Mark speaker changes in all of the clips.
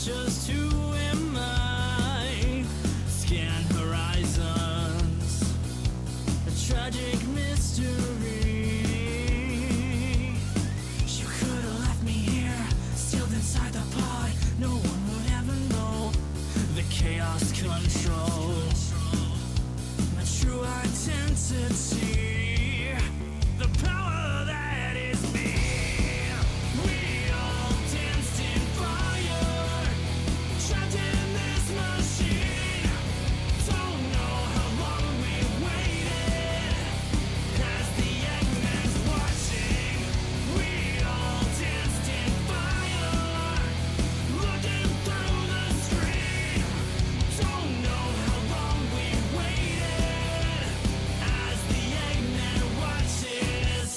Speaker 1: just who am I? Scan horizons, a tragic mystery. You could have left me here, sealed inside the pod. No one would ever know the chaos controls my true identity, the power that is me. We all danced in fire, trapped in this machine. Don't know how long we waited, as the Eggman's watching. We all danced in fire, looking through the screen. Don't know how long we waited, as the Eggman watches.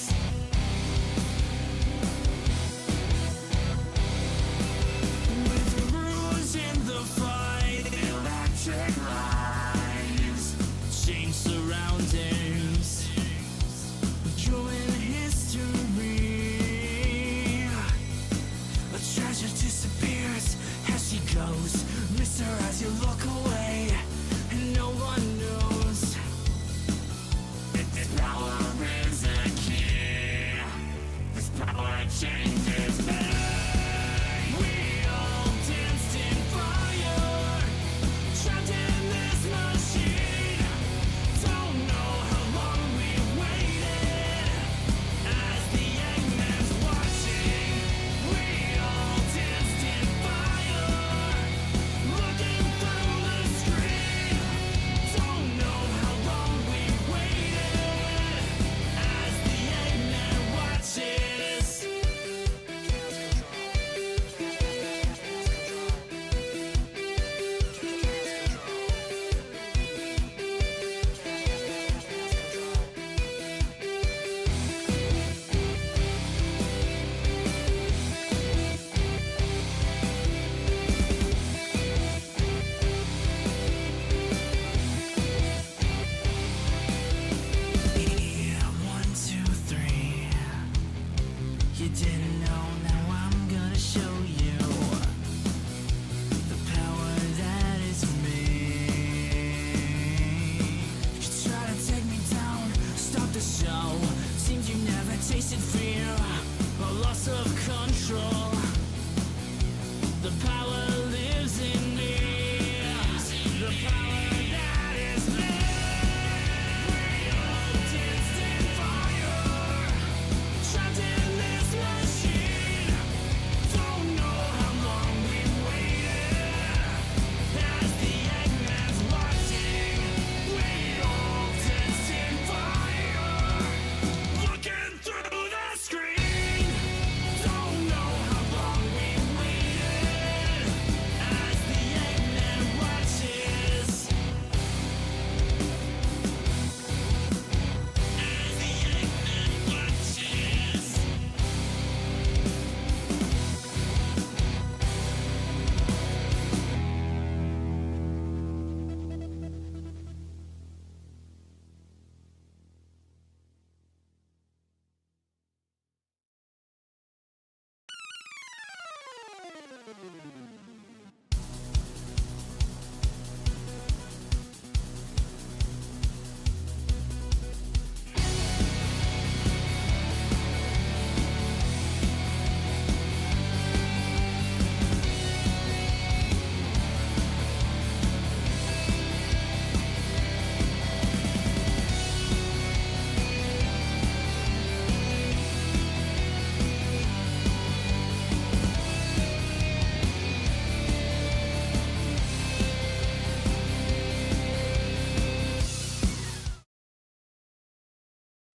Speaker 1: With bruise in the fight, electric lines, changed surroundings, drawing history. A treasure disappears as she goes. Miss her as you look away, and no one knows that this power is a key. This power changes me. We all danced in fire, trapped in this machine. Don't know how long we waited, as the Eggman's watching. We all danced in fire, looking through the screen. Don't know how long we waited, as the Eggman watches. Yeah, 1, 2, 3. You didn't know, now I'm gonna show you the power that is me. You try to take me down, stop the show. Seems you never tasted fear or loss of control. The power lives in me. The power that is me. We all danced in fire, trapped in this machine. Don't know how long we waited, as the Eggman's watching. We all danced in fire, looking through the screen. Don't know how long we waited, as the Eggman watches. As the Eggman watches.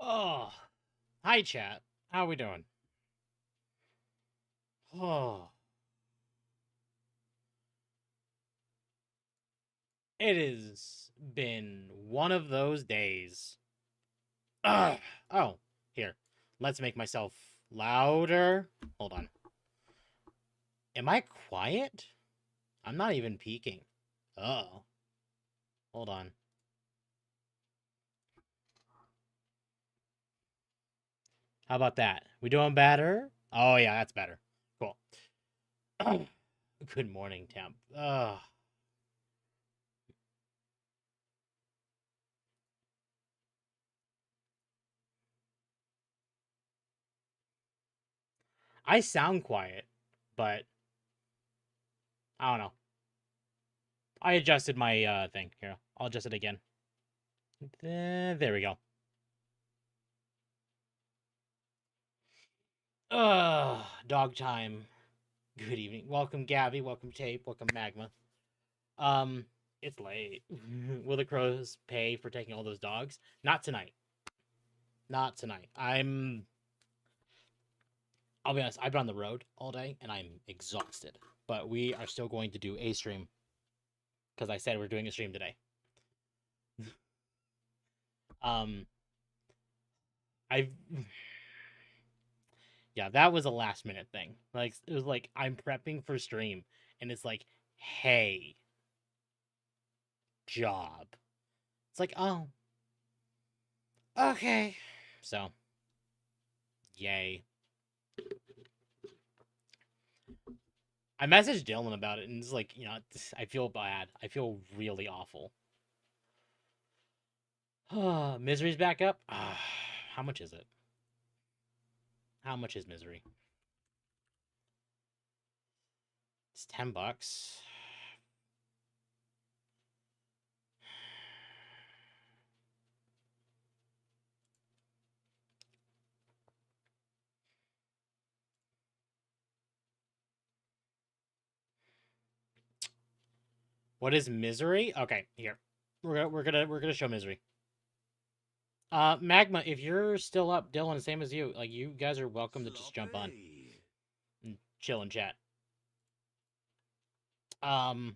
Speaker 2: Oh, hi chat. How we doing? Oh, it has been one of those days. Ugh. Oh, here. Let's make myself louder. Hold on. Am I quiet? I'm not even peeking. Oh. Hold on. How about that? We doing better? Oh, yeah, that's better. Cool. Good morning, Temp. Ugh. I sound quiet, but I don't know. I adjusted my thing. Here, I'll adjust it again. There we go. Dog time. Good evening. Welcome, Gabby. Welcome, Tape. Welcome, Magma. It's late. Will the crows pay for taking all those dogs? Not tonight. Not tonight. I'll be honest, I've been on the road all day and I'm exhausted. But we are still going to do a stream. Because I said we're doing a stream today. I've yeah, that was a last minute thing. Like it was like I'm prepping for stream and it's like, hey, job. It's like, oh. Okay. So yay. I messaged Dylan about it and it's like, I feel bad. I feel really awful. Misery's back up. How much is it? How much is Misery? It's $10. What is Misery? Okay, here. We're gonna show Misery. Magma, if you're still up, Dylan, same as you. Like you guys are welcome to just jump on and chill and chat. Boop.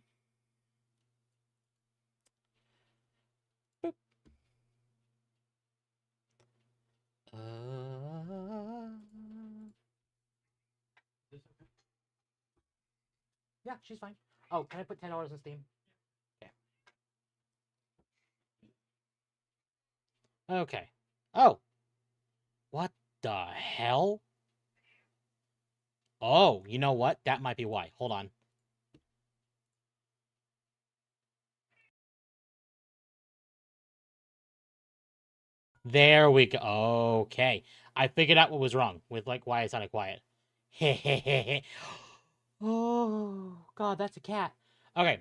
Speaker 2: Yeah, she's fine. Oh, can I put $10 in Steam? Yeah. Okay. Oh. What the hell? Oh, you know what? That might be why. Hold on. There we go. Okay. I figured out what was wrong with like why it sounded quiet. Oh God, that's a cat. Okay.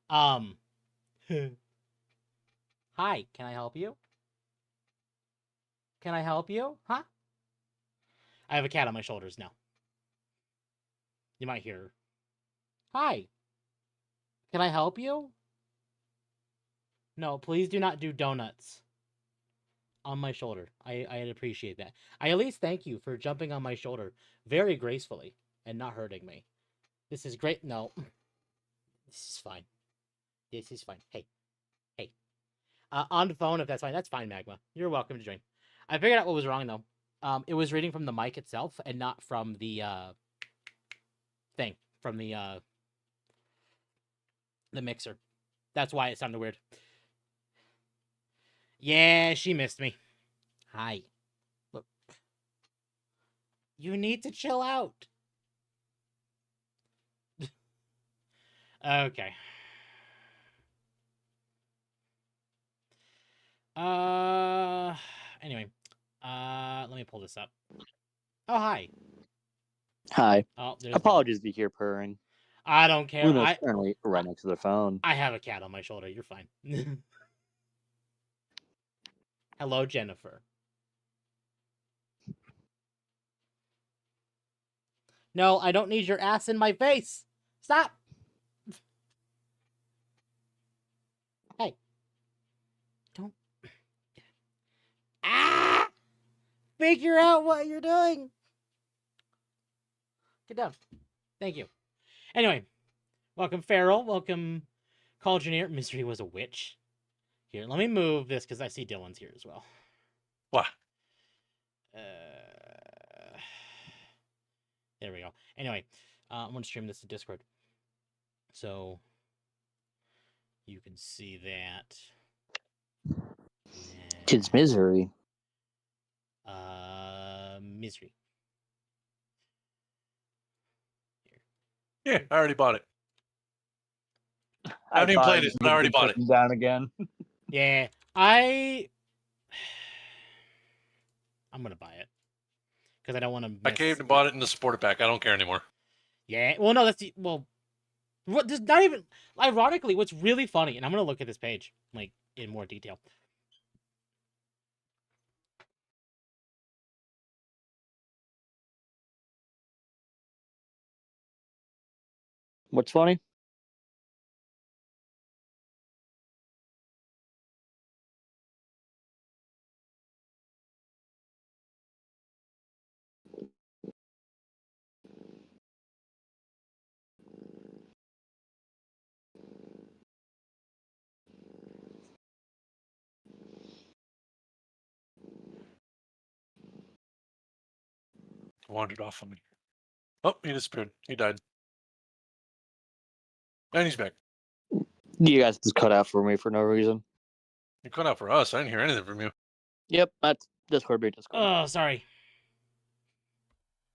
Speaker 2: Um Hi, can I help you? Can I help you? Huh? I have a cat on my shoulders now. You might hear her. Hi. Can I help you? No, please do not do donuts on my shoulder. I'd appreciate that. I at least thank you for jumping on my shoulder very gracefully and not hurting me. This is great. No. This is fine. This is fine. Hey. Hey. On the phone, if that's fine. That's fine, Magma. You're welcome to join. I figured out what was wrong, though. It was reading from the mic itself and not from the, thing. From the mixer. That's why it sounded weird. Yeah, she missed me. Hi. Look. You need to chill out. Okay. Anyway. Let me pull this up. Oh, hi.
Speaker 3: Hi.
Speaker 2: Oh, there's
Speaker 3: Apologies if you hear purring.
Speaker 2: I don't care.
Speaker 3: Luna's currently right next to the phone.
Speaker 2: I have a cat on my shoulder. You're fine. Hello, Jennifer. No, I don't need your ass in my face. Stop. Hey. Don't. Ah! Figure out what you're doing. Get down. Thank you. Anyway, welcome, Farrell. Welcome, Colgineer. Mystery was a witch. Here, let me move this because I see Dylan's here as well.
Speaker 4: What?
Speaker 2: There we go. Anyway, I'm going to stream this to Discord. So you can see that.
Speaker 3: It's Misery.
Speaker 2: Misery.
Speaker 4: Yeah, I already bought it. I haven't even played it, but I already bought it.
Speaker 3: Down again.
Speaker 2: Yeah, I'm gonna buy it because I don't want to.
Speaker 4: I caved and bought it in the supporter pack. I don't care anymore.
Speaker 2: Yeah, well, no, what? There's not even. Ironically, what's really funny, and I'm gonna look at this page like in more detail.
Speaker 3: What's funny?
Speaker 4: Wandered off on me. Oh, he disappeared. He died. And he's back.
Speaker 3: You guys just cut out for me for no reason.
Speaker 4: You cut out for us. I didn't hear anything from you.
Speaker 3: Yep, that's Discord beat Discord.
Speaker 2: Oh, sorry.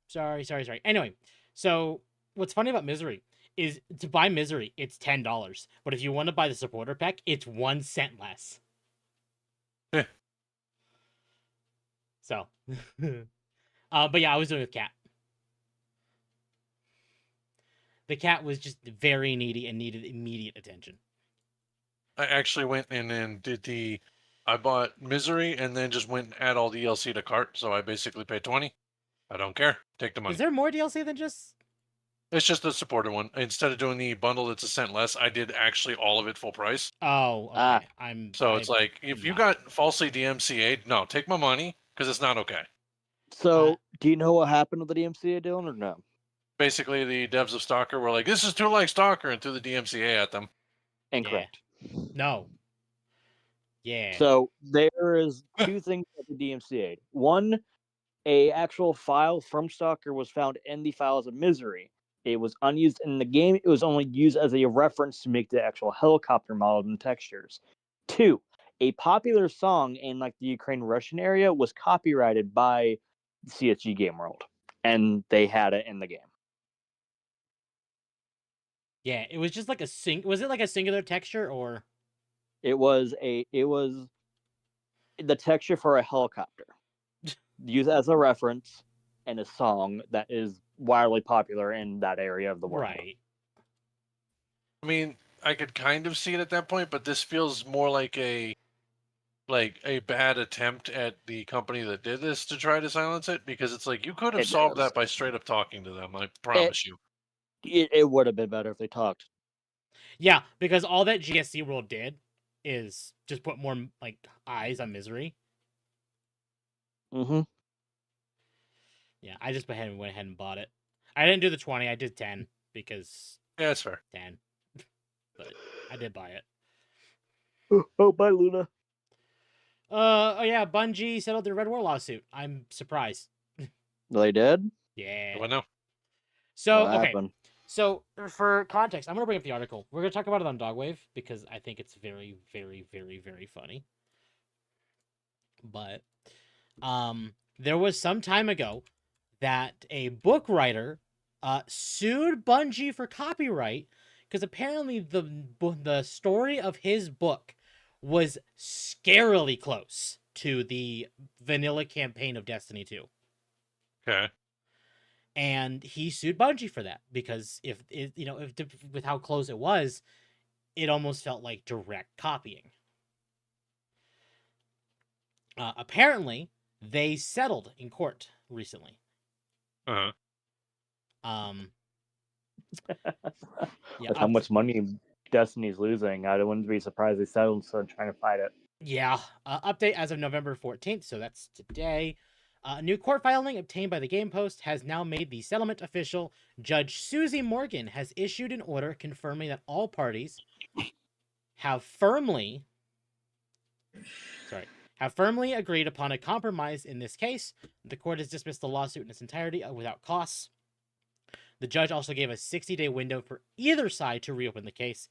Speaker 2: Sorry. Anyway, so what's funny about Misery is to buy Misery, it's $10, but if you want to buy the supporter pack, it's 1 cent less.
Speaker 4: Yeah.
Speaker 2: So, but yeah, I was doing with Cat. The cat was just very needy and needed immediate attention.
Speaker 4: I actually went in and did the. I bought Misery and then just went and add all DLC to cart. So I basically paid 20. I don't care. Take the money.
Speaker 2: Is there more DLC than just?
Speaker 4: It's just the supporter one. Instead of doing the bundle that's a cent less, I did actually all of it full price.
Speaker 2: Oh, okay.
Speaker 4: It's like, if you got falsely DMCA'd, no, take my money, because it's not okay.
Speaker 3: So, do you know what happened with the DMCA, Dylan, or no?
Speaker 4: Basically, the devs of Stalker were like, this is too like Stalker, and threw the DMCA at them.
Speaker 3: Incorrect.
Speaker 2: No. Yeah.
Speaker 3: So, there is two things that the DMCA. One, a actual file from Stalker was found in the files of Misery. It was unused in the game. It was only used as a reference to make the actual helicopter model and textures. Two, a popular song in like the Ukraine-Russian area was copyrighted by CSG Game World, and they had it in the game.
Speaker 2: Yeah, it was just like was it like a singular texture or?
Speaker 3: It was the texture for a helicopter used as a reference in a song that is wildly popular in that area of the world.
Speaker 2: Right.
Speaker 4: I mean, I could kind of see it at that point, but this feels more like a bad attempt at the company that did this to try to silence it, because it's like, you could have solved that by straight up talking to them, I promise you.
Speaker 3: It would have been better if they talked.
Speaker 2: Yeah, because all that GSC World did is just put more like eyes on Misery.
Speaker 3: Mm-hmm.
Speaker 2: Yeah, I just went ahead and bought it. I didn't do the 20, I did 10 because
Speaker 4: Yeah, that's fair.
Speaker 2: 10. But I did buy it.
Speaker 3: Oh, bye, Luna.
Speaker 2: Oh yeah, Bungie settled their Red War lawsuit. I'm surprised.
Speaker 3: They did?
Speaker 2: Yeah.
Speaker 4: Well, no.
Speaker 2: So
Speaker 3: What
Speaker 2: okay.
Speaker 3: happened?
Speaker 2: So for context, I'm gonna bring up the article. We're gonna talk about it on Dogwave because I think it's very, very, very, very funny. But there was some time ago that a book writer sued Bungie for copyright because apparently the story of his book was scarily close to the vanilla campaign of Destiny 2.
Speaker 4: Okay.
Speaker 2: And he sued Bungie for that because with how close it was, it almost felt like direct copying. Apparently, they settled in court recently.
Speaker 4: Uh-huh.
Speaker 2: Yeah,
Speaker 3: With how much money Destiny's losing, I wouldn't be surprised they settled instead of trying to fight it.
Speaker 2: Yeah. Update as of November 14th, so that's today. A new court filing obtained by the Game Post has now made the settlement official. Judge Susie Morgan has issued an order confirming that all parties have firmly agreed upon a compromise in this case. The court has dismissed the lawsuit in its entirety without costs. The judge also gave a 60-day window for either side to reopen the case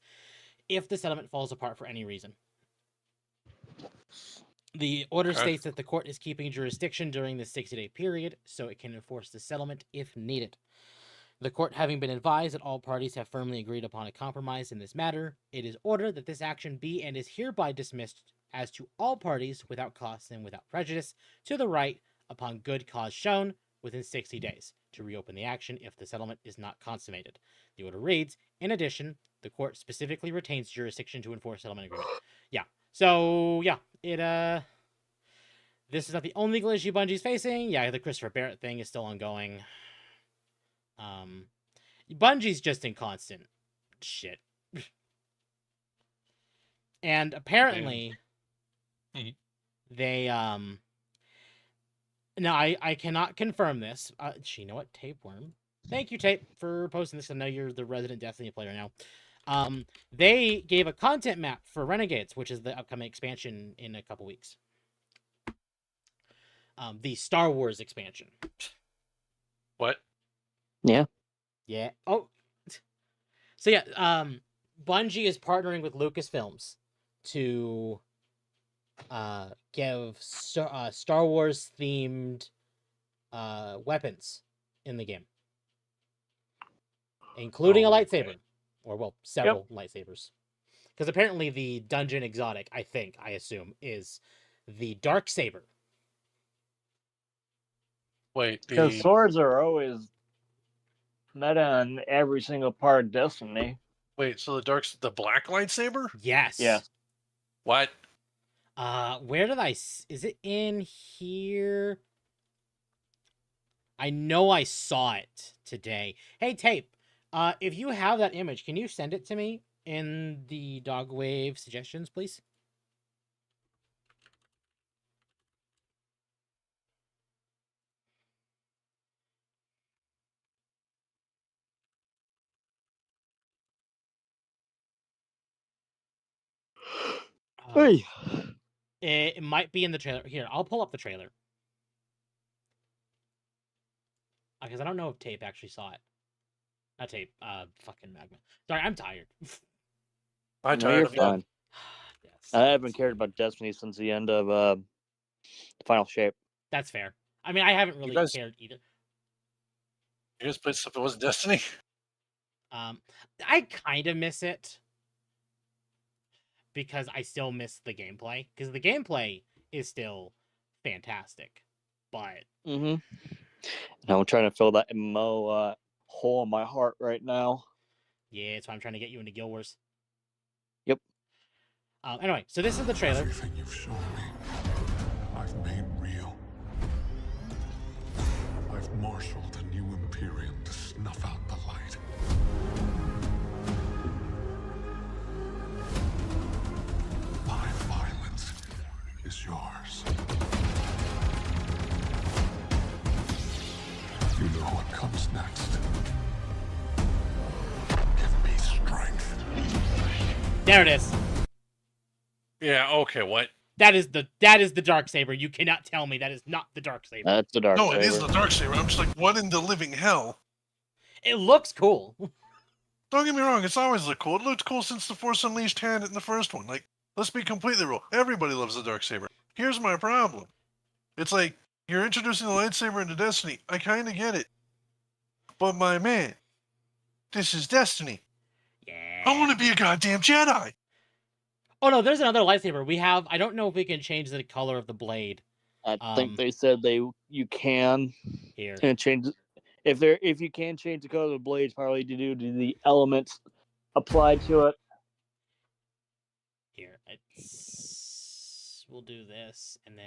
Speaker 2: if the settlement falls apart for any reason. The order states that the court is keeping jurisdiction during the 60-day period, so it can enforce the settlement if needed. The court having been advised that all parties have firmly agreed upon a compromise in this matter, it is ordered that this action be and is hereby dismissed as to all parties without cost and without prejudice to the right, upon good cause shown, within 60 days, to reopen the action if the settlement is not consummated. The order reads, in addition, the court specifically retains jurisdiction to enforce settlement agreement. Yeah. So, yeah, this is not the only legal issue Bungie's facing. Yeah, the Christopher Barrett thing is still ongoing. Bungie's just in constant shit. And apparently, they, now, I cannot confirm this. You know what? Tapeworm. Thank you, Tape, for posting this. I know you're the resident Destiny player now. They gave a content map for Renegades, which is the upcoming expansion in a couple weeks. The Star Wars expansion.
Speaker 4: What?
Speaker 3: Yeah.
Speaker 2: Yeah. Oh. So yeah, Bungie is partnering with Lucasfilms to give Star Wars themed weapons in the game, including a lightsaber, or well, several lightsabers. Because apparently the dungeon exotic, I assume, is the dark saber.
Speaker 4: Wait,
Speaker 3: Because swords are always meta in every single part of Destiny.
Speaker 4: wait, so the black lightsaber?
Speaker 2: Yes.
Speaker 3: Yeah.
Speaker 4: What?
Speaker 2: Where did is it in here? I know I saw it today. Hey, Tape, if you have that image, can you send it to me in the Dogwave suggestions, please?
Speaker 3: Hey.
Speaker 2: It might be in the trailer. Here, I'll pull up the trailer. Because I don't know if Tape actually saw it. Not Tape, fucking Magma. Sorry, I'm tired.
Speaker 4: I'm
Speaker 3: No,
Speaker 4: tired
Speaker 3: you're
Speaker 4: of you.
Speaker 3: fine.
Speaker 2: Yes,
Speaker 3: I haven't cared about Destiny since the end of the Final Shape.
Speaker 2: That's fair. I mean, I haven't really
Speaker 4: guys-
Speaker 2: cared either.
Speaker 4: You just played stuff that wasn't Destiny?
Speaker 2: I kind of miss it because I still miss the gameplay. Because the gameplay is still fantastic, but
Speaker 3: Mm-hmm. And I'm trying to fill that MMO hole in my heart right now.
Speaker 2: yeah, that's why I'm trying to get you into Guild Wars.
Speaker 3: Yep.
Speaker 2: Anyway, so this is the trailer.
Speaker 5: Everything you've shown me, I've made real. I've marshaled a new Imperium to snuff out the light. My violence is yours. You know what comes next. Give me strength.
Speaker 2: There it is.
Speaker 4: Yeah, okay, what?
Speaker 2: That is the Darksaber. You cannot tell me that is not the Darksaber.
Speaker 3: That's the dark.
Speaker 4: No, it is the Darksaber. I'm just like, what in the living hell?
Speaker 2: It looks cool.
Speaker 4: Don't get me wrong, it's always looked cool. It looked cool since the Force Unleashed had it in the first one. Like, let's be completely real. Everybody loves the Darksaber. Here's my problem. It's like, you're introducing the lightsaber into Destiny. I kind of get it. But my man, this is Destiny.
Speaker 2: Yeah.
Speaker 4: I want to be a goddamn Jedi.
Speaker 2: Oh no, there's another lightsaber. We have. I don't know if we can change the color of the blade.
Speaker 3: I think they said you can
Speaker 2: Here.
Speaker 3: and change if you can change the color of the blades, probably due to the elements applied to it.
Speaker 2: Here. We'll do this and then.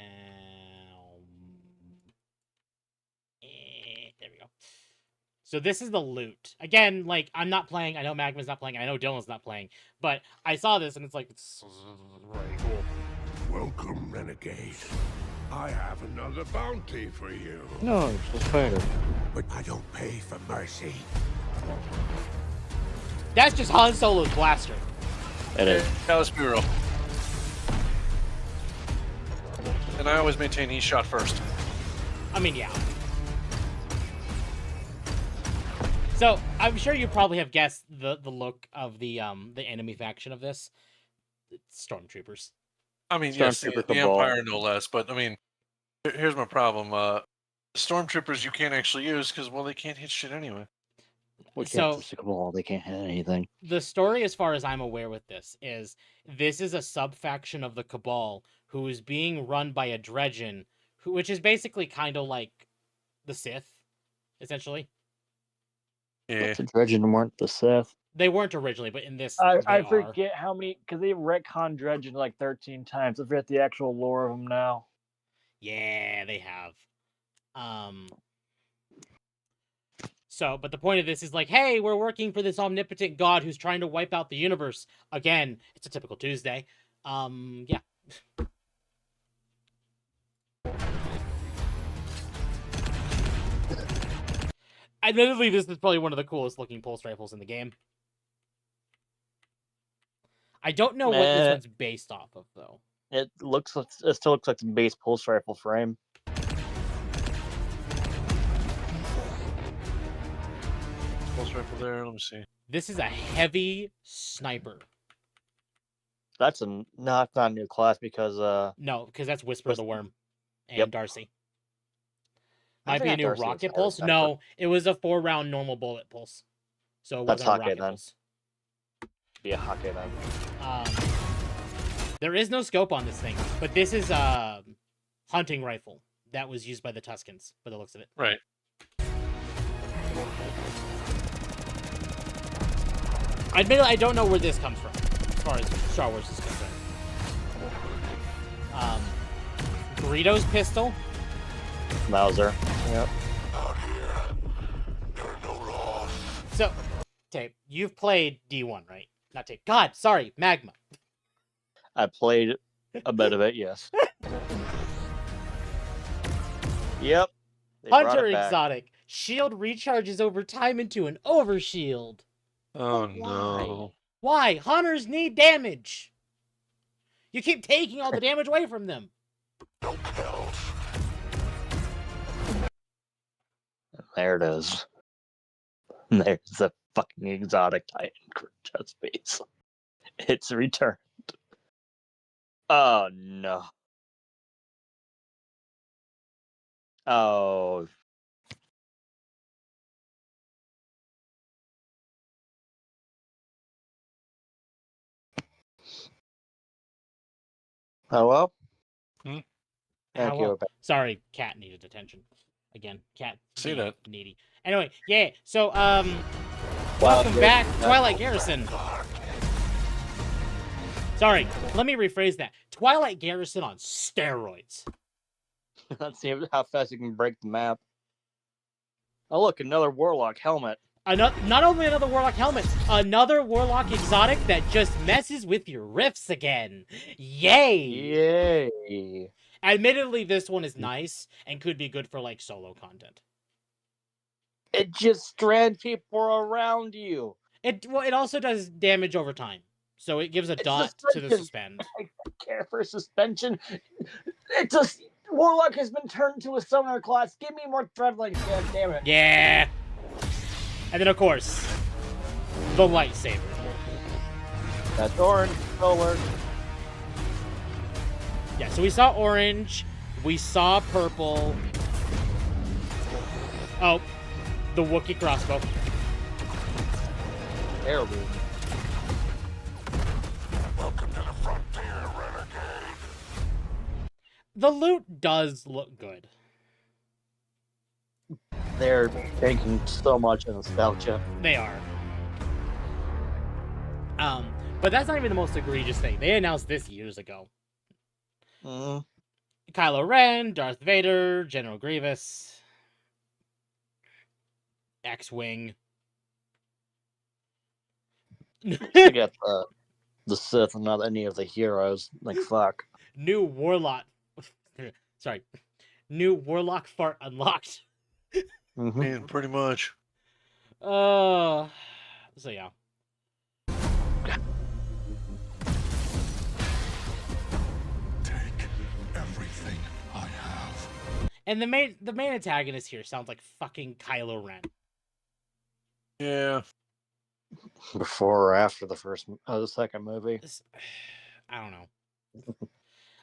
Speaker 2: There we go. So this is the loot. Again, like, I'm not playing. I know Magma's not playing. I know Dylan's not playing. But I saw this, and it's like, it's really cool.
Speaker 5: Welcome, renegade. I have another bounty for you.
Speaker 3: No, it's just better.
Speaker 5: But I don't pay for mercy.
Speaker 2: That's just Han Solo's blaster.
Speaker 3: It is.
Speaker 4: Now let's be real. And I always maintain he shot first.
Speaker 2: I mean, yeah. So I'm sure you probably have guessed the look of the enemy faction of this. It's Stormtroopers.
Speaker 4: I mean, yes, the
Speaker 3: Stormtrooper cabal.
Speaker 4: Empire no less, but I mean, here's my problem. Stormtroopers you can't actually use because, well, they can't hit shit anyway.
Speaker 3: We can't
Speaker 2: So-
Speaker 3: just Cabal. They can't hit anything.
Speaker 2: The story, as far as I'm aware with this is a sub-faction of the Cabal who is being run by a Dredgen, which is basically kind of like the Sith, essentially.
Speaker 4: Yeah.
Speaker 3: The Dredgen weren't the Sith.
Speaker 2: They weren't originally, but in this,
Speaker 3: I
Speaker 2: they are.
Speaker 3: forget how many, because they retconned Dredgen like 13 times. I forget the actual lore of them now.
Speaker 2: Yeah, they have. So, but the point of this is like, hey, we're working for this omnipotent god who's trying to wipe out the universe. Again, it's a typical Tuesday. Yeah. Admittedly, this is probably one of the coolest looking pulse rifles in the game. I don't know what this
Speaker 3: Meh.
Speaker 2: one's based off of, though.
Speaker 3: It still looks like the base pulse rifle frame.
Speaker 4: Pulse rifle there. Let me see.
Speaker 2: This is a heavy sniper.
Speaker 3: That's not a new class because
Speaker 2: No, because that's Whisper the Worm and
Speaker 3: Yep.
Speaker 2: Darcy.
Speaker 3: I
Speaker 2: Might be a
Speaker 3: forgot
Speaker 2: new
Speaker 3: Darcy was
Speaker 2: rocket
Speaker 3: higher
Speaker 2: pulse.
Speaker 3: sniper.
Speaker 2: No, it was a 4-round normal bullet pulse. So it
Speaker 3: That's
Speaker 2: wasn't a
Speaker 3: Hawkeye
Speaker 2: rocket
Speaker 3: then.
Speaker 2: pulse.
Speaker 3: be a Hawkeye then.
Speaker 2: There is no scope on this thing, but this is a hunting rifle that was used by the Tuscans, by the looks of it.
Speaker 4: Right.
Speaker 2: Admittedly, I don't know where this comes from, as far as Star Wars is concerned. Burrito's pistol.
Speaker 3: Mauser. Yep.
Speaker 5: Out here, there are no laws.
Speaker 2: So, Tape, you've played D1, right? Not Tape. God, sorry, Magma.
Speaker 3: I played a bit of it, yes. Yep. They brought
Speaker 2: Hunter
Speaker 3: it back.
Speaker 2: exotic. Shield recharges over time into an overshield.
Speaker 4: Oh
Speaker 3: Why?
Speaker 4: no.
Speaker 2: Why? Hunters need damage. You keep taking all the damage away from them.
Speaker 5: No kills.
Speaker 3: There it is. There's the fucking exotic Titan chest base. It's returned. Oh no. Oh. Hello? Thank
Speaker 2: Hello.
Speaker 3: you.
Speaker 2: Sorry, cat needed attention. Again, cat.
Speaker 4: See
Speaker 2: being
Speaker 4: that.
Speaker 2: needy. Anyway, yeah. So, welcome back, Twilight Garrison. Sorry, let me rephrase that. Twilight Garrison on steroids.
Speaker 3: Let's see how fast you can break the map. Oh look, another Warlock helmet.
Speaker 2: Not only another Warlock helmet, another Warlock exotic that just messes with your riffs again. Yay!
Speaker 3: Yay!
Speaker 2: Admittedly, this one is nice and could be good for like solo content.
Speaker 3: It just strands people around you.
Speaker 2: It also does damage over time, so it gives a
Speaker 3: It's
Speaker 2: dot to the
Speaker 3: suspension.
Speaker 2: suspend.
Speaker 3: I don't care for suspension. It just Warlock has been turned into a summoner class. Give me more threadlings, god damn it.
Speaker 2: Yeah. And then of course, the lightsaber.
Speaker 3: That's orange, solar.
Speaker 2: Yeah, so we saw orange, we saw purple. Oh, the Wookiee crossbow.
Speaker 3: Terrible.
Speaker 5: Welcome to the frontier, renegade.
Speaker 2: The loot does look good.
Speaker 3: They're banking so much on nostalgia.
Speaker 2: They are. But that's not even the most egregious thing. They announced this years ago.
Speaker 3: Mm-hmm.
Speaker 2: Kylo Ren, Darth Vader, General Grievous, X-Wing.
Speaker 3: I got the Sith and not any of the heroes. Like, fuck.
Speaker 2: New Warlock. Sorry. New Warlock fart unlocked.
Speaker 3: Mm-hmm.
Speaker 4: Yeah, pretty much.
Speaker 2: So yeah.
Speaker 5: Take everything I have.
Speaker 2: And the main antagonist here sounds like fucking Kylo Ren.
Speaker 4: Yeah.
Speaker 3: Before or after the second movie.
Speaker 2: I don't know.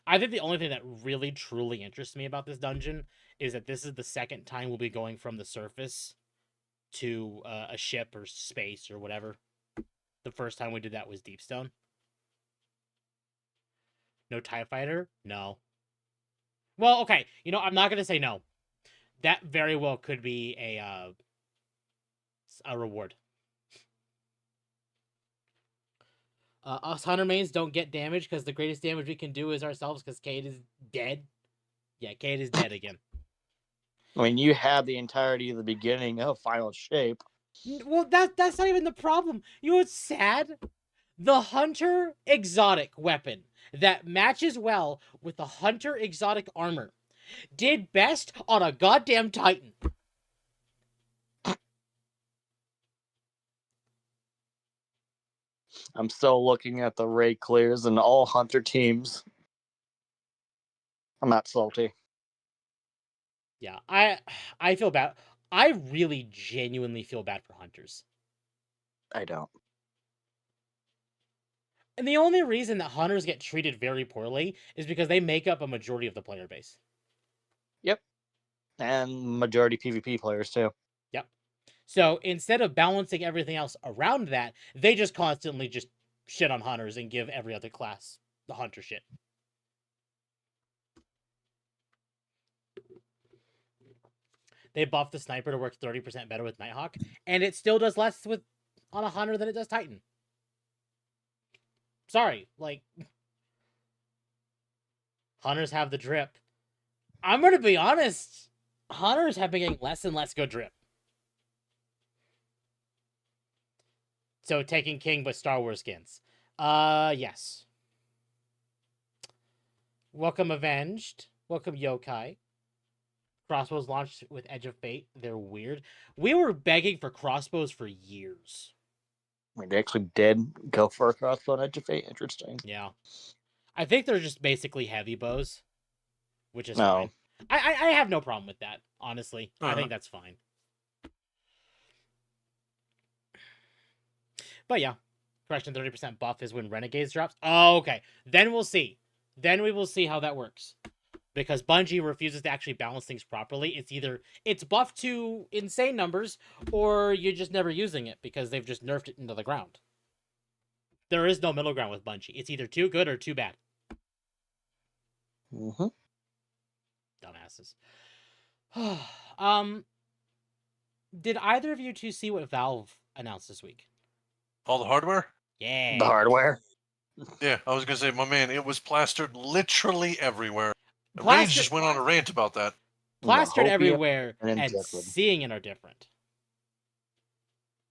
Speaker 2: I think the only thing that really truly interests me about this dungeon is that this is the second time we'll be going from the surface to a ship or space or whatever. The first time we did that was Deepstone. No TIE Fighter? No. Well, okay. You know, I'm not going to say no. That very well could be a reward. Us Hunter mains don't get damage because the greatest damage we can do is ourselves because Cade is dead. Yeah, Cade is dead again.
Speaker 3: I mean, you had the entirety of the beginning of Final Shape.
Speaker 2: Well, that's not even the problem. You know what's sad? The Hunter exotic weapon that matches well with the Hunter exotic armor did best on a goddamn Titan.
Speaker 3: I'm still looking at the raid clears and all Hunter teams. I'm not salty.
Speaker 2: Yeah, I feel bad. I really genuinely feel bad for Hunters.
Speaker 3: I don't.
Speaker 2: And the only reason that Hunters get treated very poorly is because they make up a majority of the player base.
Speaker 3: Yep. And majority PvP players too.
Speaker 2: Yep. So instead of balancing everything else around that, they just constantly just shit on Hunters and give every other class the Hunter shit. They buffed the Sniper to work 30% better with Nighthawk, and it still does less with on a Hunter than it does Titan. Sorry, like, Hunters have the drip. I'm going to be honest. Hunters have been getting less and less good drip. So, taking King but Star Wars skins. Yes. Welcome Avenged. Welcome Yokai. Crossbows launched with Edge of Fate. They're weird. We were begging for crossbows for years.
Speaker 3: I mean, they actually did go for a crossbow and Edge of Fate. Interesting.
Speaker 2: Yeah. I think they're just basically heavy bows, which is
Speaker 3: No.
Speaker 2: fine. I have no problem with that, honestly. I think that's fine. But yeah, correction, 30% buff is when Renegades drops. Oh, okay. Then we'll see. Then we will see how that works. Because Bungie refuses to actually balance things properly. It's either it's buffed to insane numbers, or you're just never using it because they've just nerfed it into the ground. There is no middle ground with Bungie. It's either too good or too bad.
Speaker 3: Mm-hmm.
Speaker 2: Dumbasses. Did either of you two see what Valve announced this week?
Speaker 4: All the hardware?
Speaker 2: Yeah.
Speaker 3: The hardware.
Speaker 4: Yeah, I was gonna say, my man, it was plastered literally everywhere. Rage
Speaker 2: Plastered-
Speaker 4: just went on a rant about that.
Speaker 2: Plastered
Speaker 3: Hopia
Speaker 2: everywhere
Speaker 3: and
Speaker 2: and
Speaker 3: injected.
Speaker 2: seeing it are different.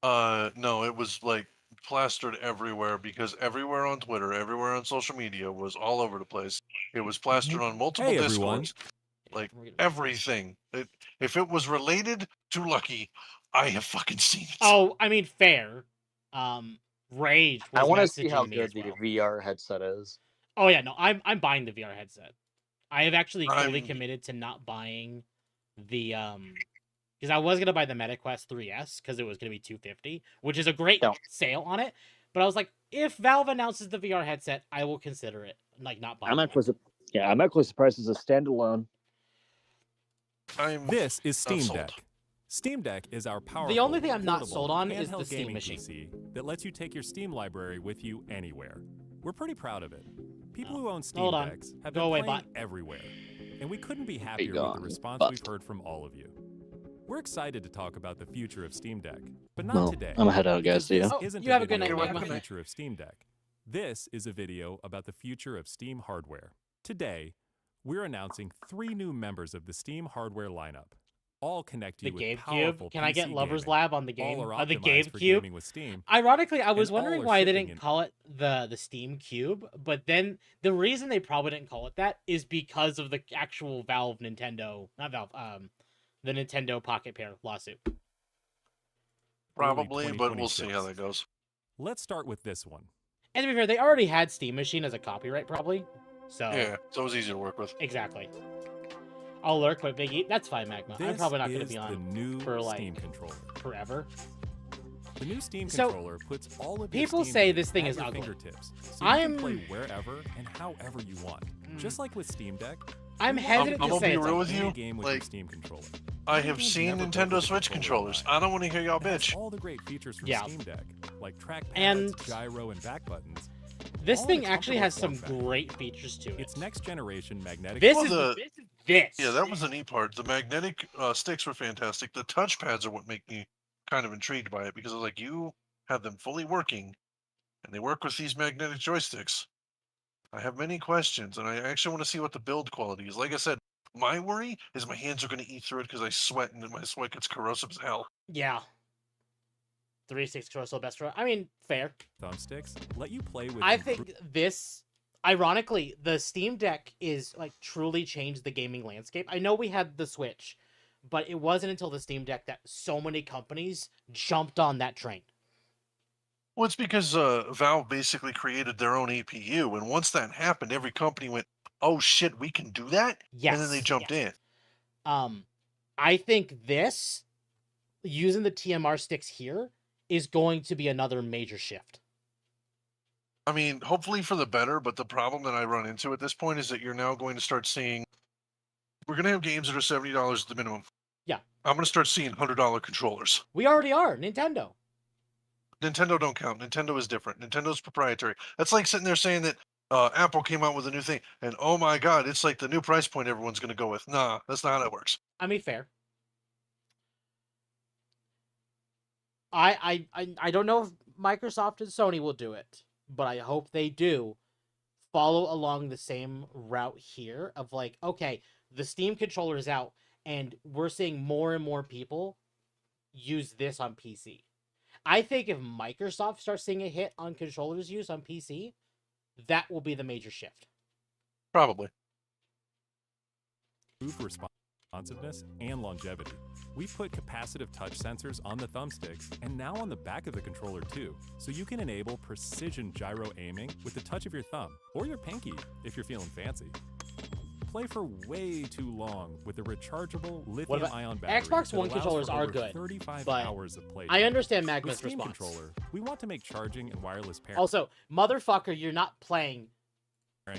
Speaker 4: No, it was like plastered everywhere because everywhere on Twitter, everywhere on social media was all over the place. It was plastered on multiple
Speaker 6: Hey, everyone.
Speaker 4: Discords, like everything. If it was related to Lucky, I have fucking seen it.
Speaker 2: Oh, I mean, fair. Rage was
Speaker 3: I want to see
Speaker 2: messaging
Speaker 3: how
Speaker 2: me
Speaker 3: good
Speaker 2: as
Speaker 3: the
Speaker 2: well.
Speaker 3: VR headset is.
Speaker 2: Oh yeah, no, I'm buying the VR headset. I have actually fully
Speaker 4: I'm-
Speaker 2: committed to not buying the because I was gonna buy the MetaQuest 3S because it was gonna be $250, which is a great
Speaker 3: No.
Speaker 2: sale on it. But I was like, if Valve announces the VR headset, I will consider it. Like not buying.
Speaker 3: I'm
Speaker 2: one.
Speaker 3: actually surprised it's a standalone.
Speaker 4: I'm
Speaker 6: This is Steam
Speaker 4: sold.
Speaker 6: Deck. Steam Deck is our powerful,
Speaker 2: The only thing I'm not
Speaker 6: portable,
Speaker 2: sold on is the
Speaker 6: handheld
Speaker 2: Steam
Speaker 6: gaming
Speaker 2: machine.
Speaker 6: PC that lets you take your Steam library with you anywhere. We're pretty proud of it. People who own Steam
Speaker 2: Hold on.
Speaker 6: Decks have
Speaker 2: Go
Speaker 6: been
Speaker 2: away,
Speaker 6: playing
Speaker 2: bot.
Speaker 6: everywhere, and we couldn't be happier with
Speaker 3: gone,
Speaker 6: the response
Speaker 3: bot.
Speaker 6: we've heard from all of you. We're excited to talk about the future of Steam Deck, but not
Speaker 3: Well,
Speaker 6: today.
Speaker 3: I'm gonna head out, guys.
Speaker 6: because
Speaker 3: See ya.
Speaker 6: this
Speaker 2: Oh,
Speaker 6: isn't
Speaker 2: you have a good
Speaker 6: video
Speaker 2: night,
Speaker 6: about
Speaker 4: Magma.
Speaker 6: the future of Steam Deck. This is a video about the future of Steam hardware. Today, we're announcing 3 new members of the Steam hardware lineup. All connect
Speaker 2: The
Speaker 6: you with powerful
Speaker 2: GameCube. Can I get
Speaker 6: PC
Speaker 2: Lovers
Speaker 6: gaming.
Speaker 2: Lab on the game?
Speaker 6: All are
Speaker 2: The
Speaker 6: optimized for
Speaker 2: GameCube.
Speaker 6: gaming with Steam.
Speaker 2: Ironically, I was
Speaker 6: And all
Speaker 2: wondering
Speaker 6: are
Speaker 2: why they
Speaker 6: shipping
Speaker 2: didn't
Speaker 6: in-
Speaker 2: call it the Steam Cube, but then the reason they probably didn't call it that is because of the actual Valve Nintendo, not Valve, the Nintendo Pocket Pair lawsuit.
Speaker 4: Probably,
Speaker 6: Early
Speaker 4: but we'll see how
Speaker 6: 2026.
Speaker 4: that goes.
Speaker 6: Let's start with this one.
Speaker 2: And to be fair, they already had Steam Machine as a copyright, probably. So
Speaker 4: Yeah, so it was easy to work with.
Speaker 2: exactly. I'll lurk, but Biggie, that's fine, Magma. I'm
Speaker 6: This
Speaker 2: probably not going to
Speaker 6: is
Speaker 2: be
Speaker 6: the
Speaker 2: on
Speaker 6: new
Speaker 2: for, like,
Speaker 6: Steam controller.
Speaker 2: forever.
Speaker 6: The new Steam
Speaker 2: So,
Speaker 6: controller puts all of your
Speaker 2: people
Speaker 6: Steam
Speaker 2: say
Speaker 6: games
Speaker 2: this thing
Speaker 6: at
Speaker 2: is
Speaker 6: your
Speaker 2: ugly.
Speaker 6: fingertips, so you
Speaker 2: I'm-
Speaker 6: can play wherever and however you want. Just like with Steam Deck,
Speaker 2: I'm hesitant
Speaker 4: I'm
Speaker 2: to
Speaker 4: gonna
Speaker 2: say
Speaker 4: be
Speaker 2: it's
Speaker 4: real
Speaker 2: a
Speaker 4: with you.
Speaker 6: Any game with your
Speaker 4: Like,
Speaker 6: Steam controller.
Speaker 4: I
Speaker 6: Video
Speaker 4: have
Speaker 6: games
Speaker 4: seen
Speaker 6: never built
Speaker 4: Nintendo
Speaker 6: with the
Speaker 4: Switch
Speaker 6: controller in
Speaker 4: controllers.
Speaker 6: mind.
Speaker 4: I don't want to hear y'all
Speaker 6: It has
Speaker 4: bitch.
Speaker 6: all the great features from
Speaker 2: Yeah.
Speaker 6: Steam Deck, like trackpads,
Speaker 2: And
Speaker 6: gyro, and back buttons.
Speaker 2: this
Speaker 6: all in a
Speaker 2: thing actually
Speaker 6: comfortable
Speaker 2: has some
Speaker 6: form factor.
Speaker 2: great features to it.
Speaker 6: It's next generation magnetic.
Speaker 2: This
Speaker 4: Well,
Speaker 2: is
Speaker 4: the-
Speaker 2: this.
Speaker 4: Yeah, that was the neat part. The magnetic sticks were fantastic. The touchpads are what make me kind of intrigued by it because I was like, you have them fully working, and they work with these magnetic joysticks. I have many questions, and I actually want to see what the build quality is. Like I said, my worry is my hands are going to eat through it because I sweat, and my sweat gets corrosive as hell.
Speaker 2: Yeah. 360 controller best for. I mean, fair.
Speaker 6: Thumbsticks let you play with.
Speaker 2: I think this, ironically, the Steam Deck is like truly changed the gaming landscape. I know we had the Switch, but it wasn't until the Steam Deck that so many companies jumped on that train.
Speaker 4: Well, it's because Valve basically created their own APU, and once that happened, every company went, "Oh shit, we can do that!"
Speaker 2: Yes.
Speaker 4: And then they jumped in.
Speaker 2: I think this, using the TMR sticks here, is going to be another major shift.
Speaker 4: I mean, hopefully for the better, but the problem that I run into at this point is that you're now going to start seeing. We're going to have games that are $70 at the minimum.
Speaker 2: Yeah.
Speaker 4: I'm going to start seeing $100 controllers.
Speaker 2: We already are, Nintendo.
Speaker 4: Nintendo don't count. Nintendo is different. Nintendo's proprietary. That's like sitting there saying that Apple came out with a new thing, and oh my god, it's like the new price point everyone's going to go with. Nah, that's not how it works.
Speaker 2: I mean, fair. I don't know if Microsoft and Sony will do it, but I hope they do follow along the same route here of like, okay, the Steam controller is out, and we're seeing more and more people use this on PC. I think if Microsoft starts seeing a hit on controllers use on PC, that will be the major shift.
Speaker 4: Probably.
Speaker 6: Improved responsiveness and longevity. We've put capacitive touch sensors on the thumbsticks and now on the back of the controller too, so you can enable precision gyro aiming with the touch of your thumb or your pinky if you're feeling fancy. Play for way too long with a rechargeable lithium-ion battery.
Speaker 2: Xbox
Speaker 6: that
Speaker 2: One
Speaker 6: allows
Speaker 2: controllers
Speaker 6: for
Speaker 2: are
Speaker 6: over
Speaker 2: good,
Speaker 6: 35
Speaker 2: but
Speaker 6: hours of play.
Speaker 2: I understand
Speaker 6: With
Speaker 2: Magma's
Speaker 6: Steam
Speaker 2: response.
Speaker 6: controller, we want to make charging and wireless pairing.
Speaker 2: Also, motherfucker, you're not playing. I'm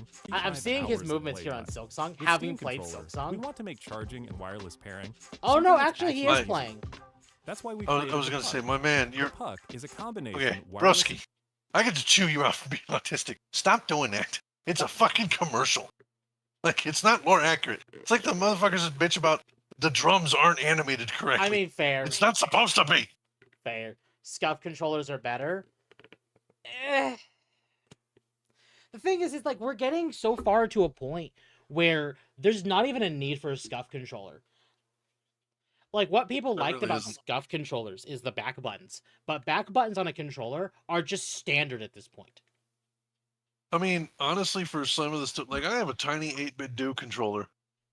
Speaker 6: 35
Speaker 2: seeing his
Speaker 6: hours of
Speaker 2: movements here on
Speaker 6: playtime.
Speaker 2: Silksong,
Speaker 6: With
Speaker 2: having
Speaker 6: Steam
Speaker 2: played
Speaker 6: controller,
Speaker 2: Silksong.
Speaker 6: We want to make charging and wireless pairing.
Speaker 2: Oh no,
Speaker 6: something that's
Speaker 2: actually he
Speaker 6: actually
Speaker 2: is playing.
Speaker 6: That's why we.
Speaker 4: I
Speaker 6: created
Speaker 4: was
Speaker 6: the
Speaker 4: going to say,
Speaker 6: Puck.
Speaker 4: my man,
Speaker 6: The
Speaker 4: you're
Speaker 6: Puck is a combination.
Speaker 4: okay,
Speaker 6: wireless-
Speaker 4: broski. I get to chew you out for being autistic. Stop doing that. It's a fucking commercial. Like, it's not lore accurate. It's like the motherfuckers that bitch about the drums aren't animated correctly.
Speaker 2: I mean, fair.
Speaker 4: It's not supposed to be.
Speaker 2: Fair. Scuff controllers are better. Eh. The thing is, it's like we're getting so far to a point where there's not even a need for a scuff controller. Like, what people
Speaker 4: There
Speaker 2: liked
Speaker 4: really
Speaker 2: about
Speaker 4: isn't.
Speaker 2: scuff controllers is the back buttons. But back buttons on a controller are just standard at this point.
Speaker 4: I mean, honestly, for some of the stuff, like I have a tiny 8-bit do controller,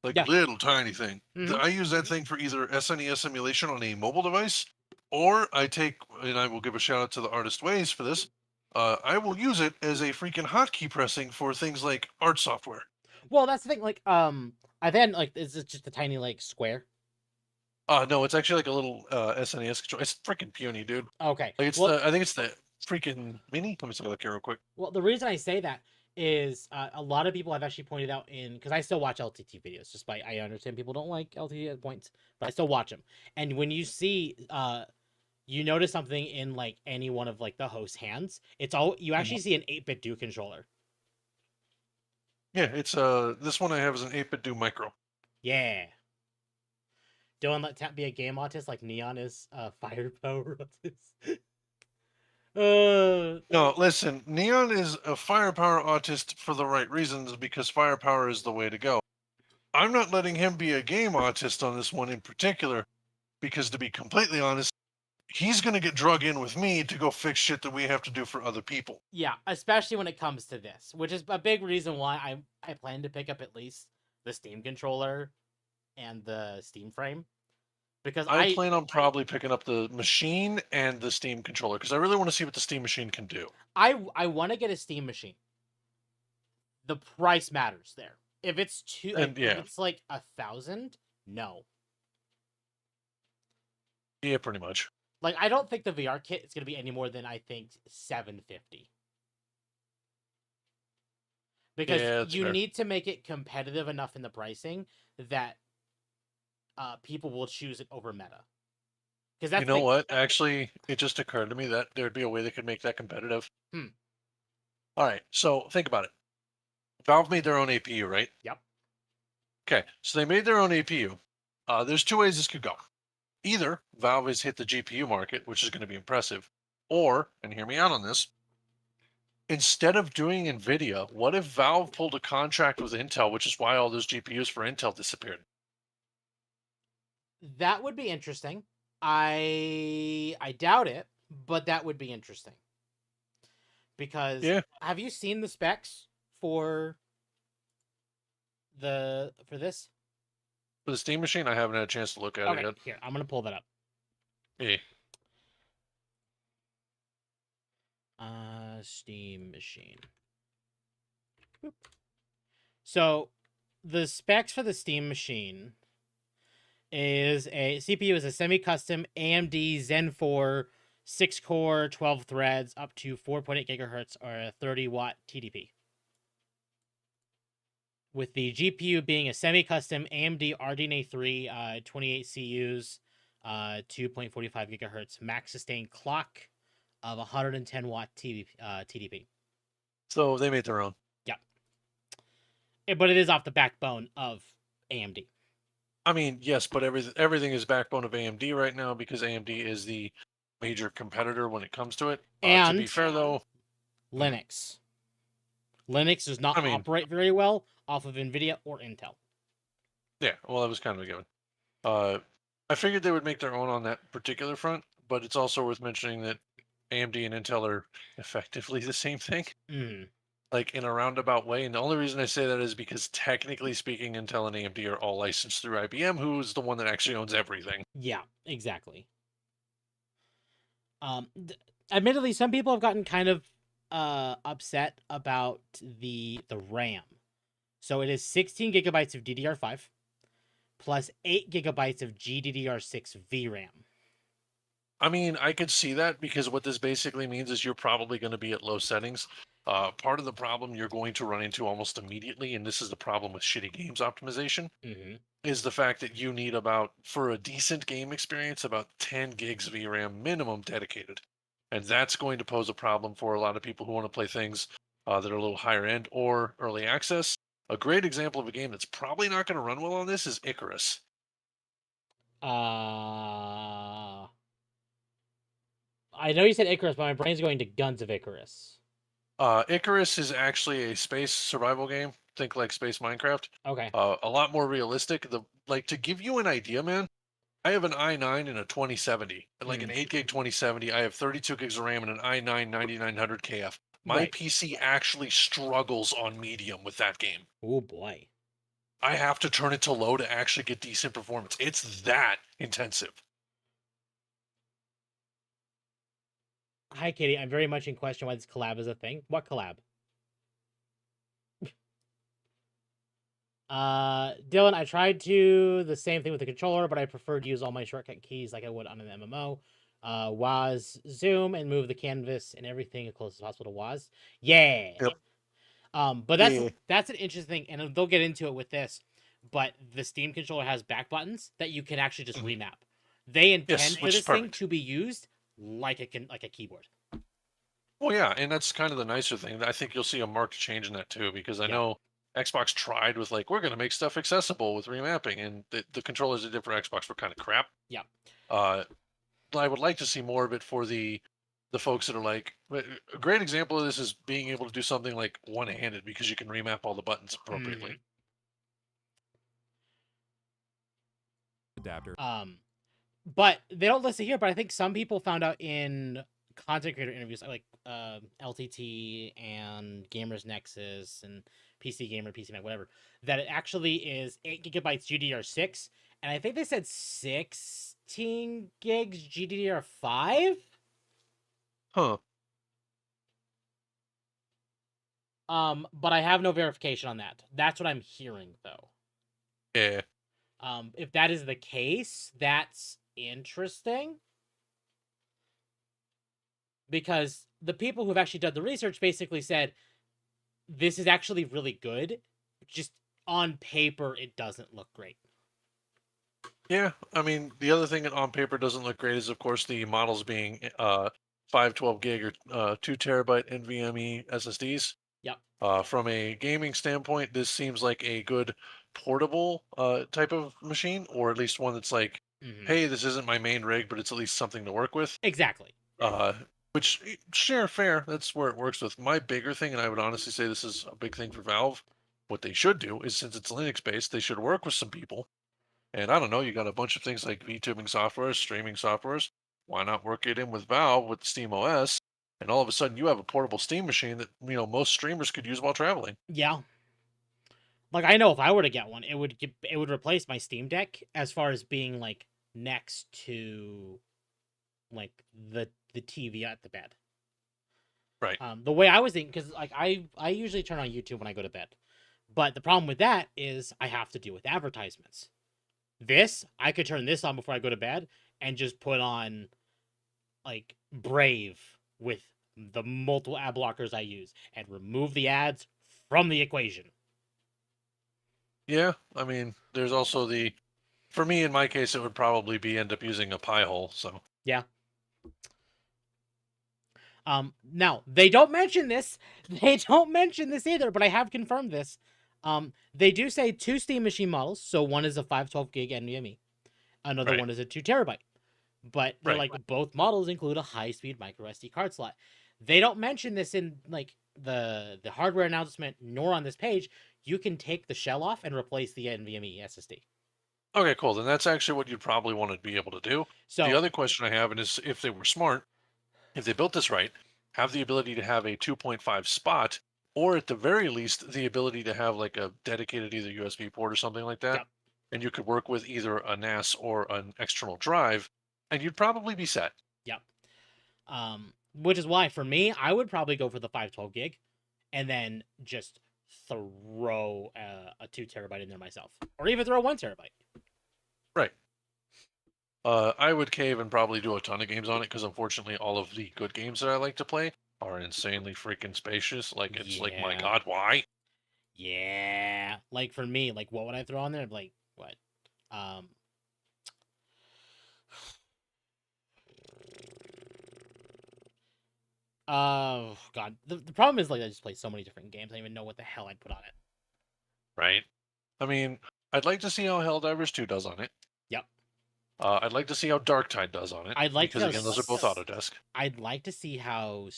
Speaker 4: like
Speaker 2: Yeah.
Speaker 4: little tiny thing.
Speaker 2: Mhm.
Speaker 4: I use that thing for either SNES emulation on a mobile device, or I take, and I will give a shout out to the Artist Ways for this. I will use it as a freaking hotkey pressing for things like art software.
Speaker 2: Well, that's the thing. Like, I then like, is it just a tiny like square?
Speaker 4: No, it's actually like a little SNES controller. It's freaking puny, dude.
Speaker 2: Okay.
Speaker 4: Like it's
Speaker 2: well,
Speaker 4: I think it's the freaking mini. Let me take a look here real quick.
Speaker 2: Well, the reason I say that is a lot of people have actually pointed out because I still watch LTT videos. Despite I understand people don't like LTT at points, but I still watch them. And when you see, you notice something in like any one of like the host's hands, it's all you actually see an 8-bit do controller.
Speaker 4: Yeah, it's this one I have is an 8-bit do micro.
Speaker 2: Yeah. Don't let Temp be a game autist like Neon is firepower autist.
Speaker 4: No, listen, Neon is a firepower autist for the right reasons because firepower is the way to go. I'm not letting him be a game autist on this one in particular because, to be completely honest, he's going to get drug in with me to go fix shit that we have to do for other people.
Speaker 2: Yeah, especially when it comes to this, which is a big reason why I plan to pick up at least the Steam controller and the Steam frame. Because
Speaker 4: I plan on probably picking up the machine and the Steam controller because I really want to see what the Steam machine can do.
Speaker 2: I want to get a Steam machine. The price matters there. If it's if it's like 1,000, no.
Speaker 4: Yeah, pretty much.
Speaker 2: Like, I don't think the VR kit is gonna be any more than I think $750. because
Speaker 4: Yeah, that's
Speaker 2: you
Speaker 4: fair.
Speaker 2: need to make it competitive enough in the pricing that people will choose it over meta. Because that's
Speaker 4: You know what? Actually, it just occurred to me that there'd be a way they could make that competitive.
Speaker 2: Hmm.
Speaker 4: All right, so think about it. Valve made their own APU, right?
Speaker 2: Yep.
Speaker 4: Okay, so they made their own APU. There's two ways this could go. Either Valve has hit the GPU market, which is going to be impressive, or, and hear me out on this, instead of doing NVIDIA, what if Valve pulled a contract with Intel, which is why all those GPUs for Intel disappeared?
Speaker 2: That would be interesting. I doubt it, but that would be interesting. Because
Speaker 4: Yeah.
Speaker 2: have you seen the specs for this?
Speaker 4: For the Steam machine, I haven't had a chance to look at it
Speaker 2: Okay,
Speaker 4: yet.
Speaker 2: here, I'm gonna pull that up.
Speaker 4: Yeah.
Speaker 2: Steam machine. Boop. So the specs for the Steam machine is a CPU is a semi-custom AMD Zen 4 6-core 12 threads up to 4.8 gigahertz or a 30-watt TDP. With the GPU being a semi-custom AMD RDNA 3 28 CUs, 2.45 gigahertz max sustained clock of 110 watt TDP.
Speaker 4: So they made their own.
Speaker 2: But it is off the backbone of AMD.
Speaker 4: I mean, yes, but everything is backbone of AMD right now because AMD is the major competitor when it comes to it. To
Speaker 2: And
Speaker 4: be fair, though,
Speaker 2: Linux. Linux does not operate very well off of NVIDIA or Intel.
Speaker 4: Yeah, well, that was kind of a given. I figured they would make their own on that particular front, but it's also worth mentioning that AMD and Intel are effectively the same thing, like in a roundabout way. And the only reason I say that is because technically speaking, Intel and AMD are all licensed through IBM, who's the one that actually owns everything.
Speaker 2: Yeah, exactly. Admittedly, some people have gotten kind of upset about the RAM. So it is 16 gigabytes of DDR5 plus 8 gigabytes of GDDR6 VRAM.
Speaker 4: I mean, I could see that because what this basically means is you're probably going to be at low settings. Part of the problem you're going to run into almost immediately, and this is the problem with shitty games optimization, is the fact that you need about, for a decent game experience, about 10 gigs of VRAM minimum dedicated. And that's going to pose a problem for a lot of people who want to play things that are a little higher end or early access. A great example of a game that's probably not going to run well on this is Icarus.
Speaker 2: I know you said Icarus, but my brain's going to Guns of Icarus.
Speaker 4: Icarus is actually a space survival game. Think like Space Minecraft.
Speaker 2: Okay.
Speaker 4: A lot more realistic. To give you an idea, man, I have an i9 and a 2070, and like an 8 gig 2070. I have 32 gigs of RAM and an i9 9900 KF. My PC actually struggles on medium with that game.
Speaker 2: Oh boy.
Speaker 4: I have to turn it to low to actually get decent performance. It's that intensive.
Speaker 2: Hi, Katie. I'm very much in question why this collab is a thing. What collab? Dylan, I tried to the same thing with the controller, but I prefer to use all my shortcut keys like I would on an MMO. WAS zoom and move the canvas and everything as close as possible to WAS. Yeah.
Speaker 4: Yep.
Speaker 2: But that's an interesting thing, and they'll get into it with this. But the Steam controller has back buttons that you can actually just remap. They intend for this thing to be used like a keyboard.
Speaker 4: Well, yeah, and that's kind of the nicer thing. I think you'll see a marked change in that too, because I know Xbox tried with like, we're going to make stuff accessible with remapping, and the controllers they did for Xbox were kind of crap.
Speaker 2: Yeah.
Speaker 4: I would like to see more of it for the folks that are like, a great example of this is being able to do something like one-handed because you can remap all the buttons appropriately.
Speaker 6: Adapter.
Speaker 2: But they don't list it here, but I think some people found out in content creator interviews like LTT and Gamers Nexus and PC Gamer, PC Mac, whatever, that it actually is 8 gigabytes GDDR6, and I think they said 16 gigs GDDR5.
Speaker 4: Huh.
Speaker 2: But I have no verification on that. That's what I'm hearing, though.
Speaker 4: Yeah.
Speaker 2: If that is the case, that's interesting. Because the people who've actually done the research basically said this is actually really good. Just on paper, it doesn't look great.
Speaker 4: Yeah, I mean, the other thing that on paper doesn't look great is, of course, the models being 512 gig or 2 terabyte NVMe SSDs.
Speaker 2: Yep.
Speaker 4: From a gaming standpoint, this seems like a good portable type of machine, or at least one that's like,
Speaker 2: Mhm.
Speaker 4: hey, this isn't my main rig, but it's at least something to work with.
Speaker 2: Exactly.
Speaker 4: Which, sure, fair. That's where it works with. My bigger thing, and I would honestly say this is a big thing for Valve, what they should do is, since it's Linux based, they should work with some people. And I don't know, you got a bunch of things like VTubing softwares, streaming softwares. Why not work it in with Valve with the Steam OS? And all of a sudden, you have a portable Steam machine that most streamers could use while traveling.
Speaker 2: Yeah. Like, I know if I were to get one, it would replace my Steam Deck as far as being like next to like the TV at the bed.
Speaker 4: Right.
Speaker 2: The way I was thinking, because like I usually turn on YouTube when I go to bed, but the problem with that is I have to deal with advertisements. This, I could turn this on before I go to bed and just put on like Brave with the multiple ad blockers I use and remove the ads from the equation.
Speaker 4: Yeah, I mean, there's also for me, in my case, it would probably be end up using a Pi-hole, so.
Speaker 2: Yeah. Now they don't mention this. They don't mention this either, but I have confirmed this. They do say 2 Steam Machine models. So one is a 512 gig NVMe, another
Speaker 4: Right.
Speaker 2: one is a 2 terabyte. But they're
Speaker 4: Right.
Speaker 2: like both models include a high-speed micro SD card slot. They don't mention this in like the hardware announcement, nor on this page. You can take the shell off and replace the NVMe SSD.
Speaker 4: Okay, cool. Then that's actually what you'd probably want to be able to do.
Speaker 2: So
Speaker 4: The other question I have is, if they were smart, if they built this right, have the ability to have a 2.5 spot, or at the very least, the ability to have like a dedicated either USB port or something like that.
Speaker 2: Yep.
Speaker 4: And you could work with either a NAS or an external drive, and you'd probably be set.
Speaker 2: Yep. Which is why for me, I would probably go for the 512 gig, and then just throw a 2 terabyte in there myself, or even throw a 1 terabyte.
Speaker 4: Right. I would cave and probably do a ton of games on it, because unfortunately, all of the good games that I like to play are insanely freaking spacious. Like, it's like, my
Speaker 2: Yeah.
Speaker 4: God, why?
Speaker 2: Yeah, like for me, like what would I throw on there? Like what? Oh God, the problem is like I just play so many different games. I don't even know what the hell I'd put on it.
Speaker 4: Right. I mean, I'd like to see how Helldivers 2 does on it.
Speaker 2: Yep.
Speaker 4: I'd like to see how Darktide does on it.
Speaker 2: I'd like
Speaker 4: because
Speaker 2: to
Speaker 4: again, those are both Autodesk.
Speaker 2: I'd like to see how,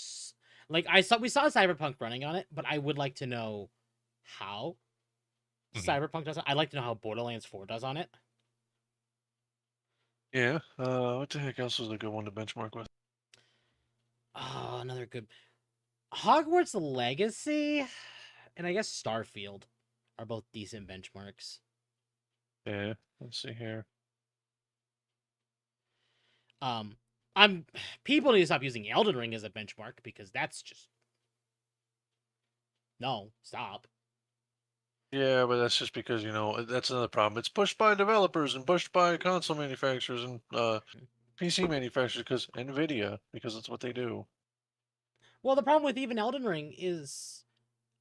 Speaker 2: like we saw Cyberpunk running on it, but I would like to know how Cyberpunk does it. I'd like to know how Borderlands 4 does on it.
Speaker 4: Yeah. What the heck else was a good one to benchmark with?
Speaker 2: Oh, another good Hogwarts Legacy, and I guess Starfield are both decent benchmarks.
Speaker 4: Yeah. Let's see here.
Speaker 2: People need to stop using Elden Ring as a benchmark, because that's just stop.
Speaker 4: Yeah, but that's just because, that's another problem. It's pushed by developers and pushed by console manufacturers and PC manufacturers because NVIDIA, because that's what they do.
Speaker 2: Well, the problem with even Elden Ring is,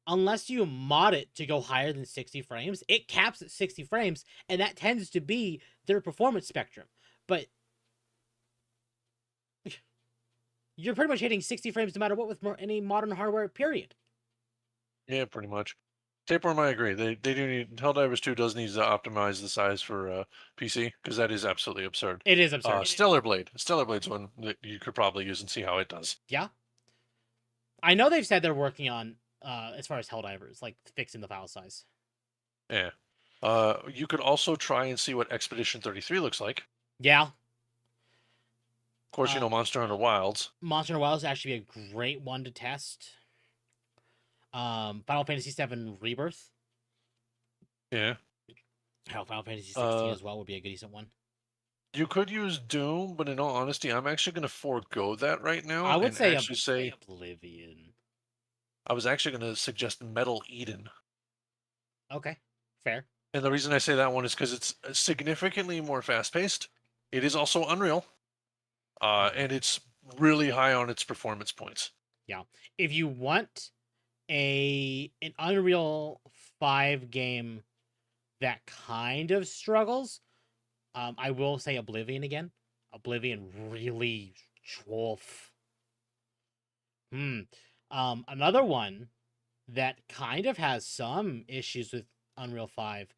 Speaker 2: unless you mod it to go higher than 60 frames, it caps at 60 frames, and that tends to be their performance spectrum. But you're pretty much hitting 60 frames no matter what with any modern hardware, period.
Speaker 4: Yeah, pretty much. Tapeworm, I agree. They do need Helldivers 2 does need to optimize the size for PC, because that is absolutely absurd.
Speaker 2: It is absurd.
Speaker 4: Stellar Blade's one that you could probably use and see how it does.
Speaker 2: Yeah. I know they've said they're working on, as far as Helldivers, like fixing the file size.
Speaker 4: Yeah. You could also try and see what Expedition 33 looks like.
Speaker 2: Yeah.
Speaker 4: Of course, Monster Hunter Wilds.
Speaker 2: Monster Hunter Wilds is actually a great one to test. Final Fantasy VII Rebirth.
Speaker 4: Yeah.
Speaker 2: Hell, Final Fantasy 16 as well would be a good decent one.
Speaker 4: You could use Doom, but in all honesty, I'm actually going to forego that right now.
Speaker 2: I would say
Speaker 4: actually say
Speaker 2: Oblivion.
Speaker 4: I was actually going to suggest Metal Eden.
Speaker 2: Okay, fair.
Speaker 4: And the reason I say that one is because it's significantly more fast-paced. It is also Unreal. And it's really high on its performance points.
Speaker 2: Yeah. If you want an Unreal 5 game that kind of struggles, I will say Oblivion again. Oblivion really woof. Another one that kind of has some issues with Unreal 5.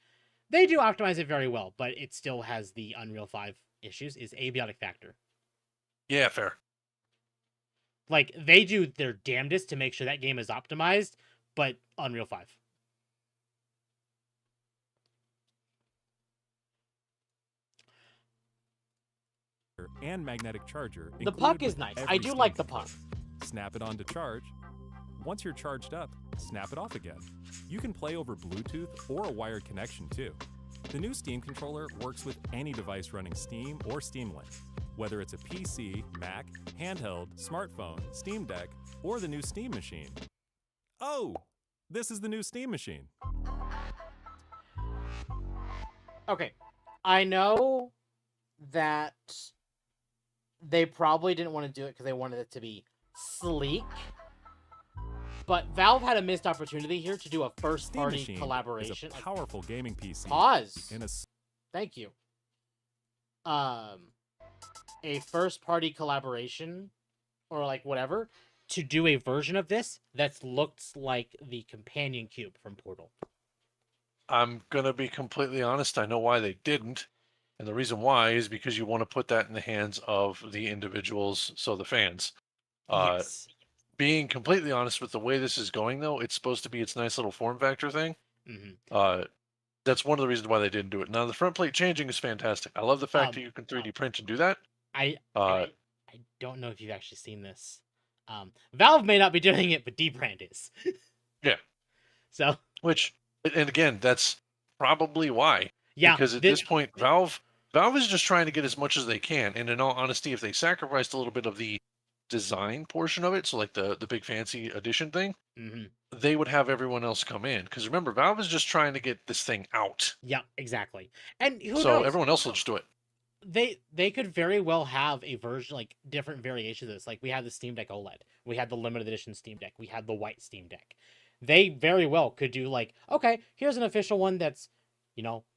Speaker 2: They do optimize it very well, but it still has the Unreal 5 issues, is Abiotic Factor.
Speaker 4: Yeah, fair.
Speaker 2: Like, they do their damnedest to make sure that game is optimized, but Unreal 5.
Speaker 6: And magnetic charger.
Speaker 2: The puck
Speaker 6: included
Speaker 2: is
Speaker 6: with
Speaker 2: nice.
Speaker 6: every
Speaker 2: I do
Speaker 6: Steam
Speaker 2: like the
Speaker 6: controller.
Speaker 2: puck.
Speaker 6: Snap it on to charge. Once you're charged up, snap it off again. You can play over Bluetooth or a wired connection too. The new Steam controller works with any device running Steam or Steam Link, whether it's a PC, Mac, handheld, smartphone, Steam Deck, or the new Steam Machine. Oh, this is the new Steam Machine.
Speaker 2: Okay, I know that they probably didn't want to do it because they wanted it to be sleek. But Valve had a missed opportunity here to do a
Speaker 6: Steam
Speaker 2: first-party
Speaker 6: Machine
Speaker 2: collaboration.
Speaker 6: is a powerful gaming PC.
Speaker 2: Pause.
Speaker 6: In a
Speaker 2: Thank you. A first-party collaboration, or like whatever, to do a version of this that looks like the companion cube from Portal.
Speaker 4: I'm going to be completely honest. I know why they didn't. And the reason why is because you want to put that in the hands of the individuals, so the fans.
Speaker 2: Yes.
Speaker 4: Being completely honest with the way this is going, though, it's supposed to be its nice little form factor thing.
Speaker 2: Mm-hmm.
Speaker 4: That's one of the reasons why they didn't do it. Now, the front plate changing is fantastic. I love the fact that you can 3D print and do that.
Speaker 2: I don't know if you've actually seen this. Valve may not be doing it, but Dbrand is.
Speaker 4: Yeah.
Speaker 2: So.
Speaker 4: And again, that's probably why.
Speaker 2: Yeah.
Speaker 4: Because at this point, Valve is just trying to get as much as they can. And in all honesty, if they sacrificed a little bit of the design portion of it, so like the big fancy edition thing, they would have everyone else come in. Because remember, Valve is just trying to get this thing out.
Speaker 2: Yeah, exactly. And who
Speaker 4: so
Speaker 2: knows?
Speaker 4: Everyone else will just do it.
Speaker 2: They could very well have a version, like different variations of this. Like we had the Steam Deck OLED, we had the limited edition Steam Deck, we had the white Steam Deck. They very well could do like, okay, here's an official one that's,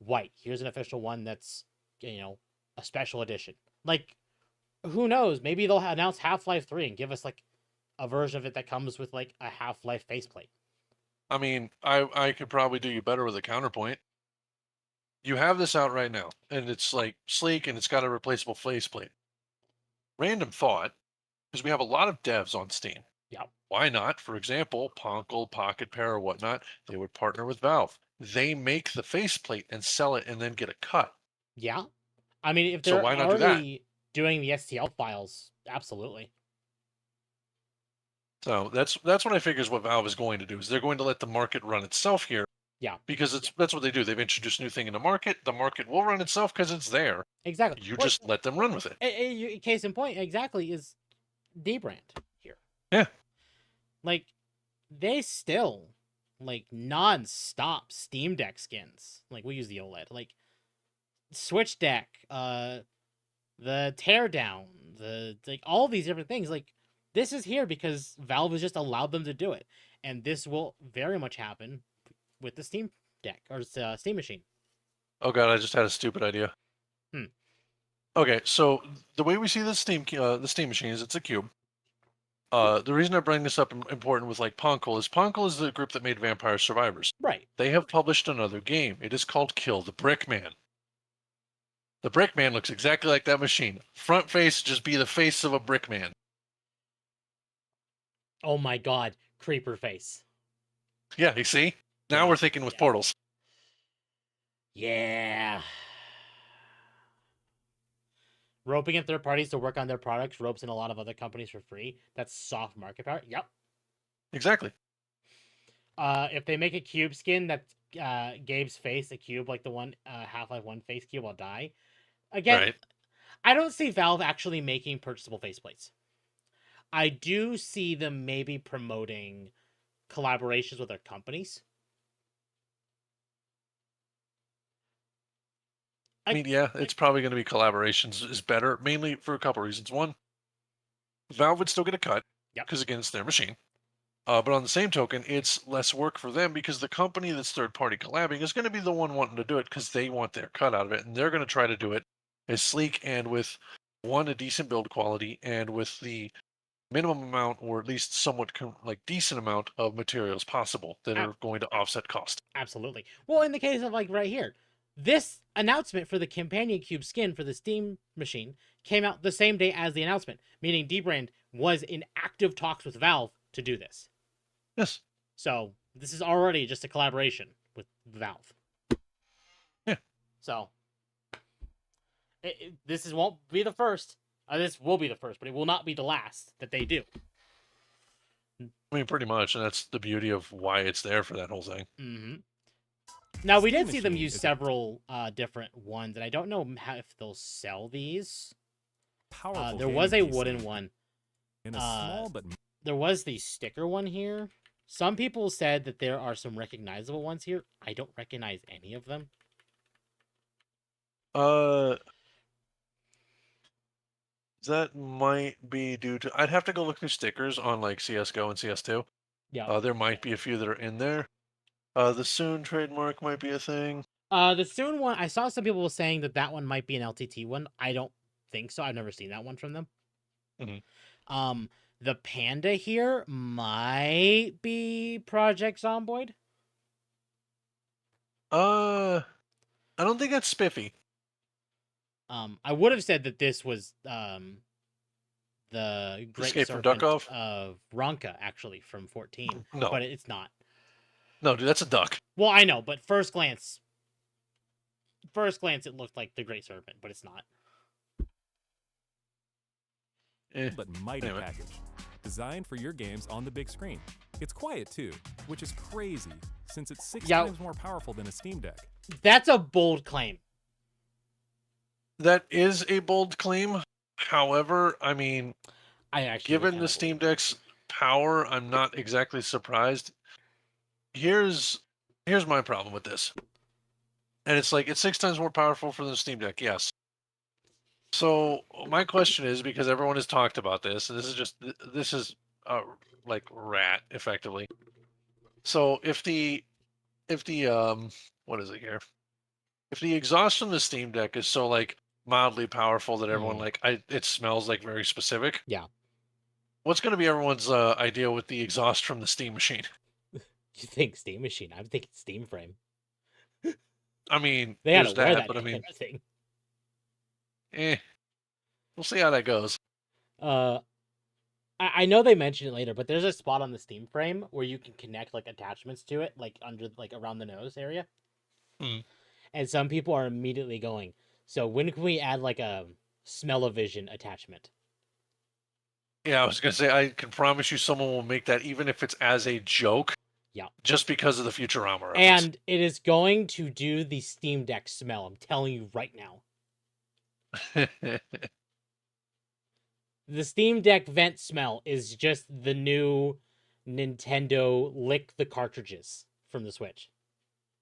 Speaker 2: white. Here's an official one that's, a special edition. Like, who knows? Maybe they'll announce Half-Life 3 and give us like a version of it that comes with like a Half-Life faceplate.
Speaker 4: I mean, I could probably do you better with a counterpoint. You have this out right now, and it's like sleek, and it's got a replaceable faceplate. Random thought, because we have a lot of devs on Steam.
Speaker 2: Yeah.
Speaker 4: Why not? For example, Ponkle, Pocket Pair, or whatnot, they would partner with Valve. They make the faceplate and sell it, and then get a cut.
Speaker 2: Yeah. I mean, if
Speaker 4: So
Speaker 2: they're
Speaker 4: why not do
Speaker 2: already doing the STL files, absolutely.
Speaker 4: So that's what I figure is what Valve is going to do. Is they're going to let the market run itself here.
Speaker 2: Yeah.
Speaker 4: Because that's what they do. They've introduced a new thing in the market. The market will run itself because it's there.
Speaker 2: Exactly.
Speaker 4: You just let them run with it.
Speaker 2: Case in point, exactly, is Dbrand here.
Speaker 4: Yeah.
Speaker 2: Like, they still, like, non-stop Steam Deck skins. Like, we use the OLED. Like, Switch Deck, the Teardown, like, all these different things. Like, this is here because Valve has just allowed them to do it. And this will very much happen with the Steam Deck, or Steam Machine.
Speaker 4: Oh god, I just had a stupid idea. Okay, so the way we see the Steam Machine is it's a cube. The reason I bring this up important with like Ponkle is the group that made Vampire Survivors.
Speaker 2: Right.
Speaker 4: They have published another game. It is called Kill the Brickman. The Brickman looks exactly like that machine. Front face just be the face of a Brickman.
Speaker 2: Oh my god, creeper face.
Speaker 4: Yeah, you see? Now we're thinking with portals.
Speaker 2: Yeah. Roping in third parties to work on their products ropes in a lot of other companies for free. That's soft market power. Yep.
Speaker 4: Exactly.
Speaker 2: If they make a cube skin that's Gabe's face, a cube like the one Half-Life 1 face cube, I'll die. Again,
Speaker 4: Right.
Speaker 2: I don't see Valve actually making purchasable faceplates. I do see them maybe promoting collaborations with their companies.
Speaker 4: I mean, yeah, it's probably going to be collaborations is better, mainly for a couple reasons. One, Valve would still get a cut, because again, it's their machine. But on the same token, it's less work for them because the company that's third-party collabing is going to be the one wanting to do it because they want their cut out of it, and they're going to try to do it as sleek and with a decent build quality and with the minimum amount or at least somewhat decent amount of materials possible that are going to offset cost.
Speaker 2: Absolutely. Well, in the case of like right here, this announcement for the Companion Cube skin for the Steam machine came out the same day as the announcement, meaning Dbrand was in active talks with Valve to do this.
Speaker 4: Yes.
Speaker 2: So this is already just a collaboration with Valve.
Speaker 4: Yeah.
Speaker 2: So this won't be the first. This will be the first, but it will not be the last that they do.
Speaker 4: I mean, pretty much, and that's the beauty of why it's there for that whole thing.
Speaker 2: Mm-hmm. Now, we
Speaker 6: Steam
Speaker 2: did see them
Speaker 6: Machine
Speaker 2: use
Speaker 6: is a
Speaker 2: several different ones, and I don't know if they'll sell these.
Speaker 6: powerful
Speaker 2: There was a
Speaker 6: gaming PC
Speaker 2: wooden one.
Speaker 6: in a small but
Speaker 2: There was the sticker one here. Some people said that there are some recognizable ones here. I don't recognize any of them.
Speaker 4: That might be due to. I'd have to go look through stickers on like CS:GO and CS2.
Speaker 2: Yeah.
Speaker 4: There might be a few that are in there. The Soon trademark might be a thing.
Speaker 2: The Soon one, I saw some people saying that one might be an LTT one. I don't think so. I've never seen that one from them.
Speaker 4: Mm-hmm.
Speaker 2: The Panda here might be Project Zomboid.
Speaker 4: I don't think that's spiffy.
Speaker 2: I would have said that this was the Great
Speaker 4: Escape from
Speaker 2: Serpent
Speaker 4: Duckov?
Speaker 2: of Ronka, actually, from 14.
Speaker 4: No.
Speaker 2: But it's not.
Speaker 4: No, dude, that's a duck.
Speaker 2: Well, I know, but first glance, it looked like the Great Serpent, but it's not.
Speaker 6: but mighty
Speaker 4: Anyway.
Speaker 6: package, designed for your games on the big screen. It's quiet too, which is crazy since it's 6
Speaker 2: Yeah.
Speaker 6: times more powerful than a Steam Deck.
Speaker 2: That's a bold claim.
Speaker 4: That is a bold claim. However, I mean,
Speaker 2: I actually
Speaker 4: given
Speaker 2: kinda
Speaker 4: the Steam Deck's power, I'm not exactly surprised. Here's my problem with this. And it's like, it's 6 times more powerful for the Steam Deck, yes. So my question is, because everyone has talked about this, and this is like rat effectively. So if the what is it here? If the exhaust from the Steam Deck is so like mildly powerful that everyone it smells like very specific.
Speaker 2: Yeah.
Speaker 4: What's going to be everyone's idea with the exhaust from the Steam machine?
Speaker 2: You think Steam Machine? I'm thinking Steam Frame.
Speaker 4: I mean,
Speaker 2: They had
Speaker 4: there's
Speaker 2: to wear
Speaker 4: that,
Speaker 2: that
Speaker 4: but I mean,
Speaker 2: thing.
Speaker 4: we'll see how that goes.
Speaker 2: I know they mentioned it later, but there's a spot on the Steam Frame where you can connect like attachments to it, like under like around the nose area.
Speaker 4: Hmm.
Speaker 2: And some people are immediately going, so when can we add like a smell-o-vision attachment?
Speaker 4: Yeah, I was going to say, I can promise you someone will make that even if it's as a joke.
Speaker 2: Yeah.
Speaker 4: Just because of the Futurama reference.
Speaker 2: And it is going to do the Steam Deck smell. I'm telling you right now. The Steam Deck vent smell is just the new Nintendo lick the cartridges from the Switch.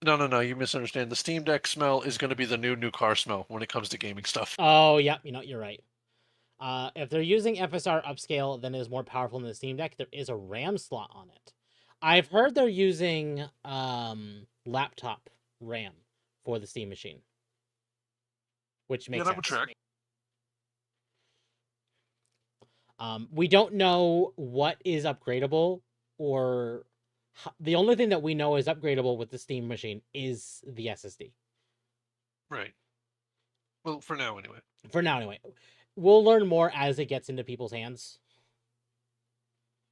Speaker 4: No, you misunderstand. The Steam Deck smell is going to be the new car smell when it comes to gaming stuff.
Speaker 2: Oh, yeah, you're right. If they're using FSR upscale, then it is more powerful than the Steam Deck. There is a RAM slot on it. I've heard they're using laptop RAM for the Steam machine, which makes
Speaker 4: that would
Speaker 2: sense.
Speaker 4: track.
Speaker 2: We don't know what is upgradable, or the only thing that we know is upgradable with the Steam machine is the SSD.
Speaker 4: Right. Well, for now, anyway.
Speaker 2: For now, anyway. We'll learn more as it gets into people's hands.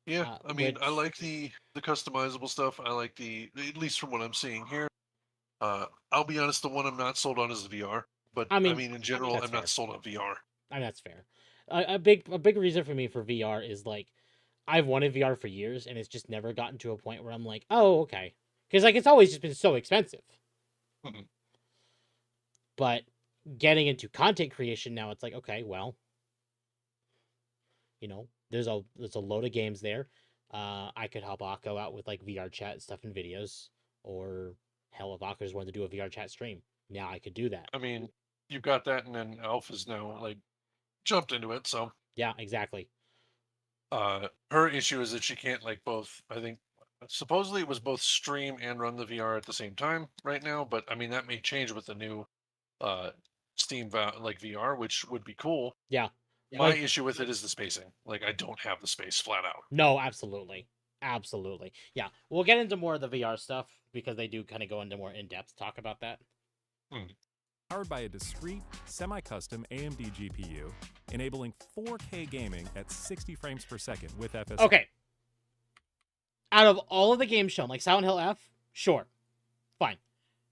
Speaker 4: Yeah, I mean, I like the customizable stuff. I like at least from what I'm seeing here. I'll be honest, the one I'm not sold on is the VR. But I mean in general,
Speaker 2: that's
Speaker 4: I'm
Speaker 2: fair.
Speaker 4: not sold on VR.
Speaker 2: I mean, that's fair. A big reason for me for VR is like, I've wanted VR for years, and it's just never gotten to a point where I'm like, oh, okay. Because like it's always just been so expensive.
Speaker 4: Mhm.
Speaker 2: But getting into content creation now, it's like, okay, well, there's a load of games there. I could help Akko out with like VR chat stuff and videos, or hell, if Akko's wanted to do a VR chat stream, now I could do that.
Speaker 4: I mean, you've got that, and then Alpha's now like jumped into it, so
Speaker 2: yeah, exactly.
Speaker 4: her issue is that she can't like both. I think supposedly it was both stream and run the VR at the same time right now, but I mean that may change with the new uh Steam like VR, which would be cool.
Speaker 2: Yeah.
Speaker 4: My
Speaker 2: Like,
Speaker 4: issue with it is the spacing. Like I don't have the space flat out.
Speaker 2: no, absolutely. Absolutely. Yeah. We'll get into more of the VR stuff because they do kind of go into more in-depth talk about that.
Speaker 6: Powered by a discrete, semi-custom AMD GPU, enabling 4K gaming at 60 frames per second with FSR.
Speaker 2: Okay. Out of all of the games shown, like Silent Hill F, sure. Fine.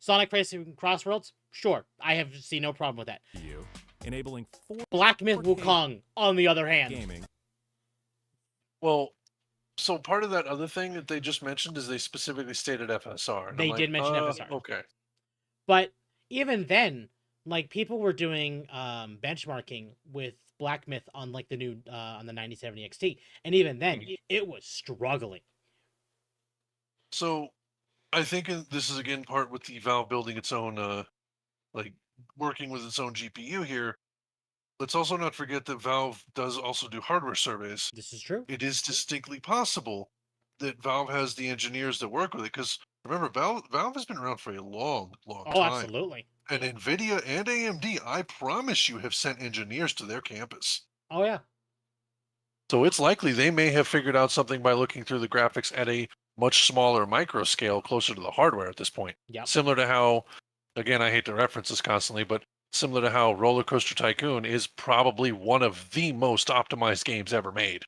Speaker 2: Sonic Racing Crossroads, sure. I have seen no problem with that.
Speaker 6: Enabling 4
Speaker 2: Black Myth
Speaker 6: 4K
Speaker 2: Wukong, on the other hand.
Speaker 6: gaming.
Speaker 4: Well, so part of that other thing that they just mentioned is they specifically stated FSR. and
Speaker 2: They
Speaker 4: I'm
Speaker 2: did mention
Speaker 4: like,
Speaker 2: FSR.
Speaker 4: Okay.
Speaker 2: But even then, like, people were doing benchmarking with Black Myth on like the new on the 9070 XT, and even then it was struggling.
Speaker 4: So I think this is again part with the Valve building its own like working with its own GPU here. Let's also not forget that Valve does also do hardware surveys.
Speaker 2: This is true.
Speaker 4: It is distinctly possible that Valve has the engineers that work with it, because remember, Valve has been around for a long
Speaker 2: Oh,
Speaker 4: time.
Speaker 2: absolutely.
Speaker 4: And Nvidia and AMD, I promise you, have sent engineers to their campus.
Speaker 2: Oh yeah.
Speaker 4: So it's likely they may have figured out something by looking through the graphics at a much smaller micro scale closer to the hardware at this point.
Speaker 2: Yep.
Speaker 4: Similar to how, again, I hate to reference this constantly, but similar to how Roller Coaster Tycoon is probably one of the most optimized games ever made.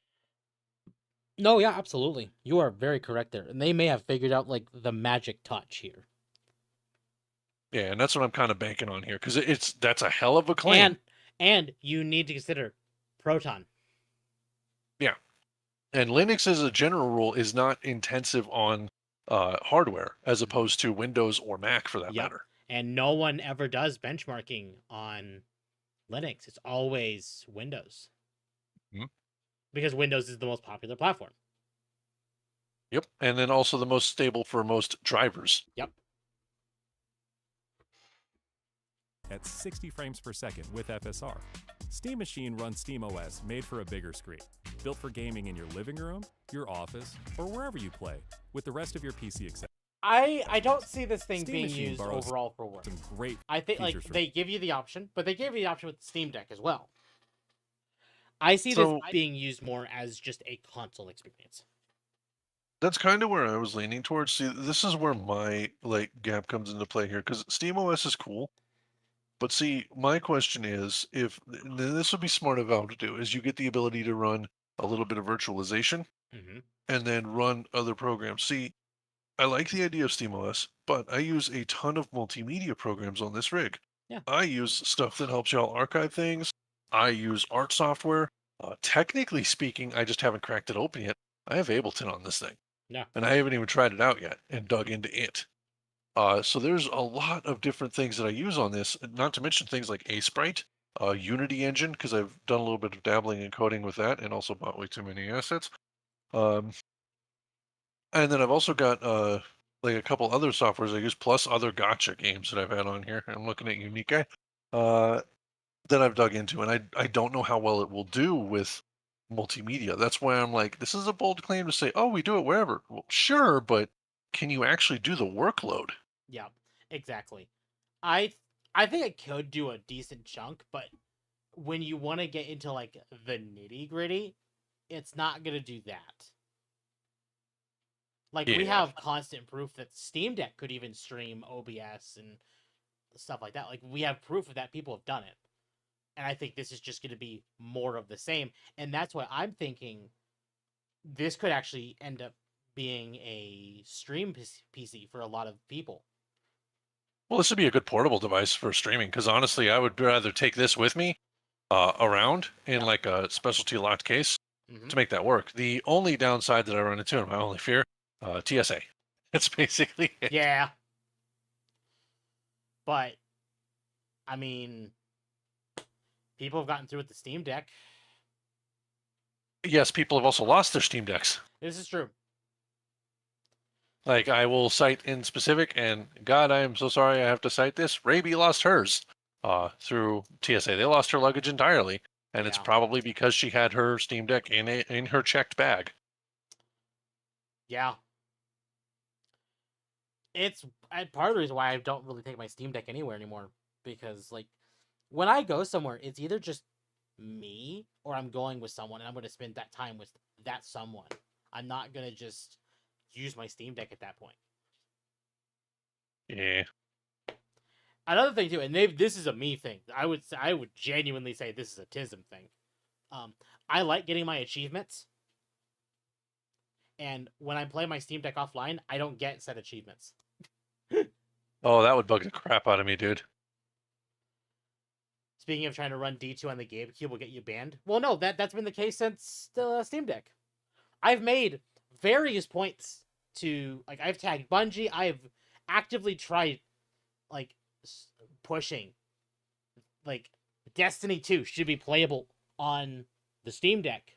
Speaker 2: No, yeah, absolutely. You are very correct there. And they may have figured out like the magic touch here.
Speaker 4: Yeah, and that's what I'm kind of banking on here, because that's a hell of a claim.
Speaker 2: And you need to consider Proton.
Speaker 4: Yeah. And Linux, as a general rule, is not intensive on hardware as opposed to Windows or Mac for that
Speaker 2: Yep.
Speaker 4: matter.
Speaker 2: And no one ever does benchmarking on Linux. It's always Windows.
Speaker 4: Mhm.
Speaker 2: Because Windows is the most popular platform.
Speaker 4: Yep. And then also the most stable for most drivers.
Speaker 2: Yep.
Speaker 6: At 60 frames per second with FSR. Steam Machine runs SteamOS made for a bigger screen, built for gaming in your living room, your office, or wherever you play, with the rest of your PC accessible.
Speaker 2: I don't see this thing
Speaker 6: Steam
Speaker 2: being
Speaker 6: Machine
Speaker 2: used
Speaker 6: borrows
Speaker 2: overall for work.
Speaker 6: Some great
Speaker 2: I think like
Speaker 6: features from-
Speaker 2: they give you the option, but they gave you the option with Steam Deck as well. I see
Speaker 4: So-
Speaker 2: this being used more as just a console experience.
Speaker 4: That's kind of where I was leaning towards. See, this is where my gap comes into play here, because SteamOS is cool. But see, my question is, if this would be smart of Valve to do, is you get the ability to run a little bit of virtualization
Speaker 2: Mm-hmm.
Speaker 4: and then run other programs. See, I like the idea of SteamOS, but I use a ton of multimedia programs on this rig.
Speaker 2: Yeah.
Speaker 4: I use stuff that helps y'all archive things. I use art software. Technically speaking, I just haven't cracked it open yet. I have Ableton on this thing.
Speaker 2: Yeah.
Speaker 4: And I haven't even tried it out yet and dug into it. So there's a lot of different things that I use on this, not to mention things like Asprite, Unity Engine, because I've done a little bit of dabbling and coding with that and also bought way too many assets. And then I've also got a couple other softwares I use, plus other gotcha games that I've had on here. I'm looking at Unique that I've dug into, and I don't know how well it will do with multimedia. That's why I'm like, this is a bold claim to say, oh, we do it wherever. Well, sure, but can you actually do the workload?
Speaker 2: Yeah, exactly. I think it could do a decent chunk, but when you want to get into like the nitty gritty, it's not gonna do that. Like we
Speaker 4: Yeah.
Speaker 2: have constant proof that Steam Deck could even stream OBS and stuff like that. Like we have proof of that. People have done it, and I think this is just gonna be more of the same. And that's why I'm thinking this could actually end up being a stream PC for a lot of people.
Speaker 4: Well, this would be a good portable device for streaming, because honestly, I would rather take this with me around in
Speaker 2: Yeah.
Speaker 4: like a specialty locked case
Speaker 2: Mhm.
Speaker 4: to make that work. The only downside that I run into, and my only fear, TSA. That's basically it.
Speaker 2: Yeah. But, I mean, people have gotten through with the Steam Deck.
Speaker 4: Yes, people have also lost their Steam Decks.
Speaker 2: This is true.
Speaker 4: Like, I will cite in specific, and God, I am so sorry I have to cite this. Raby lost hers through TSA. They lost her luggage entirely, and it's
Speaker 2: Yeah.
Speaker 4: probably because she had her Steam Deck in her checked bag.
Speaker 2: Yeah. It's part of the reason why I don't really take my Steam Deck anywhere anymore, because like when I go somewhere, it's either just me or I'm going with someone, and I'm going to spend that time with that someone. I'm not going to just use my Steam Deck at that point.
Speaker 4: Yeah.
Speaker 2: Another thing too, and maybe this is a me thing. I would genuinely say this is a Tism thing. I like getting my achievements, and when I play my Steam Deck offline, I don't get set achievements.
Speaker 4: Oh, that would bug the crap out of me, dude.
Speaker 2: Speaking of trying to run D2 on the GameCube will get you banned. Well, no, that's been the case since the Steam Deck. I've made various points to, like, I've tagged Bungie. I've actively tried, like, pushing, like, Destiny 2 should be playable on the Steam Deck.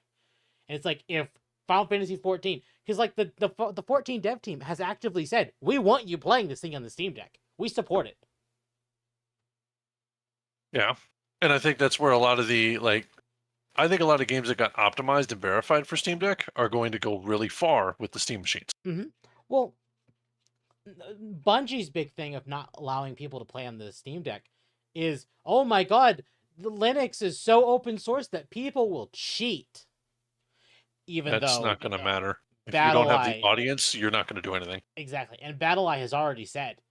Speaker 2: And it's like, if Final Fantasy 14, because, like, the 14 dev team has actively said, we want you playing this thing on the Steam Deck. We support it.
Speaker 4: Yeah. And I think that's where a lot of the, like, I think a lot of games that got optimized and verified for Steam Deck are going to go really far with the Steam machines.
Speaker 2: Mm-hmm. Well, Bungie's big thing of not allowing people to play on the Steam Deck is, oh my god, the Linux is so open source that people will cheat. Even
Speaker 4: That's
Speaker 2: though
Speaker 4: not going to matter. If you
Speaker 2: Battle
Speaker 4: don't have
Speaker 2: Eye,
Speaker 4: the audience, you're not going to do anything.
Speaker 2: exactly, and Battle Eye has already said,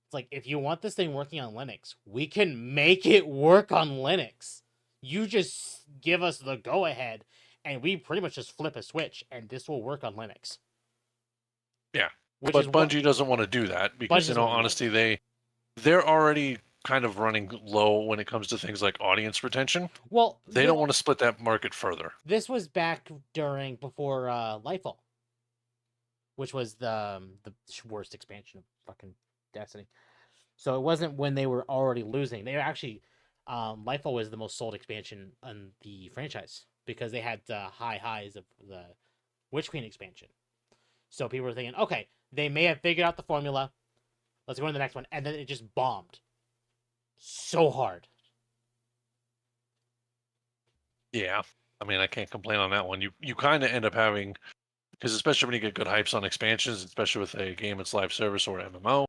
Speaker 2: it's like, if you want this thing working on Linux, we can make it work on Linux. You just give us the go ahead, and we pretty much just flip a switch, and this will work on Linux.
Speaker 4: Yeah.
Speaker 2: Which
Speaker 4: But
Speaker 2: is
Speaker 4: Bungie doesn't want to do that because,
Speaker 2: Bungie
Speaker 4: in
Speaker 2: doesn't
Speaker 4: all
Speaker 2: wanna do
Speaker 4: honesty, they're already kind of running low when it comes to things like audience retention.
Speaker 2: well,
Speaker 4: They don't want to split that market further.
Speaker 2: This was back before Lightfall, which was the worst expansion of fucking Destiny. So it wasn't when they were already losing. They were actually, Lightfall was the most sold expansion on the franchise because they had high highs of the Witch Queen expansion. So people were thinking, okay, they may have figured out the formula. Let's go to the next one, and then it just bombed so hard.
Speaker 4: Yeah. I mean, I can't complain on that one. You kind of end up having, because especially when you get good hypes on expansions, especially with a game that's live service or MMO,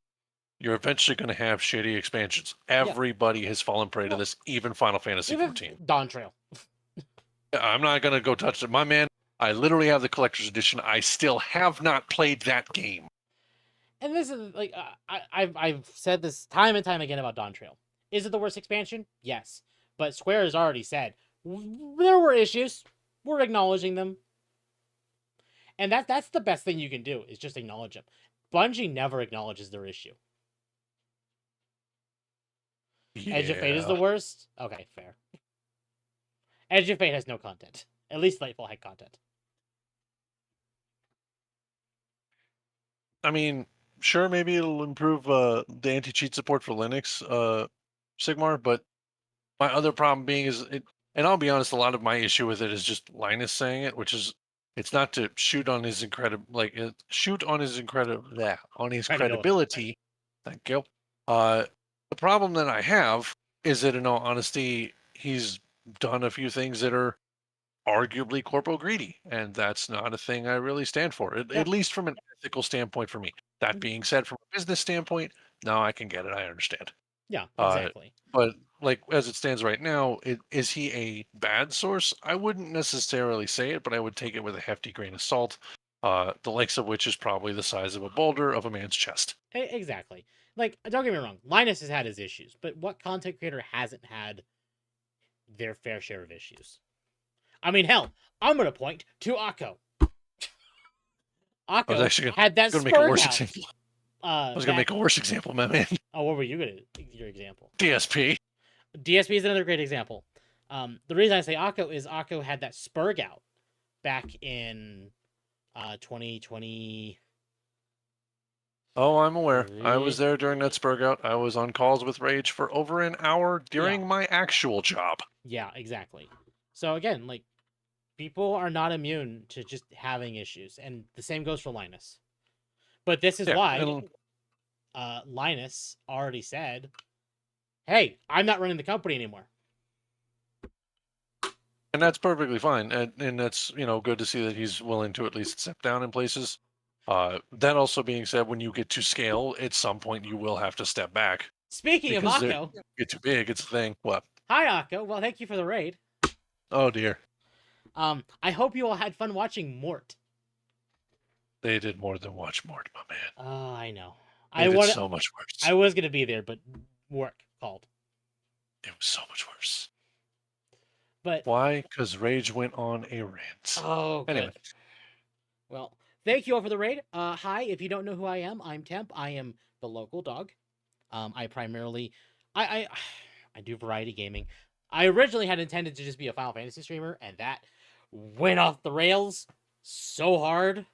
Speaker 4: you're eventually going to have shitty expansions. Everybody has fallen prey to this, even Final Fantasy
Speaker 2: Even
Speaker 4: 14.
Speaker 2: Dawn Trail.
Speaker 4: I'm not going to go touch it. My man, I literally have the collector's edition. I still have not played that game.
Speaker 2: And this is like, I've said this time and time again about Dawn Trail. Is it the worst expansion? Yes. But Square has already said there were issues. We're acknowledging them. And that's the best thing you can do, is just acknowledge them. Bungie never acknowledges their issue.
Speaker 4: Yeah.
Speaker 2: Edge of Fate is the worst? Okay, fair. Edge of Fate has no content. At least Lightfall had content.
Speaker 4: I mean, sure, maybe it'll improve the anti-cheat support for Linux, Sigmar, but my other problem being is it, and I'll be honest, a lot of my issue with it is just Linus saying it, which is, it's not to shoot on his credibility. Thank you. The problem that I have is that, in all honesty, he's done a few things that are arguably corpo greedy, and that's not a thing I really stand for, at least from an ethical standpoint for me. That being said, from a business standpoint, no, I can get it. I understand.
Speaker 2: Yeah, exactly.
Speaker 4: But like as it stands right now, is he a bad source? I wouldn't necessarily say it, but I would take it with a hefty grain of salt. The likes of which is probably the size of a boulder of a man's chest.
Speaker 2: Exactly. Like, don't get me wrong, Linus has had his issues, but what content creator hasn't had their fair share of issues? I mean, hell, I'm gonna point to Akko. Akko had that
Speaker 4: gonna make a worse
Speaker 2: Spurg out.
Speaker 4: example. I was gonna make a worse example, my man.
Speaker 2: Oh, what were you gonna? Your example?
Speaker 4: DSP.
Speaker 2: DSP is another great example. The reason I say Akko is Akko had that Spurg out back in 2020.
Speaker 4: Oh, I'm aware. I was there during that Spurg out. I was on calls with Rage for over an hour during my actual job.
Speaker 2: Yeah, exactly. So again, like, people are not immune to just having issues, and the same goes for Linus. But this is why Linus already said, hey, I'm not running the company anymore.
Speaker 4: And that's perfectly fine, and that's good to see that he's willing to at least step down in places. That also being said, when you get to scale, at some point you will have to step back
Speaker 2: Speaking of
Speaker 4: because they
Speaker 2: Akko,
Speaker 4: get too big. It's a thing. What?
Speaker 2: hi Akko. Well, thank you for the raid.
Speaker 4: Oh dear,
Speaker 2: I hope you all had fun watching Mort.
Speaker 4: they did more than watch Mort, my man.
Speaker 2: Oh, I know.
Speaker 4: They
Speaker 2: I
Speaker 4: did
Speaker 2: want.
Speaker 4: so much worse.
Speaker 2: I was gonna be there, but work called.
Speaker 4: It was so much worse.
Speaker 2: But
Speaker 4: Why? Because Rage went on a rant.
Speaker 2: oh, good.
Speaker 4: Anyway.
Speaker 2: Well, thank you all for the raid. Hi, if you don't know who I am, I'm Temp. I am the local dog. I primarily, I I do variety gaming. I originally had intended to just be a Final Fantasy streamer, and that went off the rails so hard.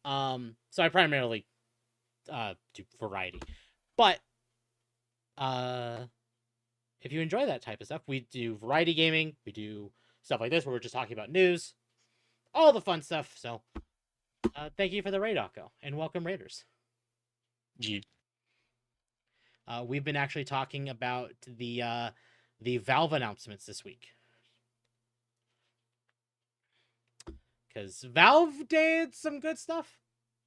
Speaker 2: So I primarily do variety, but if you enjoy that type of stuff, we do variety gaming. We do stuff like this where we're just talking about news, all the fun stuff. So, thank you for the raid, Akko, and welcome raiders.
Speaker 4: Yeah.
Speaker 2: We've been actually talking about the Valve announcements this week. Because Valve did some good stuff.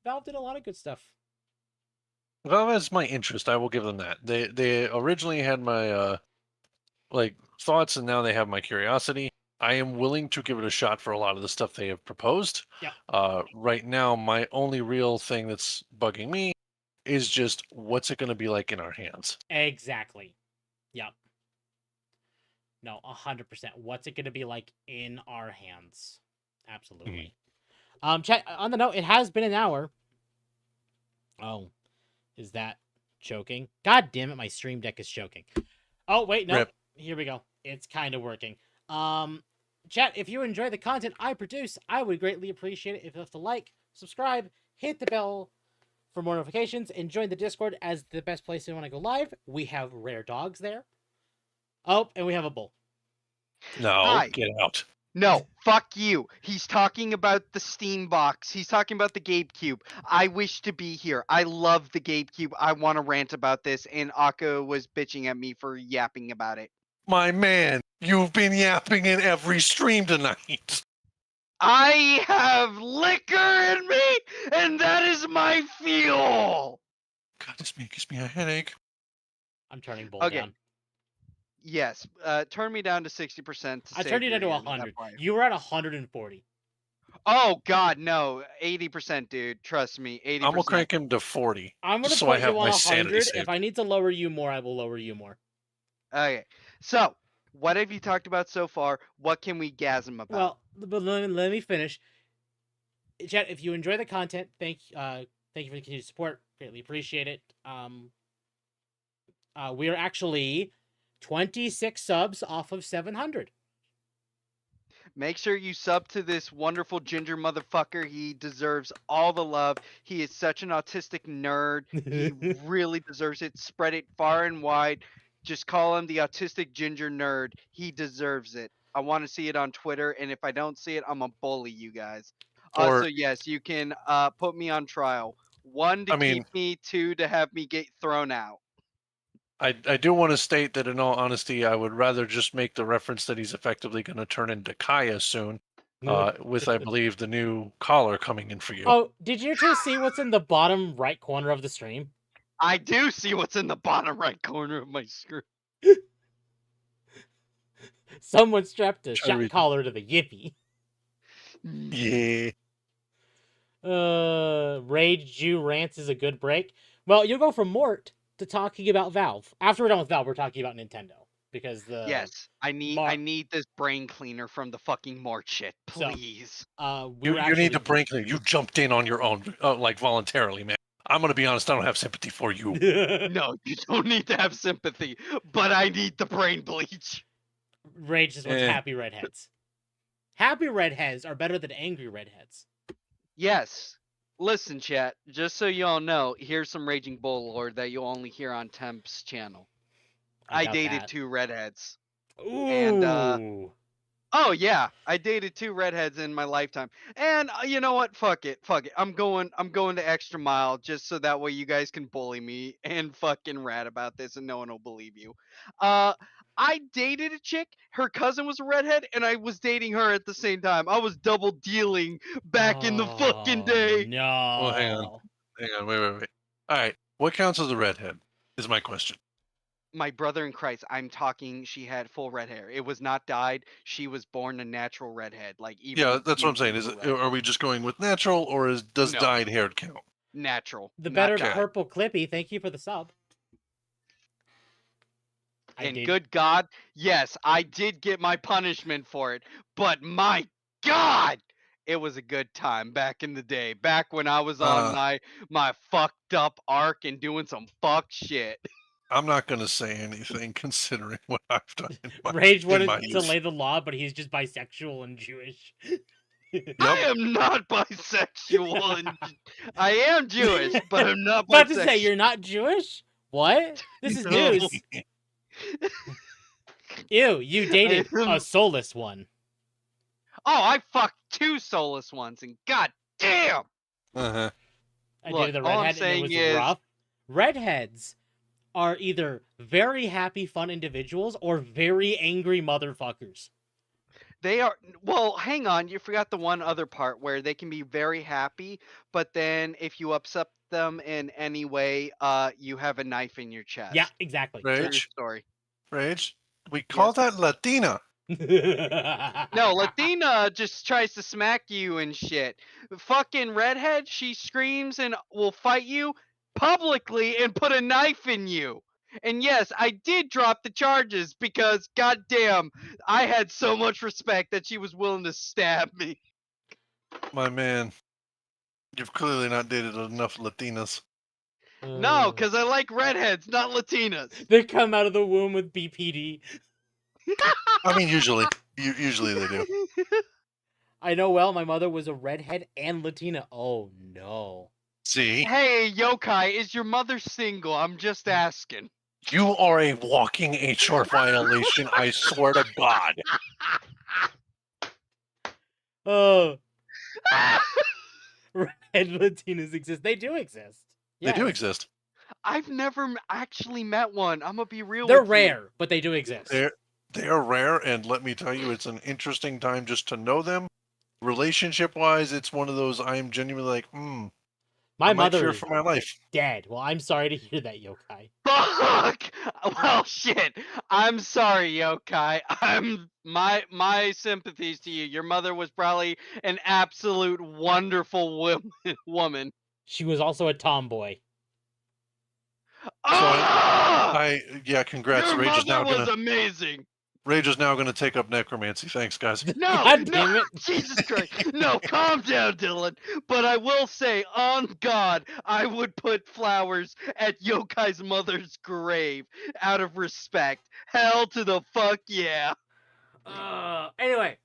Speaker 2: Valve did a lot of good stuff.
Speaker 4: Well, that's my interest. I will give them that. They originally had my thoughts, and now they have my curiosity. I am willing to give it a shot for a lot of the stuff they have proposed.
Speaker 2: Yeah.
Speaker 4: Right now, my only real thing that's bugging me is just what's it going to be like in our hands.
Speaker 2: Exactly. Yep. No, 100%. What's it going to be like in our hands? Absolutely. Chat, on the note, it has been an hour. Oh, is that choking? God damn it, my stream deck is choking. Oh, wait, no.
Speaker 4: Rip.
Speaker 2: Here we go. It's kind of working. Chat, if you enjoy the content I produce, I would greatly appreciate it if you left a like, subscribe, hit the bell for more notifications, and join the Discord as the best place to want to go live. We have rare dogs there. Oh, and we have a bull.
Speaker 4: No,
Speaker 7: Hi.
Speaker 4: get out.
Speaker 7: No, fuck you. He's talking about the Steam box. He's talking about the GameCube. I wish to be here. I love the GameCube. I want to rant about this, and Akko was bitching at me for yapping about it.
Speaker 4: My man, you've been yapping in every stream tonight.
Speaker 7: I have liquor in me, and that is my fuel.
Speaker 4: God, this gives me a headache.
Speaker 2: I'm turning bull
Speaker 7: Okay.
Speaker 2: down.
Speaker 7: Yes, turn me down to 60%.
Speaker 2: I turned you down to 100. You were at 140.
Speaker 7: Oh God, no, 80%, dude. Trust me, 80%.
Speaker 4: I'm gonna crank him to 40.
Speaker 2: I'm gonna
Speaker 4: just so
Speaker 2: put
Speaker 4: I have
Speaker 2: you on
Speaker 4: my sanity
Speaker 2: 100.
Speaker 4: saved.
Speaker 2: If I need to lower you more, I will lower you more.
Speaker 7: Okay, so what have you talked about so far? What can we gasm about?
Speaker 2: Well, but let me finish. Chat, if you enjoy the content, thank you for the continued support. Greatly appreciate it. We are actually 26 subs off of 700.
Speaker 7: Make sure you sub to this wonderful ginger motherfucker. He deserves all the love. He is such an autistic nerd. He really deserves it. Spread it far and wide. Just call him the autistic ginger nerd. He deserves it. I want to see it on Twitter, and if I don't see it, I'm gonna bully you guys.
Speaker 4: Or-
Speaker 7: So yes, you can put me on trial. 1 to keep me, 2 to have me get thrown out.
Speaker 4: I do want to state that in all honesty, I would rather just make the reference that he's effectively going to turn into Kaya soon, with, I believe, the new collar coming in for you.
Speaker 2: Oh, did you just see what's in the bottom right corner of the stream?
Speaker 7: I do see what's in the bottom right corner of my screen.
Speaker 2: Someone strapped a
Speaker 4: Try to
Speaker 2: shot
Speaker 4: read-
Speaker 2: collar to the yippee.
Speaker 4: Yeah.
Speaker 2: Rage Jew rants is a good break. Well, you'll go from Mort to talking about Valve. After we're done with Valve, we're talking about Nintendo because the
Speaker 7: Yes, I need this brain cleaner from the fucking Mort shit,
Speaker 2: So,
Speaker 7: please.
Speaker 4: You need to break clear. You jumped in on your own, like voluntarily, man. I'm gonna be honest. I don't have sympathy for you.
Speaker 7: No, you don't need to have sympathy, but I need the brain bleach.
Speaker 2: Rage just wants
Speaker 4: Eh.
Speaker 2: happy redheads. Happy redheads are better than angry redheads.
Speaker 7: Yes. Listen, chat, just so y'all know, here's some Raging Bull lore that you'll only hear on Temp's channel. I
Speaker 2: doubt
Speaker 7: dated
Speaker 2: that.
Speaker 7: 2 redheads.
Speaker 2: Ooh.
Speaker 7: And, Oh yeah, I dated 2 redheads in my lifetime. And you know what? Fuck it. I'm going the extra mile just so that way you guys can bully me and fucking rat about this and no one will believe you. I dated a chick. Her cousin was a redhead, and I was dating her at the same time. I was double dealing back in the fucking day.
Speaker 2: No.
Speaker 4: Well, hang on. Hang on. Wait. All right. What counts as a redhead? Is my question.
Speaker 7: My brother in Christ, I'm talking. She had full red hair. It was not dyed. She was born a natural redhead. Like even.
Speaker 4: Yeah,
Speaker 7: her
Speaker 4: that's what I'm saying.
Speaker 7: pubes
Speaker 4: Is
Speaker 7: were
Speaker 4: it?
Speaker 7: red.
Speaker 4: Are we just going with natural, or does
Speaker 7: No.
Speaker 4: dyed hair count?
Speaker 7: Natural?
Speaker 2: The
Speaker 7: not
Speaker 2: better
Speaker 7: dyed.
Speaker 2: purple Clippy. Thank you for the sub.
Speaker 7: And good God, yes, I did get my punishment for it. But my God, it was a good time back in the day. Back when I was on my fucked up arc and doing some fuck shit.
Speaker 4: I'm not going to say anything considering what I've done in my,
Speaker 2: Rage
Speaker 4: in my
Speaker 2: wanted to
Speaker 4: youth.
Speaker 2: lay the law, but he's just bisexual and Jewish.
Speaker 7: I am not bisexual. And I am Jewish, but I'm not bisexual.
Speaker 2: About to say you're not Jewish? What? This is
Speaker 7: No.
Speaker 2: news. Ew, you dated a soulless one.
Speaker 7: Oh, I fucked 2 soulless ones, and god damn!
Speaker 4: Uh-huh.
Speaker 2: I
Speaker 7: Look,
Speaker 2: dated a
Speaker 7: all I'm
Speaker 2: redhead and it
Speaker 7: saying
Speaker 2: was
Speaker 7: is-
Speaker 2: rough. Redheads are either very happy, fun individuals or very angry motherfuckers.
Speaker 7: They are, well, hang on, you forgot the one other part where they can be very happy, but then if you upset them in any way, you have a knife in your chest.
Speaker 2: Yeah, exactly.
Speaker 7: True
Speaker 4: Rage,
Speaker 7: story.
Speaker 4: Rage. We call that Latina.
Speaker 7: No, Latina just tries to smack you and shit. Fucking redhead, she screams and will fight you publicly and put a knife in you. And yes, I did drop the charges because, goddamn, I had so much respect that she was willing to stab me.
Speaker 4: My man, you've clearly not dated enough Latinas.
Speaker 7: No, because I like redheads, not Latinas.
Speaker 2: They come out of the womb with BPD.
Speaker 4: I mean, usually they do.
Speaker 2: I know well, my mother was a redhead and Latina. Oh, no.
Speaker 4: See,
Speaker 7: Hey, yokai, is your mother single? I'm just asking.
Speaker 4: you are a walking HR violation. I swear to God.
Speaker 2: Oh. Redhead Latinas exist. They do exist.
Speaker 4: They do
Speaker 2: Yes.
Speaker 4: exist.
Speaker 7: I've never actually met one. I'm gonna be real
Speaker 2: They're
Speaker 7: with you.
Speaker 2: rare, but they do exist.
Speaker 4: They are rare, and let me tell you, it's an interesting time just to know them. Relationship-wise, it's one of those I'm genuinely like,
Speaker 2: My
Speaker 4: I might
Speaker 2: mother
Speaker 4: fear
Speaker 2: is
Speaker 4: for my life.
Speaker 2: dead. Well, I'm sorry to hear that, yokai.
Speaker 7: Fuck! Well, shit. I'm sorry, yokai. My sympathies to you. Your mother was probably an absolute wonderful woman.
Speaker 2: She was also a tomboy.
Speaker 4: Yeah, congrats.
Speaker 7: Your
Speaker 4: Rage is now
Speaker 7: mother was
Speaker 4: gonna
Speaker 7: amazing.
Speaker 4: take up necromancy. Thanks, guys.
Speaker 7: No,
Speaker 2: God
Speaker 7: no,
Speaker 2: damn it.
Speaker 7: Jesus Christ. No, calm down, Dylan. But I will say, on God, I would put flowers at Yokai's mother's grave out of respect. Hell to the fuck yeah.
Speaker 2: Anyway.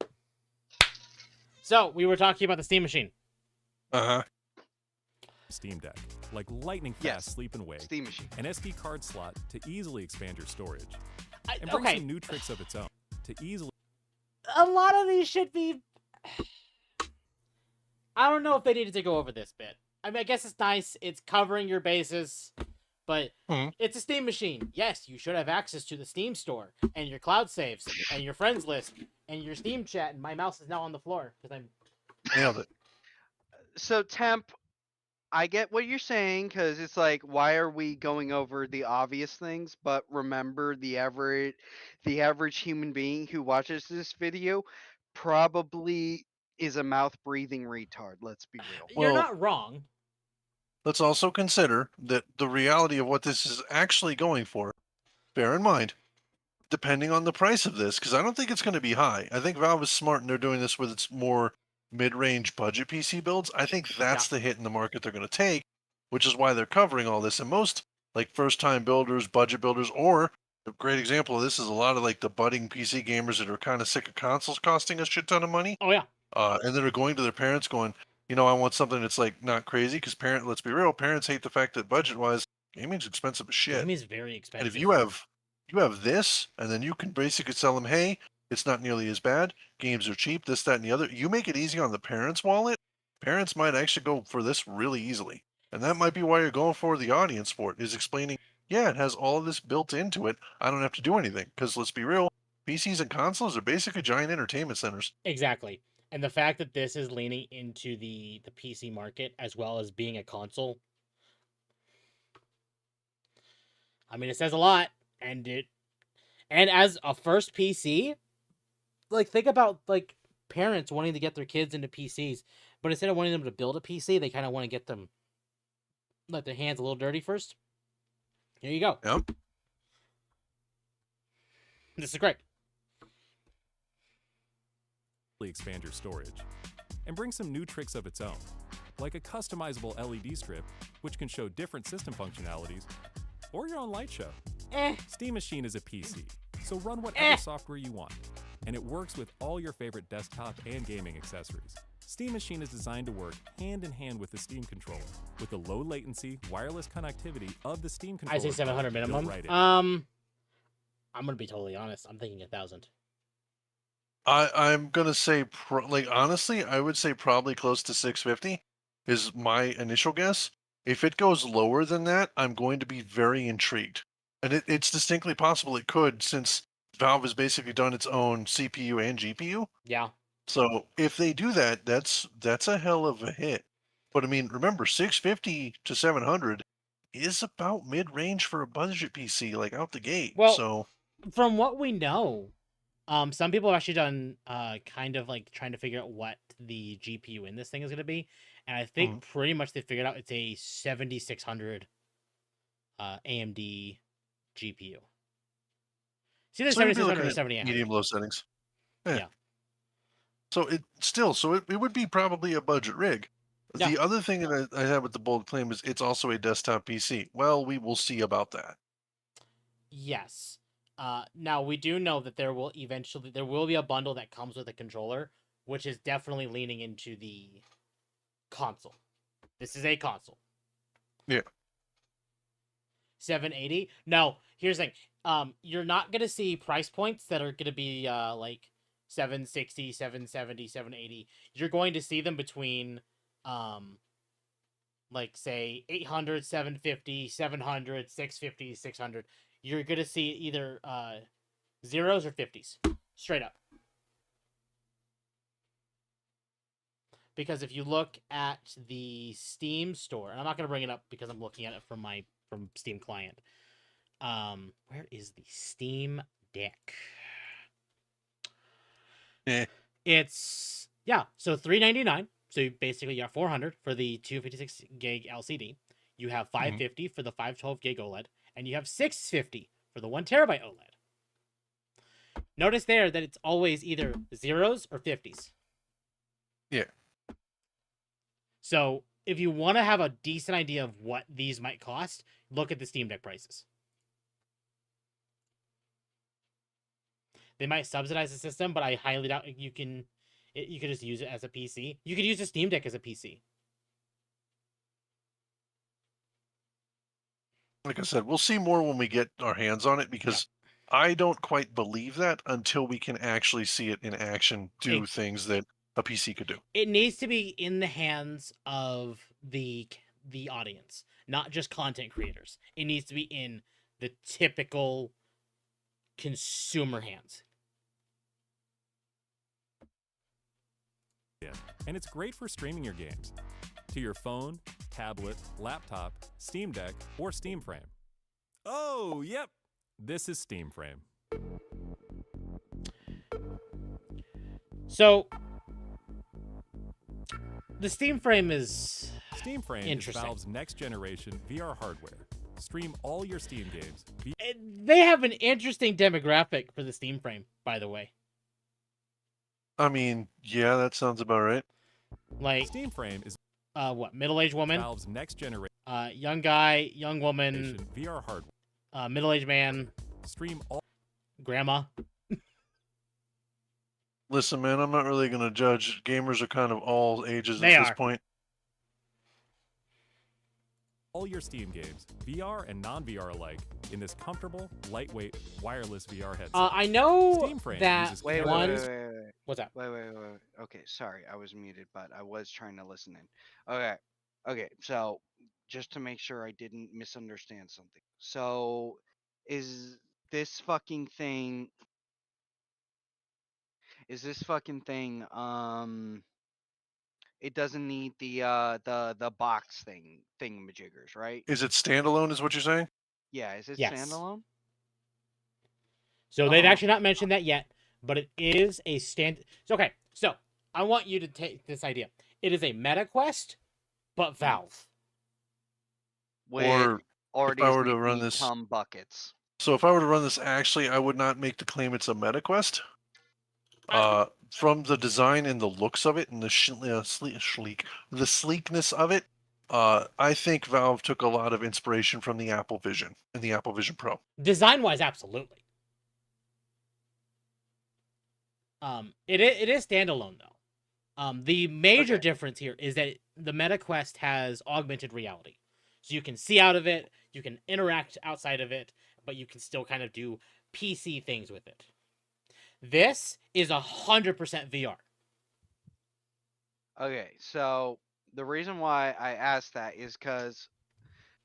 Speaker 2: So, we were talking about the Steam Machine.
Speaker 4: Uh-huh.
Speaker 6: Steam Deck, like lightning fast
Speaker 7: Yes.
Speaker 6: sleep and wake,
Speaker 7: Steam machine.
Speaker 6: an SD card slot to easily expand your storage, and bring
Speaker 2: Okay,
Speaker 6: some new tricks of its own to easily.
Speaker 2: a lot of these should be... I don't know if they needed to go over this bit. I mean, I guess it's nice. It's covering your bases, but it's a Steam machine. Yes, you should have access to the Steam store and your cloud saves and your friends list and your Steam chat. And my mouse is now on the floor because I'm...
Speaker 4: Nailed it.
Speaker 7: So, Temp, I get what you're saying, because it's like, why are we going over the obvious things? But remember, the average human being who watches this video probably is a mouth-breathing retard. Let's be real.
Speaker 2: You're
Speaker 4: Well-
Speaker 2: not wrong.
Speaker 4: Let's also consider that the reality of what this is actually going for. Bear in mind, depending on the price of this, because I don't think it's going to be high. I think Valve is smart and they're doing this with its more mid-range budget PC builds. I think that's the hit in the market they're going to take, which is why they're covering all this. And most like first-time builders, budget builders, or a great example of this is a lot of like the budding PC gamers that are kind of sick of consoles costing a shit ton of money.
Speaker 2: Oh, yeah.
Speaker 4: And then are going to their parents going, you know, I want something that's like not crazy, because let's be real, parents hate the fact that budget-wise, gaming's expensive as shit.
Speaker 2: Gaming is very expensive.
Speaker 4: And if you have this, and then you can basically tell them, hey, it's not nearly as bad. Games are cheap, this, that, and the other. You make it easy on the parents' wallet. Parents might actually go for this really easily. And that might be why you're going for the audience for it, is explaining, yeah, it has all of this built into it. I don't have to do anything because let's be real, PCs and consoles are basically giant entertainment centers.
Speaker 2: Exactly. And the fact that this is leaning into the PC market as well as being a console, I mean, it says a lot. And as a first PC, like think about like parents wanting to get their kids into PCs, but instead of wanting them to build a PC, they kind of want to get them let their hands a little dirty first. Here you go.
Speaker 4: Yep.
Speaker 2: This is great.
Speaker 6: Expand your storage and bring some new tricks of its own, like a customizable LED strip, which can show different system functionalities, or your own light show. Steam Machine is a PC, so run whatever software you want, and it works with all your favorite desktop and gaming accessories. Steam Machine is designed to work hand in hand with the Steam controller, with the low latency wireless connectivity of the Steam controller.
Speaker 2: I say 700 minimum.
Speaker 6: Right in.
Speaker 2: I'm gonna be totally honest. I'm thinking 1,000.
Speaker 4: I'm gonna say, honestly, I would say probably close to 650 is my initial guess. If it goes lower than that, I'm going to be very intrigued. And it's distinctly possible it could, since Valve has basically done its own CPU and GPU.
Speaker 2: Yeah.
Speaker 4: So if they do that, that's a hell of a hit. But I mean, remember, 650 to 700 is about mid-range for a budget PC, like out the gate.
Speaker 2: Well,
Speaker 4: so
Speaker 2: from what we know, some people have actually done kind of like trying to figure out what the GPU in this thing is going to be, and I think pretty much they figured out it's a 7600 AMD GPU. See, there's
Speaker 4: so you'd be
Speaker 2: 7600
Speaker 4: looking
Speaker 2: or
Speaker 4: at
Speaker 2: 7800.
Speaker 4: medium-low settings.
Speaker 2: Yeah.
Speaker 4: So it would be probably a budget rig.
Speaker 2: Yeah.
Speaker 4: The other thing that I have with the bold claim is it's also a desktop PC. Well, we will see about that.
Speaker 2: Yes. Now we do know that there will be a bundle that comes with a controller, which is definitely leaning into the console. This is a console.
Speaker 4: Yeah.
Speaker 2: 780. No, here's the thing. You're not gonna see price points that are gonna be like 760, 770, 780. You're going to see them between like say 800, 750, 700, 650, 600. You're going to see either zeros or 50s. Straight up. Because if you look at the Steam store, and I'm not going to bring it up because I'm looking at it from Steam client. Where is the Steam Deck? It's so $399. So basically you have 400 for the 256 gig LCD. You have 550 for the 512 gig OLED, and you have 650 for the 1 terabyte OLED. Notice there that it's always either zeros or 50s.
Speaker 4: Yeah.
Speaker 2: So if you want to have a decent idea of what these might cost, look at the Steam Deck prices. They might subsidize the system, but I highly doubt you could just use it as a PC. You could use the Steam Deck as a PC.
Speaker 4: Like I said, we'll see more when we get our hands on it, because I don't quite believe that until we can actually see it in action do things that a PC could do.
Speaker 2: It needs to be in the hands of the audience, not just content creators. It needs to be in the typical consumer hands.
Speaker 6: Yeah, and it's great for streaming your games to your phone, tablet, laptop, Steam Deck, or Steam Frame. Oh, yep, this is Steam Frame.
Speaker 2: So the Steam Frame is
Speaker 6: Valve's next generation VR hardware. Stream all your Steam games.
Speaker 2: They have an interesting demographic for the Steam Frame, by the way.
Speaker 4: I mean, yeah, that sounds about right.
Speaker 2: Like
Speaker 6: Steam Frame is
Speaker 2: what, middle-aged woman?
Speaker 6: Valve's next generation.
Speaker 2: Young guy, young woman,
Speaker 6: VR hardware.
Speaker 2: Middle-aged man.
Speaker 6: Stream all.
Speaker 2: Grandma.
Speaker 4: Listen, man, I'm not really going to judge. Gamers are kind of all ages at this point.
Speaker 6: All your Steam games, VR and non-VR alike, in this comfortable, lightweight, wireless VR headset.
Speaker 2: I know
Speaker 6: Steam Frame
Speaker 2: that
Speaker 6: uses
Speaker 7: Wait.
Speaker 2: What's that?
Speaker 7: Wait. Okay, sorry, I was muted, but I was trying to listen in. Okay, so just to make sure I didn't misunderstand something. So, is this fucking thing? Is this fucking thing? It doesn't need the box thingamajiggers, right?
Speaker 4: Is it standalone? Is what you're saying?
Speaker 7: Yeah. Is it
Speaker 2: Yes.
Speaker 7: standalone?
Speaker 2: So they've
Speaker 7: Oh,
Speaker 2: actually not mentioned that yet, but it is a stand. So okay, so I want you to take this idea. It is a meta quest, but Valve.
Speaker 7: with
Speaker 4: Or if
Speaker 7: already
Speaker 4: I
Speaker 7: as
Speaker 4: were to
Speaker 7: made
Speaker 4: run this,
Speaker 7: become buckets.
Speaker 4: so if I were to run this, actually, I would not make the claim it's a meta quest. From the design and the looks of it and the the sleekness of it, I think Valve took a lot of inspiration from the Apple Vision and the Apple Vision Pro.
Speaker 2: Design-wise, absolutely. It is standalone though. The major
Speaker 7: Okay.
Speaker 2: difference here is that the Meta Quest has augmented reality, so you can see out of it, you can interact outside of it, but you can still kind of do PC things with it. This is 100% VR.
Speaker 7: Okay, so the reason why I asked that is because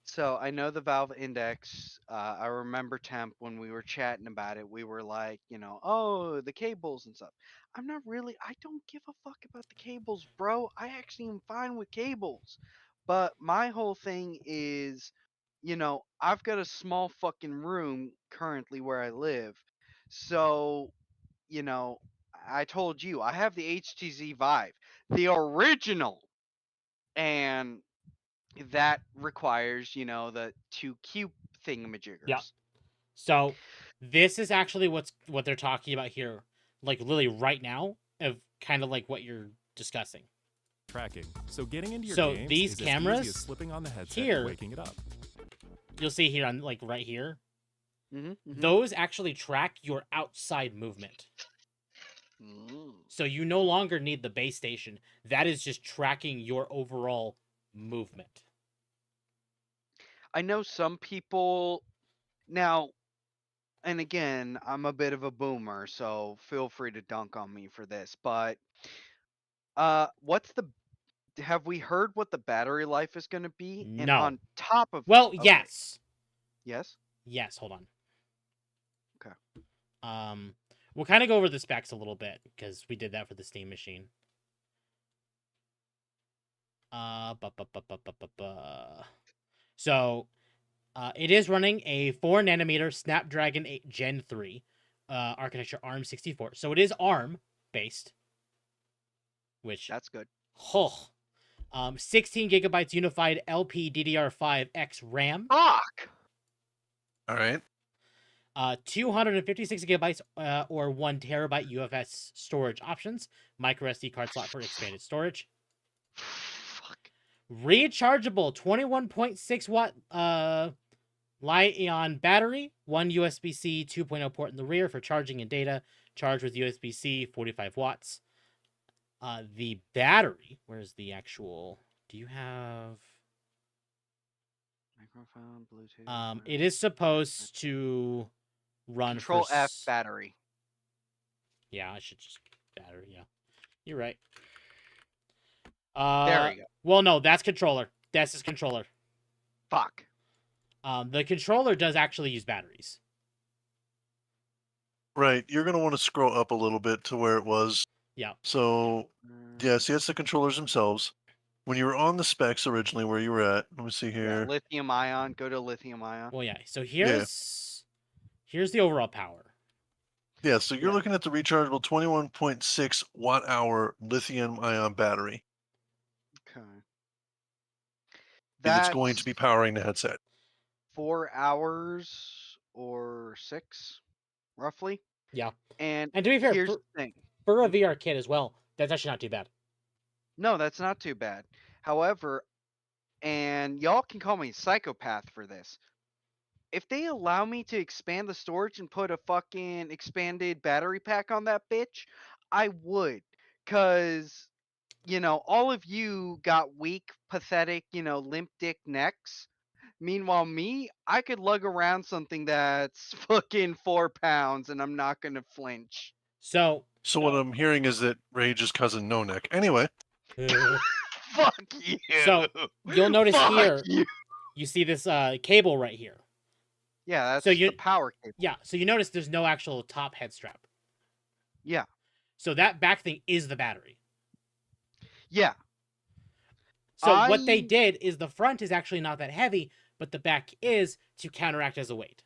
Speaker 7: so I know the Valve Index. I remember Temp when we were chatting about it. We were like, oh, the cables and stuff. I don't give a fuck about the cables, bro. I actually am fine with cables. But my whole thing is, I've got a small fucking room currently where I live. So, you know, I told you I have the HTZ Vive, the original. And that requires, the two cube thingamajiggers.
Speaker 2: Yeah. So this is actually what they're talking about here, like literally right now, of kind of like what you're discussing.
Speaker 6: Tracking. So getting into your
Speaker 2: So
Speaker 6: games
Speaker 2: these
Speaker 6: is
Speaker 2: cameras
Speaker 6: as easy as slipping on the headset
Speaker 2: here-
Speaker 6: and waking it up.
Speaker 2: You'll see here on like right here,
Speaker 7: Mm-hmm,
Speaker 2: those actually track your outside movement. So you no longer need the base station. That is just tracking your overall movement.
Speaker 7: I know some people now, and again, I'm a bit of a boomer, so feel free to dunk on me for this, but have we heard what the battery life is going to be? And
Speaker 2: No.
Speaker 7: on top of
Speaker 2: Well,
Speaker 7: okay,
Speaker 2: yes.
Speaker 7: yes,
Speaker 2: Yes, hold on.
Speaker 7: Okay.
Speaker 2: We'll kind of go over the specs a little bit because we did that for the Steam machine. So, it is running a 4 nanometer Snapdragon 8 Gen 3 architecture ARM64. So it is ARM based, which
Speaker 7: that's good.
Speaker 2: 16 gigabytes unified LPDDR5X RAM.
Speaker 7: Fuck.
Speaker 4: All right.
Speaker 2: 256 gigabytes or 1 terabyte UFS storage options. Micro SD card slot for expanded storage.
Speaker 7: Fuck.
Speaker 2: Rechargeable 21.6 watt Li-ion battery. 1 USB-C 2.0 port in the rear for charging and data. Charged with USB-C 45 watts. The battery. Where's the actual? Do you have?
Speaker 7: Microphone, Bluetooth.
Speaker 2: It is supposed to run
Speaker 7: Control
Speaker 2: for
Speaker 7: F battery.
Speaker 2: Yeah, I should just battery. Yeah, you're right.
Speaker 7: There we go.
Speaker 2: Well, no, that's controller. That's his controller.
Speaker 7: Fuck.
Speaker 2: The controller does actually use batteries.
Speaker 4: Right. You're going to want to scroll up a little bit to where it was.
Speaker 2: Yeah.
Speaker 4: So, yeah, see, that's the controllers themselves. When you were on the specs originally, where you were at, let me see
Speaker 7: Yeah,
Speaker 4: here.
Speaker 7: lithium ion. Go to lithium ion.
Speaker 2: Well, yeah. So here's the overall power.
Speaker 4: Yeah, so you're looking at the rechargeable 21.6 watt hour lithium ion battery.
Speaker 7: Okay.
Speaker 4: That's going to be powering the headset.
Speaker 7: 4 hours or 6, roughly.
Speaker 2: Yeah.
Speaker 7: And
Speaker 2: to be fair,
Speaker 7: here's the thing.
Speaker 2: For a VR kit as well, that's actually not too bad.
Speaker 7: No, that's not too bad. However, and y'all can call me psychopath for this. If they allow me to expand the storage and put a fucking expanded battery pack on that bitch, I would. Cause, all of you got weak, pathetic, limp dick necks. Meanwhile, me, I could lug around something that's fucking 4 pounds and I'm not gonna flinch.
Speaker 4: So what I'm hearing is that Rage's cousin No Neck. Anyway.
Speaker 7: Fuck you.
Speaker 2: So, you'll notice
Speaker 7: Fuck
Speaker 2: here,
Speaker 7: you.
Speaker 2: you see this cable right here.
Speaker 7: Yeah, that's
Speaker 2: So you-
Speaker 7: the power cable.
Speaker 2: Yeah, so you notice there's no actual top head strap.
Speaker 7: Yeah.
Speaker 2: So that back thing is the battery.
Speaker 7: Yeah.
Speaker 2: So what they
Speaker 7: I-
Speaker 2: did is the front is actually not that heavy, but the back is to counteract as a weight.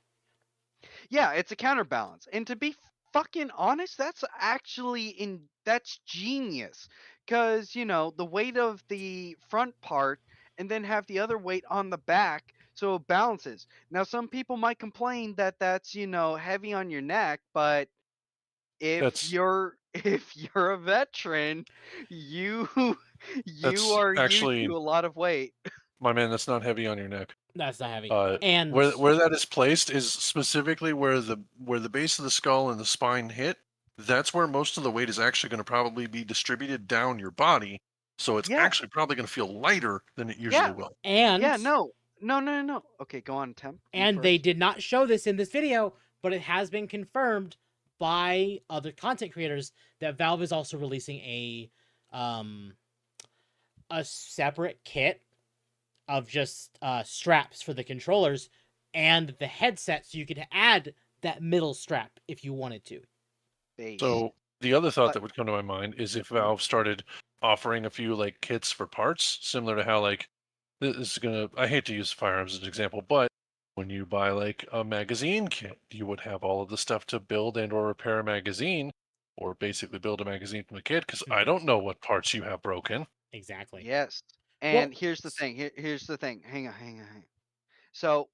Speaker 7: Yeah, it's a counterbalance. And to be fucking honest, that's actually that's genius. Cause, the weight of the front part and then have the other weight on the back so it balances. Now some people might complain that that's, heavy on your neck, but if
Speaker 4: That's-
Speaker 7: you're if you're a veteran, you
Speaker 4: That's
Speaker 7: are used
Speaker 4: actually-
Speaker 7: to a lot of weight.
Speaker 4: My man, that's not heavy on your neck.
Speaker 2: That's not heavy.
Speaker 4: Uh,
Speaker 2: And
Speaker 4: where that is placed is specifically where the base of the skull and the spine hit. That's where most of the weight is actually going to probably be distributed down your body. So it's
Speaker 7: Yeah.
Speaker 4: actually probably going to feel lighter than it usually
Speaker 7: Yeah.
Speaker 4: will.
Speaker 2: and
Speaker 7: Yeah, no. Okay, go on, Temp. You
Speaker 2: and they
Speaker 7: first.
Speaker 2: did not show this in this video, but it has been confirmed by other content creators that Valve is also releasing a separate kit of just straps for the controllers and the headset, so you could add that middle strap if you wanted to.
Speaker 7: Base.
Speaker 4: So the other thought
Speaker 7: But-
Speaker 4: that would come to my mind is if Valve started offering a few like kits for parts, similar to how like this is gonna. I hate to use firearms as an example, but when you buy like a magazine kit, you would have all of the stuff to build and or repair a magazine, or basically build a magazine from a kit. Because I
Speaker 2: Mhm.
Speaker 4: don't know what parts you have broken.
Speaker 2: Exactly.
Speaker 7: Yes.
Speaker 2: Well,
Speaker 7: And here's the thing. Here's the thing. Hang on. So,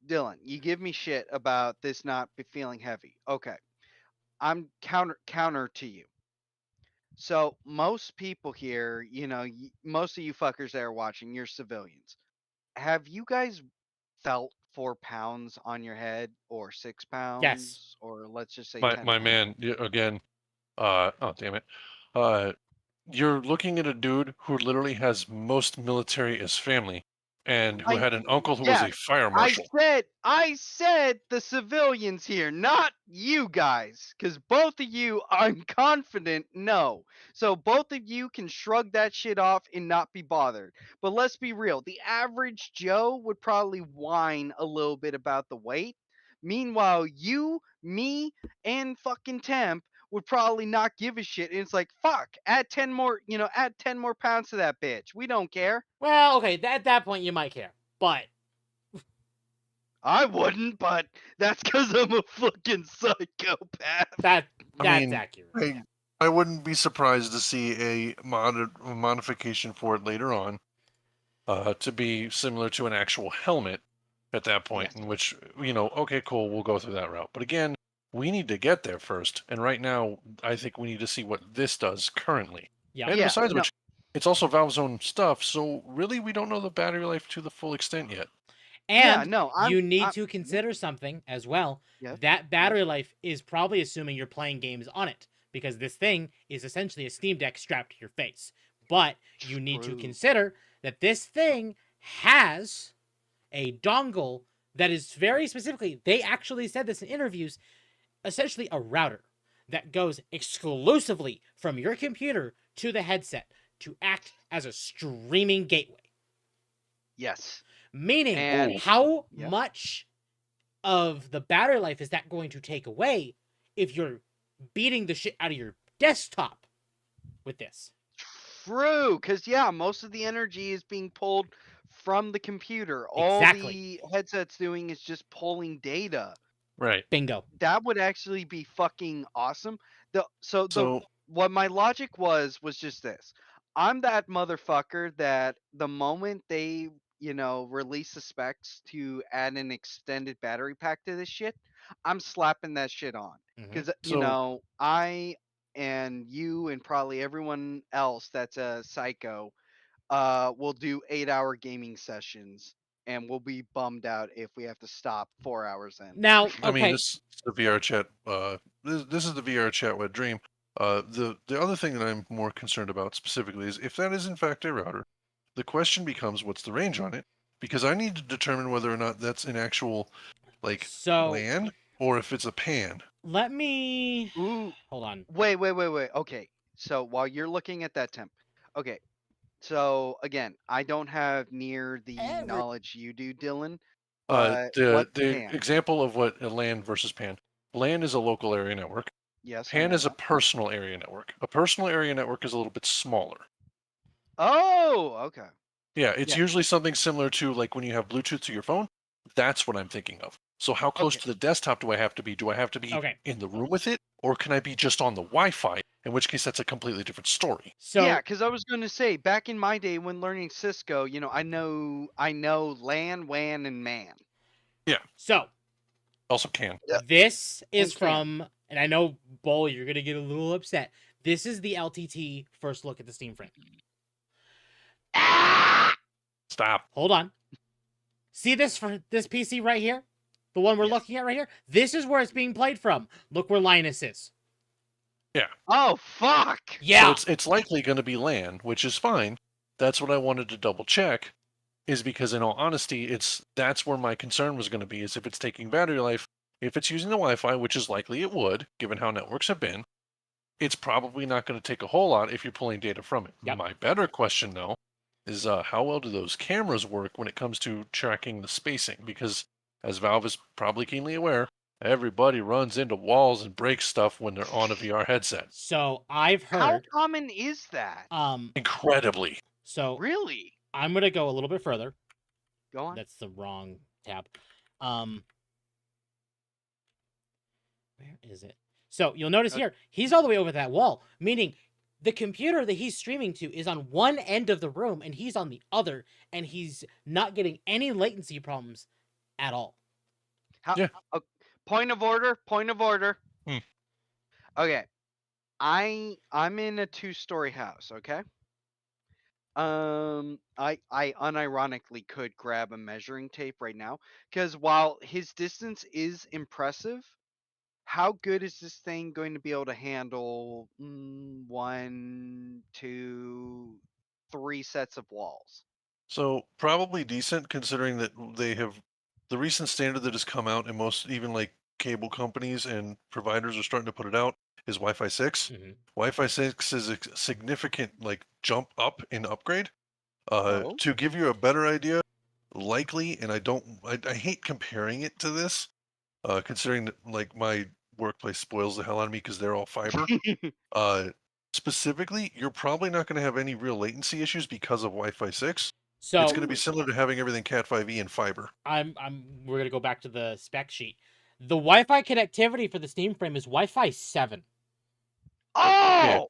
Speaker 7: Dylan, you give me shit about this not be feeling heavy. Okay. I'm counter to you. So, most people here, most of you fuckers that are watching, you're civilians. Have you guys felt 4 pounds on your head or 6 pounds or let's just say 10
Speaker 4: My
Speaker 7: pounds?
Speaker 4: man, again. Oh damn it. You're looking at a dude who literally has most military as family, and who had an uncle who was
Speaker 7: yeah,
Speaker 4: a fire marshal.
Speaker 7: I said the civilians here, not you guys, because both of you, I'm confident, no. So both of you can shrug that shit off and not be bothered. But let's be real, the average Joe would probably whine a little bit about the weight. Meanwhile, you, me, and fucking Temp would probably not give a shit. And it's like, fuck, add 10 more, add 10 more pounds to that bitch. We don't care.
Speaker 2: Well, okay, at that point you might care, but
Speaker 7: I wouldn't, but that's because I'm a fucking psychopath.
Speaker 2: that's
Speaker 4: mean,
Speaker 2: accurate.
Speaker 4: I wouldn't be surprised to see a modification for it later on, to be similar to an actual helmet at that point,
Speaker 7: Yes.
Speaker 4: in which, okay, cool, we'll go through that route. But again, we need to get there first, and right now, I think we need to see what this does currently.
Speaker 2: Yeah.
Speaker 4: And
Speaker 7: Yeah,
Speaker 4: besides
Speaker 7: no.
Speaker 4: which, it's also Valve's own stuff, so really we don't know the battery life to the full extent yet.
Speaker 7: Yeah,
Speaker 2: And
Speaker 7: no,
Speaker 2: you need
Speaker 7: I'm-
Speaker 2: to consider something as well.
Speaker 7: Yeah,
Speaker 2: That battery life is probably assuming you're playing games on it, because this thing is essentially a Steam Deck strapped to your face. But you need to
Speaker 7: True.
Speaker 2: consider that this thing has a dongle that is very specifically, they actually said this in interviews, essentially a router that goes exclusively from your computer to the headset to act as a streaming gateway.
Speaker 7: Yes.
Speaker 2: Meaning,
Speaker 7: And-
Speaker 2: how
Speaker 7: Yep.
Speaker 2: much of the battery life is that going to take away if you're beating the shit out of your desktop with this?
Speaker 7: True, because yeah, most of the energy is being pulled from the computer. All
Speaker 2: Exactly.
Speaker 7: the headset's doing is just pulling data.
Speaker 4: Right.
Speaker 2: Bingo.
Speaker 7: That would actually be fucking awesome.
Speaker 4: So
Speaker 7: What my logic was just this. I'm that motherfucker that the moment they, release the specs to add an extended battery pack to this shit, I'm slapping that shit on.
Speaker 2: Mhm.
Speaker 7: Because,
Speaker 4: So-
Speaker 7: I and you and probably everyone else that's a psycho will do 8-hour gaming sessions and we'll be bummed out if we have to stop 4 hours in.
Speaker 2: Now, okay.
Speaker 4: I mean, this is the VR chat. This is the VR chat wet dream. The other thing that I'm more concerned about specifically is if that is in fact a router, the question becomes what's the range on it? Because I need to determine whether or not that's an actual like
Speaker 2: So
Speaker 4: LAN or if it's a PAN.
Speaker 2: let me
Speaker 7: Ooh,
Speaker 2: hold on.
Speaker 7: wait. Okay, so while you're looking at that Temp, okay, So again, I don't have near the knowledge you do, Dylan.
Speaker 4: The
Speaker 7: But what's
Speaker 4: the
Speaker 7: PAN?
Speaker 4: example of what a LAN versus PAN. LAN is a local area network.
Speaker 7: Yes, I
Speaker 4: PAN
Speaker 7: know
Speaker 4: is a
Speaker 7: that.
Speaker 4: personal area network. A personal area network is a little bit smaller.
Speaker 7: Oh, okay.
Speaker 4: Yeah, it's
Speaker 7: Yeah.
Speaker 4: usually something similar to like when you have Bluetooth to your phone. That's what I'm thinking of. So how close
Speaker 7: Okay.
Speaker 4: to the desktop do I have to be? Do I have to be
Speaker 2: Okay.
Speaker 4: in the room with it, or can I be just on the Wi-Fi? In which case, that's a completely different story.
Speaker 2: So
Speaker 7: Yeah, because I was going to say back in my day when learning Cisco, I know LAN, WAN, and MAN.
Speaker 2: so
Speaker 4: Also can.
Speaker 7: Yeah.
Speaker 2: this is
Speaker 7: And can.
Speaker 2: from, and I know Bull, you're gonna get a little upset. This is the LTT first look at the Steam frame.
Speaker 4: Stop.
Speaker 2: Hold on. See this for this PC right here? The one we're
Speaker 7: Yes.
Speaker 2: looking at right here? This is where it's being played from. Look where Linus is.
Speaker 7: Oh fuck!
Speaker 2: Yeah.
Speaker 4: So it's likely going to be LAN, which is fine. That's what I wanted to double check, is because in all honesty, that's where my concern was going to be, is if it's taking battery life. If it's using the Wi-Fi, which is likely it would, given how networks have been, it's probably not going to take a whole lot if you're pulling data from it.
Speaker 2: Yep.
Speaker 4: My better question, though, is how well do those cameras work when it comes to tracking the spacing? Because as Valve is probably keenly aware, everybody runs into walls and breaks stuff when they're on a VR headset.
Speaker 2: So I've
Speaker 7: How
Speaker 2: heard
Speaker 7: common is that?
Speaker 4: Incredibly.
Speaker 2: So
Speaker 7: Really?
Speaker 2: I'm gonna go a little bit further.
Speaker 7: Go on.
Speaker 2: That's the wrong tab. Where is it? So you'll notice here, he's all the way over that wall, meaning the computer that he's streaming to is on one end of the room and he's on the other, and he's not getting any latency problems at all.
Speaker 7: Point of order. Point of order.
Speaker 4: Hmm.
Speaker 7: Okay. I'm in a 2-story house. Okay. I unironically could grab a measuring tape right now because while his distance is impressive, how good is this thing going to be able to handle 1, 2, 3 sets of walls?
Speaker 4: So probably decent considering that the recent standard that has come out and most even like cable companies and providers are starting to put it out is Wi-Fi 6.
Speaker 2: Mhm.
Speaker 4: Wi-Fi 6 is a significant like jump up in upgrade.
Speaker 7: Oh.
Speaker 4: To give you a better idea, likely, and I hate comparing it to this, considering that like my workplace spoils the hell out of me because they're all fiber. Specifically, you're probably not going to have any real latency issues because of Wi-Fi 6.
Speaker 2: So
Speaker 4: It's going to be similar to having everything Cat 5e and fiber.
Speaker 2: we're gonna go back to the spec sheet. The Wi-Fi connectivity for the Steam frame is Wi-Fi 7.
Speaker 7: Oh.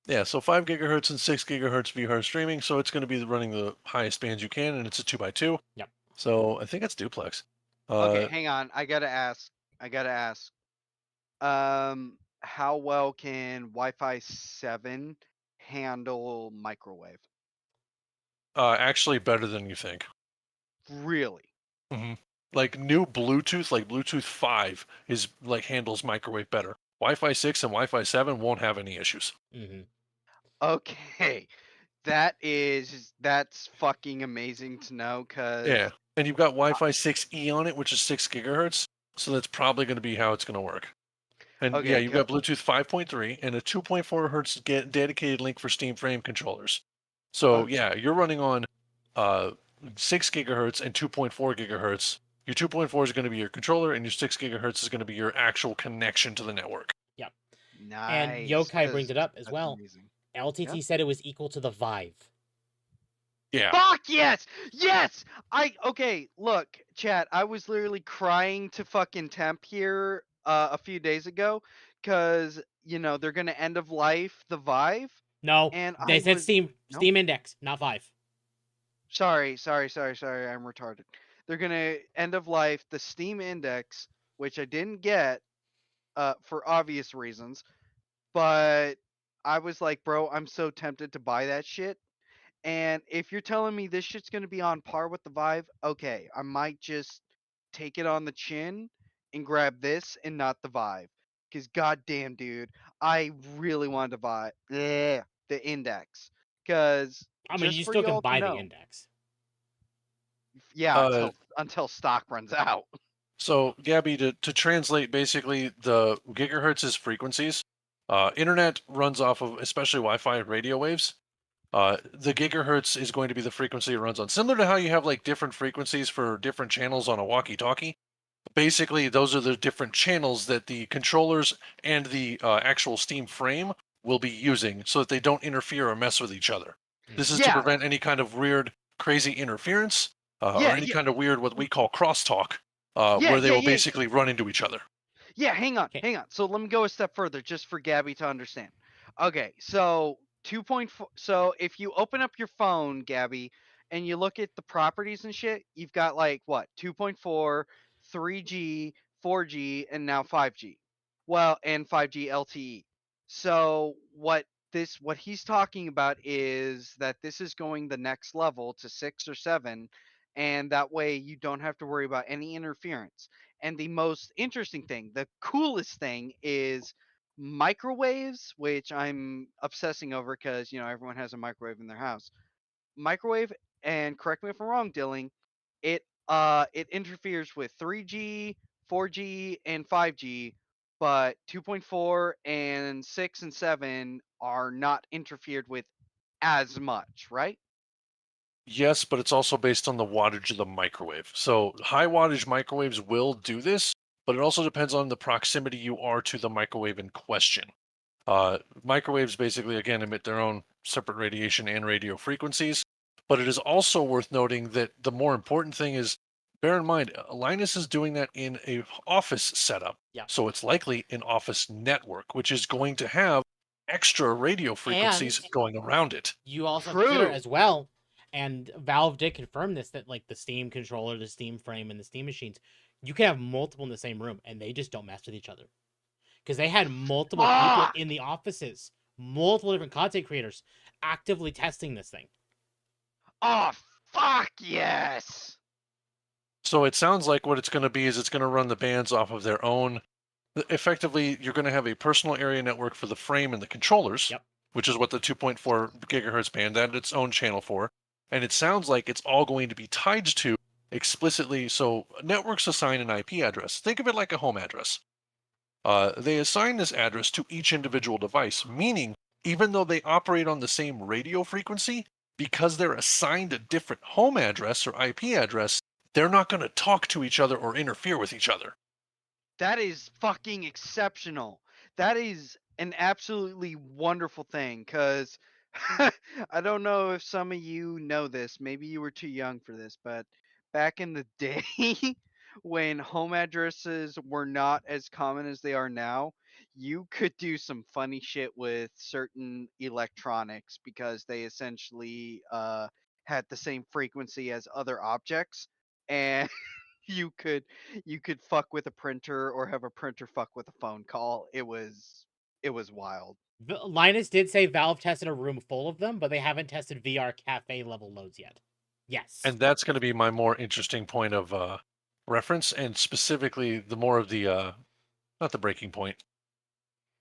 Speaker 4: Yeah, so 5 gigahertz and 6 gigahertz VR streaming, so it's going to be running the highest bands you can, and it's a 2x2.
Speaker 2: Yep.
Speaker 4: So I think it's duplex.
Speaker 7: Okay, hang on. I gotta ask. How well can Wi-Fi 7 handle microwave?
Speaker 4: Actually better than you think.
Speaker 7: Really?
Speaker 4: Like new Bluetooth, like Bluetooth 5 is like handles microwave better. Wi-Fi 6 and Wi-Fi 7 won't have any issues.
Speaker 2: Mm-hmm.
Speaker 7: Okay. That's fucking amazing to know because
Speaker 4: Yeah. And you've got Wi-Fi 6E on it, which is 6 gigahertz. So that's probably going to be how it's going to work. And
Speaker 7: Okay,
Speaker 4: yeah, you've got Bluetooth 5.3 and a 2.4 hertz dedicated link for Steam Frame controllers. So
Speaker 7: Okay.
Speaker 4: yeah, you're running on 6 gigahertz and 2.4 gigahertz. Your 2.4 is going to be your controller, and your 6 gigahertz is going to be your actual connection to the network.
Speaker 7: Nice.
Speaker 2: And Yokai brings it up as
Speaker 7: that's
Speaker 2: well.
Speaker 7: amazing.
Speaker 2: LTT said it was equal to the Vive.
Speaker 4: Yeah.
Speaker 7: Fuck yes! Yes! Okay, look, chat, I was literally crying to fucking Temp here a few days ago because, they're gonna end of life the Vive.
Speaker 2: No,
Speaker 7: And
Speaker 2: they
Speaker 7: I
Speaker 2: said
Speaker 7: was
Speaker 2: Steam
Speaker 7: no?
Speaker 2: Steam Index, not Vive.
Speaker 7: Sorry, I'm retarded. They're gonna end of life the Steam Index, which I didn't get for obvious reasons, but I was like, bro, I'm so tempted to buy that shit. And if you're telling me this shit's gonna be on par with the Vive, okay, I might just take it on the chin and grab this and not the Vive. Cause goddamn, dude, I really wanted to buy the Index. Cause
Speaker 2: I mean,
Speaker 7: just
Speaker 2: you
Speaker 7: for
Speaker 2: still can
Speaker 7: y'all to
Speaker 2: buy the
Speaker 7: know,
Speaker 2: Index.
Speaker 7: yeah,
Speaker 4: Uh,
Speaker 7: until stock runs out.
Speaker 4: So, Gabby, to translate basically the gigahertz is frequencies. Internet runs off of especially Wi-Fi radio waves. The gigahertz is going to be the frequency it runs on, similar to how you have like different frequencies for different channels on a walkie-talkie. Basically, those are the different channels that the controllers and the actual Steam frame will be using, so that they don't interfere or mess with each other. This is to
Speaker 7: Yeah.
Speaker 4: prevent any kind of weird, crazy interference or
Speaker 7: Yeah,
Speaker 4: any
Speaker 7: yeah.
Speaker 4: kind of weird what we call crosstalk,
Speaker 7: Yeah,
Speaker 4: where they
Speaker 7: yeah,
Speaker 4: will
Speaker 7: yeah.
Speaker 4: basically run into each other.
Speaker 7: Yeah, hang on,
Speaker 2: 'Kay.
Speaker 7: hang on. So let me go a step further just for Gabby to understand. Okay, so 2.4. So if you open up your phone, Gabby, and you look at the properties and shit, you've got like what? 2.4, 3G, 4G, and now 5G. Well, and 5G LTE. So what he's talking about is that this is going the next level to 6 or 7, and that way you don't have to worry about any interference. And the most interesting thing, the coolest thing is microwaves, which I'm obsessing over because, everyone has a microwave in their house. Microwave, and correct me if I'm wrong, Dilling, it interferes with 3G, 4G, and 5G, but 2.4 and 6 and 7 are not interfered with as much, right?
Speaker 4: Yes, but it's also based on the wattage of the microwave. So high wattage microwaves will do this, but it also depends on the proximity you are to the microwave in question. Microwaves basically, again, emit their own separate radiation and radio frequencies, but it is also worth noting that the more important thing is, bear in mind, Linus is doing that in a office setup.
Speaker 2: Yeah.
Speaker 4: So it's likely an office network, which is going to have extra radio frequencies
Speaker 2: And
Speaker 4: going around it.
Speaker 2: you also have to consider
Speaker 7: True.
Speaker 2: as well, and Valve did confirm this, that like the Steam controller, the Steam frame, and the Steam machines, you can have multiple in the same room, and they just don't mess with each other. Because they had multiple people
Speaker 7: Fuck!
Speaker 2: in the offices, multiple different content creators, actively testing this thing.
Speaker 7: Oh, fuck yes!
Speaker 4: So it sounds like what it's going to be is it's going to run the bands off of their own. Effectively, you're going to have a personal area network for the frame and the controllers,
Speaker 2: Yep.
Speaker 4: which is what the 2.4 gigahertz band added its own channel for. And it sounds like it's all going to be tied to explicitly. So networks assign an IP address. Think of it like a home address. They assign this address to each individual device, meaning even though they operate on the same radio frequency, because they're assigned a different home address or IP address, they're not going to talk to each other or interfere with each other.
Speaker 7: That is fucking exceptional. That is an absolutely wonderful thing because I don't know if some of you know this. Maybe you were too young for this, but back in the day when home addresses were not as common as they are now, you could do some funny shit with certain electronics because they essentially had the same frequency as other objects. And you could you could fuck with a printer or have a printer fuck with a phone call. It was wild.
Speaker 2: Linus did say Valve tested a room full of them, but they haven't tested VR cafe level loads yet. Yes.
Speaker 4: And that's going to be my more interesting point of reference, and specifically the more of the not the breaking point,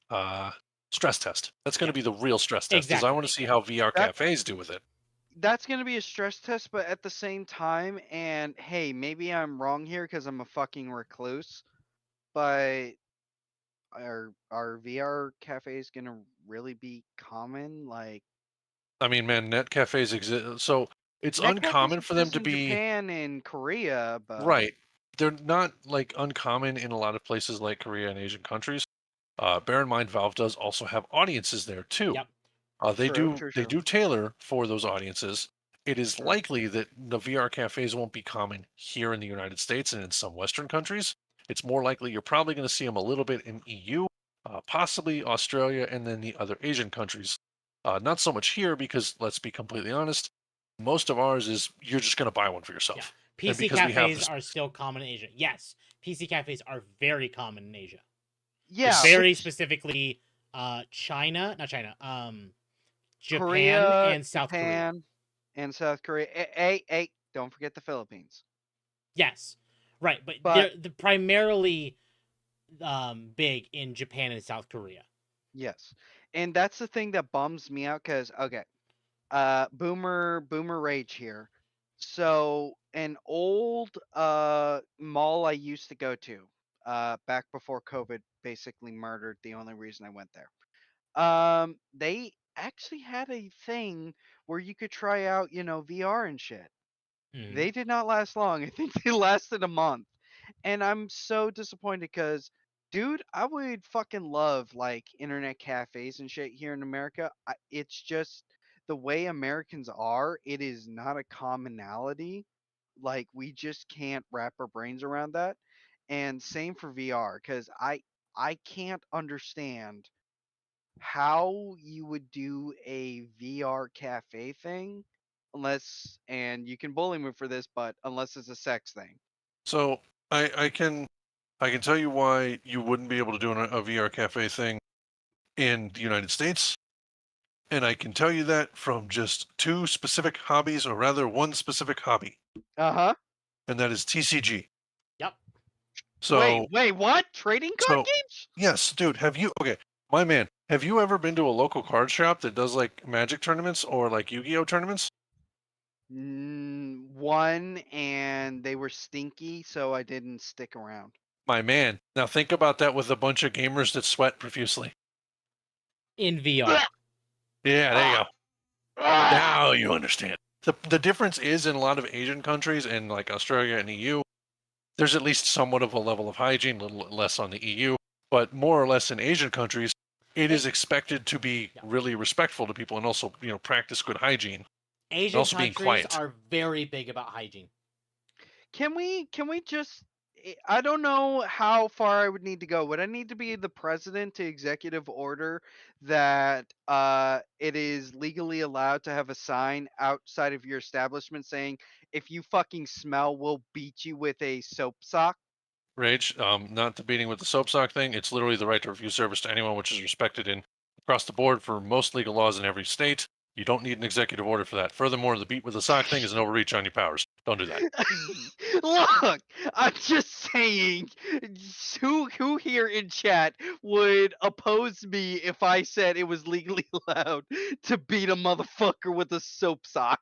Speaker 4: uh, stress test. That's going to be the real stress test, because I
Speaker 2: Exactly.
Speaker 4: want to see how VR
Speaker 7: That-
Speaker 4: cafes do with it.
Speaker 7: That's going to be a stress test, but at the same time, and hey, maybe I'm wrong here because I'm a fucking recluse, but are VR cafes going to really be common? Like,
Speaker 4: I mean, man, net cafes exist, so it's
Speaker 7: net cafes
Speaker 4: uncommon for them
Speaker 7: exist
Speaker 4: to
Speaker 7: in
Speaker 4: be
Speaker 7: Japan and Korea, but
Speaker 4: right. They're not like uncommon in a lot of places like Korea and Asian countries. Bear in mind, Valve does also have audiences there too.
Speaker 2: Yep.
Speaker 4: They
Speaker 7: True,
Speaker 4: do
Speaker 7: true,
Speaker 4: they
Speaker 7: true.
Speaker 4: do tailor for those audiences. It is
Speaker 7: True.
Speaker 4: likely that the VR cafes won't be common here in the United States and in some Western countries. It's more likely you're probably going to see them a little bit in EU, possibly Australia, and then the other Asian countries. Not so much here because, let's be completely honest, most of ours is you're just going to buy one for yourself. And
Speaker 2: PC
Speaker 4: because we have
Speaker 2: cafes
Speaker 4: this,
Speaker 2: are still common in Asia. Yes, PC cafes are very common in Asia.
Speaker 7: Yeah,
Speaker 2: Very
Speaker 7: which-
Speaker 2: specifically, China, not China, Japan
Speaker 7: Korea,
Speaker 2: and South Korea.
Speaker 7: Japan, and South Korea. Hey, don't forget the Philippines.
Speaker 2: Yes, right, but,
Speaker 7: But-
Speaker 2: they're primarily big in Japan and South Korea.
Speaker 7: Yes, and that's the thing that bums me out because okay, boomer rage here. So an old mall I used to go to back before COVID basically murdered the only reason I went there. They actually had a thing where you could try out, VR and shit.
Speaker 2: Mhm.
Speaker 7: They did not last long. I think they lasted a month. And I'm so disappointed because, dude, I would fucking love like internet cafes and shit here in America. It's just the way Americans are, it is not a commonality. Like, we just can't wrap our brains around that. And same for VR, because I can't understand how you would do a VR cafe thing unless, and you can bully me for this, but unless it's a sex thing.
Speaker 4: So I can tell you why you wouldn't be able to do a VR cafe thing in the United States, and I can tell you that from just two specific hobbies, or rather one specific hobby,
Speaker 7: Uh-huh.
Speaker 4: and that is TCG.
Speaker 2: Yep.
Speaker 4: So
Speaker 7: Wait, what? Trading card
Speaker 4: so
Speaker 7: games?
Speaker 4: yes, dude, my man, have you ever been to a local card shop that does like Magic tournaments or like Yu-Gi-Oh tournaments?
Speaker 7: One, and they were stinky, so I didn't stick around.
Speaker 4: My man. Now think about that with a bunch of gamers that sweat profusely.
Speaker 2: In VR.
Speaker 4: Yeah, there you go.
Speaker 7: Ah!
Speaker 4: Now you understand. The difference is in a lot of Asian countries and like Australia and EU, there's at least somewhat of a level of hygiene, a little less on the EU, but more or less in Asian countries, it is expected to be really respectful to people and also, practice good hygiene.
Speaker 2: Asian
Speaker 4: also being
Speaker 2: countries
Speaker 4: quiet.
Speaker 2: are very big about hygiene.
Speaker 7: Can we just I don't know how far I would need to go. Would I need to be the president to executive order that it is legally allowed to have a sign outside of your establishment saying if you fucking smell, we'll beat you with a soap sock?
Speaker 4: Rage, not the beating with the soap sock thing. It's literally the right to refuse service to anyone, which is respected in across the board for most legal laws in every state. You don't need an executive order for that. Furthermore, the beat with the sock thing is an overreach on your powers. Don't do that.
Speaker 7: Look, I'm just saying, who here in chat would oppose me if I said it was legally allowed to beat a motherfucker with a soap sock?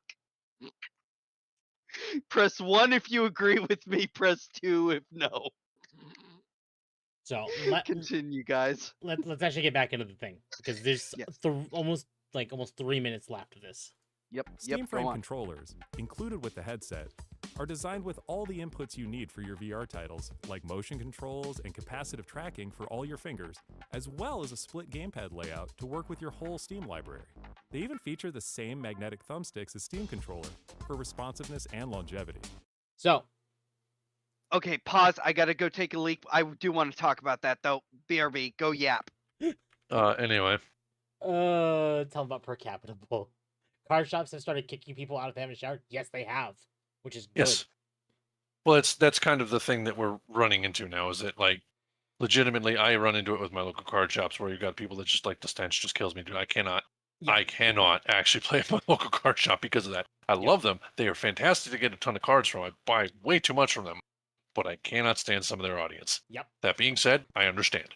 Speaker 7: Press 1 if you agree with me, press 2 if no.
Speaker 2: So
Speaker 7: Continue, guys.
Speaker 2: let's actually get back into the thing because there's
Speaker 7: Yes.
Speaker 2: almost 3 minutes left of this.
Speaker 7: Yep,
Speaker 6: Steam
Speaker 7: go
Speaker 6: Frame
Speaker 7: on.
Speaker 6: controllers, included with the headset, are designed with all the inputs you need for your VR titles, like motion controls and capacitive tracking for all your fingers, as well as a split gamepad layout to work with your whole Steam library. They even feature the same magnetic thumbsticks as Steam Controller for responsiveness and longevity.
Speaker 2: So
Speaker 7: Okay, pause. I gotta go take a leak. I do want to talk about that though. BRB, go yap.
Speaker 4: Anyway,
Speaker 2: tell them about per capita bull. Car shops have started kicking people out if they haven't showered. Yes, they have, which is good.
Speaker 4: yes. Well, that's kind of the thing that we're running into now. Is that like, legitimately, I run into it with my local card shops where you've got people that just like the stench just kills me, dude. I cannot actually play at my local card shop because of that. I love them. They are fantastic to get a ton of cards from. I buy way too much from them, but I cannot stand some of their audience.
Speaker 2: Yep.
Speaker 4: That being said, I understand.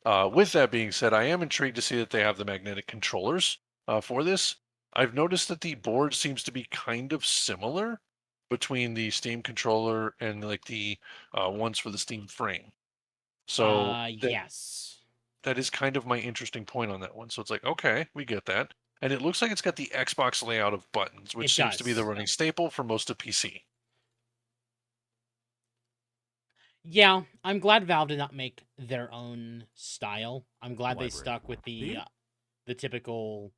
Speaker 4: With that being said, I am intrigued to see that they have the magnetic controllers for this. I've noticed that the board seems to be kind of similar between the Steam controller and like the ones for the Steam frame. So
Speaker 2: yes.
Speaker 4: that is kind of my interesting point on that one. So it's like, okay, we get that. And it looks like it's got the Xbox layout of buttons, which seems to be the
Speaker 2: does.
Speaker 4: running staple for most of PC.
Speaker 2: Yeah, I'm glad Valve did not make their own style. I'm glad they
Speaker 6: Library.
Speaker 2: stuck with the typical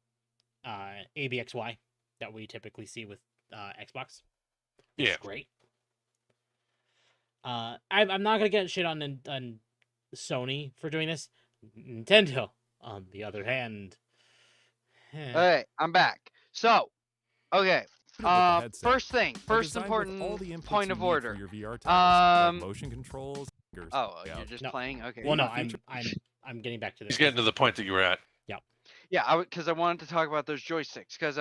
Speaker 2: ABXY that we typically see with Xbox. Which
Speaker 4: Yeah.
Speaker 2: is great. I'm not gonna get shit on Sony for doing this. Nintendo, on the other hand,
Speaker 7: Hey, I'm back. So, okay.
Speaker 6: With the headset,
Speaker 7: First thing,
Speaker 6: are
Speaker 7: first
Speaker 6: designed with
Speaker 7: important
Speaker 6: all the inputs
Speaker 7: point
Speaker 6: you
Speaker 7: of
Speaker 6: need
Speaker 7: order.
Speaker 6: for your VR titles, like
Speaker 7: Um,
Speaker 6: motion controls. Fingers,
Speaker 7: Oh,
Speaker 6: yeah.
Speaker 7: you're just
Speaker 2: No.
Speaker 7: playing? Okay.
Speaker 2: well, no,
Speaker 6: feature-
Speaker 2: I'm getting back to this.
Speaker 4: He's getting to the point that you were at.
Speaker 7: Yeah, because I wanted to talk about those joysticks. Because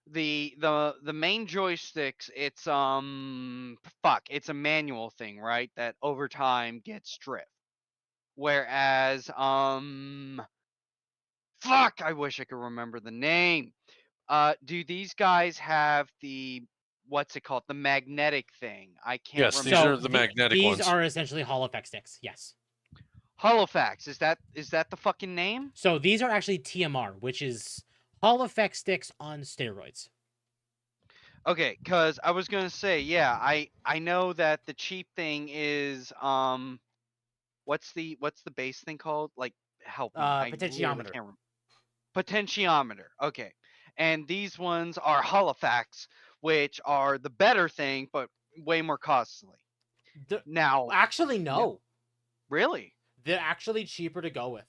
Speaker 7: the main joysticks, it's it's a manual thing, right? That over time gets stripped. Whereas I wish I could remember the name. Do these guys have the what's it called? The magnetic thing. I can't
Speaker 4: Yes,
Speaker 7: remember.
Speaker 4: these are the magnetic
Speaker 2: these
Speaker 4: ones.
Speaker 2: are essentially Hall effect sticks. Yes.
Speaker 7: Holofax, is that the fucking name?
Speaker 2: So these are actually TMR, which is Hall Effect sticks on steroids.
Speaker 7: Okay, because I was gonna say, yeah, I know that the cheap thing is what's the base thing called? Like, help me, I literally
Speaker 2: Potentiometer.
Speaker 7: can't remember. Potentiometer. Okay, and these ones are Holofax, which are the better thing, but way more costly.
Speaker 2: The-
Speaker 7: Now,
Speaker 2: Actually,
Speaker 7: yeah,
Speaker 2: no.
Speaker 7: really
Speaker 2: They're actually cheaper to go with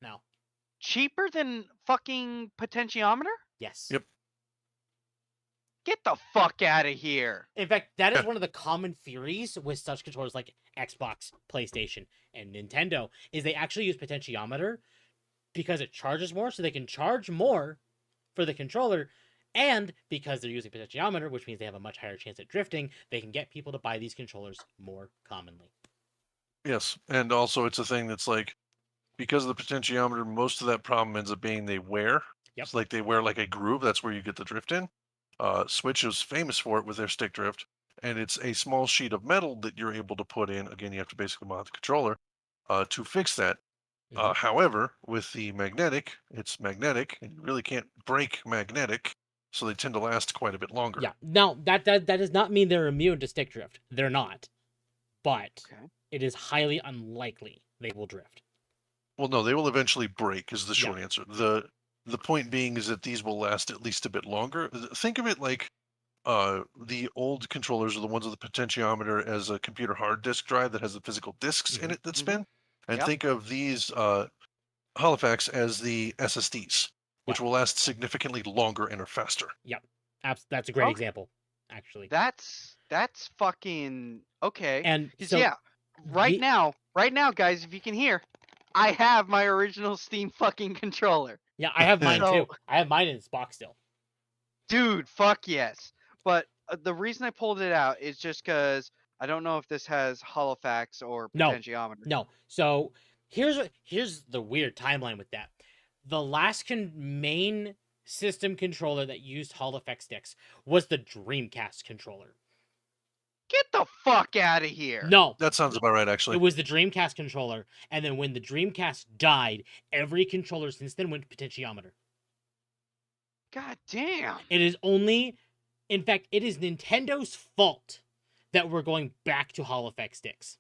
Speaker 2: now.
Speaker 7: cheaper than fucking potentiometer?
Speaker 2: Yes.
Speaker 4: Yep.
Speaker 7: Get the fuck out of here.
Speaker 2: In fact, that is one of the common theories with such controllers like Xbox, PlayStation, and Nintendo, is they actually use potentiometer because it charges more, so they can charge more for the controller, and because they're using potentiometer, which means they have a much higher chance at drifting, they can get people to buy these controllers more commonly.
Speaker 4: Yes, and also it's a thing that's like, because of the potentiometer, most of that problem ends up being they wear.
Speaker 2: Yep.
Speaker 4: It's like they wear like a groove. That's where you get the drift in. Switch is famous for it with their stick drift, and it's a small sheet of metal that you're able to put in. Again, you have to basically mount the controller to fix that.
Speaker 2: Mhm.
Speaker 4: However, with the magnetic, it's magnetic, and you really can't break magnetic, so they tend to last quite a bit longer.
Speaker 2: Yeah. Now that does not mean they're immune to stick drift. They're not, but
Speaker 7: Okay.
Speaker 2: it is highly unlikely they will drift.
Speaker 4: Well, no, they will eventually break, is the short answer. The point being is that these will last at least a bit longer. Think of it like the old controllers are the ones with the potentiometer as a computer hard disk drive that has the physical disks in
Speaker 2: Mhm.
Speaker 4: it that
Speaker 7: Mhm.
Speaker 4: spin. And
Speaker 7: Yep.
Speaker 4: think of these Halifax as the SSDs, which
Speaker 2: Yeah.
Speaker 4: will last significantly longer and are faster.
Speaker 2: Yep. That's a great
Speaker 7: Okay.
Speaker 2: example, actually.
Speaker 7: That's fucking okay.
Speaker 2: And
Speaker 7: Because
Speaker 2: so
Speaker 7: yeah, right
Speaker 2: the-
Speaker 7: now, guys, if you can hear, I have my original Steam fucking controller.
Speaker 2: yeah, I have mine
Speaker 7: So-
Speaker 2: too. I have mine in its box still.
Speaker 7: Dude, fuck yes. But the reason I pulled it out is just because I don't know if this has Holofax or
Speaker 2: No.
Speaker 7: potentiometer.
Speaker 2: No. So here's the weird timeline with that. The last main system controller that used Hall Effect sticks was the Dreamcast controller.
Speaker 7: Get the fuck out of here.
Speaker 2: No,
Speaker 4: That sounds about right,
Speaker 2: it
Speaker 4: actually.
Speaker 2: was the Dreamcast controller, and then when the Dreamcast died, every controller since then went to potentiometer.
Speaker 7: God damn.
Speaker 2: It is only, in fact, it is Nintendo's fault that we're going back to Hall Effect sticks.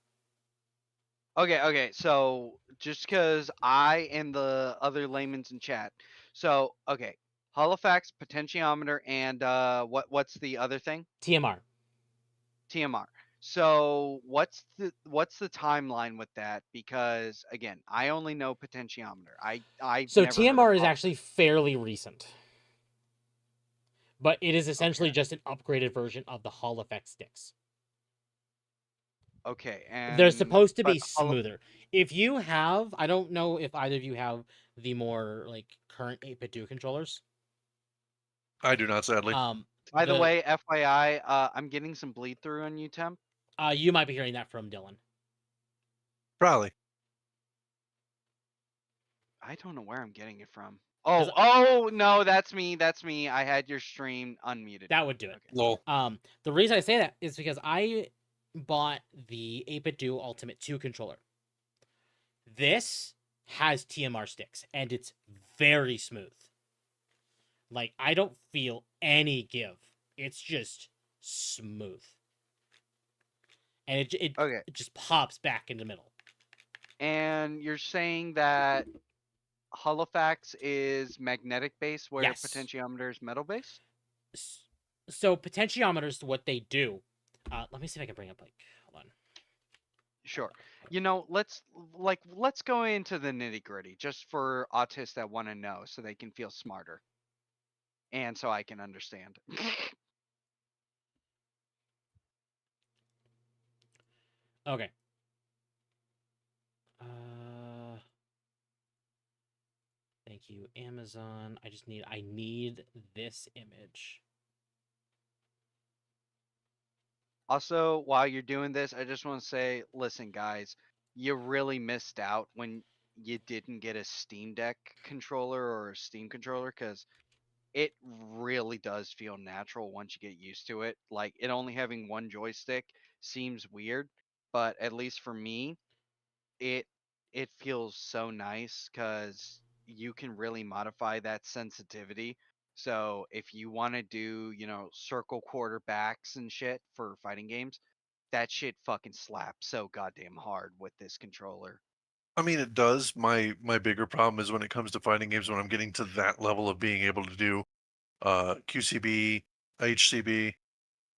Speaker 7: Okay, so just because I and the other layman's in chat. So, okay. Holofax, potentiometer, and what's the other thing?
Speaker 2: TMR.
Speaker 7: TMR. So what's the timeline with that? Because again, I only know potentiometer. I've
Speaker 2: So
Speaker 7: never heard of
Speaker 2: TMR is
Speaker 7: Hol-
Speaker 2: actually fairly recent, but it is essentially
Speaker 7: Okay.
Speaker 2: just an upgraded version of the Hall Effect sticks.
Speaker 7: Okay, and
Speaker 2: They're supposed to
Speaker 7: but
Speaker 2: be smoother. If you have, I don't know if either of you have the more like current 8-bit do controllers.
Speaker 4: I do not, sadly.
Speaker 7: By the way, FYI, I'm getting some bleed through on you, Temp.
Speaker 2: You might be hearing that from Dylan.
Speaker 4: Probably.
Speaker 7: I don't know where I'm getting it from.
Speaker 2: 'Cause-
Speaker 7: Oh no, that's me. That's me. I had your stream unmuted.
Speaker 2: That would do it.
Speaker 7: Okay.
Speaker 4: Lol.
Speaker 2: The reason I say that is because I bought the 8-bit do Ultimate 2 controller. This has TMR sticks, and it's very smooth. Like, I don't feel any give. It's just smooth. And
Speaker 7: Okay.
Speaker 2: it just pops back in the middle.
Speaker 7: And you're saying that Holofax is magnetic base, where
Speaker 2: Yes.
Speaker 7: potentiometer is metal base?
Speaker 2: So potentiometers, what they do. Let me see if I can bring up hold on.
Speaker 7: Sure. You know, let's go into the nitty gritty, just for autists that want to know, so they can feel smarter, and so I can understand.
Speaker 2: Okay. Thank you, Amazon. I need this image.
Speaker 7: Also, while you're doing this, I just want to say, listen, guys, you really missed out when you didn't get a Steam Deck controller or a Steam controller, because it really does feel natural once you get used to it. Like, it only having one joystick seems weird, but at least for me, it it feels so nice because you can really modify that sensitivity. So if you want to do, circle quarterbacks and shit for fighting games, that shit fucking slaps so goddamn hard with this controller.
Speaker 4: I mean, it does. My bigger problem is when it comes to fighting games, when I'm getting to that level of being able to do QCB, HCB,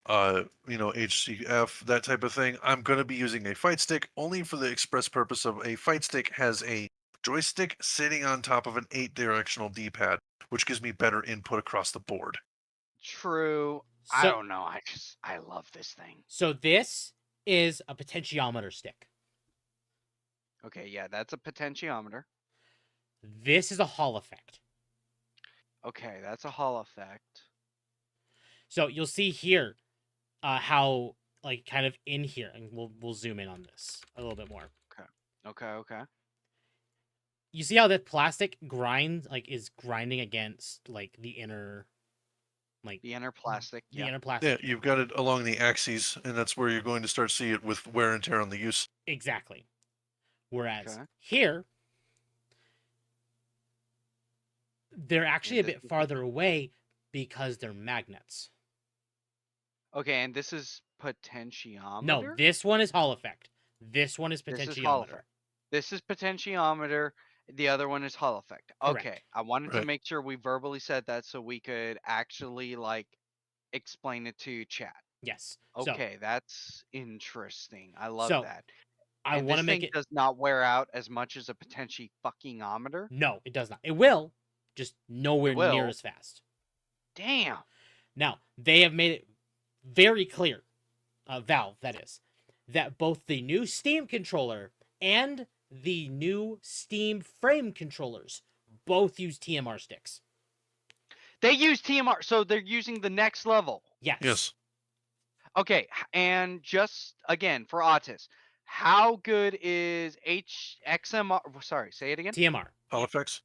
Speaker 4: HCF, that type of thing. I'm going to be using a fight stick only for the express purpose of a fight stick has a joystick sitting on top of an 8-directional D-pad, which gives me better input across the board.
Speaker 7: True. I
Speaker 2: So,
Speaker 7: don't know. I love this thing.
Speaker 2: so this is a potentiometer stick.
Speaker 7: Okay, yeah, that's a potentiometer.
Speaker 2: This is a Hall effect.
Speaker 7: Okay, that's a Hall effect.
Speaker 2: So you'll see here how like kind of in here, and we'll zoom in on this a little bit more.
Speaker 7: Okay.
Speaker 2: You see how that plastic grind is grinding against like the inner
Speaker 7: The inner plastic.
Speaker 2: the
Speaker 7: Yeah.
Speaker 2: inner
Speaker 4: Yeah,
Speaker 2: plastic.
Speaker 4: you've got it along the axes, and that's where you're going to start see it with wear and tear on the use.
Speaker 2: Exactly. Whereas
Speaker 7: Okay.
Speaker 2: here they're actually a
Speaker 7: this
Speaker 2: bit
Speaker 7: is-
Speaker 2: farther away because they're magnets.
Speaker 7: Okay, and this is potentiometer.
Speaker 2: No, this one is Hall effect. This one is
Speaker 7: This is Hall
Speaker 2: potentiometer.
Speaker 7: effect. This is potentiometer. The other one is Hall effect. Okay,
Speaker 2: Correct.
Speaker 7: I wanted to
Speaker 4: Right.
Speaker 7: make sure we verbally said that so we could actually explain it to chat.
Speaker 2: Yes.
Speaker 7: Okay, that's interesting. I love
Speaker 2: So,
Speaker 7: that.
Speaker 2: I
Speaker 7: And
Speaker 2: want to
Speaker 7: this
Speaker 2: make
Speaker 7: thing
Speaker 2: it.
Speaker 7: does not wear out as much as a potentiometer.
Speaker 2: No, it does not. It will, just nowhere near
Speaker 7: will.
Speaker 2: as fast.
Speaker 7: Damn.
Speaker 2: Now, they have made it very clear, Valve, that is, that both the new Steam controller and the new Steam frame controllers both use TMR sticks.
Speaker 7: They use TMR, so they're using the next level.
Speaker 2: Yes.
Speaker 4: Yes.
Speaker 7: Okay, and just again for Otis, how good is HXMR? Sorry, say it again.
Speaker 2: TMR.
Speaker 4: Hall effects?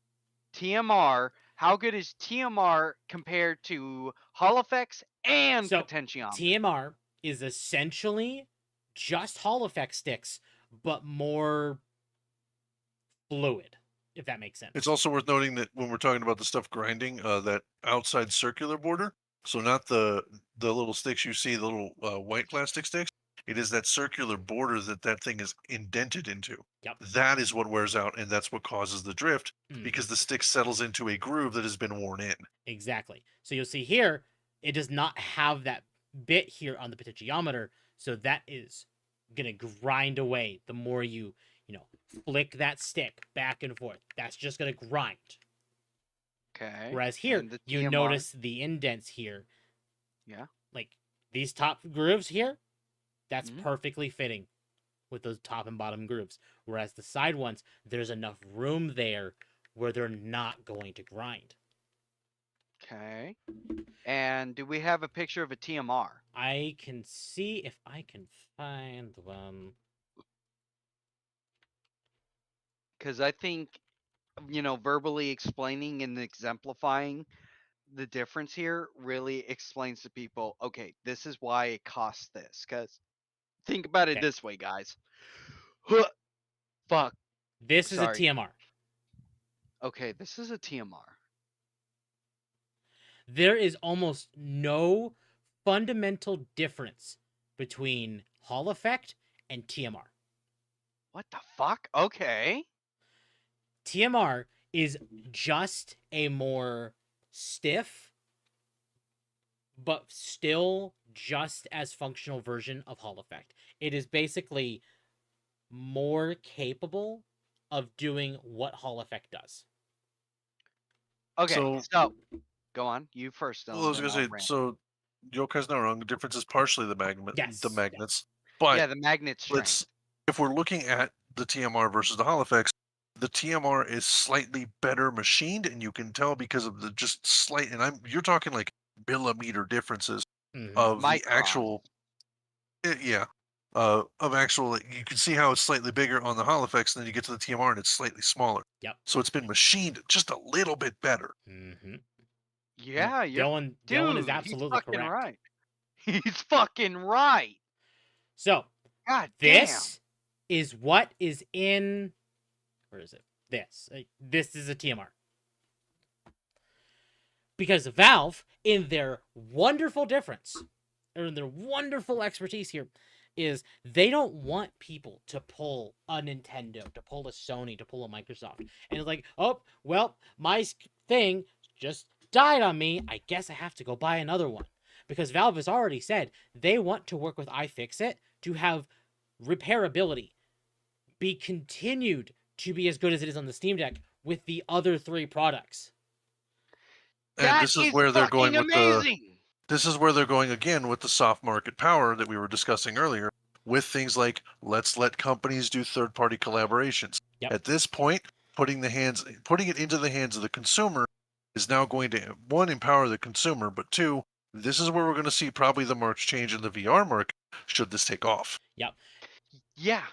Speaker 7: TMR. How good is TMR compared to Hall effects and
Speaker 2: So,
Speaker 7: potentiometer?
Speaker 2: TMR is essentially just Hall effect sticks, but more fluid, if that makes sense.
Speaker 4: It's also worth noting that when we're talking about the stuff grinding, that outside circular border, so not the little sticks you see, the little white plastic sticks, it is that circular border that thing is indented into.
Speaker 2: Yep.
Speaker 4: That is what wears out, and that's what causes the drift,
Speaker 2: Mhm.
Speaker 4: because the stick settles into a groove that has been worn in.
Speaker 2: Exactly. So you'll see here, it does not have that bit here on the potentiometer, so that is gonna grind away the more you flick that stick back and forth. That's just gonna grind.
Speaker 7: Okay.
Speaker 2: Whereas here,
Speaker 7: and the
Speaker 2: you
Speaker 7: TMR
Speaker 2: notice the indents here.
Speaker 7: Yeah.
Speaker 2: Like these top grooves here, that's
Speaker 7: Mhm.
Speaker 2: perfectly fitting with those top and bottom grooves. Whereas the side ones, there's enough room there where they're not going to grind.
Speaker 7: Okay. And do we have a picture of a TMR?
Speaker 2: I can see if I can find one.
Speaker 7: Because I think, verbally explaining and exemplifying the difference here really explains to people, okay, this is why it costs this. Because think about it
Speaker 2: Okay.
Speaker 7: this way, guys. Huh. Fuck.
Speaker 2: This is a
Speaker 7: Sorry.
Speaker 2: TMR.
Speaker 7: Okay, this is a TMR.
Speaker 2: There is almost no fundamental difference between Hall effect and TMR.
Speaker 7: What the fuck? Okay.
Speaker 2: TMR is just a more stiff, but still just as functional version of Hall effect. It is basically more capable of doing what Hall effect does.
Speaker 7: Okay,
Speaker 4: So-
Speaker 7: so go on. You first.
Speaker 4: Well, I was
Speaker 7: then
Speaker 4: gonna
Speaker 7: I'll
Speaker 4: say,
Speaker 7: rant.
Speaker 4: so Yokai's not wrong. The difference is partially the
Speaker 2: Yes,
Speaker 4: the
Speaker 2: yeah.
Speaker 4: magnets. But
Speaker 7: Yeah, the magnet strength.
Speaker 4: let's, if we're looking at the TMR versus the Hall effects, the TMR is slightly better machined, and you can tell because of the just slight, and you're talking like millimeter differences
Speaker 2: Mhm.
Speaker 4: of the
Speaker 7: Micron.
Speaker 4: actual, of actual. You can see how it's slightly bigger on the Hall effects, and then you get to the TMR, and it's slightly smaller.
Speaker 2: Yep.
Speaker 4: So it's been machined just a little bit better.
Speaker 2: Mhm.
Speaker 7: Yeah, you're
Speaker 2: Dylan
Speaker 7: dude,
Speaker 2: is absolutely
Speaker 7: he's fucking
Speaker 2: correct.
Speaker 7: right. He's fucking right.
Speaker 2: So
Speaker 7: God
Speaker 2: this is what is in Where is it? This. This is a TMR. Because Valve, in their wonderful difference, or in their wonderful expertise here, is they don't want people to pull a Nintendo, to pull a Sony, to pull a Microsoft. And it's like, oh, well, my thing just died on me. I guess I have to go buy another one. Because Valve has already said they want to work with iFixit to have repairability be continued to be as good as it is on the Steam Deck with the other 3 products.
Speaker 4: And
Speaker 7: That
Speaker 4: this is
Speaker 7: is
Speaker 4: where they're going
Speaker 7: fucking
Speaker 4: with the.
Speaker 7: amazing.
Speaker 4: This is where they're going again with the soft market power that we were discussing earlier, with things like let's let companies do third-party collaborations.
Speaker 2: Yep.
Speaker 4: At this point, putting it into the hands of the consumer is now going to, one, empower the consumer, but two, this is where we're going to see probably the march change in the VR market should this take off.
Speaker 2: Yep.
Speaker 7: Yeah,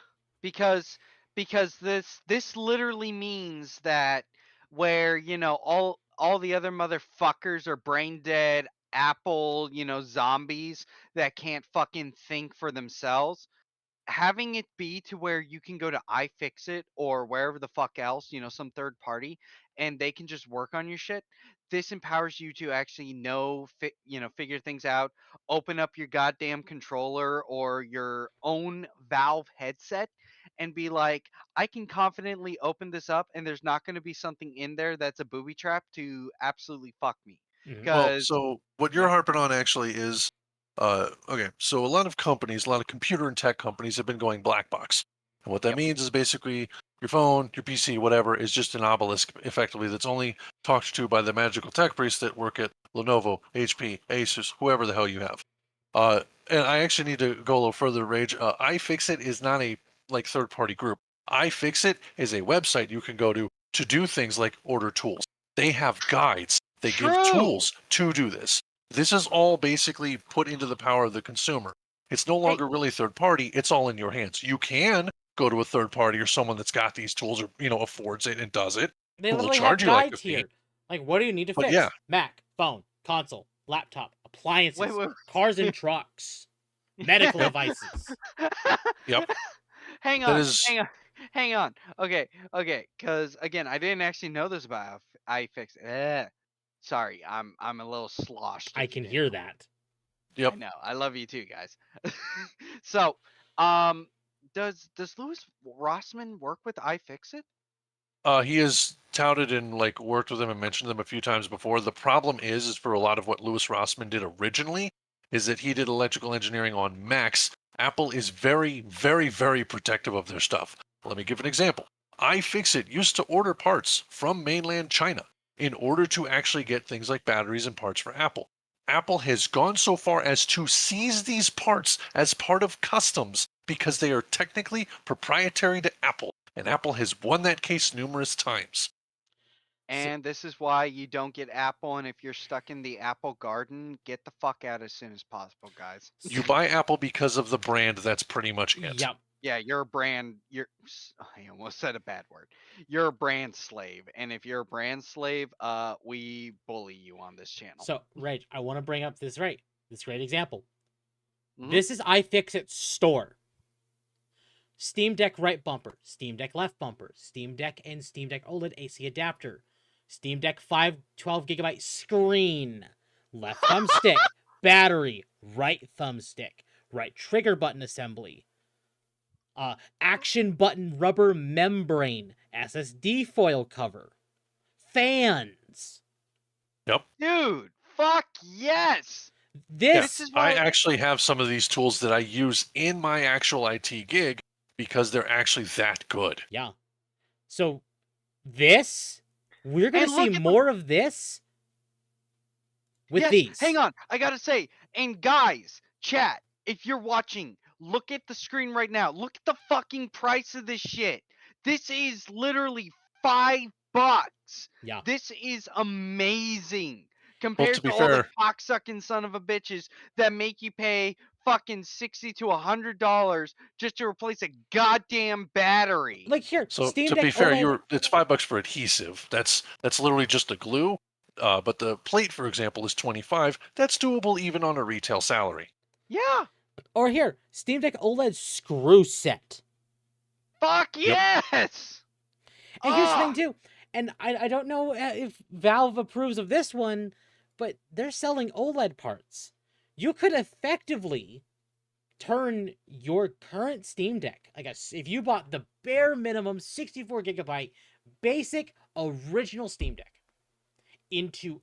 Speaker 7: because this literally means that where all the other motherfuckers are brain dead Apple zombies that can't fucking think for themselves, having it be to where you can go to iFixit or wherever the fuck else, some third party, and they can just work on your shit. This empowers you to actually figure things out, open up your goddamn controller or your own Valve headset and be like, I can confidently open this up and there's not going to be something in there that's a booby trap to absolutely fuck me.
Speaker 2: Mhm.
Speaker 4: Well,
Speaker 7: Because
Speaker 4: so what you're
Speaker 7: yeah.
Speaker 4: harping on actually is, okay, so a lot of companies, a lot of computer and tech companies have been going black box. And what that
Speaker 7: Yep.
Speaker 4: means is basically your phone, your PC, whatever, is just an obelisk effectively that's only talked to by the magical tech priests that work at Lenovo, HP, Asus, whoever the hell you have. And I actually need to go a little further, Rage. iFixit is not a like third-party group. iFixit is a website you can go to do things like order tools. They have guides. They give
Speaker 7: True.
Speaker 4: tools to do this. This is all basically put into the power of the consumer. It's no longer really third party. It's all in your hands. You can go to a third party or someone that's got these tools or affords it and does it.
Speaker 2: They
Speaker 4: Who will
Speaker 2: literally have
Speaker 4: charge you like a
Speaker 2: guides
Speaker 4: fee.
Speaker 2: here. Like, what do you need to
Speaker 4: But
Speaker 2: fix?
Speaker 4: yeah.
Speaker 2: Mac, phone, console, laptop, appliances,
Speaker 7: Wait.
Speaker 2: cars and trucks, medical devices.
Speaker 4: Yep.
Speaker 7: Hang
Speaker 4: That
Speaker 7: on,
Speaker 4: is-
Speaker 7: hang on. Okay, because again, I didn't actually know this about iFixit. Sorry, I'm a little sloshed.
Speaker 2: I
Speaker 7: if you
Speaker 2: can
Speaker 7: didn't
Speaker 2: hear
Speaker 7: know.
Speaker 2: that.
Speaker 4: Yep.
Speaker 7: I know. I love you too, guys. So, does Louis Rossman work with iFixit?
Speaker 4: He has touted and like worked with them and mentioned them a few times before. The problem is for a lot of what Louis Rossman did originally, is that he did electrical engineering on Macs. Apple is very, very, very protective of their stuff. Let me give an example. iFixit used to order parts from mainland China in order to actually get things like batteries and parts for Apple. Apple has gone so far as to seize these parts as part of customs because they are technically proprietary to Apple, and Apple has won that case numerous times.
Speaker 7: And this is why you don't get Apple. And if you're stuck in the Apple garden, get the fuck out as soon as possible, guys.
Speaker 4: You buy Apple because of the brand, that's pretty much it.
Speaker 2: Yep.
Speaker 7: Yeah, you're a brand. I almost said a bad word. You're a brand slave, and if you're a brand slave, we bully you on this channel.
Speaker 2: So, Reg, I want to bring up this great example.
Speaker 7: Mhm.
Speaker 2: This is iFixit's store. Steam Deck right bumper, Steam Deck left bumper, Steam Deck and Steam Deck OLED AC adapter, Steam Deck 12GB screen, left thumbstick, battery, right thumbstick, right trigger button assembly, action button rubber membrane, SSD foil cover, fans.
Speaker 4: Yep.
Speaker 7: Dude, fuck yes.
Speaker 2: This
Speaker 7: is why
Speaker 4: I actually have some of these tools that I use in my actual IT gig because they're actually that good.
Speaker 2: Yeah. So we're going
Speaker 7: And
Speaker 2: to
Speaker 7: look
Speaker 2: see
Speaker 7: at
Speaker 2: more of this with
Speaker 7: yes,
Speaker 2: these.
Speaker 7: hang on. I gotta say, and guys, chat, if you're watching, look at the screen right now. Look at the fucking price of this shit. This is literally $5.
Speaker 2: Yeah.
Speaker 7: This is amazing compared
Speaker 4: to be
Speaker 7: to all the
Speaker 4: fair-
Speaker 7: cocksucking son of a bitches that make you pay fucking $60 to $100 just to replace a goddamn battery.
Speaker 2: Like here,
Speaker 4: So
Speaker 2: Steam
Speaker 4: to
Speaker 2: Deck
Speaker 4: be fair,
Speaker 2: OLED.
Speaker 4: it's $5 for adhesive. That's literally just the glue. But the plate, for example, is $25. That's doable even on a retail salary.
Speaker 7: Yeah.
Speaker 2: Or here, Steam Deck OLED screw set.
Speaker 7: Fuck
Speaker 4: Yep.
Speaker 7: yes.
Speaker 2: And here's the thing
Speaker 7: Ah!
Speaker 2: too, and I don't know if Valve approves of this one, but they're selling OLED parts. You could effectively turn your current Steam Deck, I guess, if you bought the bare minimum 64 gigabyte basic original Steam Deck, into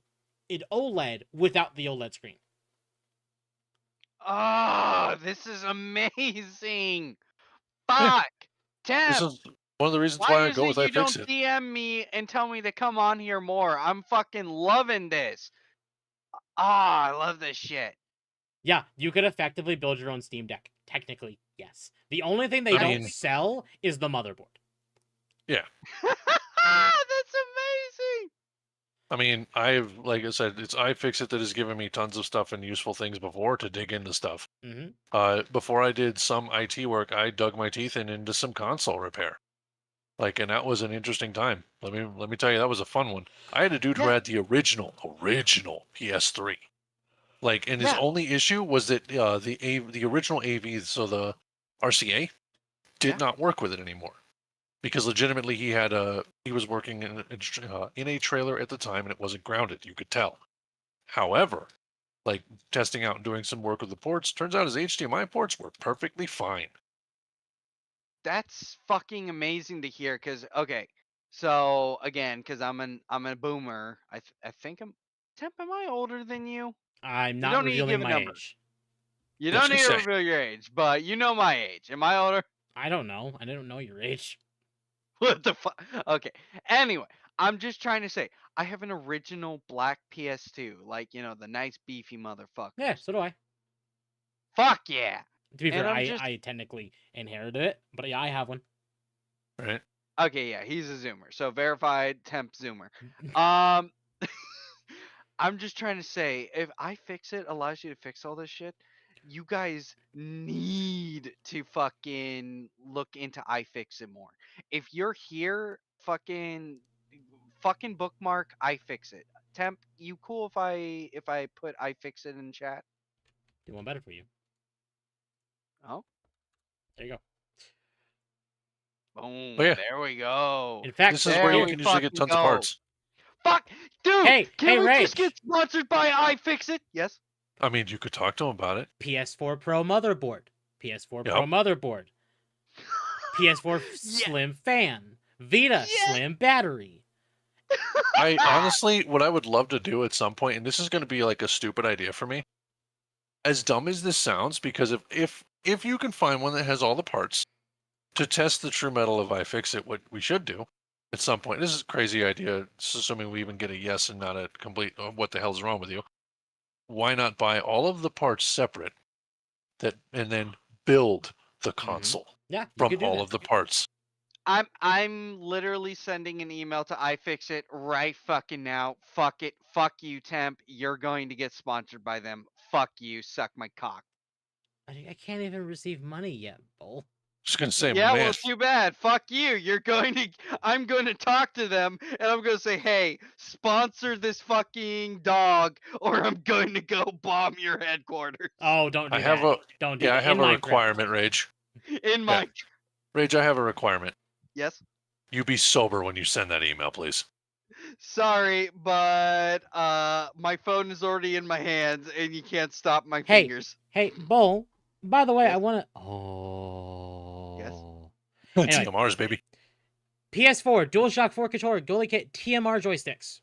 Speaker 2: an OLED without the OLED screen.
Speaker 7: Oh, this is amazing.
Speaker 4: Yeah.
Speaker 7: Fuck.
Speaker 4: This
Speaker 7: Temp,
Speaker 4: is one of the reasons
Speaker 7: why
Speaker 4: why I
Speaker 7: is
Speaker 4: go
Speaker 7: it
Speaker 4: with
Speaker 7: you don't
Speaker 4: iFixit.
Speaker 7: DM me and tell me to come on here more? I'm fucking loving this. Ah, I love this shit.
Speaker 2: Yeah, you could effectively build your own Steam Deck. Technically, yes. The only thing they
Speaker 4: I
Speaker 2: don't
Speaker 4: mean-
Speaker 2: sell is the motherboard.
Speaker 4: Yeah.
Speaker 7: That's amazing.
Speaker 4: I mean, like I said, it's iFixit that has given me tons of stuff and useful things before to dig into stuff.
Speaker 2: Mm-hmm.
Speaker 4: Before I did some IT work, I dug my teeth into some console repair. Like, and that was an interesting time. Let me tell you, that was a fun one. I had a dude who
Speaker 7: Yeah.
Speaker 4: had the original PS3. Like, and his
Speaker 2: Yeah.
Speaker 4: only issue was that the original AV, so the RCA, did
Speaker 7: Yeah.
Speaker 4: not work with it anymore. Because legitimately, he was working in a trailer at the time, and it wasn't grounded. You could tell. However, like testing out and doing some work with the ports, turns out his HDMI ports were perfectly fine.
Speaker 7: That's fucking amazing to hear. Cause okay, so again, cause I'm a boomer. I think I'm. Temp, am I older than you?
Speaker 2: I'm
Speaker 7: You
Speaker 2: not
Speaker 7: don't need to
Speaker 2: revealing
Speaker 7: give a
Speaker 2: my
Speaker 7: number.
Speaker 2: age.
Speaker 7: You
Speaker 4: I was
Speaker 7: don't need
Speaker 4: gonna
Speaker 7: to
Speaker 4: say.
Speaker 7: reveal your age, but you know my age. Am I older?
Speaker 2: I don't know. I don't know your age.
Speaker 7: What the fuck? Okay. Anyway, I'm just trying to say I have an original black PS2, like the nice beefy motherfucker.
Speaker 2: Yeah, so do I.
Speaker 7: Fuck yeah.
Speaker 2: To be
Speaker 7: And
Speaker 2: fair,
Speaker 7: I'm just
Speaker 2: I technically inherited it, but yeah, I have one.
Speaker 4: Right?
Speaker 7: okay. Yeah, he's a zoomer, so verified temp zoomer. Um, I'm just trying to say if iFixit allows you to fix all this shit, you guys need to fucking look into iFixit more. If you're here, fucking bookmark iFixit. Temp, you cool if I put iFixit in chat?
Speaker 2: Do one better for you.
Speaker 7: Oh,
Speaker 2: There you go.
Speaker 7: boom!
Speaker 4: Oh, yeah.
Speaker 7: There we go.
Speaker 2: In fact,
Speaker 4: This is
Speaker 7: there
Speaker 4: where you
Speaker 7: we
Speaker 4: can usually get
Speaker 7: fucking
Speaker 4: tons of
Speaker 7: go.
Speaker 4: parts.
Speaker 7: Fuck, dude!
Speaker 2: Hey,
Speaker 7: can we just
Speaker 2: Rage.
Speaker 7: get sponsored by iFixit? Yes.
Speaker 4: I mean, you could talk to him about it.
Speaker 2: PS4 Pro motherboard, PS4 Pro
Speaker 4: Yep.
Speaker 2: motherboard, PS4
Speaker 7: Yeah.
Speaker 2: Slim fan, Vita
Speaker 7: Yeah.
Speaker 2: Slim battery.
Speaker 4: I honestly, what I would love to do at some point, and this is going to be like a stupid idea for me, as dumb as this sounds, because if you can find one that has all the parts to test the true metal of iFixit, what we should do at some point. This is a crazy idea, assuming we even get a yes and not a complete what the hell's wrong with you. Why not buy all of the parts separate and then build the console
Speaker 2: Yeah, you
Speaker 4: from
Speaker 2: could do
Speaker 4: all
Speaker 2: that.
Speaker 4: of the parts?
Speaker 7: I'm literally sending an email to iFixit right fucking now. Fuck it. Fuck you, temp. You're going to get sponsored by them. Fuck you. Suck my cock.
Speaker 2: I can't even receive money yet, Bull.
Speaker 4: Just gonna say,
Speaker 7: Yeah,
Speaker 4: man,
Speaker 7: well, too bad. Fuck you. I'm going to talk to them and I'm going to say, hey, sponsor this fucking dog or I'm going to go bomb your headquarters
Speaker 2: Oh, don't do
Speaker 4: I
Speaker 2: that.
Speaker 4: have a
Speaker 2: Don't do
Speaker 4: yeah,
Speaker 2: that.
Speaker 4: I have
Speaker 2: In
Speaker 4: a
Speaker 2: Minecraft.
Speaker 4: requirement, Rage.
Speaker 7: in my.
Speaker 4: Rage, I have a requirement.
Speaker 7: Yes.
Speaker 4: You be sober when you send that email, please.
Speaker 7: Sorry, but my phone is already in my hands and you can't stop my
Speaker 2: Hey.
Speaker 7: fingers.
Speaker 2: Hey, Bull. By the way,
Speaker 7: Yes.
Speaker 2: I want to. Oh.
Speaker 7: Yes.
Speaker 2: Anyway.
Speaker 4: TMRs, baby.
Speaker 2: PS4 DualShock 4 controller, Goalie Kit, TMR joysticks.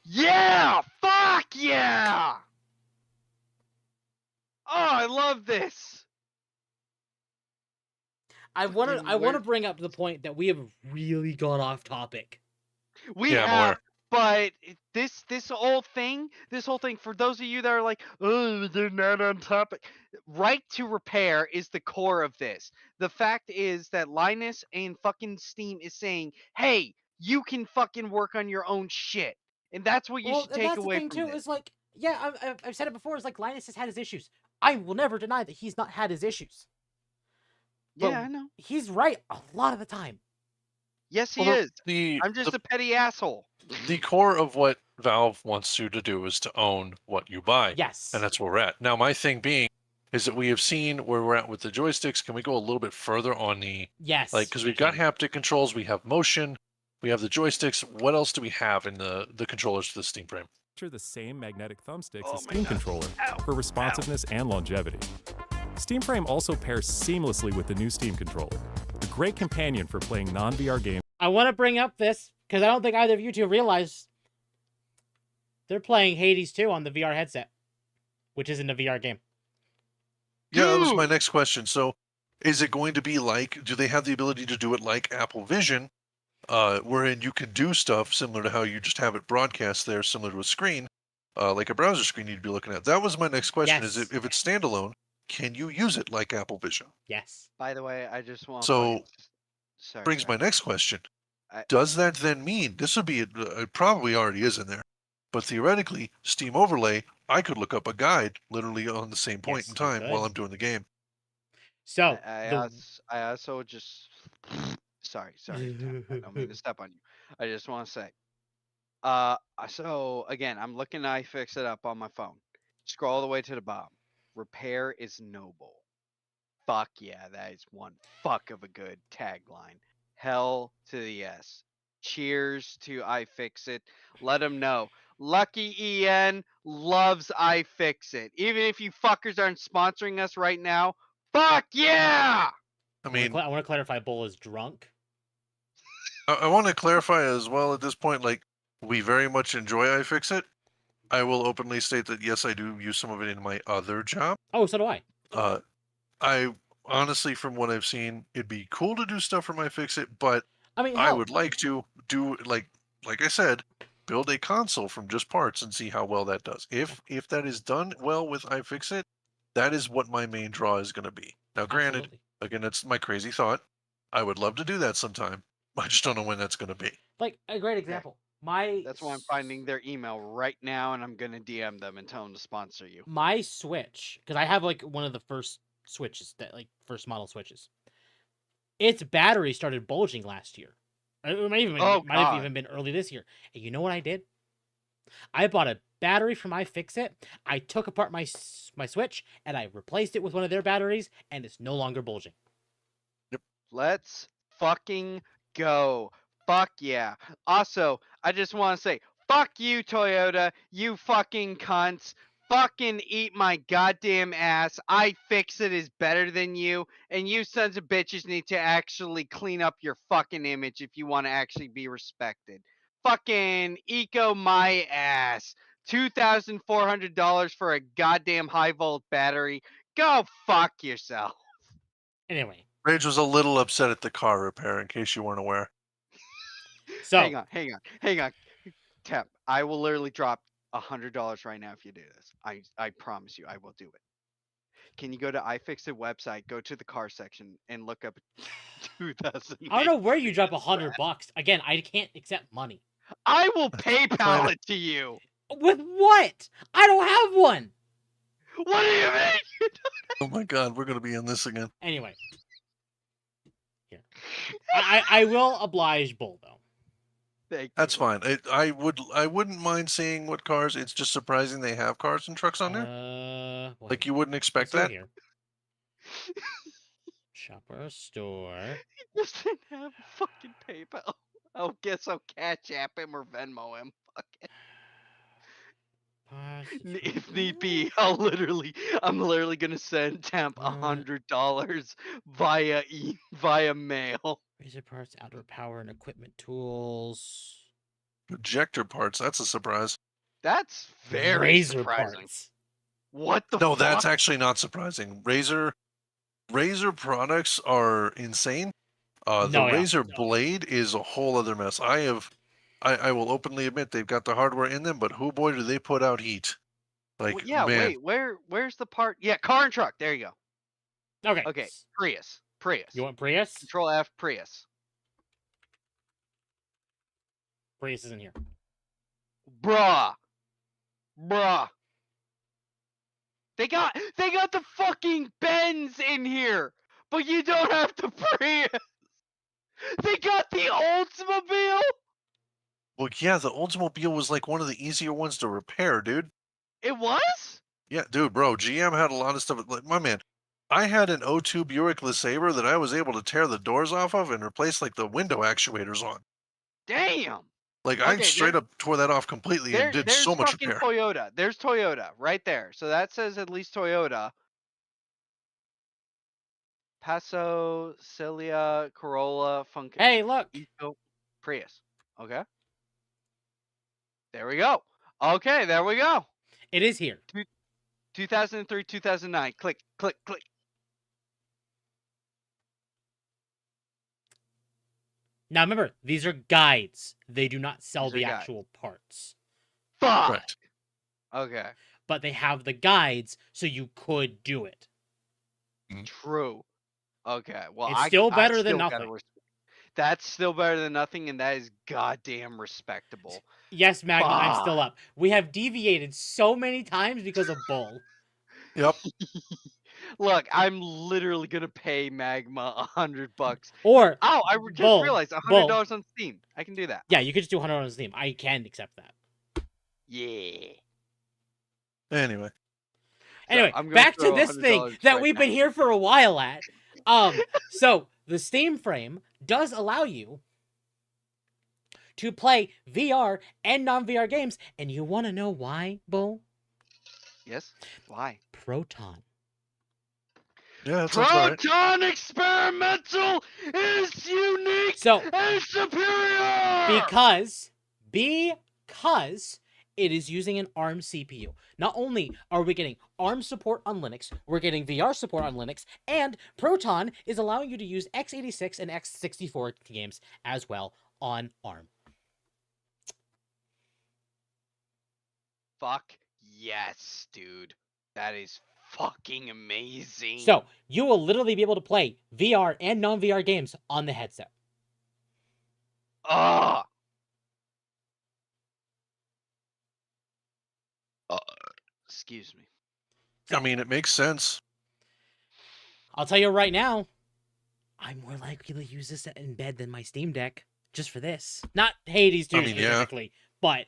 Speaker 7: Yeah! Fuck yeah! Oh, I love this.
Speaker 2: I want
Speaker 7: Fucking
Speaker 2: to
Speaker 7: where-
Speaker 2: bring up the point that we have really gone off topic.
Speaker 7: We
Speaker 4: Yeah, I'm
Speaker 7: have,
Speaker 4: aware.
Speaker 7: but this whole thing, for those of you that are like, oh, they're not on topic. Right to repair is the core of this. The fact is that Linus and fucking Steam is saying, hey, you can fucking work on your own shit. And that's what you should
Speaker 2: and
Speaker 7: take
Speaker 2: that's
Speaker 7: away
Speaker 2: the thing
Speaker 7: from
Speaker 2: too.
Speaker 7: this.
Speaker 2: Is like, yeah, I've said it before. It's like Linus has had his issues. I will never deny that he's not had his issues. But
Speaker 7: Yeah, I know.
Speaker 2: he's right a lot of the time.
Speaker 7: Yes, he
Speaker 4: Well,
Speaker 7: is.
Speaker 4: The
Speaker 7: I'm just a petty asshole.
Speaker 4: the core of what Valve wants you to do is to own what you buy.
Speaker 2: Yes.
Speaker 4: And that's where we're at. Now, my thing being is that we have seen where we're at with the joysticks. Can we go a little bit further on the,
Speaker 2: yes.
Speaker 4: like, because
Speaker 2: we
Speaker 4: we've got
Speaker 2: can.
Speaker 4: haptic controls, we have motion, We have the joysticks. What else do we have in the controllers for the Steam Frame?
Speaker 6: Feature the same magnetic thumbsticks
Speaker 7: Oh
Speaker 6: as
Speaker 7: my
Speaker 6: Steam
Speaker 7: God.
Speaker 6: controller
Speaker 7: Ow.
Speaker 6: for responsiveness and longevity. Steam Frame also pairs seamlessly with the new Steam controller, a great companion for playing non-VR games.
Speaker 2: I want to bring up this because I don't think either of you two realize they're playing Hades 2 on the VR headset, which isn't a VR game.
Speaker 4: Yeah, that was my
Speaker 7: Dude!
Speaker 4: next question. So, is it going to be like? Do they have the ability to do it like Apple Vision, wherein you can do stuff similar to how you just have it broadcast there, similar to a screen, like a browser screen you'd be looking at? That was my next question. Is
Speaker 2: Yes.
Speaker 4: if it's standalone, can you use it like Apple Vision?
Speaker 2: Yes.
Speaker 7: By the way, I just want to
Speaker 4: So,
Speaker 7: Sorry.
Speaker 4: brings my next question.
Speaker 7: I-
Speaker 4: Does that then mean this would be it probably already is in there, but theoretically, Steam Overlay, I could look up a guide literally on the same point
Speaker 2: Yes,
Speaker 4: in
Speaker 2: you
Speaker 4: time while
Speaker 2: could.
Speaker 4: I'm doing the game.
Speaker 2: So
Speaker 7: I also just sorry, Tim, I don't mean to step on you. I just want to say, so again, I'm looking at iFixit up on my phone. Scroll all the way to the bottom. Repair is noble. Fuck yeah, that is one fuck of a good tagline. Hell to the yes. Cheers to iFixit. Let them know. Lucky EN loves iFixit. Even if you fuckers aren't sponsoring us right now, fuck yeah!
Speaker 4: I mean,
Speaker 2: I want to clarify. Bull is drunk.
Speaker 4: I want to clarify as well at this point, like, we very much enjoy iFixit. I will openly state that, yes, I do use some of it in my other job.
Speaker 2: Oh, so do I.
Speaker 4: I honestly, from what I've seen, it'd be cool to do stuff from iFixit, but
Speaker 2: I mean,
Speaker 4: I
Speaker 2: hell,
Speaker 4: would like to do, like I said, build a console from just parts and see how well that does. If that is done well with iFixit, that is what my main draw is going to be. Now, granted,
Speaker 2: absolutely.
Speaker 4: again, it's my crazy thought. I would love to do that sometime. I just don't know when that's going to be.
Speaker 2: Like a great example. My
Speaker 7: That's why I'm finding their email right now and I'm gonna DM them and tell them to sponsor you.
Speaker 2: my Switch, because I have like one of the first Switches that like first model Switches. Its battery started bulging last year. It might have
Speaker 7: God.
Speaker 2: even been early this year. And you know what I did? I bought a battery from iFixit. I took apart my Switch and I replaced it with one of their batteries, and it's no longer bulging.
Speaker 7: Let's fucking go. Fuck yeah. Also, I just want to say, fuck you, Toyota. You fucking cunts. Fucking eat my goddamn ass. iFixit is better than you. And you sons of bitches need to actually clean up your fucking image if you want to actually be respected. Fucking eco my ass. $2,400 for a goddamn high volt battery. Go fuck yourself.
Speaker 2: Anyway,
Speaker 4: Rage was a little upset at the car repair, in case you weren't aware.
Speaker 2: so
Speaker 7: Hang on. Temp, I will literally drop $100 right now if you do this. I promise you, I will do it. Can you go to iFixit website, go to the car section, and look up 2000?
Speaker 2: I don't know where you drop $100. Again, I can't accept money.
Speaker 7: I will PayPal it to you.
Speaker 2: With what? I don't have one.
Speaker 7: What do you mean?
Speaker 4: Oh my god, we're going to be in this again.
Speaker 2: Anyway, here. I will oblige Bull though.
Speaker 7: Thank
Speaker 4: That's
Speaker 7: you.
Speaker 4: fine. I wouldn't mind seeing what cars. It's just surprising they have cars and trucks on there.
Speaker 2: Well,
Speaker 4: Like you wouldn't expect
Speaker 2: let's
Speaker 4: that.
Speaker 2: go here. Shop or store.
Speaker 7: He just didn't have fucking PayPal. I guess I'll Cash App him or Venmo him. Fuck it. If need be, I'm literally gonna send Temp $100 via mail.
Speaker 2: Razor parts, outdoor power and equipment tools.
Speaker 4: Ejector parts. That's a surprise.
Speaker 7: That's very
Speaker 2: Razor
Speaker 7: surprising.
Speaker 2: parts.
Speaker 7: What the
Speaker 4: No,
Speaker 7: fuck?
Speaker 4: that's actually not surprising. Razor products are insane. The Razor blade is a whole other mess. I will openly admit they've got the hardware in them, but who boy do they put out heat? Like,
Speaker 7: yeah,
Speaker 4: man.
Speaker 7: wait, where's the part? Yeah, car and truck. There you go.
Speaker 2: Okay.
Speaker 7: Okay, Prius.
Speaker 2: You want Prius?
Speaker 7: Control F, Prius.
Speaker 2: Prius isn't here.
Speaker 7: Bruh. They got the fucking Benz in here, but you don't have the Prius. They got the Oldsmobile.
Speaker 4: Well, yeah, the Oldsmobile was like one of the easier ones to repair, dude.
Speaker 7: It was?
Speaker 4: Yeah, dude, bro. GM had a lot of stuff. Like, my man, I had an 02 Buick LeSabre that I was able to tear the doors off of and replace like the window actuators on.
Speaker 7: Damn.
Speaker 4: Like I
Speaker 7: Okay,
Speaker 4: straight up tore that off completely and did
Speaker 7: There's
Speaker 4: so much
Speaker 7: fucking
Speaker 4: repair.
Speaker 7: Toyota. There's Toyota right there. So that says at least Toyota. Paso, Celia, Corolla, Funky,
Speaker 2: Hey, look.
Speaker 7: Eco, Prius. Okay. There we go. Okay, there we go.
Speaker 2: It is here.
Speaker 7: 2003, 2009. Click, click, click.
Speaker 2: Now remember, these are guides. They do not sell
Speaker 7: These are
Speaker 2: the
Speaker 7: guides.
Speaker 2: actual parts.
Speaker 7: Fuck.
Speaker 4: Correct.
Speaker 7: Okay.
Speaker 2: But they have the guides, so you could do it.
Speaker 7: True. Okay. Well,
Speaker 2: It's still better than
Speaker 7: still gotta
Speaker 2: nothing.
Speaker 7: That's still better than nothing, and that is goddamn respectable.
Speaker 2: Yes, Magma, I'm still
Speaker 7: Fuck.
Speaker 2: up. We have deviated so many times because of Bull.
Speaker 4: Yep.
Speaker 7: Look, I'm literally gonna pay Magma $100.
Speaker 2: Or
Speaker 7: Oh, I just
Speaker 2: Bull,
Speaker 7: realized
Speaker 2: Bull.
Speaker 7: $100 on Steam. I can do that.
Speaker 2: Yeah, you could just do 100 on Steam. I can accept that.
Speaker 7: Yeah.
Speaker 4: Anyway.
Speaker 2: Anyway,
Speaker 7: I'm gonna
Speaker 2: back to
Speaker 7: throw
Speaker 2: this thing
Speaker 7: $100
Speaker 2: that
Speaker 7: right
Speaker 2: we've been
Speaker 7: now.
Speaker 2: here for a while at. So the Steam frame does allow you to play VR and non-VR games, and you want to know why, Bull?
Speaker 7: Yes. Why?
Speaker 2: Proton.
Speaker 4: Yeah, that sounds about right.
Speaker 7: Proton Experimental is unique
Speaker 2: So
Speaker 7: and superior.
Speaker 2: because it is using an ARM CPU. Not only are we getting ARM support on Linux, we're getting VR support on Linux, and Proton is allowing you to use x86 and x64 games as well on ARM.
Speaker 7: Fuck yes, dude. That is fucking amazing.
Speaker 2: So you will literally be able to play VR and non-VR games on the headset.
Speaker 7: Ah. Excuse me.
Speaker 4: I mean, it makes sense.
Speaker 2: I'll tell you right now, I'm more likely to use this in bed than my Steam Deck just for this. Not Hades 2
Speaker 4: I mean, yeah.
Speaker 2: specifically, but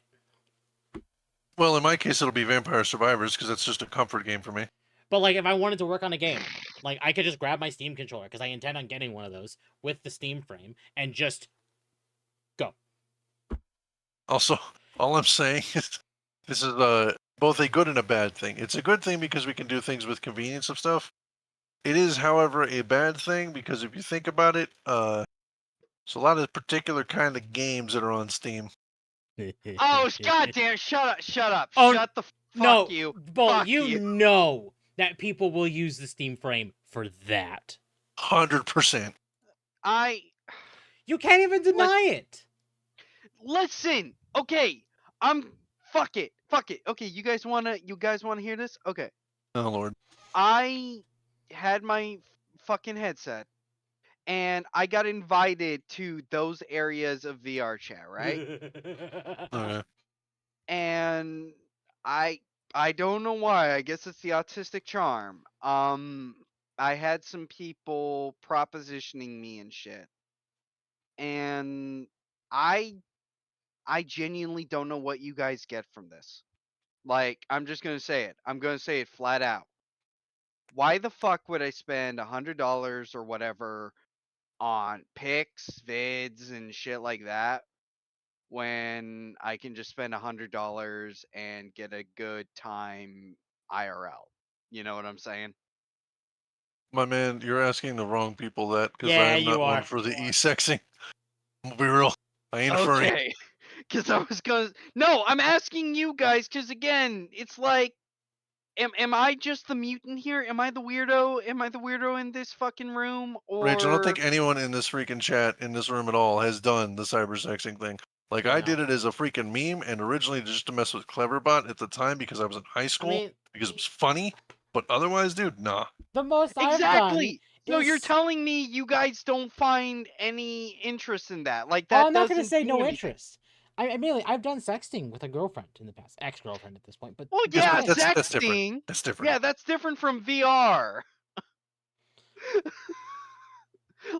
Speaker 4: Well, in my case, it'll be Vampire Survivors because that's just a comfort game for me.
Speaker 2: like if I wanted to work on a game, like I could just grab my Steam controller because I intend on getting one of those with the Steam frame and just go.
Speaker 4: Also, all I'm saying is this is both a good and a bad thing. It's a good thing because we can do things with convenience of stuff. It is, however, a bad thing because if you think about it, there's a lot of particular kind of games that are on Steam.
Speaker 7: Oh, goddamn! Shut up!
Speaker 2: Oh,
Speaker 7: Shut the fuck
Speaker 2: no,
Speaker 7: you!
Speaker 2: Bull,
Speaker 7: Fuck
Speaker 2: you
Speaker 7: you.
Speaker 2: know that people will use the Steam frame for that.
Speaker 4: 100%.
Speaker 2: You can't even deny it.
Speaker 7: Listen. Okay, fuck it. Okay, you guys wanna hear this? Okay.
Speaker 4: Oh Lord.
Speaker 7: I had my fucking headset, and I got invited to those areas of VR chat, right?
Speaker 4: Okay.
Speaker 7: And I don't know why. I guess it's the autistic charm. I had some people propositioning me and shit. And I genuinely don't know what you guys get from this. Like, I'm just gonna say it. I'm gonna say it flat out. Why the fuck would I spend $100 or whatever on pics, vids, and shit like that when I can just spend $100 and get a good time IRL? You know what I'm saying?
Speaker 4: My man, you're asking the wrong people that because
Speaker 2: Yeah,
Speaker 4: I am
Speaker 2: you
Speaker 4: not
Speaker 2: are.
Speaker 4: one for the e-sexing. I'll be real. I ain't a furry.
Speaker 7: Okay. Because I was gonna. No, I'm asking you guys because again, it's like, am I just the mutant here? Am I the weirdo? Am I the weirdo in this fucking room? Or
Speaker 4: Rage, I don't think anyone in this freaking chat in this room at all has done the cybersexing thing. Like, I
Speaker 2: No.
Speaker 4: did it as a freaking meme and originally just to mess with Cleverbot at the time because I was in high school because it was funny. But otherwise, dude, nah.
Speaker 2: The most I've done
Speaker 7: exactly. So you're
Speaker 2: is-
Speaker 7: telling me you guys don't find any interest in that? Like
Speaker 2: Oh,
Speaker 7: that
Speaker 2: I'm not gonna
Speaker 7: doesn't
Speaker 2: say
Speaker 7: do
Speaker 2: no
Speaker 7: anything.
Speaker 2: interest. I mean, I've done sexting with a girlfriend in the past, ex-girlfriend at this point. But
Speaker 7: Well,
Speaker 2: just
Speaker 7: yeah,
Speaker 2: saying.
Speaker 4: that's different.
Speaker 7: sexting.
Speaker 4: That's different.
Speaker 7: Yeah, that's different from VR.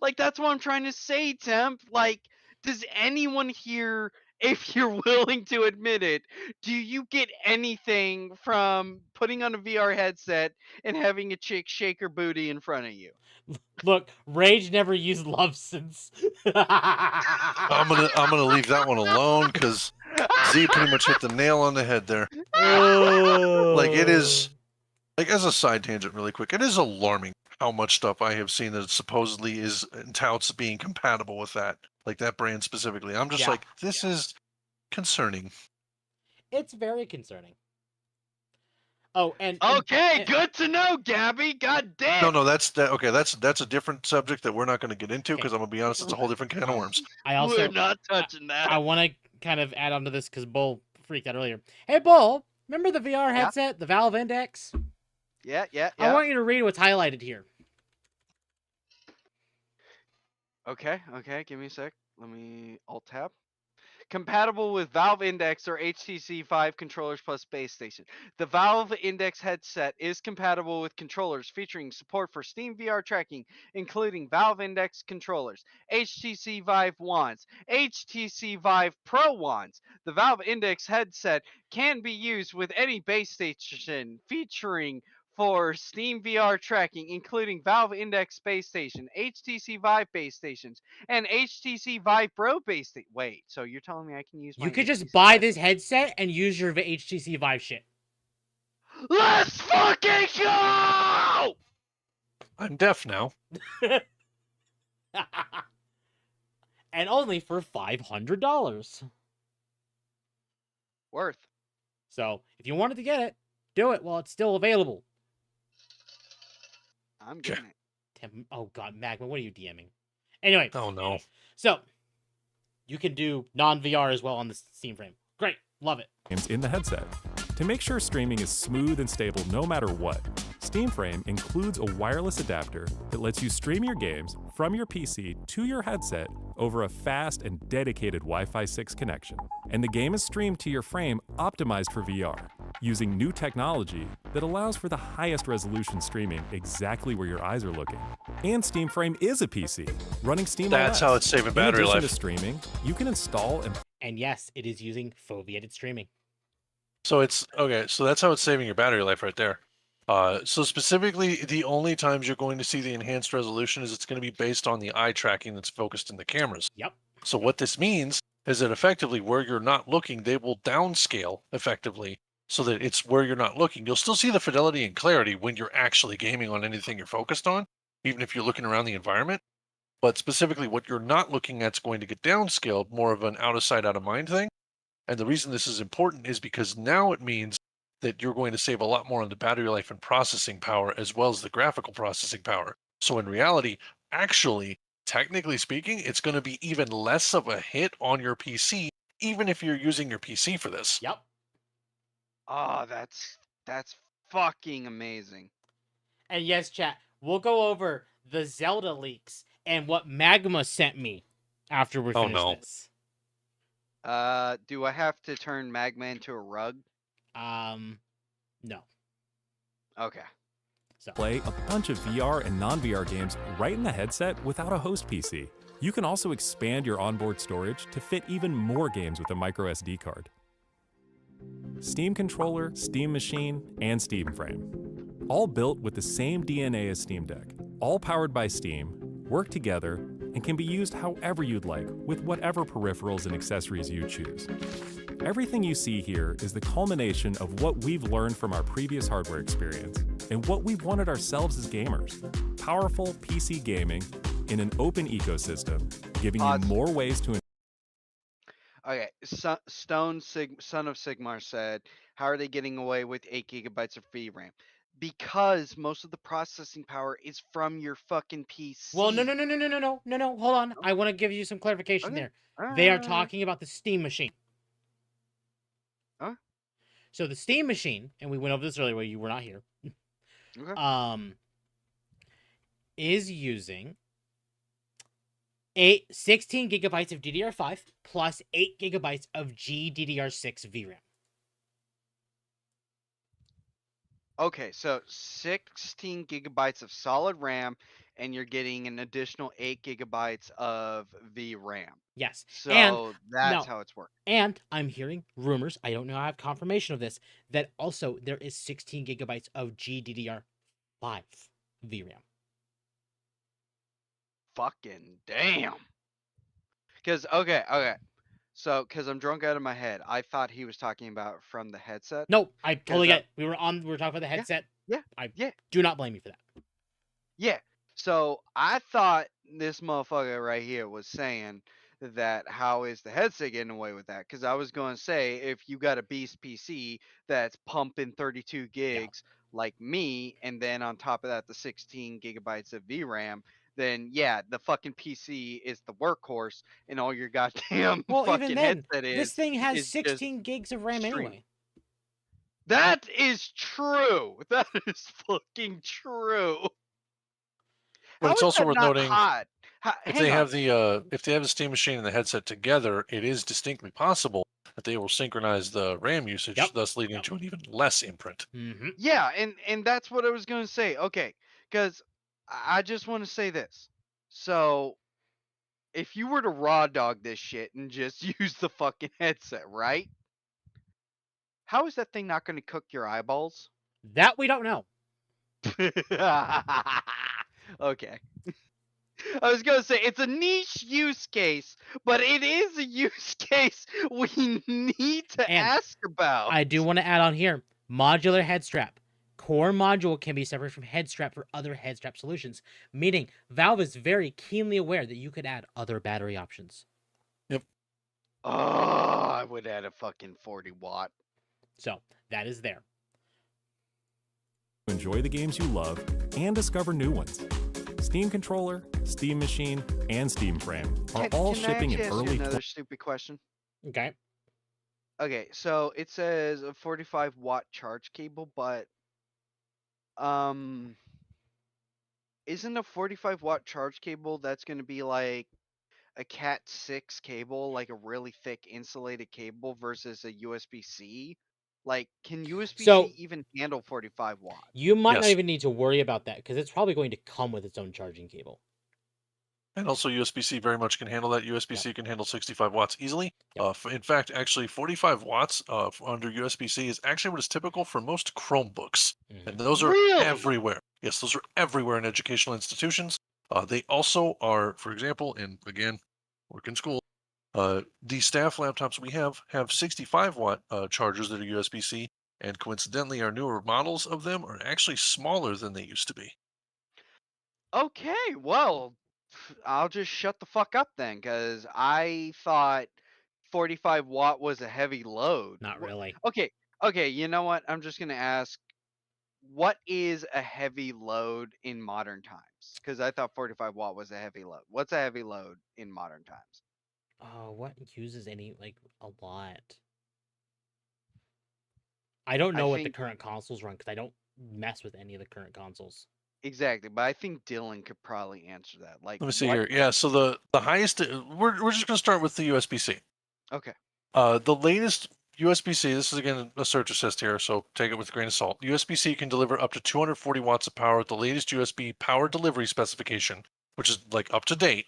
Speaker 7: Like, that's what I'm trying to say, Temp. Like, does anyone here if you're willing to admit it, do you get anything from putting on a VR headset and having a chick shake her booty in front of you?
Speaker 2: Look, Rage never used love since.
Speaker 4: I'm gonna leave that one alone because Z pretty much hit the nail on the head there. Like it is, like as a side tangent, really quick, it is alarming how much stuff I have seen that supposedly is touts being compatible with that, like that brand specifically. I'm just
Speaker 2: Yeah.
Speaker 4: like, this is concerning.
Speaker 2: It's very concerning. Oh, and
Speaker 7: Okay, good to know, Gabby. God damn.
Speaker 4: No, that's that. Okay, that's a different subject that we're not going to get into
Speaker 2: Okay.
Speaker 4: because I'm gonna be honest, it's a whole different can of worms.
Speaker 2: I also
Speaker 7: We're not touching that.
Speaker 2: I want to kind of add on to this because Bull freaked out earlier. Hey, Bull, remember the VR headset, the Valve Index?
Speaker 7: Yeah.
Speaker 2: I want you to read what's highlighted here.
Speaker 7: Okay, give me a sec. Let me alt tab. Compatible with Valve Index or HTC Vive controllers plus base station. The Valve Index headset is compatible with controllers featuring support for Steam VR tracking, including Valve Index controllers, HTC Vive wands, HTC Vive Pro wands. The Valve Index headset can be used with any base station featuring for Steam VR tracking, including Valve Index base station, HTC Vive base stations, and HTC Vive Pro base station. Wait, so you're telling me I can use my
Speaker 2: You could just
Speaker 7: HTC
Speaker 2: buy
Speaker 7: Vive
Speaker 2: this
Speaker 7: Pro-
Speaker 2: headset and use your HTC Vive shit.
Speaker 7: Let's fucking go!
Speaker 4: I'm deaf now.
Speaker 2: And only for $500.
Speaker 7: Worth.
Speaker 2: So, if you wanted to get it, do it while it's still available.
Speaker 7: I'm getting it.
Speaker 2: Oh god, Magma, what are you DMing? Anyway.
Speaker 4: Oh no.
Speaker 2: So, you can do non-VR as well on the Steam frame. Great, love it.
Speaker 6: Games in the headset. To make sure streaming is smooth and stable no matter what, Steam Frame includes a wireless adapter that lets you stream your games from your PC to your headset over a fast and dedicated Wi-Fi 6 connection. And the game is streamed to your frame optimized for VR, using new technology that allows for the highest resolution streaming exactly where your eyes are looking. And Steam Frame is a PC, running Steam
Speaker 4: That's
Speaker 6: OS.
Speaker 4: how it's saving battery
Speaker 6: In addition
Speaker 4: life.
Speaker 6: to streaming, you can install
Speaker 2: And yes, it is using foveated streaming.
Speaker 4: So it's okay. So that's how it's saving your battery life right there. So specifically, the only times you're going to see the enhanced resolution is it's going to be based on the eye tracking that's focused in the cameras.
Speaker 2: Yep.
Speaker 4: So what this means is that effectively where you're not looking, they will downscale effectively so that it's where you're not looking. You'll still see the fidelity and clarity when you're actually gaming on anything you're focused on, even if you're looking around the environment. But specifically what you're not looking at is going to get downscaled, more of an out of sight, out of mind thing. And the reason this is important is because now it means that you're going to save a lot more on the battery life and processing power as well as the graphical processing power. So in reality, actually, technically speaking, it's going to be even less of a hit on your PC, even if you're using your PC for this.
Speaker 2: Yep.
Speaker 7: Oh, that's fucking amazing.
Speaker 2: And yes, chat, we'll go over the Zelda leaks and what Magma sent me after we finish this.
Speaker 7: Do I have to turn Magma into a rug?
Speaker 2: No.
Speaker 7: Okay.
Speaker 2: So
Speaker 6: play a bunch of VR and non-VR games right in the headset without a host PC. You can also expand your onboard storage to fit even more games with a micro SD card. Steam Controller, Steam Machine, and Steam Frame. All built with the same DNA as Steam Deck. All powered by Steam, work together, and can be used however you'd like with whatever peripherals and accessories you choose. Everything you see here is the culmination of what we've learned from our previous hardware experience and what we've wanted ourselves as gamers. Powerful PC gaming in an open ecosystem, giving you more ways to.
Speaker 7: Okay, Son of Sigmar said, how are they getting away with 8 gigabytes of VRAM? Because most of the processing power is from your fucking PC.
Speaker 2: Well, no. Hold on. I want to give you some clarification there. They are talking about the Steam machine.
Speaker 7: Huh?
Speaker 2: So the Steam machine, and we went over this earlier where you were not here,
Speaker 7: Okay.
Speaker 2: is using 16 gigabytes of DDR5 plus 8 gigabytes of GDDR6 VRAM.
Speaker 7: Okay, so 16 gigabytes of solid RAM and you're getting an additional 8 gigabytes of VRAM.
Speaker 2: Yes.
Speaker 7: So that's
Speaker 2: no.
Speaker 7: how it's working.
Speaker 2: And I'm hearing rumors, I don't know, I have confirmation of this, that also there is 16 gigabytes of GDDR5 VRAM.
Speaker 7: Fucking damn. Because okay. So, because I'm drunk out of my head, I thought he was talking about from the headset.
Speaker 2: No, I totally
Speaker 7: 'Cause,
Speaker 2: get it. We were talking about the headset.
Speaker 7: yeah,
Speaker 2: I
Speaker 7: yeah.
Speaker 2: do not blame you for that.
Speaker 7: Yeah. So I thought this motherfucker right here was saying that how is the headset getting away with that? Because I was going to say, if you got a beast PC that's pumping 32 gigs like me, and then on top of that, the 16 gigabytes of VRAM, then yeah, the fucking PC is the workhorse, and all your goddamn
Speaker 2: Well, even
Speaker 7: fucking
Speaker 2: then,
Speaker 7: headset
Speaker 2: this thing has
Speaker 7: is just
Speaker 2: 16 gigs of RAM
Speaker 7: stream.
Speaker 2: anyway.
Speaker 7: That is true. That is fucking true.
Speaker 4: But
Speaker 7: How
Speaker 4: it's
Speaker 7: is
Speaker 4: also
Speaker 7: that
Speaker 4: worth
Speaker 7: not
Speaker 4: noting
Speaker 7: hot?
Speaker 4: if
Speaker 7: Hang
Speaker 4: they
Speaker 7: on.
Speaker 4: have the Steam Machine and the headset together, it is distinctly possible that they will synchronize the RAM usage,
Speaker 2: Yep.
Speaker 4: thus leading to an even less imprint.
Speaker 2: Mm-hmm.
Speaker 7: Yeah, and that's what I was going to say. Okay, because I just want to say this. So, if you were to raw dog this shit and just use the fucking headset, right? How is that thing not going to cook your eyeballs?
Speaker 2: That we don't know.
Speaker 7: Okay. I was going to say it's a niche use case, but it is a use case we need to
Speaker 2: And
Speaker 7: ask about.
Speaker 2: I do want to add on here, modular head strap. Core module can be separate from head strap for other head strap solutions, meaning Valve is very keenly aware that you could add other battery options.
Speaker 7: Oh, I would add a fucking 40 watt.
Speaker 2: So that is there.
Speaker 6: Enjoy the games you love and discover new ones. Steam Controller, Steam Machine, and Steam Frame are all shipping in
Speaker 7: I ask you
Speaker 6: early.
Speaker 7: another stupid question?
Speaker 2: Okay.
Speaker 7: Okay, so it says a 45 watt charge cable, but isn't a 45 watt charge cable that's going to be like a Cat 6 cable, like a really thick insulated cable versus a USB-C? Like, can USB-C
Speaker 2: So-
Speaker 7: even handle 45 watts?
Speaker 2: You might not
Speaker 4: Yes.
Speaker 2: even need to worry about that because it's probably going to come with its own charging cable.
Speaker 4: And also USB-C very much can handle that. USB-C can handle 65 watts easily.
Speaker 2: Yep.
Speaker 4: In fact, actually 45 watts under USB-C is actually what is typical for most Chromebooks.
Speaker 2: Mhm.
Speaker 4: And those are
Speaker 7: Really?
Speaker 4: everywhere. Yes, those are everywhere in educational institutions. They also are, for example, again, work in school, the staff laptops we have 65 watt chargers that are USB-C. And coincidentally, our newer models of them are actually smaller than they used to be.
Speaker 7: Okay, well, I'll just shut the fuck up then, because I thought 45 watt was a heavy load.
Speaker 2: Not really.
Speaker 7: Okay, you know what? I'm just gonna ask, what is a heavy load in modern times? Because I thought 45 watt was a heavy load. What's a heavy load in modern times?
Speaker 2: Oh, what uses any a lot? I don't know what the
Speaker 7: think-
Speaker 2: current consoles run because I don't mess with any of the current consoles.
Speaker 7: Exactly, but I think Dylan could probably answer that. Like,
Speaker 4: Let me see
Speaker 7: what-
Speaker 4: here. Yeah, so the highest, we're just going to start with the USB-C.
Speaker 7: Okay.
Speaker 4: The latest USB-C, this is again a search assist here, so take it with a grain of salt. USB-C can deliver up to 240 watts of power at the latest USB power delivery specification, which is like up to date,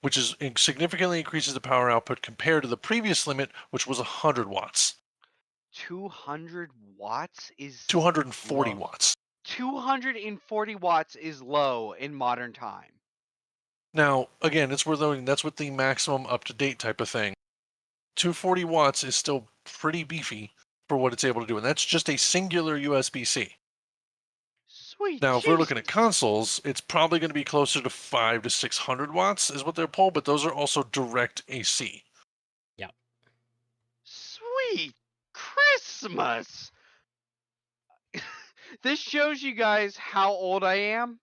Speaker 4: which is significantly increases the power output compared to the previous limit, which was 100 watts.
Speaker 7: 200 watts is
Speaker 4: 240
Speaker 7: low.
Speaker 4: watts.
Speaker 7: 240 watts is low in modern time.
Speaker 4: Now, again, it's worth noting that's with the maximum up-to-date type of thing. 240 watts is still pretty beefy for what it's able to do, and that's just a singular USB-C.
Speaker 7: Sweet.
Speaker 4: Now, if we're looking at
Speaker 7: Jesus.
Speaker 4: consoles, it's probably going to be closer to 500 to 600 watts is what they're pulled, but those are also direct AC.
Speaker 7: Sweet Christmas. This shows you guys how old I am,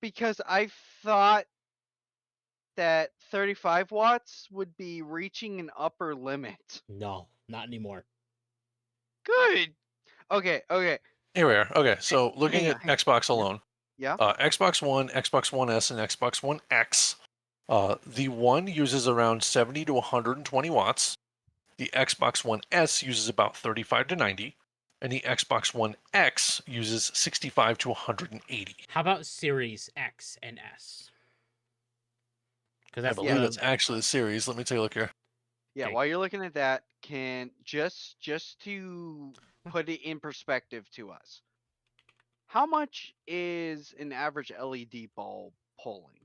Speaker 7: because I thought that 35 watts would be reaching an upper limit.
Speaker 2: No, not anymore.
Speaker 7: Good. Okay.
Speaker 4: Here we are. Okay, so looking
Speaker 7: hang
Speaker 4: at
Speaker 7: on, hang on.
Speaker 4: Xbox alone,
Speaker 7: Yeah.
Speaker 4: Xbox One, Xbox One S, and Xbox One X, the One uses around 70 to 120 watts. The Xbox One S uses about 35 to 90, and the Xbox One X uses 65 to 180.
Speaker 2: How about Series X and S? Because
Speaker 4: I
Speaker 2: that's
Speaker 4: believe
Speaker 2: the
Speaker 4: that's actually the series. Let me take a look here.
Speaker 7: Yeah,
Speaker 2: Okay.
Speaker 7: while you're looking at that, can just to put it in perspective to us, how much is an average LED bulb pulling?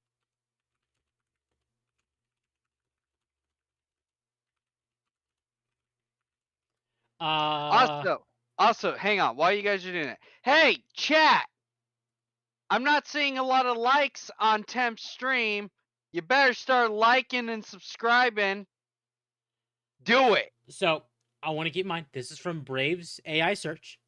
Speaker 2: uh
Speaker 7: Also, hang on, while you guys are doing it, hey, chat! I'm not seeing a lot of likes on Temp's stream. You better start liking and subscribing. Do it.
Speaker 2: so I want to keep in mind this is from Brave's AI search.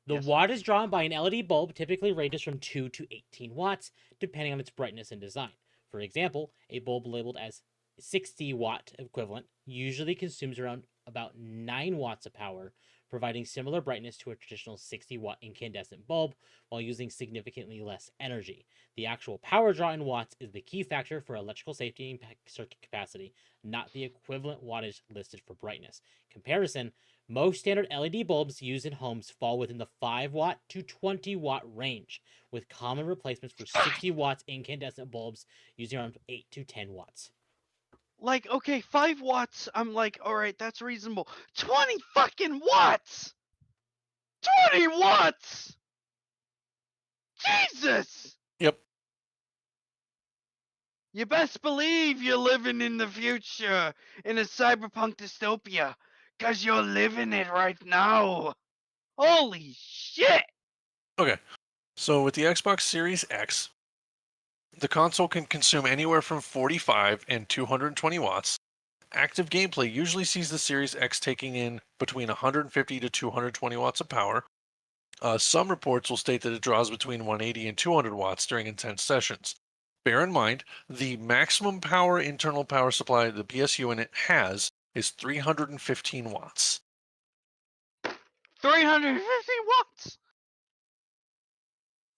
Speaker 2: The
Speaker 7: Yes.
Speaker 2: watt is drawn by an LED bulb, typically ranges from 2 to 18 watts, depending on its brightness and design. For example, a bulb labeled as 60 watt equivalent usually consumes around about 9 watts of power, providing similar brightness to a traditional 60 watt incandescent bulb while using significantly less energy. The actual power draw in watts is the key factor for electrical safety and circuit capacity, not the equivalent wattage listed for brightness. Comparison: most standard LED bulbs used in homes fall within the 5 watt to 20 watt range, with common replacements for 60 watts incandescent bulbs using around 8 to 10 watts.
Speaker 7: Like, okay, 5 watts, I'm like, alright, that's reasonable. 20 fucking watts! 20 watts! Jesus!
Speaker 4: Yep.
Speaker 7: You best believe you're living in the future, in a cyberpunk dystopia, cause you're living it right now. Holy shit!
Speaker 4: Okay. So with the Xbox Series X, the console can consume anywhere from 45 and 220 watts. Active gameplay usually sees the Series X taking in between 150 to 220 watts of power. Some reports will state that it draws between 180 and 200 watts during intense sessions. Bear in mind, the maximum power internal power supply the PS unit has is 315 watts.
Speaker 7: 350 watts!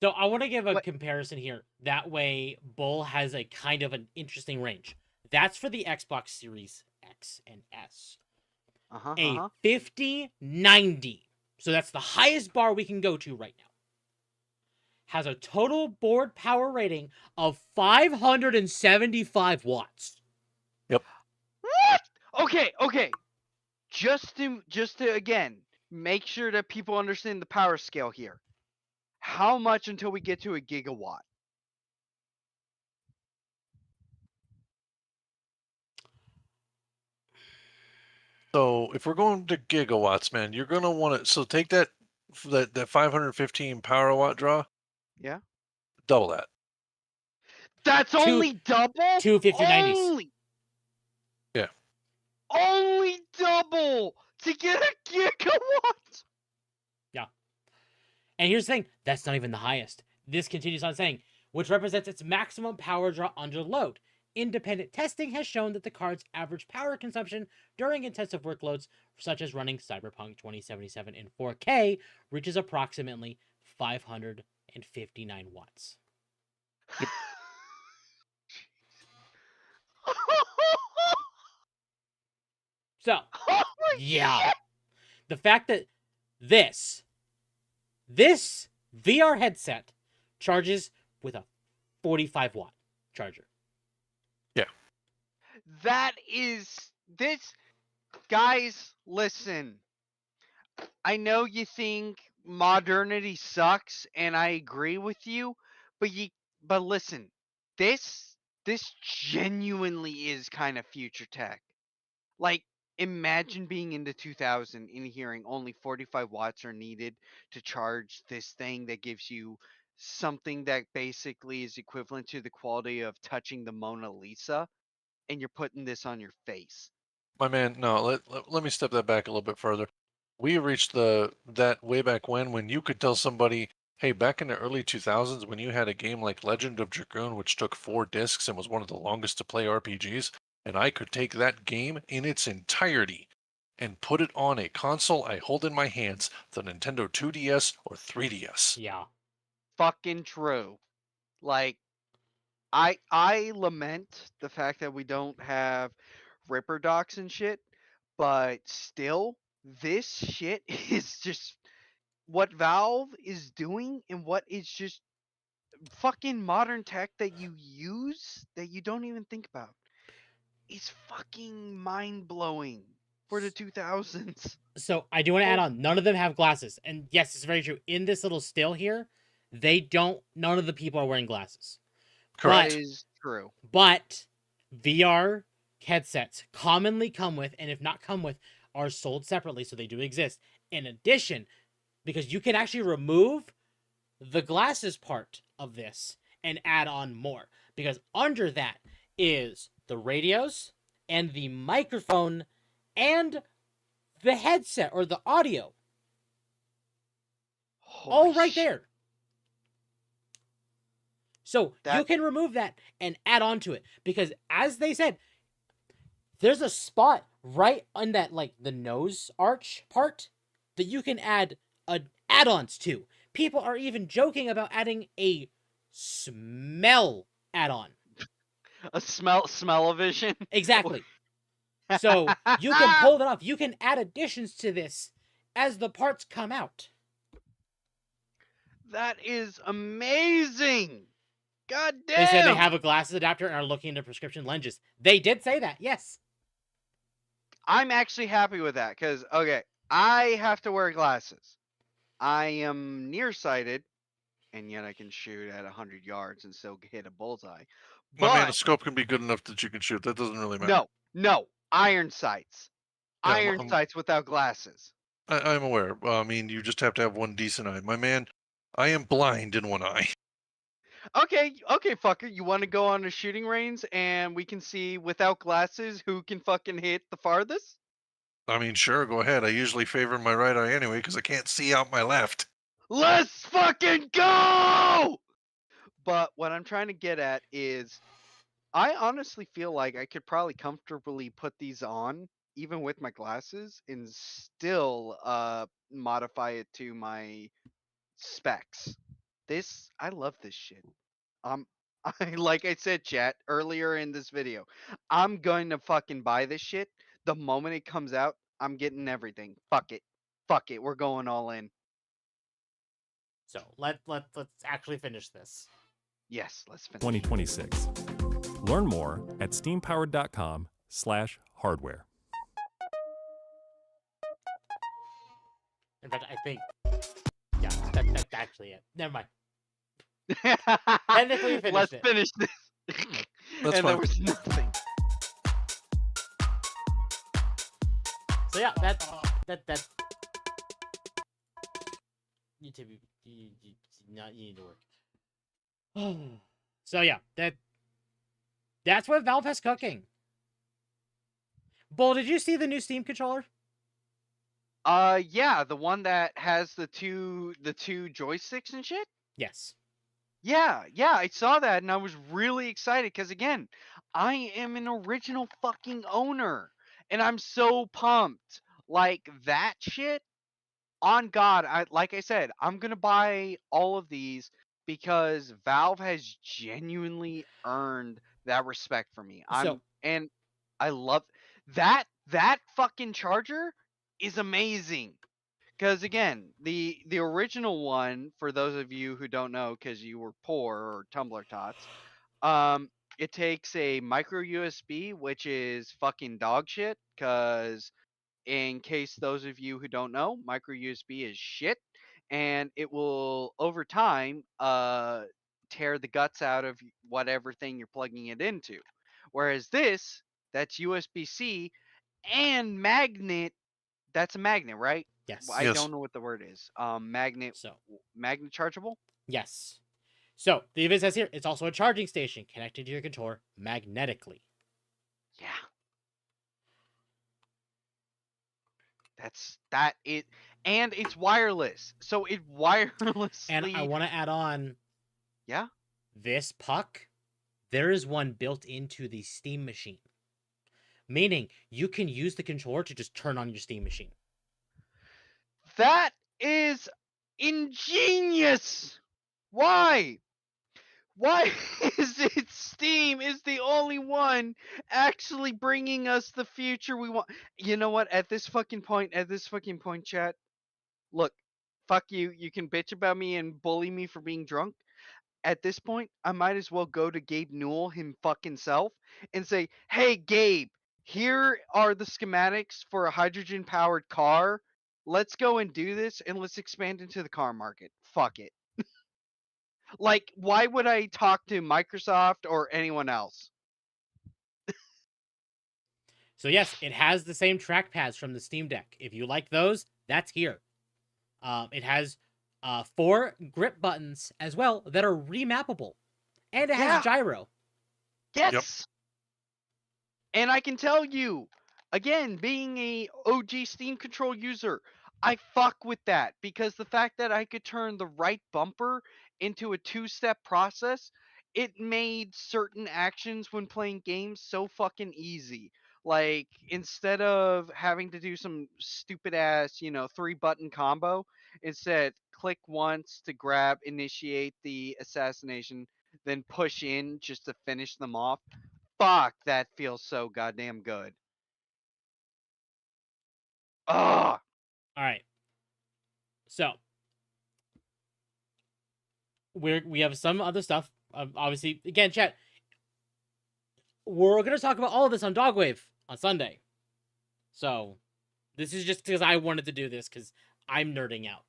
Speaker 2: So I want to give a
Speaker 7: What?
Speaker 2: comparison here. That way, Bull has a kind of an interesting range. That's for the Xbox Series X and S. A 5090, so that's the highest bar we can go to right now, has a total board power rating of 575 watts.
Speaker 4: Yep.
Speaker 7: What? Okay. Just to again make sure that people understand the power scale here. How much until we get to a gigawatt?
Speaker 4: So if we're going to gigawatts, man, you're gonna want to. So take that 515 power watt draw.
Speaker 7: Yeah.
Speaker 4: Double that.
Speaker 7: That's only double?
Speaker 2: Two 5090s.
Speaker 4: Yeah.
Speaker 7: Only double to get a gigawatt.
Speaker 2: Yeah. And here's the thing, that's not even the highest. This continues on saying, which represents its maximum power draw under load. Independent testing has shown that the card's average power consumption during intensive workloads, such as running Cyberpunk 2077 in 4K, reaches approximately 559 watts. So, yeah.
Speaker 7: Shit.
Speaker 2: The fact that this VR headset charges with a 45 watt charger.
Speaker 4: Yeah.
Speaker 7: That is this. Guys, listen. I know you think modernity sucks, and I agree with you, but listen, this genuinely is kind of future tech. Like, imagine being into 2000 and hearing only 45 watts are needed to charge this thing that gives you something that basically is equivalent to the quality of touching the Mona Lisa, and you're putting this on your face.
Speaker 4: My man, no, let me step that back a little bit further. We reached that way back when you could tell somebody, hey, back in the early 2000s when you had a game like Legend of Dragoon, which took 4 discs and was one of the longest to play RPGs, and I could take that game in its entirety and put it on a console I hold in my hands, the Nintendo 2DS or 3DS.
Speaker 2: Yeah.
Speaker 7: Fucking true. Like, I lament the fact that we don't have Ripper docs and shit, but still, this shit is just what Valve is doing and what is just fucking modern tech that you use that you don't even think about is fucking mind blowing for the 2000s.
Speaker 2: So I do want to add
Speaker 7: Oh.
Speaker 2: on. None of them have glasses, and yes, it's very true. In this little still here, they don't. None of the people are wearing glasses.
Speaker 7: That
Speaker 4: Correct.
Speaker 7: is true.
Speaker 2: But VR headsets commonly come with, and if not come with, are sold separately, so they do exist. In addition, because you can actually remove the glasses part of this and add on more. Because under that is the radios and the microphone and the headset or the audio. All right there. So you
Speaker 7: That-
Speaker 2: can remove that and add on to it. Because as they said, there's a spot right on that, like the nose arch part, that you can add add-ons to. People are even joking about adding a smell add-on.
Speaker 7: A smell-o-vision.
Speaker 2: Exactly. So you can pull that off. You can add additions to this as the parts come out.
Speaker 7: That is amazing. God damn.
Speaker 2: They said they have a glasses adapter and are looking into prescription lenses. They did say that, yes.
Speaker 7: I'm actually happy with that because, okay, I have to wear glasses. I am nearsighted, and yet I can shoot at 100 yards and still hit a bullseye.
Speaker 4: My man, a
Speaker 7: But
Speaker 4: scope can be good enough that you can shoot. That doesn't really matter.
Speaker 7: no, iron sights.
Speaker 4: Yeah,
Speaker 7: Iron sights without glasses.
Speaker 4: I'm aware. I mean, you just have to have one decent eye. My man, I am blind in one eye.
Speaker 7: Okay, fucker, you want to go on a shooting range and we can see without glasses who can fucking hit the farthest?
Speaker 4: I mean, sure, go ahead. I usually favor my right eye anyway because I can't see out my left.
Speaker 7: Let's fucking go! But what I'm trying to get at is I honestly feel like I could probably comfortably put these on even with my glasses and still modify it to my specs. I love this shit. Like I said, chat, earlier in this video, I'm going to fucking buy this shit. The moment it comes out, I'm getting everything. Fuck it. Fuck it. We're going all in.
Speaker 2: So let's actually finish this.
Speaker 7: Yes, let's finish.
Speaker 6: 2026. Learn more at steampowered.com/hardware.
Speaker 2: In fact, I think, yeah, that's actually it. Never mind. Technically, we finished
Speaker 7: Let's
Speaker 2: it.
Speaker 7: finish this.
Speaker 4: That's
Speaker 7: And
Speaker 4: fine.
Speaker 7: there was nothing.
Speaker 2: So yeah, that YouTube, you need to work. So yeah, that's what Valve has cooking. Bull, did you see the new Steam controller?
Speaker 7: Yeah, the one that has the two joysticks and shit.
Speaker 2: Yes.
Speaker 7: Yeah, I saw that and I was really excited because again, I am an original fucking owner and I'm so pumped. Like that shit. On God, like I said, I'm gonna buy all of these because Valve has genuinely earned that respect for me. And I love that fucking charger is amazing. Because again, the original one, for those of you who don't know, because you were poor or Tumblr tots, it takes a micro USB, which is fucking dog shit. Because in case those of you who don't know, micro USB is shit, and it will over time tear the guts out of whatever thing you're plugging it into. Whereas this, that's USB-C and magnet. That's a magnet, right?
Speaker 2: Yes.
Speaker 7: I
Speaker 4: Yes.
Speaker 7: don't know what the word is. Magnet chargeable?
Speaker 2: Yes. So the event says here, it's also a charging station connected to your controller magnetically.
Speaker 7: Yeah. And it's wireless. So it wirelessly.
Speaker 2: And I want to add on.
Speaker 7: Yeah.
Speaker 2: This puck, there is one built into the Steam machine. Meaning you can use the controller to just turn on your Steam machine.
Speaker 7: That is ingenious. Why? Why is it Steam is the only one actually bringing us the future we want? You know what? At this fucking point, chat, look, fuck you. You can bitch about me and bully me for being drunk. At this point, I might as well go to Gabe Newell him fucking self and say, "Hey Gabe, here are the schematics for a hydrogen powered car. Let's go and do this and let's expand into the car market." Fuck it. Like, why would I talk to Microsoft or anyone else?
Speaker 2: So yes, it has the same trackpads from the Steam Deck. If you like those, that's here. It has 4 grip buttons as well that are remappable, and it has
Speaker 7: Yeah.
Speaker 2: gyro.
Speaker 7: Yes. And I can tell you, again, being a OG Steam Control user, I fuck with that because the fact that I could turn the right bumper into a 2-step process, it made certain actions when playing games so fucking easy. Like, instead of having to do some stupid ass, 3-button combo, instead click once to grab, initiate the assassination, then push in just to finish them off. Fuck, that feels so goddamn good. Ugh.
Speaker 2: All right. So we have some other stuff. Obviously, again, chat. We're gonna talk about all of this on Dogwave on Sunday. So this is just because I wanted to do this because I'm nerding out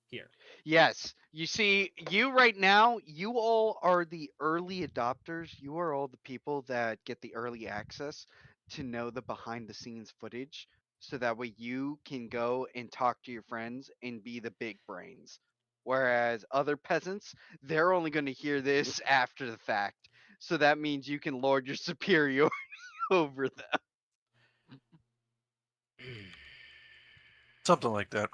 Speaker 2: here.
Speaker 7: Yes. You see, you right now, you all are the early adopters. You are all the people that get the early access to know the behind the scenes footage. So that way you can go and talk to your friends and be the big brains. Whereas other peasants, they're only going to hear this after the fact. So that means you can lord your superiority over them.
Speaker 4: Something like that.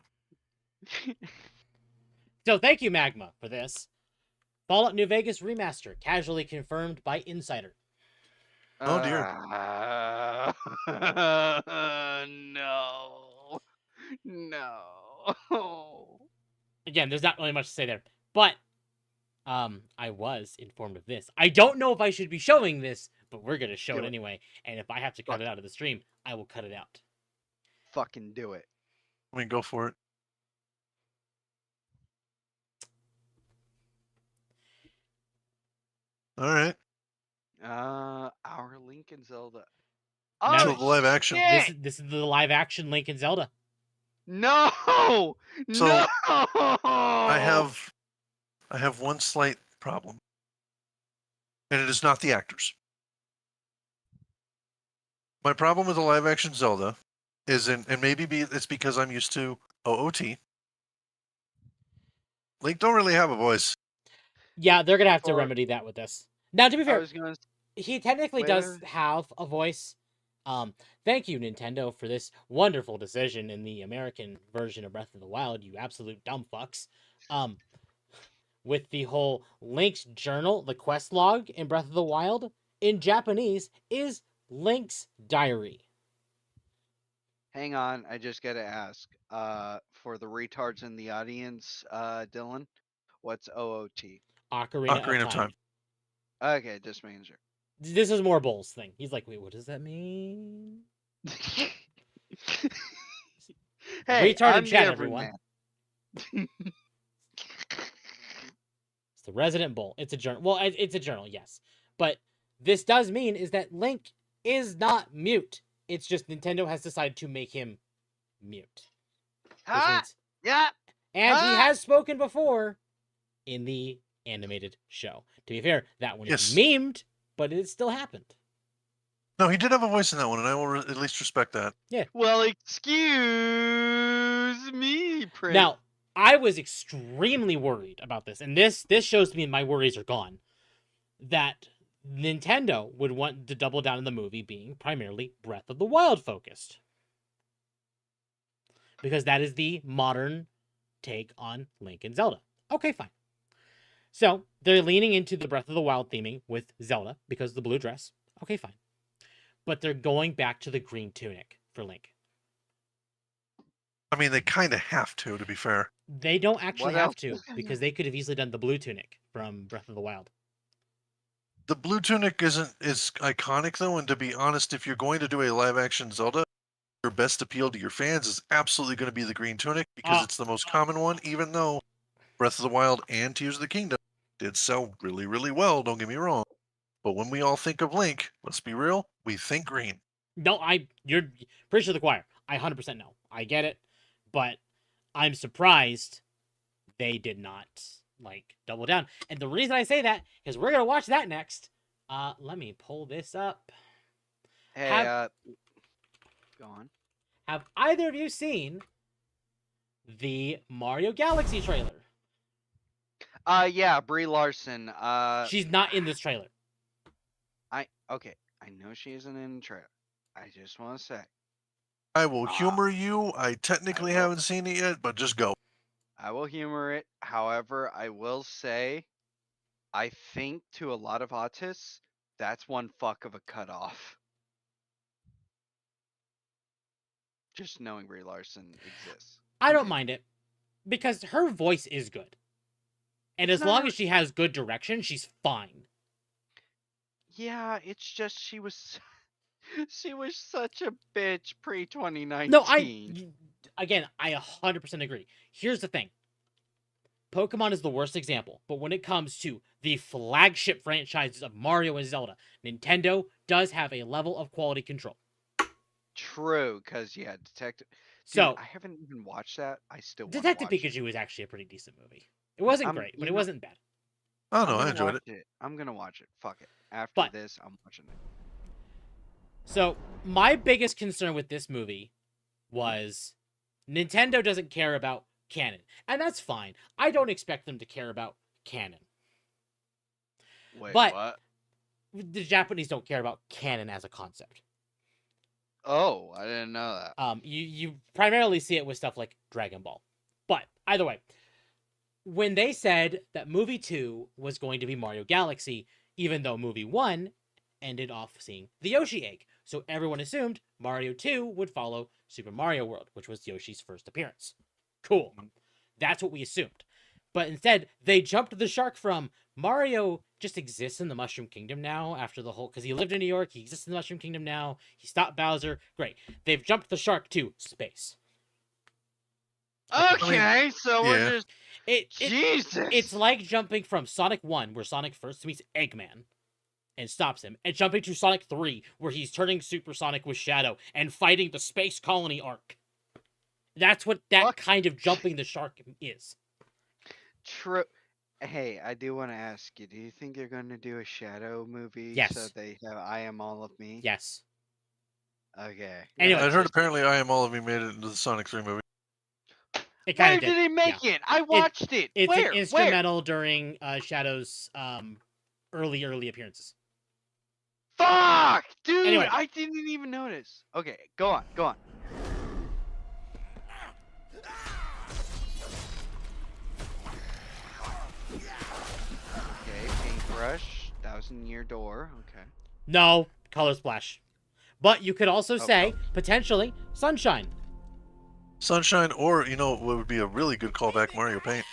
Speaker 2: So thank you, Magma, for this. Fallout New Vegas remaster casually confirmed by Insider.
Speaker 4: Oh, dear.
Speaker 7: No. No.
Speaker 2: Again, there's not really much to say there, but I was informed of this. I don't know if I should be showing this, but we're gonna show
Speaker 7: Do
Speaker 2: it
Speaker 7: it.
Speaker 2: anyway. And if I have to cut it out of the stream, I will cut it out.
Speaker 7: Fucking do it.
Speaker 4: I mean, go for it. All right.
Speaker 7: Our Link and Zelda.
Speaker 2: No,
Speaker 4: So the live action.
Speaker 7: shit!
Speaker 2: This is the live action Link and Zelda.
Speaker 7: No!
Speaker 4: So,
Speaker 7: No!
Speaker 4: I have one slight problem, and it is not the actors. My problem with the live action Zelda is, and maybe it's because I'm used to OOT. Link don't really have a voice.
Speaker 2: Yeah, they're gonna have to
Speaker 7: Or-
Speaker 2: remedy that with this. Now, to be
Speaker 7: I
Speaker 2: fair,
Speaker 7: was gonna.
Speaker 2: he technically
Speaker 7: Wait,
Speaker 2: does
Speaker 7: wait.
Speaker 2: have a voice. Thank you, Nintendo, for this wonderful decision in the American version of Breath of the Wild, you absolute dumb fucks. With the whole Link's journal, the quest log in Breath of the Wild, in Japanese, is Link's diary.
Speaker 7: Hang on, I just gotta ask. For the retards in the audience, Dylan, what's OOT?
Speaker 2: Ocarina of Time.
Speaker 7: Okay, just making sure.
Speaker 2: This is more Bull's thing. He's like, wait, what does that mean?
Speaker 7: Hey,
Speaker 2: Retard in
Speaker 7: I'm
Speaker 2: chat,
Speaker 7: the
Speaker 2: everyone.
Speaker 7: everyman.
Speaker 2: It's the resident Bull. It's a journal. Well, it's a journal, yes. But this does mean is that Link is not mute. It's just Nintendo has decided to make him mute. Which
Speaker 7: Ah,
Speaker 2: means-
Speaker 7: yeah.
Speaker 2: and he
Speaker 7: Ah!
Speaker 2: has spoken before in the animated show. To be fair, that one is
Speaker 4: Yes.
Speaker 2: memed, but it still happened.
Speaker 4: No, he did have a voice in that one, and I will at least respect that.
Speaker 7: Well, excuse me, Prince.
Speaker 2: Now, I was extremely worried about this, and this shows me my worries are gone. That Nintendo would want to double down on the movie being primarily Breath of the Wild focused. Because that is the modern take on Link and Zelda. Okay, fine. So, they're leaning into the Breath of the Wild theming with Zelda because of the blue dress. Okay, fine. But they're going back to the green tunic for Link.
Speaker 4: I mean, they kind of have to be fair.
Speaker 2: They don't actually
Speaker 7: What
Speaker 2: have
Speaker 7: else?
Speaker 2: to because they could have easily done the blue tunic from Breath of the Wild.
Speaker 4: The blue tunic is iconic though, and to be honest, if you're going to do a live action Zelda, your best appeal to your fans is absolutely going to be the green tunic because it's the most common one, even though Breath of the Wild and Tears of the Kingdom did sell really, really well, don't get me wrong. But when we all think of Link, let's be real, we think green.
Speaker 2: No, you're preaching to the choir. I 100% know. I get it, but I'm surprised they did not like double down. And the reason I say that is we're gonna watch that next. Let me pull this up.
Speaker 7: Hey, go on.
Speaker 2: Have either of you seen the Mario Galaxy trailer?
Speaker 7: Yeah, Brie Larson.
Speaker 2: She's not in this trailer.
Speaker 7: Okay, I know she isn't in the trailer. I just want to say.
Speaker 4: I will humor you. I technically haven't seen it yet, but just go.
Speaker 7: I will humor it. However, I will say, I think to a lot of autists, that's one fuck of a cutoff. Just knowing Brie Larson exists.
Speaker 2: I don't mind it because her voice is good. And as long as she has good direction, she's fine.
Speaker 7: Yeah, it's just she was such a bitch pre-2019.
Speaker 2: No, I 100% agree. Here's the thing. Pokemon is the worst example, but when it comes to the flagship franchises of Mario and Zelda, Nintendo does have a level of quality control.
Speaker 7: True, because yeah, Detective.
Speaker 2: So
Speaker 7: I haven't even watched that. I still want
Speaker 2: Detective
Speaker 7: to watch
Speaker 2: Pikachu is actually a pretty decent movie. It wasn't great, but it wasn't bad.
Speaker 4: Oh no, I enjoyed it.
Speaker 7: I'm gonna watch it. Fuck it. After this, I'm watching it.
Speaker 2: So my biggest concern with this movie was Nintendo doesn't care about canon, and that's fine. I don't expect them to care about canon.
Speaker 7: Wait,
Speaker 2: but
Speaker 7: what?
Speaker 2: The Japanese don't care about canon as a concept.
Speaker 7: Oh, I didn't know that.
Speaker 2: You primarily see it with stuff like Dragon Ball. But either way, when they said that movie 2 was going to be Mario Galaxy, even though movie 1 ended off seeing the Yoshi egg, so everyone assumed Mario 2 would follow Super Mario World, which was Yoshi's first appearance. Cool. That's what we assumed. But instead, they jumped the shark from Mario just exists in the Mushroom Kingdom now after the whole... Because he lived in New York, he exists in the Mushroom Kingdom now, he stopped Bowser. Great. They've jumped the shark to space.
Speaker 7: Okay, so we're just... Jesus!
Speaker 2: It's like jumping from Sonic 1, where Sonic first meets Eggman and stops him, and jumping to Sonic 3, where he's turning Super Sonic with Shadow and fighting the Space Colony arc. That's what that kind of jumping the shark is.
Speaker 7: True. Hey, I do want to ask you, do you think they're going to do a Shadow movie?
Speaker 2: Yes.
Speaker 7: So they have I Am All of Me?
Speaker 2: Yes.
Speaker 7: Okay.
Speaker 2: Anyway,
Speaker 4: I heard apparently I Am All of Me made it into the Sonic 3 movie.
Speaker 7: Where did he make it? I watched it.
Speaker 2: It's
Speaker 7: Where?
Speaker 2: an instrumental during Shadow's early appearances.
Speaker 7: Fuck! Dude,
Speaker 2: Anyway.
Speaker 7: I didn't even notice. Okay, go on. Okay, paintbrush, 1,000-year door, okay.
Speaker 2: No, color splash. But you could also say, potentially, sunshine.
Speaker 4: Sunshine, or, you know, what would be a really good callback, Mario Paint.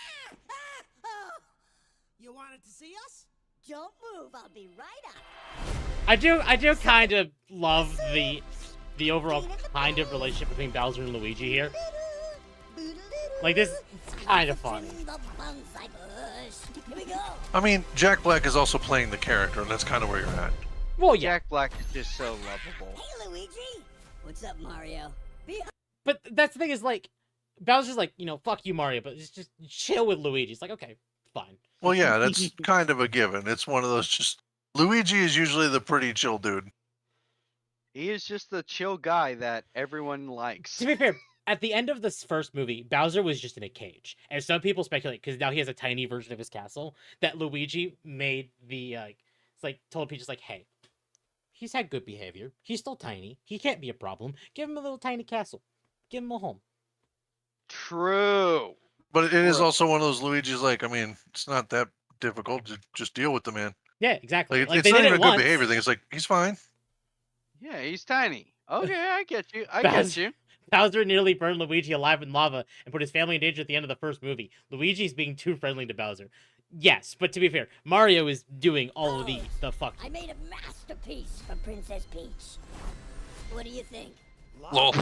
Speaker 8: You wanted to see us? Don't move, I'll be right up.
Speaker 2: I do kind of love the overall kind of relationship between Bowser and Luigi here. Like, this is kind of funny.
Speaker 4: I mean, Jack Black is also playing the character, and that's kind of where you're at.
Speaker 2: Well, yeah.
Speaker 7: Jack Black is just so lovable.
Speaker 8: Hey, Luigi. What's up, Mario?
Speaker 2: But that's the thing is, like, Bowser's like, you know, fuck you, Mario, but just chill with Luigi. It's like, okay, fine.
Speaker 4: Well, yeah, that's kind of a given. It's one of those just... Luigi is usually the pretty chill dude.
Speaker 7: He is just the chill guy that everyone likes.
Speaker 2: To be fair, at the end of this first movie, Bowser was just in a cage. And some people speculate, because now he has a tiny version of his castle, that Luigi made the, it's like, told Peach, like, hey, he's had good behavior. He's still tiny. He can't be a problem. Give him a little tiny castle. Give him a home.
Speaker 7: True.
Speaker 4: But it is also one of those Luigi's, like, I mean, it's not that difficult to just deal with the man.
Speaker 2: Yeah, exactly.
Speaker 4: Like, it's not even a good behavior thing. It's like, he's fine.
Speaker 7: Yeah, he's tiny. Okay, I get you. I get you.
Speaker 2: Bowser nearly burned Luigi alive in lava and put his family in danger at the end of the first movie. Luigi's being too friendly to Bowser. Yes, but to be fair, Mario is doing all of the fuck.
Speaker 8: I made a masterpiece for Princess Peach. What do you think?
Speaker 4: Lol.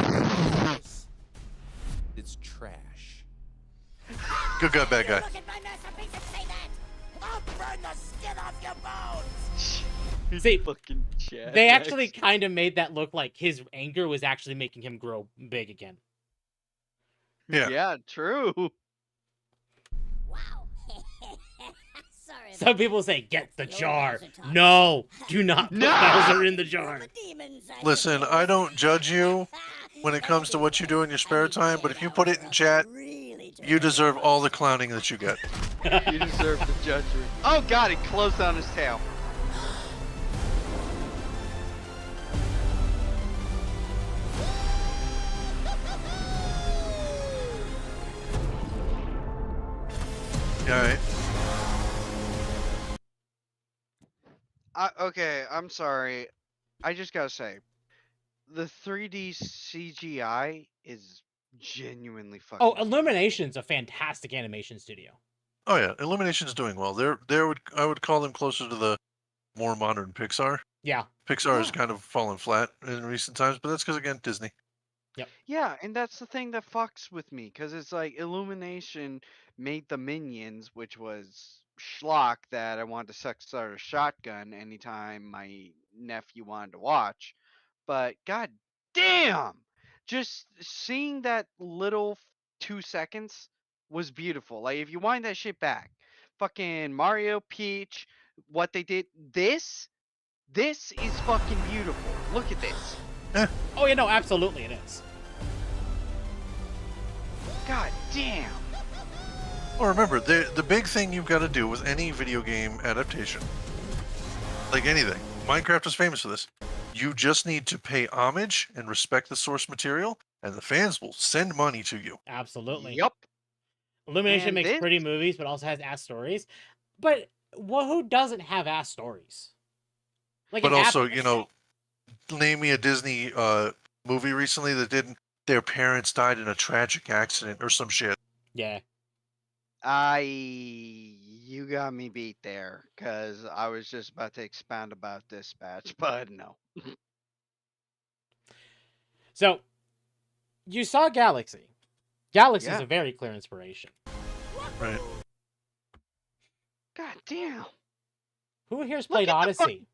Speaker 6: It's trash.
Speaker 4: Good guy, bad guy.
Speaker 8: Look at my masterpiece and say that! I'll burn the skin off your bones!
Speaker 2: See,
Speaker 7: Fucking Chad.
Speaker 2: they actually kind of made that look like his anger was actually making him grow big again.
Speaker 4: Yeah.
Speaker 7: Yeah, true.
Speaker 8: Wow. Sorry.
Speaker 2: Some people say, get the
Speaker 8: The old
Speaker 2: jar.
Speaker 8: Bowser talk.
Speaker 2: No, do not put
Speaker 7: No!
Speaker 2: Bowser in the jar.
Speaker 8: The demons, I
Speaker 4: Listen, I don't judge you when it comes to what you do in your spare time, but if you put it in chat, you deserve all the clowning that you get.
Speaker 7: You deserve the judgment. Oh god, it closed on his tail.
Speaker 4: Alright.
Speaker 7: Okay, I'm sorry. I just gotta say, the 3D CGI is genuinely fucking.
Speaker 2: Oh, Illumination's a fantastic animation studio.
Speaker 4: Oh yeah, Illumination's doing well. I would call them closer to the more modern Pixar.
Speaker 2: Yeah.
Speaker 4: Pixar has
Speaker 7: Yeah.
Speaker 4: kind of fallen flat in recent times, but that's because again Disney.
Speaker 7: Yeah, and that's the thing that fucks with me, because it's like Illumination made the Minions, which was schlock that I wanted to start a shotgun anytime my nephew wanted to watch. But god damn! Just seeing that little 2 seconds was beautiful. Like, if you wind that shit back, fucking Mario, Peach, what they did, this is fucking beautiful. Look at this.
Speaker 2: Oh, yeah, no, absolutely it is.
Speaker 7: God damn.
Speaker 4: Well, remember, the big thing you've got to do with any video game adaptation, like anything, Minecraft is famous for this. You just need to pay homage and respect the source material, and the fans will send money to you.
Speaker 2: Absolutely.
Speaker 7: Yup.
Speaker 2: Illumination
Speaker 7: And
Speaker 2: makes
Speaker 7: this-
Speaker 2: pretty movies, but also has ass stories. But who doesn't have ass stories? Like,
Speaker 4: But
Speaker 2: it
Speaker 4: also,
Speaker 2: happens.
Speaker 4: you know, name me a Disney movie recently that didn't. Their parents died in a tragic accident or some shit.
Speaker 2: Yeah.
Speaker 7: You got me beat there, because I was just about to expound about Dispatch, but no.
Speaker 2: So, you saw Galaxy. Galaxy is
Speaker 7: Yeah.
Speaker 2: a very clear inspiration.
Speaker 4: Right.
Speaker 7: God damn.
Speaker 2: Who here's
Speaker 7: Look
Speaker 2: played
Speaker 7: at the
Speaker 2: Odyssey?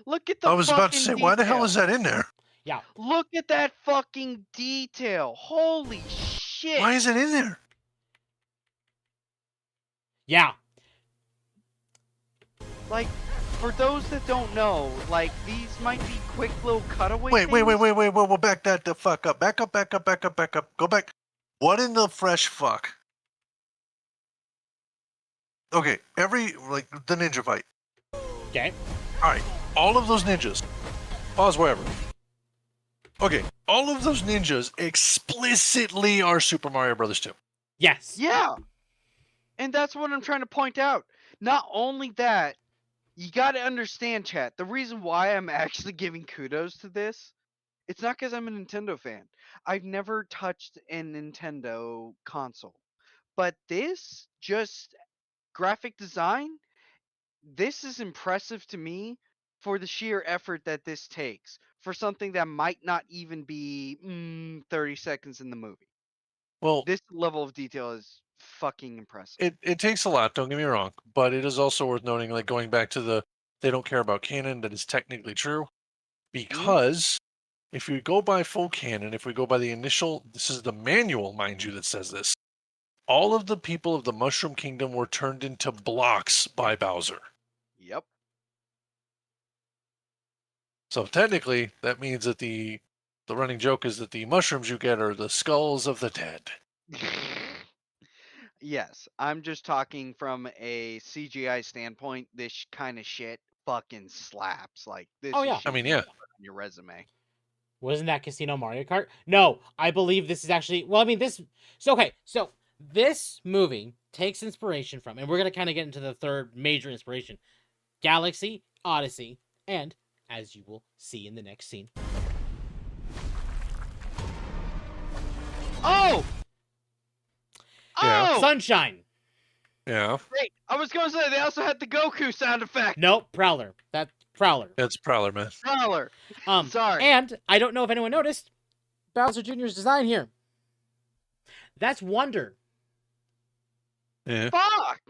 Speaker 7: Look at the
Speaker 4: I was about to
Speaker 7: fucking
Speaker 4: say, why the hell
Speaker 7: detail.
Speaker 4: is that in there?
Speaker 2: Yeah.
Speaker 7: Look at that fucking detail. Holy shit.
Speaker 4: Why is it in there?
Speaker 2: Yeah.
Speaker 7: Like, for those that don't know, like, these might be quick little cutaway
Speaker 4: Wait,
Speaker 7: things.
Speaker 4: we'll back that the fuck up. Back up. Go back. What in the fresh fuck? Okay, like, the ninja fight.
Speaker 2: Okay.
Speaker 4: Alright, all of those ninjas. Pause wherever. Okay, all of those ninjas explicitly are Super Mario Brothers 2.
Speaker 2: Yes.
Speaker 7: Yeah. And that's what I'm trying to point out. Not only that, you got to understand, chat. The reason why I'm actually giving kudos to this, it's not because I'm a Nintendo fan. I've never touched a Nintendo console. But this, just graphic design, this is impressive to me for the sheer effort that this takes for something that might not even be 30 seconds in the movie.
Speaker 4: Well,
Speaker 7: This level of detail is fucking impressive.
Speaker 4: it takes a lot, don't get me wrong, but it is also worth noting, like, going back to they don't care about canon, that is technically true, because if you go by full canon, if we go by the initial, this is the manual, mind you, that says this, all of the people of the Mushroom Kingdom were turned into blocks by Bowser.
Speaker 7: Yep.
Speaker 4: So technically, that means that the running joke is that the mushrooms you get are the skulls of the dead.
Speaker 7: Yes, I'm just talking from a CGI standpoint. This kind of shit fucking slaps. Like this.
Speaker 2: Oh,
Speaker 7: is
Speaker 2: yeah.
Speaker 7: shit
Speaker 4: I mean,
Speaker 7: you
Speaker 4: yeah.
Speaker 7: put on your resume.
Speaker 2: Wasn't that Casino Mario Kart? No, I believe this is actually. Well, I mean, this. So, okay. So, this movie takes inspiration from, and we're going to kind of get into the third major inspiration Galaxy, Odyssey, and, as you will see in the next scene.
Speaker 7: Oh!
Speaker 4: Yeah.
Speaker 7: Oh!
Speaker 2: Sunshine.
Speaker 4: Yeah.
Speaker 7: Great. I was going to say they also had the Goku sound effect.
Speaker 2: Nope, Prowler. That's Prowler.
Speaker 4: That's Prowler, man.
Speaker 7: Prowler. Sorry.
Speaker 2: And I don't know if anyone noticed Bowser Jr.'s design here. That's Wonder.
Speaker 4: Yeah.
Speaker 7: Fuck.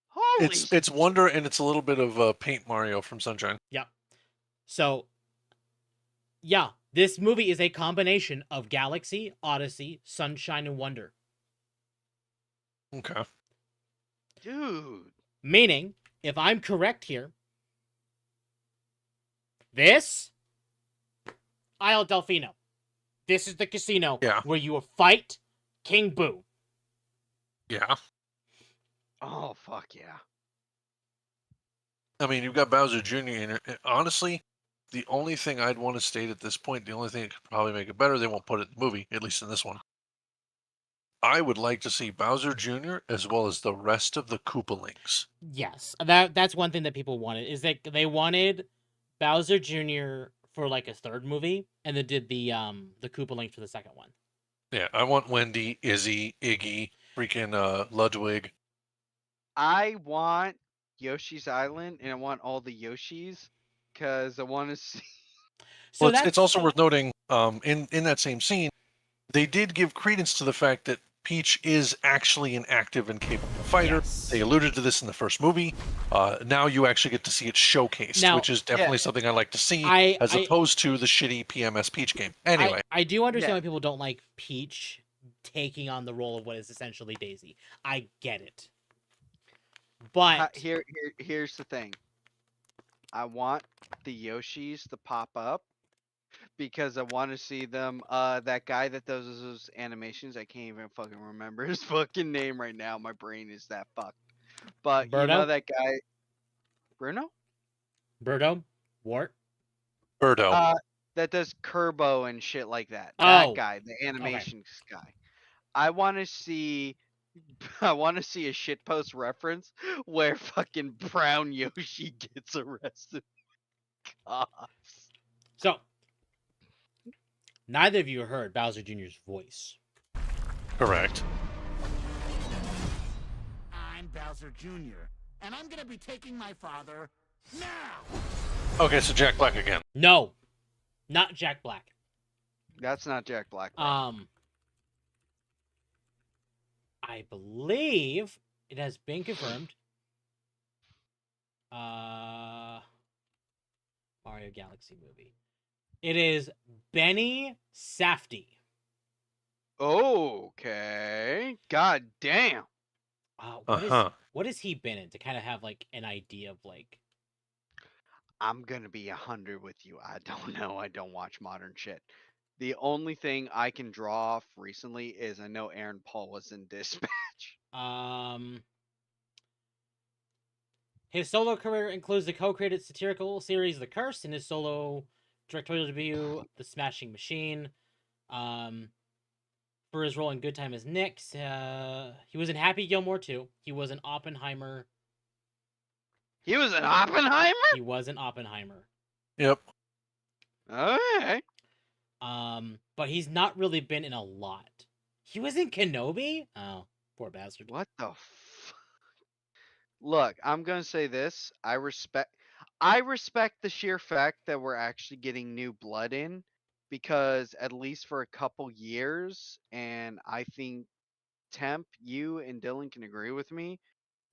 Speaker 7: Holy.
Speaker 4: It's Wonder, and it's a little bit of Paint Mario from Sunshine.
Speaker 2: Yep. So, yeah, this movie is a combination of Galaxy, Odyssey, Sunshine, and Wonder.
Speaker 4: Okay.
Speaker 7: Dude.
Speaker 2: Meaning, if I'm correct here, this Isle Delfino. This is the casino where you fight King Boo.
Speaker 4: Yeah.
Speaker 7: Oh, fuck yeah.
Speaker 4: I mean, you've got Bowser Jr. in it. Honestly, the only thing I'd want to state at this point, the only thing that could probably make it better, they won't put it in the movie, at least in this one. I would like to see Bowser Jr. as well as the rest of the Koopalings.
Speaker 2: Yes, that's one thing that people wanted, is that they wanted Bowser Jr. for like a third movie, and they did the Koopalings for the second one.
Speaker 4: Yeah, I want Wendy, Izzy, Iggy, freaking Ludwig.
Speaker 7: I want Yoshi's Island, and I want all the Yoshis, because I want to see.
Speaker 2: So
Speaker 4: well, it's also worth noting, in that same scene, they did give credence to the fact that Peach is actually an active and capable fighter.
Speaker 2: Yes.
Speaker 4: They alluded to this in the first movie. Now you actually get to see it showcased, which is definitely something I like to see, as opposed to the shitty PMS Peach game. Anyway.
Speaker 2: I do understand why people don't like Peach taking on the role of what is essentially Daisy. I get it. But
Speaker 7: here's the thing. I want the Yoshis to pop up because I want to see them. That guy that does those animations, I can't even fucking remember his fucking name right now. My brain is that fucked. But
Speaker 2: Birdo?
Speaker 7: you know that guy, Bruno?
Speaker 2: Birdo? Wart?
Speaker 4: Birdo.
Speaker 7: That does Kerbo and shit like that.
Speaker 2: Oh.
Speaker 7: That guy, the animations guy. I want to see a shitpost reference where fucking Brown Yoshi gets arrested.
Speaker 2: So, neither of you heard Bowser Jr.'s voice.
Speaker 4: Correct.
Speaker 8: I'm Bowser Jr., and I'm gonna be taking my father now!
Speaker 4: Okay, so Jack Black again.
Speaker 2: No, not Jack Black.
Speaker 7: That's not Jack Black.
Speaker 2: I believe it has been confirmed. Mario Galaxy movie. It is Benny Safdie.
Speaker 7: Okay. God damn.
Speaker 2: What has he been in to kind of have like an idea of like?
Speaker 7: I'm gonna be 100 with you. I don't know. I don't watch modern shit. The only thing I can draw off recently is I know Aaron Paul was in Dispatch.
Speaker 2: His solo career includes the co-created satirical series The Curse and his solo directorial debut, The Smashing Machine. For his role in Good Time as Nick, he was in Happy Gilmore too. He was in Oppenheimer.
Speaker 7: He was in Oppenheimer?
Speaker 2: He was in Oppenheimer.
Speaker 4: Yep.
Speaker 7: Okay.
Speaker 2: But he's not really been in a lot. He was in Kenobi? Oh, poor bastard.
Speaker 7: What the fuck? Look, I'm gonna say this. I respect the sheer fact that we're actually getting new blood in, because at least for a couple years, and I think Temp, you and Dylan can agree with me,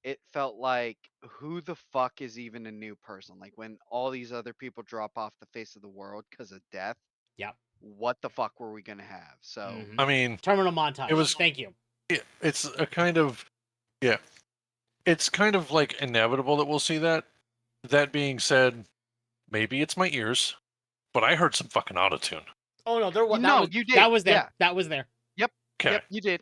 Speaker 7: it felt like, who the fuck is even a new person? Like, when all these other people drop off the face of the world because of death.
Speaker 2: Yep.
Speaker 7: What the fuck were we gonna have? So
Speaker 4: I mean,
Speaker 2: terminal montage.
Speaker 4: It was.
Speaker 2: Thank you.
Speaker 4: It's a kind of, it's kind of like inevitable that we'll see that. That being said, maybe it's my ears, but I heard some fucking autotune.
Speaker 2: Oh no, there was.
Speaker 7: No, you did.
Speaker 2: That was there.
Speaker 7: Yeah.
Speaker 2: That was there.
Speaker 7: Yep.
Speaker 4: Okay.
Speaker 7: Yep, you did.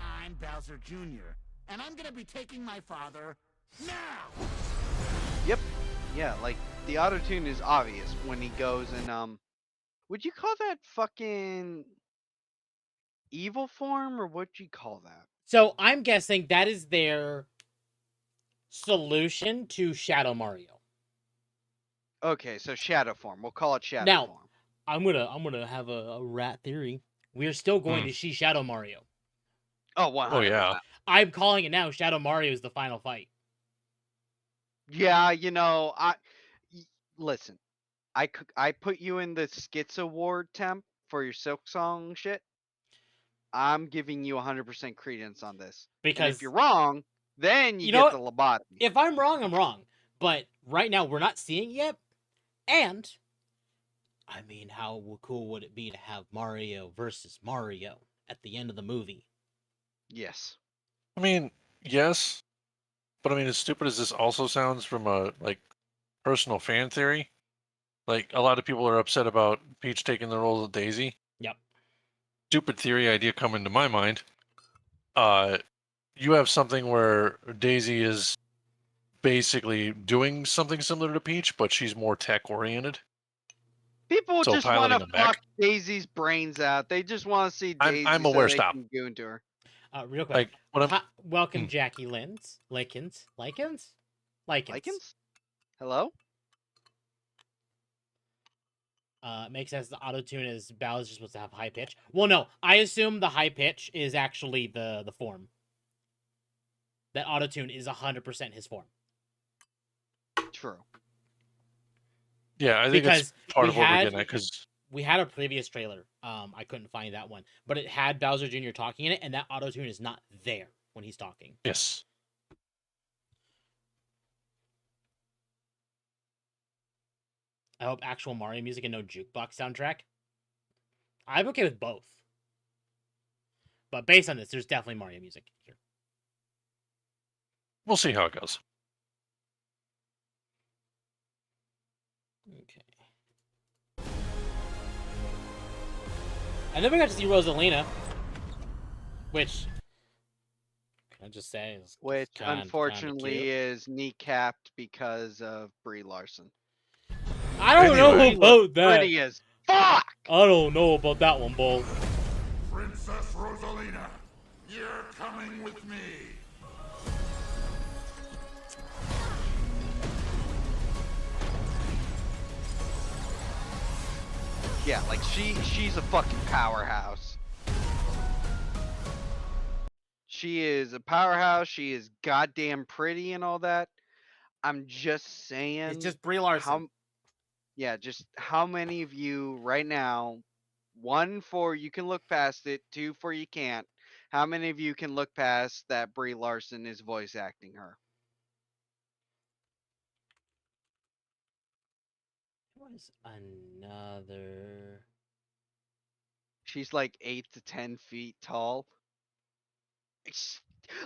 Speaker 8: I'm Bowser Jr., and I'm gonna be taking my father now!
Speaker 7: Yep. Yeah, like, the autotune is obvious when he goes and, would you call that fucking evil form, or what'd you call that?
Speaker 2: So I'm guessing that is their solution to Shadow Mario.
Speaker 7: Okay, so shadow form. We'll call it shadow
Speaker 2: Now,
Speaker 7: form.
Speaker 2: I'm gonna have a rat theory. We're still going to see Shadow Mario.
Speaker 7: Oh, 100%.
Speaker 4: Oh yeah.
Speaker 2: I'm calling it now. Shadow Mario is the final fight.
Speaker 7: Yeah, listen. I put you in the Skits Award, Temp, for your Silk Song shit. I'm giving you 100% credence on this. And
Speaker 2: Because
Speaker 7: if you're wrong, then you
Speaker 2: know
Speaker 7: get
Speaker 2: what?
Speaker 7: the lobotomy.
Speaker 2: If I'm wrong, I'm wrong. But right now, we're not seeing it yet. And, I mean, how cool would it be to have Mario versus Mario at the end of the movie?
Speaker 7: Yes.
Speaker 4: I mean, yes, but I mean, as stupid as this also sounds from a personal fan theory, like a lot of people are upset about Peach taking the role of Daisy.
Speaker 2: Yep.
Speaker 4: Stupid theory idea coming to my mind. You have something where Daisy is basically doing something similar to Peach, but she's more tech oriented.
Speaker 7: People
Speaker 4: So
Speaker 7: just want
Speaker 4: piloting
Speaker 7: to
Speaker 4: them back.
Speaker 7: fuck Daisy's brains out. They just want to see Daisy
Speaker 4: I'm
Speaker 7: so
Speaker 4: aware.
Speaker 7: they
Speaker 4: Stop.
Speaker 7: can go into her.
Speaker 2: Real quick.
Speaker 4: Like what I'm.
Speaker 2: Welcome, Jackie Likens.
Speaker 7: Likens? Hello?
Speaker 2: Makes sense. The auto-tune is Bowser's supposed to have high pitch. Well, no. I assume the high pitch is actually the form. That auto-tune is 100% his form.
Speaker 7: True.
Speaker 4: Yeah, I think
Speaker 2: Because
Speaker 4: it's part
Speaker 2: we
Speaker 4: of what we're
Speaker 2: had-
Speaker 4: getting at because
Speaker 2: We had a previous trailer. I couldn't find that one. But it had Bowser Jr. talking in it, and that auto-tune is not there when he's talking.
Speaker 4: yes,
Speaker 2: I hope actual Mario music and no jukebox soundtrack. I'm okay with both. But based on this, there's definitely Mario music here.
Speaker 4: we'll see how it goes.
Speaker 2: Okay. And then we got to see Rosalina, which can I just say is
Speaker 7: Which
Speaker 2: kinda
Speaker 7: unfortunately
Speaker 2: cute.
Speaker 7: is kneecapped because of Brie Larson.
Speaker 2: I don't know
Speaker 4: Anyway.
Speaker 2: about that.
Speaker 7: Pretty as fuck!
Speaker 2: I don't know about that one, Bull.
Speaker 8: Princess Rosalina, you're coming with me.
Speaker 7: Yeah, like she's a fucking powerhouse. She is a powerhouse. She is goddamn pretty and all that. I'm just saying.
Speaker 2: It's just Brie Larson.
Speaker 7: Just how many of you right now, one for you can look past it, two for you can't. How many of you can look past that Brie Larson is voice acting her?
Speaker 2: What was another?
Speaker 7: She's like 8 to 10 feet tall.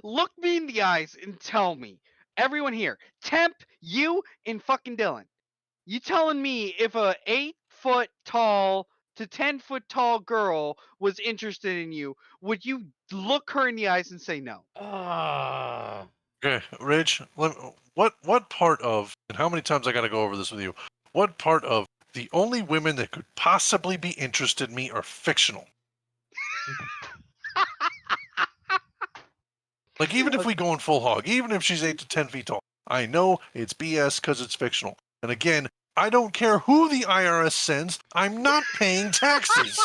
Speaker 7: Look me in the eyes and tell me, everyone here, Temp, you and fucking Dylan, you telling me if a 8-foot tall to 10-foot tall girl was interested in you, would you look her in the eyes and say no?
Speaker 4: Okay, Rich, what part of, and how many times I got to go over this with you? What part of the only women that could possibly be interested in me are fictional? Like, even if we go in full hog, even if she's 8 to 10 feet tall, I know it's BS because it's fictional. And again, I don't care who the IRS sends, I'm not paying taxes.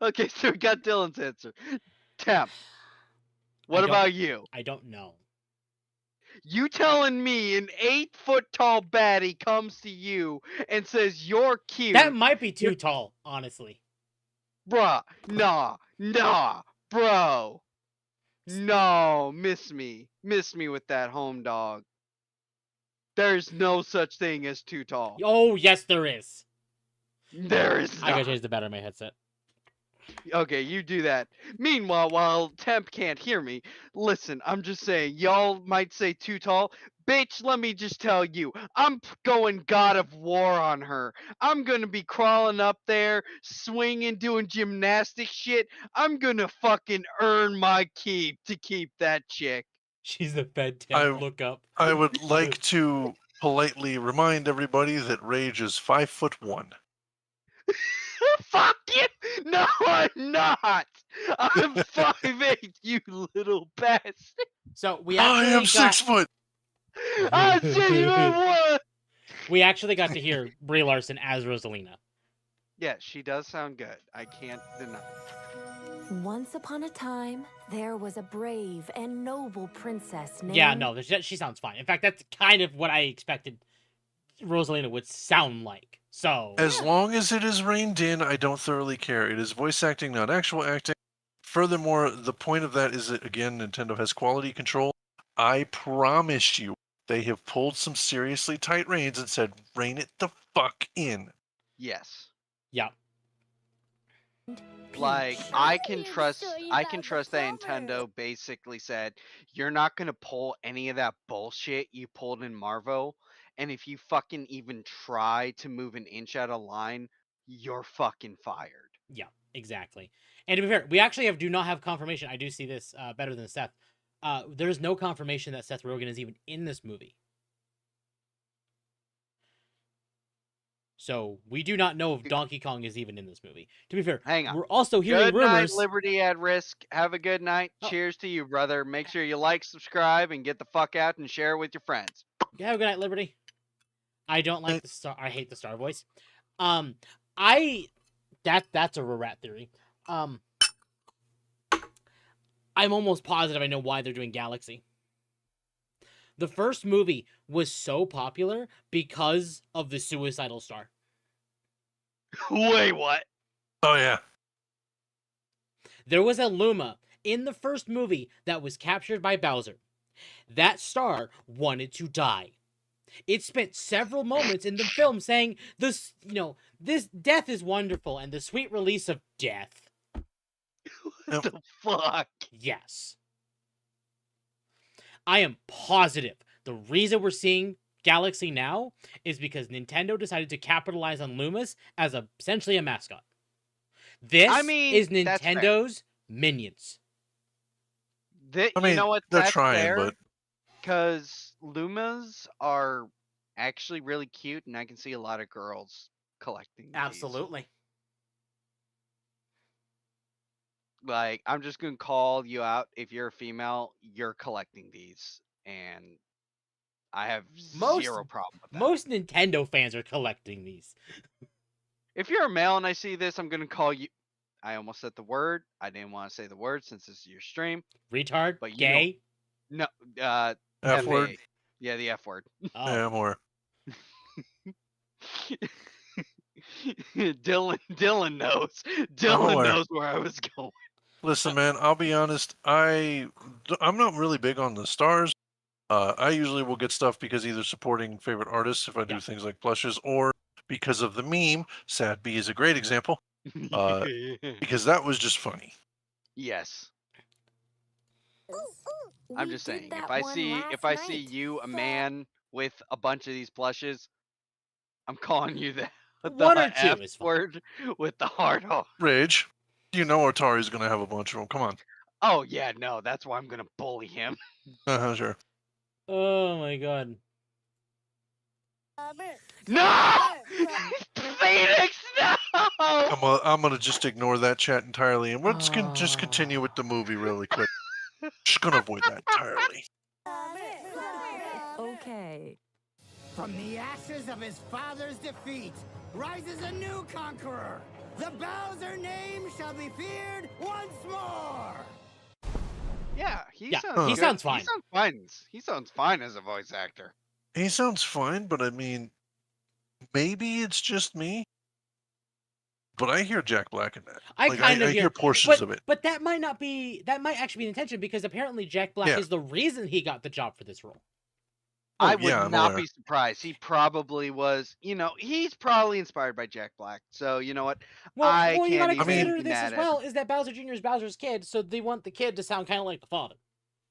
Speaker 7: Okay, so we got Dylan's answer. Temp, what
Speaker 2: don't-
Speaker 7: about you?
Speaker 2: I don't know.
Speaker 7: You telling me an 8-foot tall baddie comes to you and says you're cute?
Speaker 2: That might be too tall, honestly.
Speaker 7: Bruh, nah, bro. No, miss me with that home dog. There's no such thing as too tall.
Speaker 2: Oh, yes, there is.
Speaker 7: There is
Speaker 2: I gotta
Speaker 7: not.
Speaker 2: change the battery in my headset.
Speaker 7: Okay, you do that. Meanwhile, while Temp can't hear me, listen, I'm just saying, y'all might say too tall. Bitch, let me just tell you, I'm going God of War on her. I'm gonna be crawling up there, swinging, doing gymnastic shit. I'm gonna fucking earn my keep to keep that chick.
Speaker 2: She's the Fed Temp. Look up.
Speaker 4: I would like to politely remind everybody that Rage is 5'1".
Speaker 7: Fuck you! No, I'm not! I'm 5'8", you little bastard!
Speaker 2: So we
Speaker 4: I
Speaker 2: actually
Speaker 4: am
Speaker 2: got...
Speaker 4: 6 foot.
Speaker 7: I said you were one!
Speaker 2: We actually got to hear Brie Larson as Rosalina.
Speaker 7: Yeah, she does sound good. I can't deny.
Speaker 9: Once upon a time, there was a brave and noble princess named...
Speaker 2: Yeah, no, she sounds fine. In fact, that's kind of what I expected Rosalina would sound like. So
Speaker 4: As long as it is reined in, I don't thoroughly care. It is voice acting, not actual acting. Furthermore, the point of that is that, again, Nintendo has quality control. I promise you, they have pulled some seriously tight reins and said, rein it the fuck in.
Speaker 7: Yes.
Speaker 2: yeah.
Speaker 7: Like I can trust that Nintendo basically said, you're not gonna pull any of that bullshit you pulled in Marvel, and if you fucking even try to move an inch out of line, you're fucking fired.
Speaker 2: Yeah, exactly. And to be fair, we actually do not have confirmation. I do see this better than Seth. There's no confirmation that Seth Rogen is even in this movie. So we do not know if Donkey Kong is even in this movie. To be fair,
Speaker 7: Hang on.
Speaker 2: we're also hearing
Speaker 7: Good
Speaker 2: rumors.
Speaker 7: night, Liberty at Risk. Have a good night.
Speaker 2: Oh.
Speaker 7: Cheers to you, brother. Make sure you like, subscribe, and get the fuck out and share it with your friends.
Speaker 2: Have a good night, Liberty. I don't like the star. I hate the star voice. That's a rat theory. I'm almost positive I know why they're doing Galaxy. The first movie was so popular because of the suicidal star.
Speaker 7: Wait, what?
Speaker 4: Oh, yeah.
Speaker 2: There was a Luma in the first movie that was captured by Bowser. That star wanted to die. It spent several moments in the film saying, this death is wonderful and the sweet release of death.
Speaker 7: What the fuck?
Speaker 2: Yes. I am positive the reason we're seeing Galaxy now is because Nintendo decided to capitalize on Lumas as essentially a mascot. This is Nintendo's Minions.
Speaker 4: I mean,
Speaker 7: you know what?
Speaker 4: they're
Speaker 7: That's
Speaker 4: trying,
Speaker 7: fair,
Speaker 4: but
Speaker 7: because Lumas are actually really cute, and I can see a lot of girls collecting these.
Speaker 2: Absolutely.
Speaker 7: Like, I'm just gonna call you out. If you're a female, you're collecting these, and I have zero problem with that.
Speaker 2: Most Nintendo fans are collecting these.
Speaker 7: If you're a male and I see this, I'm gonna call you. I almost said the word. I didn't want to say the word since this is your stream.
Speaker 2: Retard?
Speaker 7: But you
Speaker 2: Gay?
Speaker 7: No,
Speaker 4: F word.
Speaker 7: Yeah, the F word.
Speaker 2: Oh.
Speaker 4: Yeah, more.
Speaker 7: Dylan knows. Dylan knows where I was going.
Speaker 4: Listen, man, I'll be honest. I'm not really big on the stars. I usually will get stuff because either supporting favorite artists if I do things like plushes, or because of the meme. Sad B is a great example. Because that was just funny.
Speaker 7: Yes. I'm just saying, if I see you, a man, with a bunch of these plushes, I'm calling you the
Speaker 2: One or two
Speaker 7: F
Speaker 2: is fine.
Speaker 7: word with the hard R.
Speaker 4: Rage. You know Atari's going to have a bunch of them. Come on.
Speaker 7: Oh, yeah, no, that's why I'm going to bully him.
Speaker 4: Sure.
Speaker 2: Oh my god.
Speaker 7: No! Phoenix, no!
Speaker 4: I'm gonna just ignore that chat entirely, and let's just continue with the movie really quick. Just gonna avoid that entirely.
Speaker 9: Okay.
Speaker 8: From the ashes of his father's defeat rises a new conqueror. The Bowser name shall be feared once more.
Speaker 7: Yeah, he
Speaker 2: Yeah,
Speaker 7: sounds
Speaker 2: he
Speaker 7: good.
Speaker 2: sounds fine.
Speaker 7: He sounds fine. He sounds fine as a voice actor.
Speaker 4: He sounds fine, but I mean, maybe it's just me. But I hear Jack Black in that.
Speaker 2: I
Speaker 4: hear portions of it.
Speaker 2: But that might not be. That might actually be the intention because apparently Jack Black is the reason he got the job for this role.
Speaker 7: I would not be surprised. He probably was. He's probably inspired by Jack Black. So you know what?
Speaker 2: Well, you gotta
Speaker 7: can't even
Speaker 2: consider
Speaker 7: be
Speaker 2: this
Speaker 7: mad
Speaker 2: as
Speaker 7: at
Speaker 2: well.
Speaker 7: him.
Speaker 2: Is that Bowser Jr. is Bowser's kid, so they want the kid to sound kind of like the father.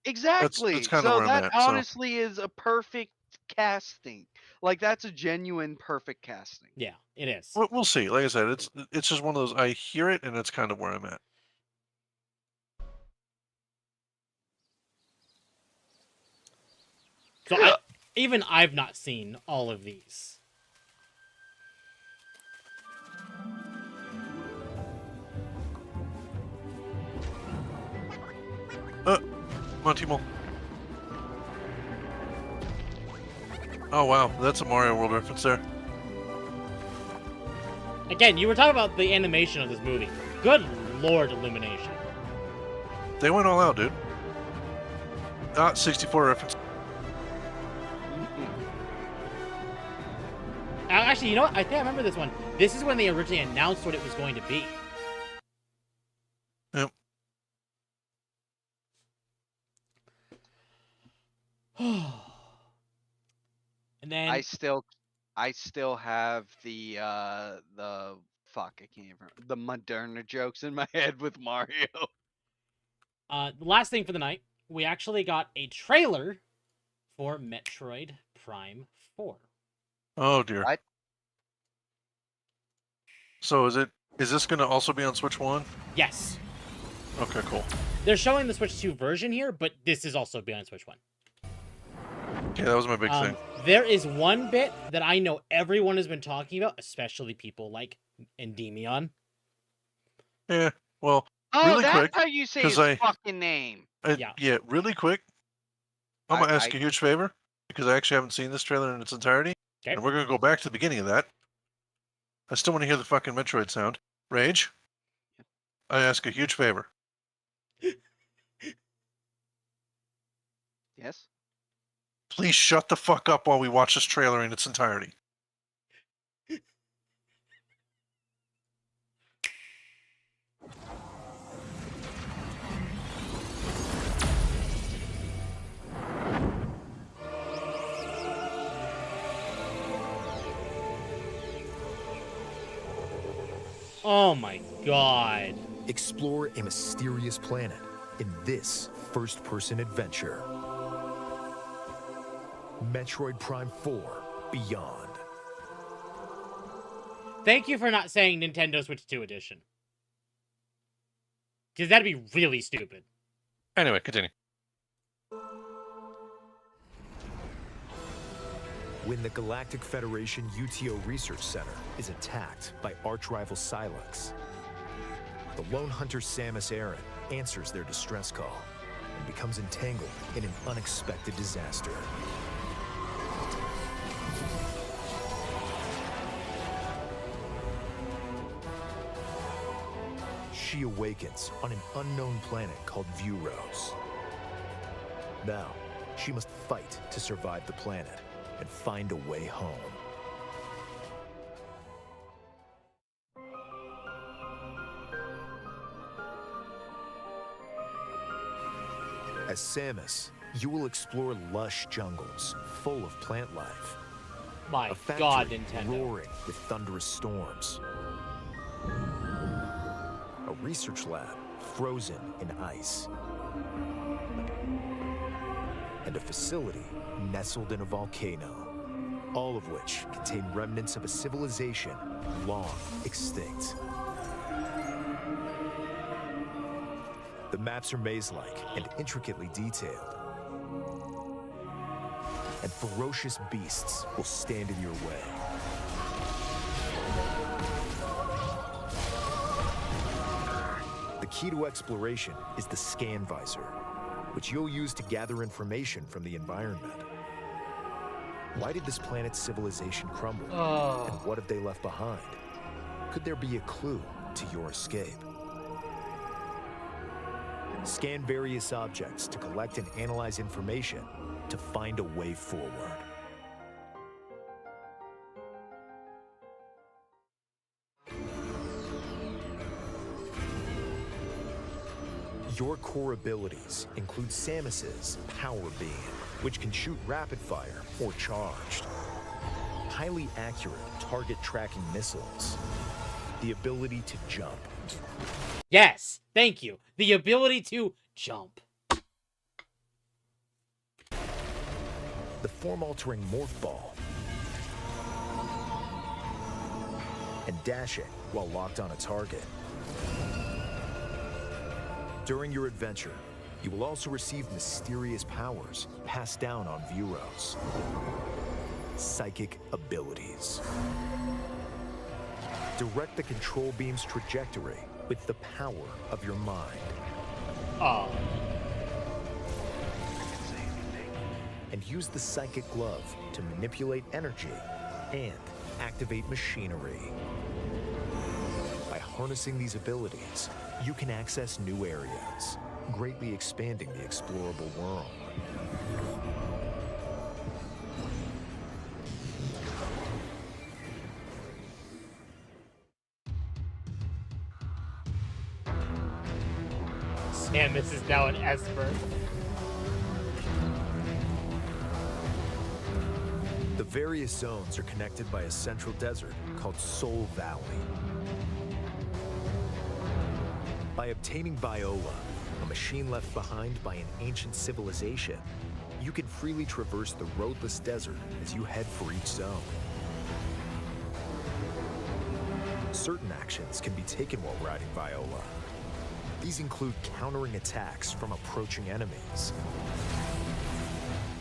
Speaker 7: Exactly.
Speaker 4: That's kinda
Speaker 7: so
Speaker 4: where I'm
Speaker 7: that
Speaker 4: at, so.
Speaker 7: honestly is a perfect casting. Like that's a genuine perfect casting.
Speaker 2: Yeah, it is.
Speaker 4: We'll see. Like I said, it's just one of those. I hear it, and it's kind of where I'm at.
Speaker 2: So even I've not seen all of these.
Speaker 4: Monty Mole. Oh wow, that's a Mario World reference there.
Speaker 2: Again, you were talking about the animation of this movie. Good lord, Illumination.
Speaker 4: They went all out, dude. 64 reference.
Speaker 2: Actually, you know what? I think I remember this one. This is when they originally announced what it was going to be.
Speaker 4: Yep.
Speaker 2: And then
Speaker 7: I still have the fuck, I can't even remember, the Moderna jokes in my head with Mario.
Speaker 2: the last thing for the night, we actually got a trailer for Metroid Prime 4.
Speaker 4: Oh dear.
Speaker 7: What?
Speaker 4: So is this going to also be on Switch 1?
Speaker 2: Yes.
Speaker 4: Okay, cool.
Speaker 2: They're showing the Switch 2 version here, but this is also be on Switch 1.
Speaker 4: Yeah, that was my big thing.
Speaker 2: There is one bit that I know everyone has been talking about, especially people like Endymion.
Speaker 4: Yeah, well,
Speaker 7: Oh,
Speaker 4: really
Speaker 7: that's
Speaker 4: quick,
Speaker 7: how you say
Speaker 4: 'cause
Speaker 7: his fucking name.
Speaker 2: Yeah.
Speaker 4: Really quick. I'm going to ask
Speaker 7: I-
Speaker 4: a huge favor, because I actually haven't seen this trailer in its entirety.
Speaker 2: Okay.
Speaker 4: And we're going to go back to the beginning of that. I still want to hear the fucking Metroid sound. Rage, I ask a huge favor.
Speaker 7: Yes.
Speaker 4: Please shut the fuck up while we watch this trailer in its entirety.
Speaker 2: Oh my god.
Speaker 10: Explore a mysterious planet in this first-person adventure. Metroid Prime 4 Beyond.
Speaker 2: Thank you for not saying Nintendo Switch 2 edition. Because that'd be really stupid.
Speaker 4: Anyway, continue.
Speaker 10: When the Galactic Federation UTO Research Center is attacked by arch-rival Silex, the lone hunter Samus Aran answers their distress call and becomes entangled in an unexpected disaster. She awakens on an unknown planet called Vuros. Now, she must fight to survive the planet and find a way home. As Samus, you will explore lush jungles full of plant life.
Speaker 2: My
Speaker 10: A factory
Speaker 2: god, Nintendo.
Speaker 10: roaring with thunderous storms. A research lab frozen in ice. And a facility nestled in a volcano, all of which contain remnants of a civilization long extinct. The maps are maze-like and intricately detailed. And ferocious beasts will stand in your way. The key to exploration is the scan visor, which you'll use to gather information from the environment. Why did this planet's civilization crumble? And what have they left behind? Could there be a clue to your escape? Scan various objects to collect and analyze information to find a way forward. Your core abilities include Samus's Power Beam, which can shoot rapid fire or charged. Highly accurate target tracking missiles. The ability to jump.
Speaker 2: Yes, thank you. The ability to jump.
Speaker 10: The form-altering Morph Ball. And dashing while locked on a target. During your adventure, you will also receive mysterious powers passed down on Vuros. Psychic abilities. Direct the control beam's trajectory with the power of your mind.
Speaker 2: Oh.
Speaker 10: and use the psychic glove to manipulate energy and activate machinery. By harnessing these abilities, you can access new areas, greatly expanding the explorable world.
Speaker 2: Samus is now an Esper.
Speaker 10: The various zones are connected by a central desert called Soul Valley. By obtaining Viola, a machine left behind by an ancient civilization, you can freely traverse the roadless desert as you head for each zone. Certain actions can be taken while riding Viola. These include countering attacks from approaching enemies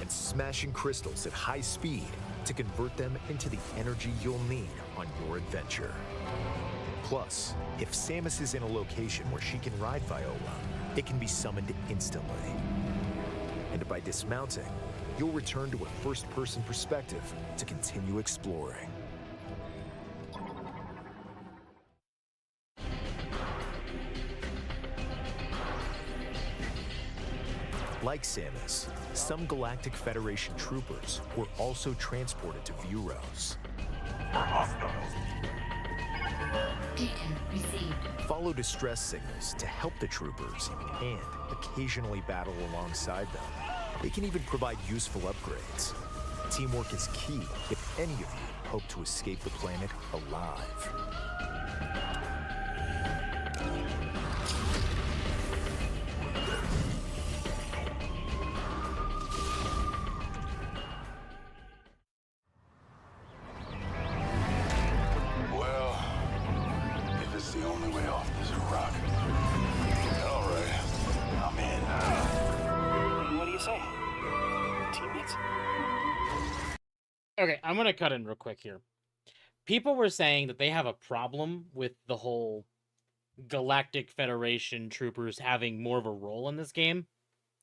Speaker 10: and smashing crystals at high speed to convert them into the energy you'll need on your adventure. Plus, if Samus is in a location where she can ride Viola, it can be summoned instantly. And by dismounting, you'll return to a first-person perspective to continue exploring. Like Samus, some Galactic Federation troopers were also transported to Vuros. Follow distress signals to help the troopers and occasionally battle alongside them. They can even provide useful upgrades. Teamwork is key if any of you hope to escape the planet alive.
Speaker 5: Well, if it's the only way off this rock, all right, I'm in.
Speaker 11: What do you say? Teammates?
Speaker 2: Okay, I'm gonna cut in real quick here. People were saying that they have a problem with the whole Galactic Federation troopers having more of a role in this game,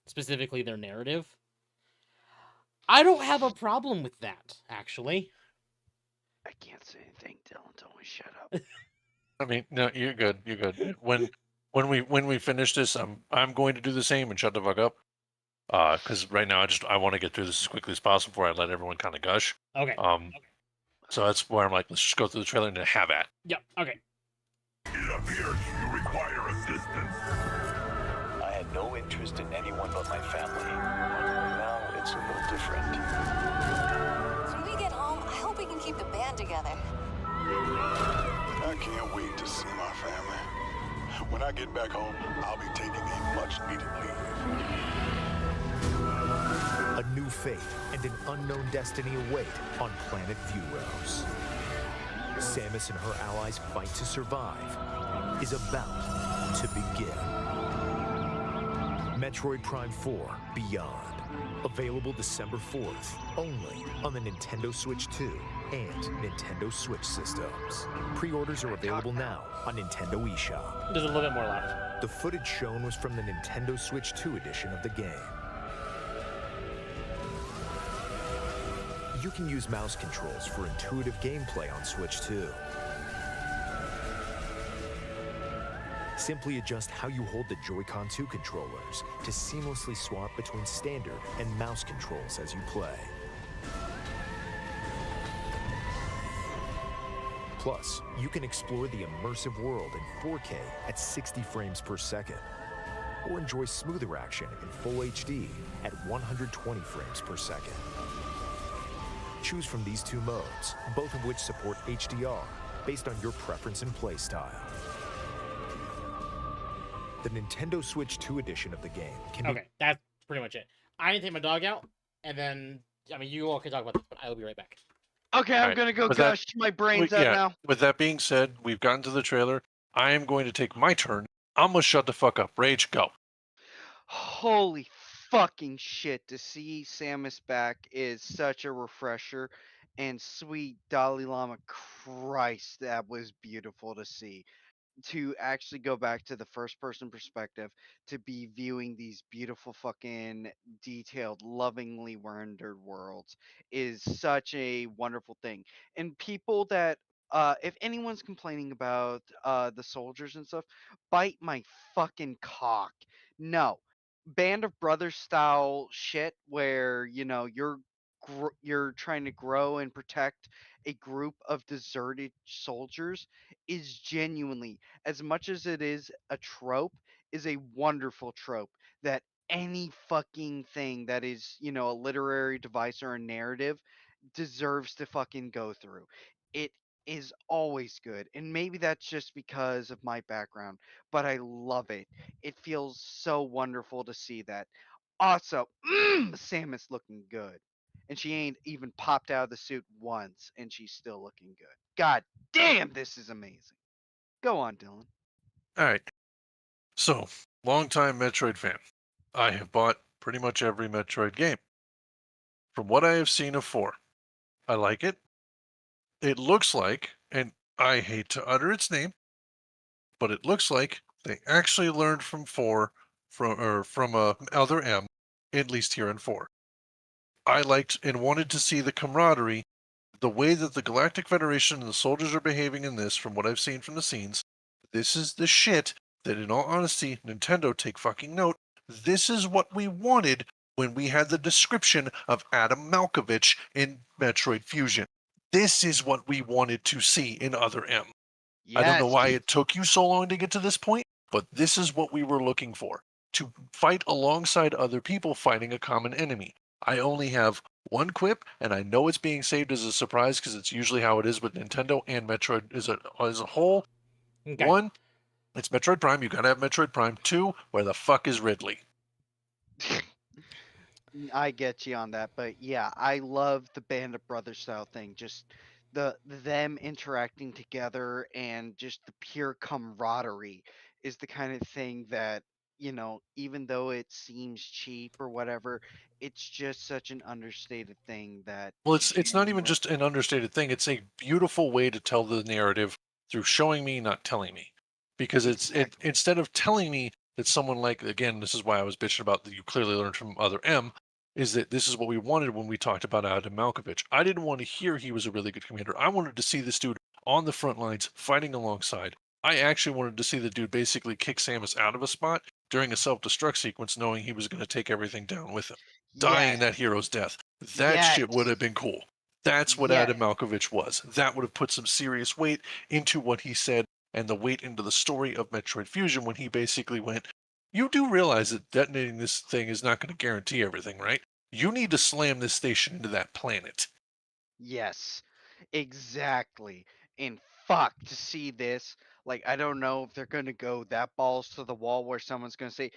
Speaker 2: specifically their narrative. I don't have a problem with that, actually.
Speaker 7: I can't say anything, Dylan. Tell me shut up.
Speaker 4: I mean, no, you're good. You're good. When we finish this, I'm going to do the same and shut the fuck up. Because right now I want to get through this as quickly as possible before I let everyone kind of gush.
Speaker 2: Okay.
Speaker 4: So that's where I'm like, let's just go through the trailer and have at.
Speaker 2: Yep. Okay.
Speaker 5: It appears you require assistance.
Speaker 11: I had no interest in anyone but my family. Now it's a little different.
Speaker 12: When we get home, I hope we can keep the band together.
Speaker 5: I can't wait to see my family. When I get back home, I'll be taking a much-needed leave.
Speaker 10: A new fate and an unknown destiny await on planet Vuros. Samus and her allies' fight to survive is about to begin. Metroid Prime 4 Beyond. Available December 4th, only on the Nintendo Switch 2 and Nintendo Switch systems. Pre-orders are available now on Nintendo eShop.
Speaker 2: There's a little bit more left.
Speaker 10: The footage shown was from the Nintendo Switch 2 edition of the game. You can use mouse controls for intuitive gameplay on Switch 2. Simply adjust how you hold the Joy-Con 2 controllers to seamlessly swap between standard and mouse controls as you play. Plus, you can explore the immersive world in 4K at 60 frames per second, or enjoy smoother action in Full HD at 120 frames per second. Choose from these two modes, both of which support HDR based on your preference and playstyle. The Nintendo Switch 2 edition of the game can be...
Speaker 2: Okay, that's pretty much it. I need to take my dog out, and then, I mean, you all can talk about this, but I will be right back.
Speaker 7: Okay, I'm gonna go gush my brains out now.
Speaker 4: With that being said, we've gotten to the trailer. I am going to take my turn. I'm gonna shut the fuck up. Rage, go.
Speaker 7: Holy fucking shit! To see Samus back is such a refresher, and sweet Dalai Lama, Christ, that was beautiful to see. to actually go back to the first person perspective, to be viewing these beautiful fucking detailed lovingly rendered worlds is such a wonderful thing. And people that if anyone's complaining about the soldiers and stuff, bite my fucking cock. No, Band of Brothers style shit where you're trying to grow and protect a group of deserted soldiers is genuinely, as much as it is a trope, is a wonderful trope that any fucking thing that is, a literary device or a narrative deserves to fucking go through. It is always good. And maybe that's just because of my background, but I love it. It feels so wonderful to see that. Also, Samus looking good. And she ain't even popped out of the suit once, and she's still looking good. God damn, this is amazing. Go on, Dylan.
Speaker 4: All right. So, longtime Metroid fan. I have bought pretty much every Metroid game. From what I have seen of 4, I like it. It looks like, and I hate to utter its name, but it looks like they actually learned from 4 from Other M, at least here in 4. I liked and wanted to see the camaraderie, the way that the Galactic Federation and the soldiers are behaving in this, from what I've seen from the scenes. This is the shit that, in all honesty, Nintendo, take fucking note. This is what we wanted when we had the description of Adam Malkovich in Metroid Fusion. This is what we wanted to see in Other M. I don't know
Speaker 7: Yes.
Speaker 4: why it took you so long to get to this point, but this is what we were looking for. To fight alongside other people fighting a common enemy. I only have one quip, and I know it's being saved as a surprise because it's usually how it is with Nintendo and Metroid as a whole.
Speaker 2: Okay.
Speaker 4: 1, it's Metroid Prime. You gotta have Metroid Prime. 2, where the fuck is Ridley?
Speaker 7: I get you on that, but yeah, I love the Band of Brothers style thing. Just them interacting together and just the pure camaraderie is the kind of thing that, even though it seems cheap or whatever, it's just such an understated thing that
Speaker 4: Well, it's not even
Speaker 7: genuine.
Speaker 4: just an understated thing. It's a beautiful way to tell the narrative through showing me, not telling me. Because
Speaker 7: Exactly.
Speaker 4: instead of telling me that someone like, again, this is why I was bitching about that you clearly learned from Other M, is that this is what we wanted when we talked about Adam Malkovich. I didn't want to hear he was a really good commander. I wanted to see this dude on the front lines fighting alongside. I actually wanted to see the dude basically kick Samus out of a spot during a self-destruct sequence, knowing he was going to take everything down with him, dying
Speaker 7: Yes.
Speaker 4: that hero's death. That
Speaker 7: Yes.
Speaker 4: shit would have been cool. That's what
Speaker 7: Yes.
Speaker 4: Adam Malkovich was. That would have put some serious weight into what he said and the weight into the story of Metroid Fusion when he basically went, you do realize that detonating this thing is not going to guarantee everything, right? You need to slam this station into that planet.
Speaker 7: Yes, exactly. And fuck to see this. Like, I don't know if they're going to go that balls to the wall where someone's going to say,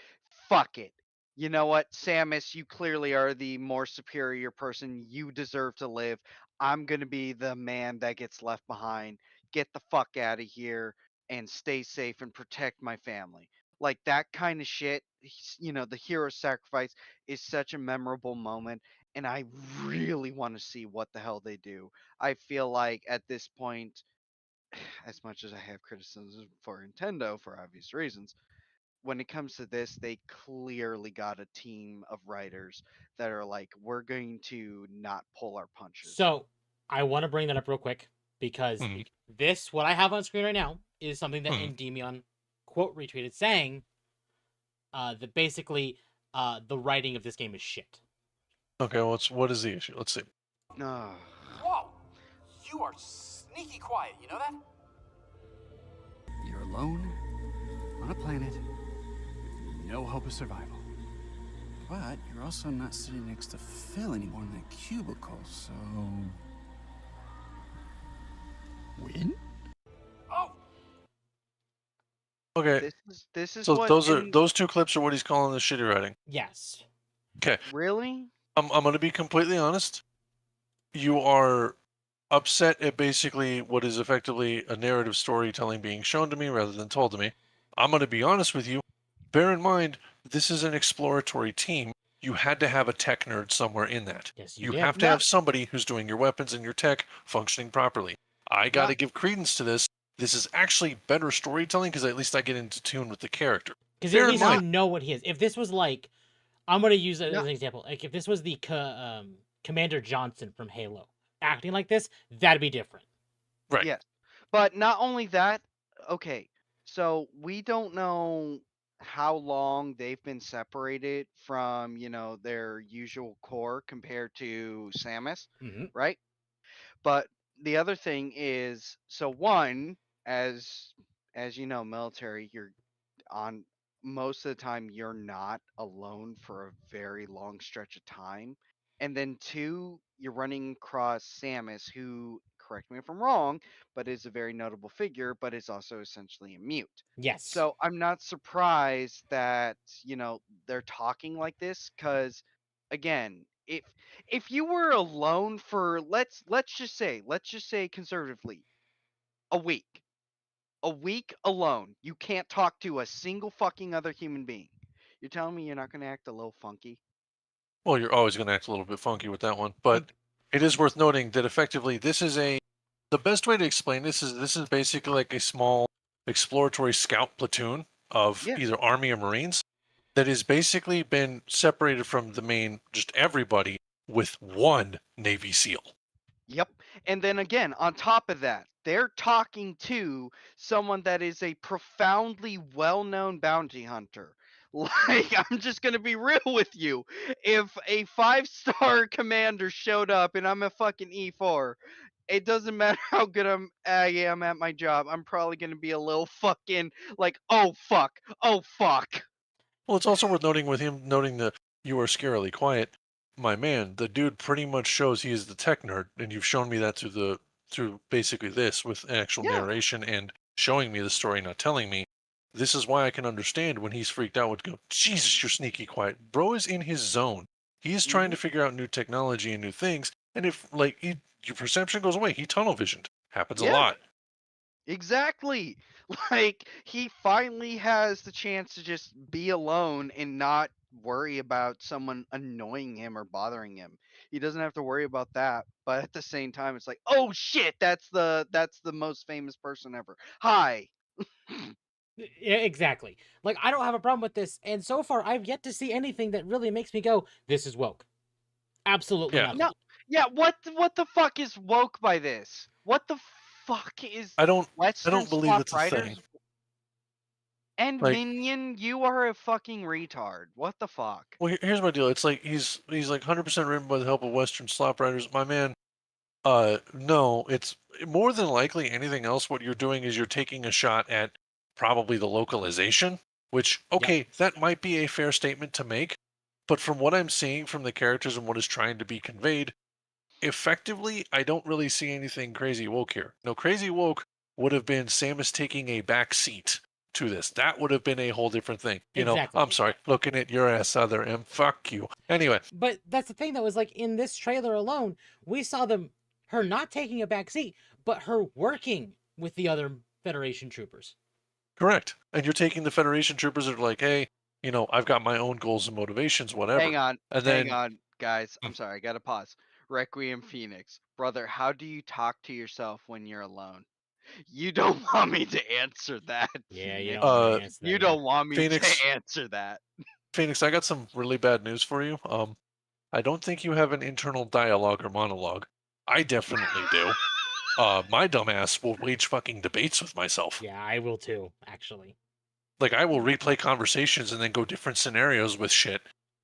Speaker 7: fuck it. You know what, Samus, you clearly are the more superior person. You deserve to live. I'm going to be the man that gets left behind. Get the fuck out of here and stay safe and protect my family. Like, that kind of shit, the hero sacrifice is such a memorable moment, and I really want to see what the hell they do. I feel like at this point, as much as I have criticism for Nintendo for obvious reasons, when it comes to this, they clearly got a team of writers that are like, we're going to not pull our punches.
Speaker 2: So I want to bring that up real quick because
Speaker 4: Mhm.
Speaker 2: this, what I have on screen right now, is something that
Speaker 4: Mhm.
Speaker 2: Endymion quote retweeted saying that basically the writing of this game is shit.
Speaker 4: Okay, well, what is the issue? Let's see.
Speaker 7: No.
Speaker 13: Whoa! You are sneaky quiet, you know that? You're alone on a planet with no hope of survival. But you're also not sitting next to Phil anymore in that cubicle, so... Win? Oh!
Speaker 4: Okay,
Speaker 7: This is
Speaker 4: so
Speaker 7: what
Speaker 4: those 2 clips are what he's calling the shitty writing.
Speaker 2: Yes.
Speaker 4: Okay,
Speaker 7: really.
Speaker 4: I'm going to be completely honest. You are upset at basically what is effectively a narrative storytelling being shown to me rather than told to me. I'm going to be honest with you. Bear in mind, this is an exploratory team. You had to have a tech nerd somewhere in that.
Speaker 2: Yes,
Speaker 4: You
Speaker 2: did.
Speaker 4: have to have somebody who's doing your weapons and your tech functioning properly. I got to give credence to this. this is actually better storytelling because at least I get into tune with the character.
Speaker 2: Because
Speaker 4: Bear
Speaker 2: at
Speaker 4: in
Speaker 2: least you
Speaker 4: mind-
Speaker 2: know what he is. If this was like, I'm gonna use it as
Speaker 7: No.
Speaker 2: an example. Like if this was the Commander Johnson from Halo acting like this, that'd be different.
Speaker 4: Right.
Speaker 7: Yes. But not only that, okay, so we don't know how long they've been separated from, their usual core compared to Samus,
Speaker 2: Mm-hmm.
Speaker 7: right? But the other thing is, so one, as you know, military, you're on most of the time you're not alone for a very long stretch of time. And then two, you're running across Samus, who, correct me if I'm wrong, but is a very notable figure, but is also essentially a mute.
Speaker 2: Yes.
Speaker 7: So I'm not surprised that, they're talking like this, because again, if you were alone for let's just say conservatively, a week. A week alone, you can't talk to a single fucking other human being. You're telling me you're not going to act a little funky?
Speaker 4: Well, you're always going to act a little bit funky with that one, but it is worth noting that effectively the best way to explain this is basically like a small exploratory scout platoon of
Speaker 7: Yeah.
Speaker 4: either army or marines that has basically been separated from the main, just everybody, with one Navy SEAL.
Speaker 7: Yep. And then again, on top of that, they're talking to someone that is a profoundly well-known bounty hunter. Like, I'm just going to be real with you. If a 5-star commander showed up and I'm a fucking E4, it doesn't matter how good I am at my job. I'm probably going to be a little fucking like, oh fuck. Oh fuck.
Speaker 4: Well, it's also worth noting with him noting that you are scarily quiet. My man, the dude pretty much shows he is the tech nerd, and you've shown me that through basically this with actual
Speaker 7: Yeah.
Speaker 4: narration and showing me the story, not telling me. This is why I can understand when he's freaked out would go, Jesus, you're sneaky quiet. Bro is in his zone. He's trying to figure out new technology and new things, and if your perception goes away, he tunnel visioned. Happens a
Speaker 7: Yeah.
Speaker 4: lot.
Speaker 7: Exactly. Like, he finally has the chance to just be alone and not worry about someone annoying him or bothering him. He doesn't have to worry about that. But at the same time, it's like, oh shit, that's the most famous person ever. Hi.
Speaker 2: Yeah, exactly. Like I don't have a problem with this, and so far I've yet to see anything that really makes me go, "This is woke." Absolutely
Speaker 4: Yeah.
Speaker 2: nothing.
Speaker 7: No, yeah, what the fuck is woke by this? What the fuck is
Speaker 4: I don't
Speaker 7: Western
Speaker 4: believe
Speaker 7: Slop
Speaker 4: it's a
Speaker 7: Riders?
Speaker 4: thing.
Speaker 7: And
Speaker 4: Like-
Speaker 7: Minion, you are a fucking retard. What the fuck?
Speaker 4: Well, here's my deal. It's like he's like 100% written by the help of Western slop writers. My man, no, it's more than likely anything else. What you're doing is you're taking a shot at probably the localization, which, okay, that might be a fair statement to make. But from what I'm seeing from the characters and what is trying to be conveyed, effectively, I don't really see anything crazy woke here. No, crazy woke would have been Samus taking a back seat to this. That would have been a whole different thing. You
Speaker 2: Exactly.
Speaker 4: know, I'm sorry, looking at your ass, other M. Fuck you. Anyway,
Speaker 2: But that's the thing, though, is like in this trailer alone, we saw her not taking a back seat, but her working with the other Federation troopers.
Speaker 4: correct. And you're taking the Federation troopers that are like, hey, you know, I've got my own goals and motivations, whatever.
Speaker 7: Hang on,
Speaker 4: And then,
Speaker 7: hang on, guys. I'm sorry, I gotta pause. Requiem Phoenix, brother, how do you talk to yourself when you're alone? You don't want me to answer that.
Speaker 2: Yeah, you
Speaker 7: Phoenix.
Speaker 2: don't want to answer that.
Speaker 7: You don't want me
Speaker 4: Phoenix-
Speaker 7: to answer that.
Speaker 4: Phoenix, I got some really bad news for you. I don't think you have an internal dialogue or monologue. I definitely do. My dumbass will wage fucking debates with myself.
Speaker 2: Yeah, I will too, actually.
Speaker 4: Like, I will replay conversations and then go different scenarios with shit.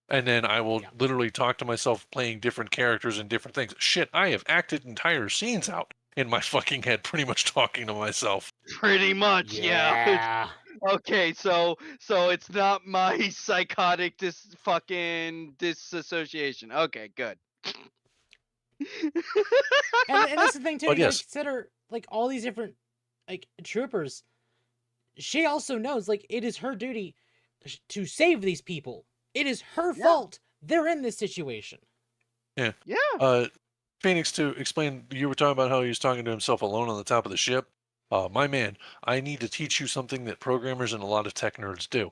Speaker 4: And then I will literally talk to myself playing different characters and different things. Shit, I have acted entire scenes out in my fucking head, pretty much talking to myself.
Speaker 7: Pretty much, yeah.
Speaker 2: Yeah.
Speaker 7: Okay, so it's not my psychotic disassociation. Okay, good.
Speaker 2: And that's the thing too.
Speaker 4: But
Speaker 2: You gotta
Speaker 4: yes.
Speaker 2: consider like all these different like troopers. She also knows like it is her duty to save these people. It is her fault they're in this situation.
Speaker 4: Yeah.
Speaker 7: Yeah.
Speaker 4: Phoenix, to explain, you were talking about how he was talking to himself alone on the top of the ship. My man, I need to teach you something that programmers and a lot of tech nerds do.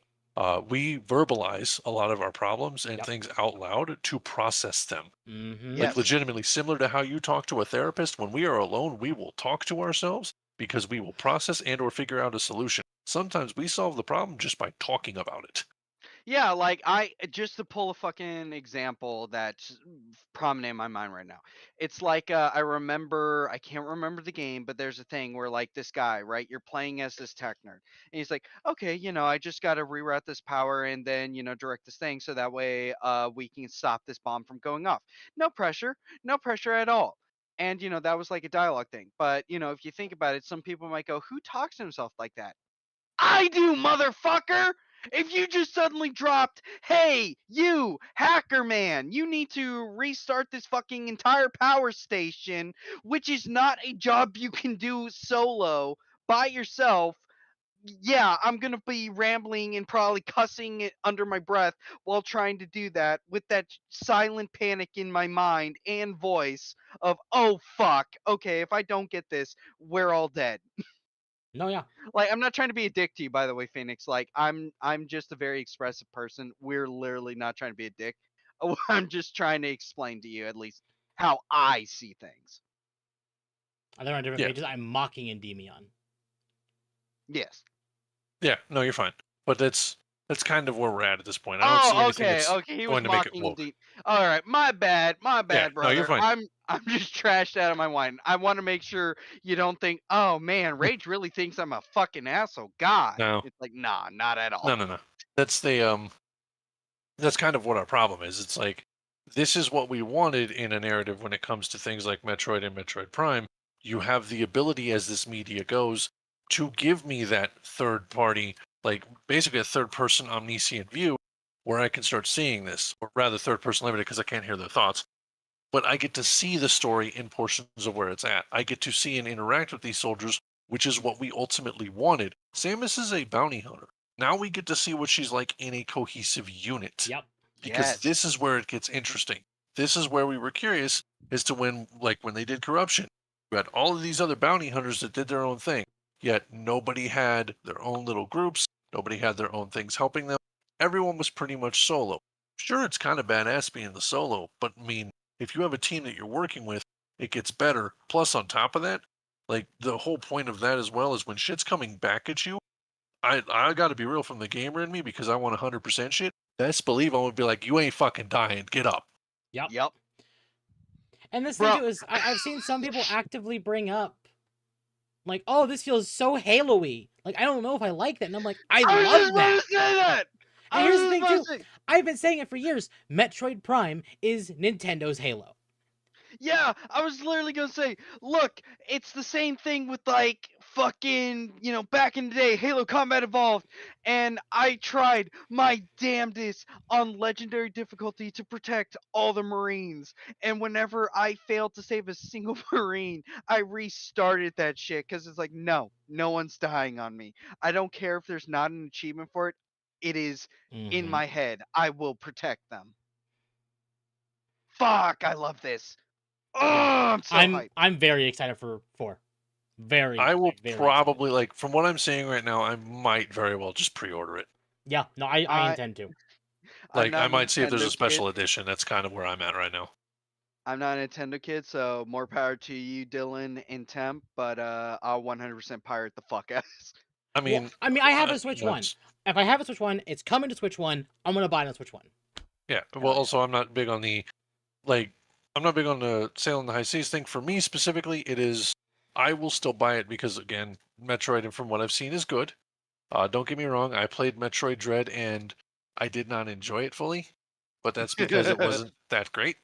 Speaker 4: We verbalize a lot of our problems and things out loud to process them.
Speaker 2: Mm-hmm.
Speaker 7: Yes.
Speaker 4: Like legitimately similar to how you talk to a therapist. When we are alone, we will talk to ourselves because we will process and or figure out a solution. Sometimes we solve the problem just by talking about it.
Speaker 7: Yeah, like just to pull a fucking example that's prominent in my mind right now. It's like I can't remember the game, but there's a thing where like this guy, right? You're playing as this tech nerd. And he's like, "Okay, I just got to reroute this power and then, direct this thing so that way we can stop this bomb from going off." No pressure, no pressure at all. And that was like a dialogue thing. But, if you think about it, some people might go, "Who talks to himself like that?" I do, motherfucker! If you just suddenly dropped, "Hey, you, hacker man, you need to restart this fucking entire power station," which is not a job you can do solo by yourself, yeah, I'm gonna be rambling and probably cussing it under my breath while trying to do that with that silent panic in my mind and voice of, "Oh fuck, okay, if I don't get this, we're all dead."
Speaker 2: No, yeah.
Speaker 7: Like, I'm not trying to be a dick to you, by the way, Phoenix. Like, I'm just a very expressive person. We're literally not trying to be a dick. I'm just trying to explain to you at least how I see things.
Speaker 2: Are they on different
Speaker 4: Yeah.
Speaker 2: pages? I'm mocking Endymion.
Speaker 7: Yes.
Speaker 4: Yeah, no, you're fine. But that's kind of where we're at this point. I don't see anything
Speaker 7: Okay,
Speaker 4: that's
Speaker 7: okay. He was
Speaker 4: going to make it
Speaker 7: mocking
Speaker 4: woke.
Speaker 7: indeed. All right, my bad,
Speaker 4: Yeah, no,
Speaker 7: brother.
Speaker 4: you're fine.
Speaker 7: I'm just trashed out of my mind. I want to make sure you don't think, "Oh man, Rage really thinks I'm a fucking asshole." God,
Speaker 4: No.
Speaker 7: it's like, nah, not at all.
Speaker 4: No. That's that's kind of what our problem is. It's like this is what we wanted in a narrative when it comes to things like Metroid and Metroid Prime. You have the ability as this media goes to give me that third party, like basically a third person omniscient view where I can start seeing this, or rather third person limited because I can't hear their thoughts. But I get to see the story in portions of where it's at. I get to see and interact with these soldiers, which is what we ultimately wanted. Samus is a bounty hunter. Now we get to see what she's like in a cohesive unit.
Speaker 2: Yep.
Speaker 4: Because
Speaker 7: Yes.
Speaker 4: this is where it gets interesting. This is where we were curious as to when they did corruption. You had all of these other bounty hunters that did their own thing, yet nobody had their own little groups. Nobody had their own things helping them. Everyone was pretty much solo. Sure, it's kind of badass being the solo, but I mean, if you have a team that you're working with, it gets better. Plus, on top of that, like the whole point of that as well is when shit's coming back at you, I got to be real from the gamer in me because I want 100% shit. Best believe I would be like, "You ain't fucking dying. Get up."
Speaker 2: Yep.
Speaker 7: Yep.
Speaker 2: And this
Speaker 7: Bro.
Speaker 2: thing too is, I've seen some people actively bring up, like, "Oh, this feels so Halo-y. Like, I don't know if I like that." And I'm like, I
Speaker 7: was
Speaker 2: love
Speaker 7: just about
Speaker 2: that.
Speaker 7: to say that.
Speaker 2: And
Speaker 7: I
Speaker 2: here's
Speaker 7: was
Speaker 2: the thing
Speaker 7: just
Speaker 2: too.
Speaker 7: about to say-
Speaker 2: I've been saying it for years. Metroid Prime is Nintendo's Halo.
Speaker 7: Yeah, I was literally gonna say, look, it's the same thing with like fucking, back in the day, Halo Combat Evolved, and I tried my damnedest on legendary difficulty to protect all the Marines, and whenever I failed to save a single Marine, I restarted that shit because it's like, no one's dying on me. I don't care if there's not an achievement for it. It is in my head. I will protect them. Fuck, I love this. Oh,
Speaker 2: Yeah.
Speaker 7: I'm so hyped.
Speaker 2: I'm very excited for 4. Very.
Speaker 4: I will
Speaker 2: very
Speaker 4: probably like from what I'm seeing right now, I might very well just pre-order it.
Speaker 2: Yeah, no, I intend to.
Speaker 4: Like I
Speaker 7: not a
Speaker 4: might see if there's a
Speaker 7: Nintendo
Speaker 4: special
Speaker 7: kid.
Speaker 4: edition. That's kind of where I'm at right now.
Speaker 7: I'm not a Nintendo kid, so more power to you, Dylan and Temp. But I'll 100% pirate the fuck out.
Speaker 4: I
Speaker 2: Well,
Speaker 4: mean,
Speaker 2: I have a Switch One.
Speaker 4: that's-
Speaker 2: If I have a Switch One, it's coming to Switch One. I'm gonna buy it on Switch One.
Speaker 4: Yeah. Well, also I'm not big on the I'm not big on the Sail in the High Seas thing. For me specifically, it is I will still buy it because again, Metroid and from what I've seen is good. Don't get me wrong, I played Metroid Dread and I did not enjoy it fully, but that's because it wasn't that great.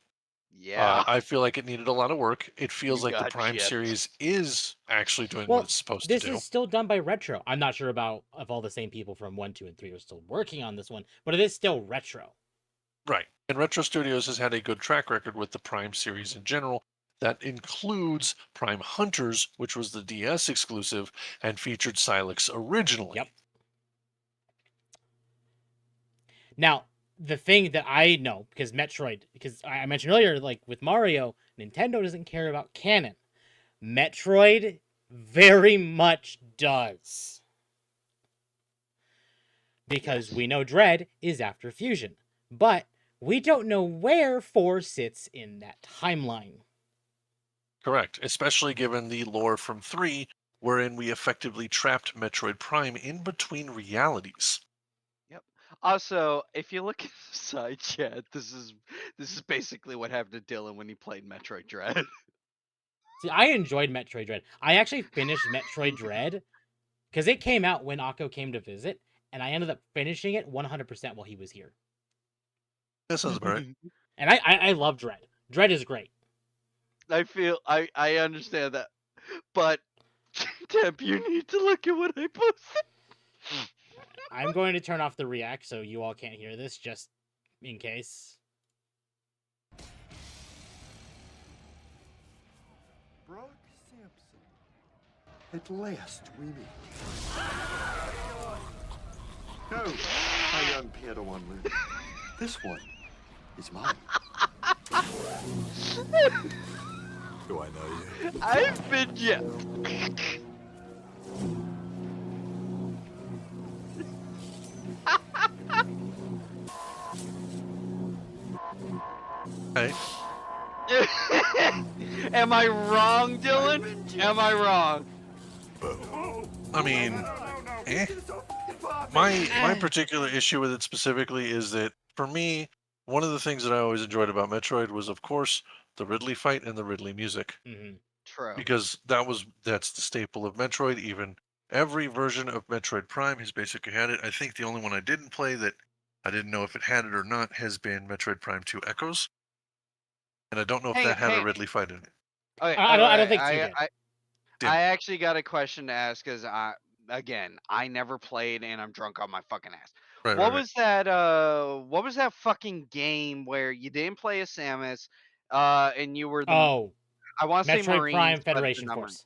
Speaker 7: Yeah.
Speaker 4: I feel like it needed a lot of work. It feels
Speaker 7: You
Speaker 4: like the
Speaker 7: got
Speaker 4: Prime
Speaker 7: gypped.
Speaker 4: series is actually doing
Speaker 2: Well,
Speaker 4: what it's supposed
Speaker 2: this
Speaker 4: to do.
Speaker 2: is still done by Retro. I'm not sure about if all the same people from 1, 2, and 3 are still working on this one, but it is still Retro.
Speaker 4: Right. And Retro Studios has had a good track record with the Prime series in general. That includes Prime Hunters, which was the DS exclusive and featured Silex originally.
Speaker 2: Yep. Now, the thing that I know, because Metroid, because I mentioned earlier, like with Mario, Nintendo doesn't care about canon. Metroid very much does. Because we know Dread is after Fusion. But we don't know where 4 sits in that timeline.
Speaker 4: Correct. Especially given the lore from 3 wherein we effectively trapped Metroid Prime in between realities.
Speaker 7: Yep. Also, if you look at the side chat, this is basically what happened to Dylan when he played Metroid Dread.
Speaker 2: See, I enjoyed Metroid Dread. I actually finished Metroid Dread because it came out when Akko came to visit, and I ended up finishing it 100% while he was here.
Speaker 4: That sounds about right.
Speaker 2: And I love Dread. Dread is great.
Speaker 7: I understand that, but Temp, you need to look at what I posted.
Speaker 2: I'm going to turn off the react so you all can't hear this, just in case.
Speaker 14: Brock Sampson. At last we meet. No, my young Padawan Luke. This one is mine.
Speaker 10: Do I know you?
Speaker 7: I've been yeah.
Speaker 4: Hey.
Speaker 7: Am I wrong, Dylan? Am I wrong?
Speaker 4: I mean, My particular issue with it specifically is that, for me, one of the things that I always enjoyed about Metroid was, of course, the Ridley fight and the Ridley music.
Speaker 7: True.
Speaker 4: Because that's the staple of Metroid. Even every version of Metroid Prime has basically had it. I think the only one I didn't play that I didn't know if it had it or not has been Metroid Prime 2 Echoes. And I don't know if that had a Ridley fight in it.
Speaker 7: Okay,
Speaker 2: I don't think so.
Speaker 7: I actually got a question to ask because I never played and I'm drunk on my fucking ass.
Speaker 4: Right,
Speaker 7: what
Speaker 4: right,
Speaker 7: was that? What was that fucking game where you didn't play as Samus, and you were the I want to say
Speaker 2: Metroid
Speaker 7: Marines,
Speaker 2: Prime
Speaker 7: but they're
Speaker 2: Federation
Speaker 7: not
Speaker 2: Force.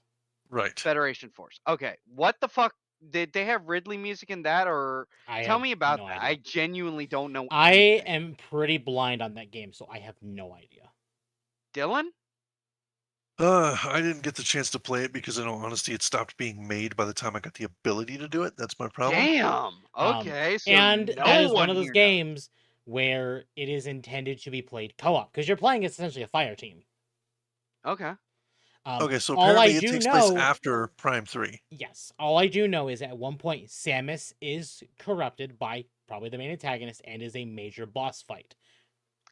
Speaker 4: Right.
Speaker 7: Federation Force. Okay, what the fuck? Did they have Ridley music in that, or tell me about
Speaker 2: no
Speaker 7: that?
Speaker 2: idea.
Speaker 7: I genuinely don't know.
Speaker 2: I
Speaker 7: anything.
Speaker 2: am pretty blind on that game, so I have no idea.
Speaker 7: Dylan?
Speaker 4: I didn't get the chance to play it because, in all honesty, it stopped being made by the time I got the ability to do it. That's my problem.
Speaker 7: Damn. Okay, so
Speaker 2: and
Speaker 7: no
Speaker 2: that is
Speaker 7: one
Speaker 2: one of those
Speaker 7: here knows.
Speaker 2: games where it is intended to be played co-op because you're playing essentially a fire team.
Speaker 7: Okay.
Speaker 4: Okay, so
Speaker 2: all I
Speaker 4: apparently it
Speaker 2: do
Speaker 4: takes
Speaker 2: know,
Speaker 4: place after Prime 3.
Speaker 2: Yes, all I do know is at one point Samus is corrupted by probably the main antagonist and is a major boss fight.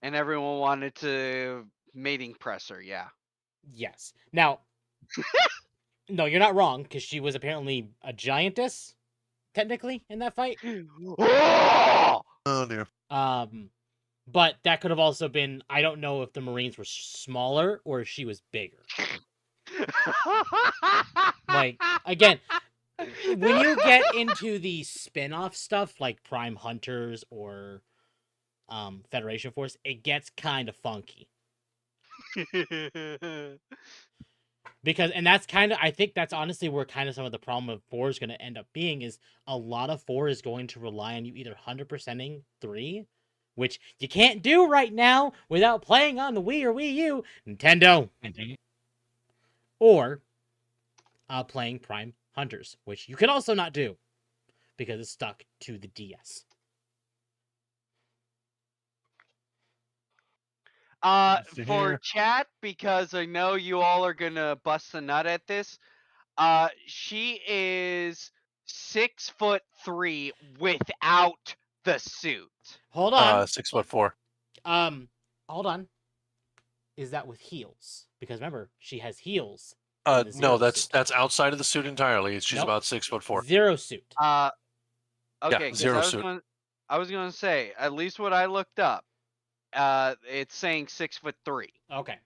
Speaker 7: And everyone wanted to mating press her, yeah.
Speaker 2: Yes. Now, no, you're not wrong because she was apparently a giantess, technically, in that fight.
Speaker 4: Oh dear.
Speaker 2: But that could have also been, I don't know if the Marines were smaller or if she was bigger. Like, again, when you get into the spin-off stuff like Prime Hunters or Federation Force, it gets kind of funky. Because, and that's kind of, I think that's honestly where kind of some of the problem of 4 is going to end up being, is a lot of 4 is going to rely on you either 100%ing 3, which you can't do right now without playing on the Wii or Wii U, Nintendo, or playing Prime Hunters, which you can also not do because it's stuck to the DS.
Speaker 7: For chat, because I know you all are gonna bust a nut at this. She is 6'3" without the suit.
Speaker 2: Hold on.
Speaker 4: 6'4".
Speaker 2: Hold on. Is that with heels? Because remember, she has heels.
Speaker 4: No, that's outside of the suit entirely. She's
Speaker 2: Nope.
Speaker 4: about 6'4".
Speaker 2: Zero suit.
Speaker 7: Okay,
Speaker 4: Yeah,
Speaker 7: 'cause
Speaker 4: zero suit.
Speaker 7: I was gonna say, at least what I looked up, it's saying 6'3".
Speaker 2: Okay.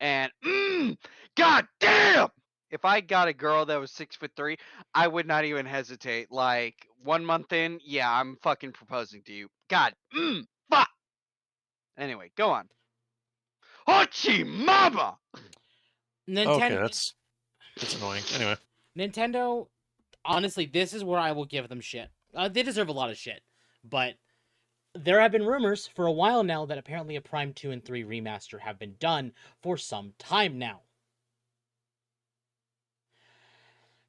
Speaker 7: And god damn! If I got a girl that was 6'3", I would not even hesitate. Like 1 month in, yeah, I'm fucking proposing to you. God, fuck. Anyway, go on. Hachi Mama!
Speaker 4: Okay, that's annoying. Anyway.
Speaker 2: Nintendo, honestly, this is where I will give them shit. They deserve a lot of shit, but there have been rumors for a while now that apparently a Prime 2 and 3 remaster have been done for some time now.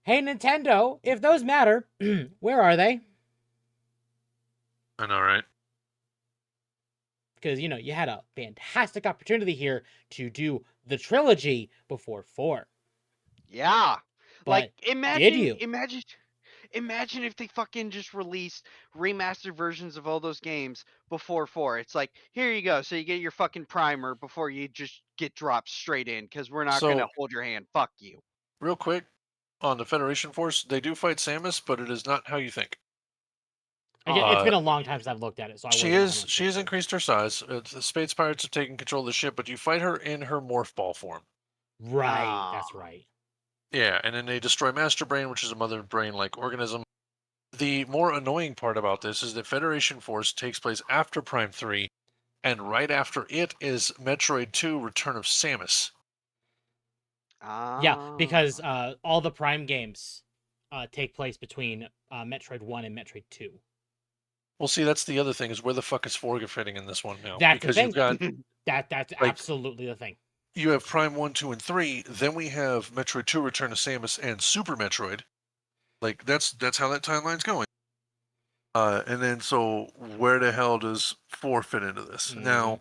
Speaker 2: Hey, Nintendo, if those matter, where are they?
Speaker 4: I know, right?
Speaker 2: Because, you had a fantastic opportunity here to do the trilogy before 4.
Speaker 7: Yeah.
Speaker 2: But
Speaker 7: Like
Speaker 2: did you?
Speaker 7: imagine if they fucking just released remastered versions of all those games before 4. It's like, here you go. So you get your fucking primer before you just get dropped straight in because we're not going to
Speaker 4: So,
Speaker 7: hold your hand. Fuck you.
Speaker 4: real quick, on the Federation Force, they do fight Samus, but it is not how you think.
Speaker 2: Again, it's been a long time since I've looked at it, so I
Speaker 4: She
Speaker 2: wasn't 100%
Speaker 4: has
Speaker 2: sure.
Speaker 4: increased her size. The Space Pirates have taken control of the ship, but you fight her in her morph ball form.
Speaker 2: Right, that's right.
Speaker 4: Yeah, and then they destroy Master Brain, which is a mother brain-like organism. The more annoying part about this is that Federation Force takes place after Prime 3, and right after it is Metroid 2: Return of Samus.
Speaker 2: Yeah, because all the Prime games take place between Metroid 1 and Metroid 2.
Speaker 4: Well, see, that's the other thing, is where the fuck is Forga fitting in this one now?
Speaker 2: That's
Speaker 4: Because
Speaker 2: the
Speaker 4: you've
Speaker 2: thing.
Speaker 4: got
Speaker 2: That's
Speaker 4: like,
Speaker 2: absolutely the thing.
Speaker 4: you have Prime 1, 2, and 3, then we have Metroid 2: Return of Samus and Super Metroid. Like, that's how that timeline's going. And then, so where the hell does 4 fit into this? Now,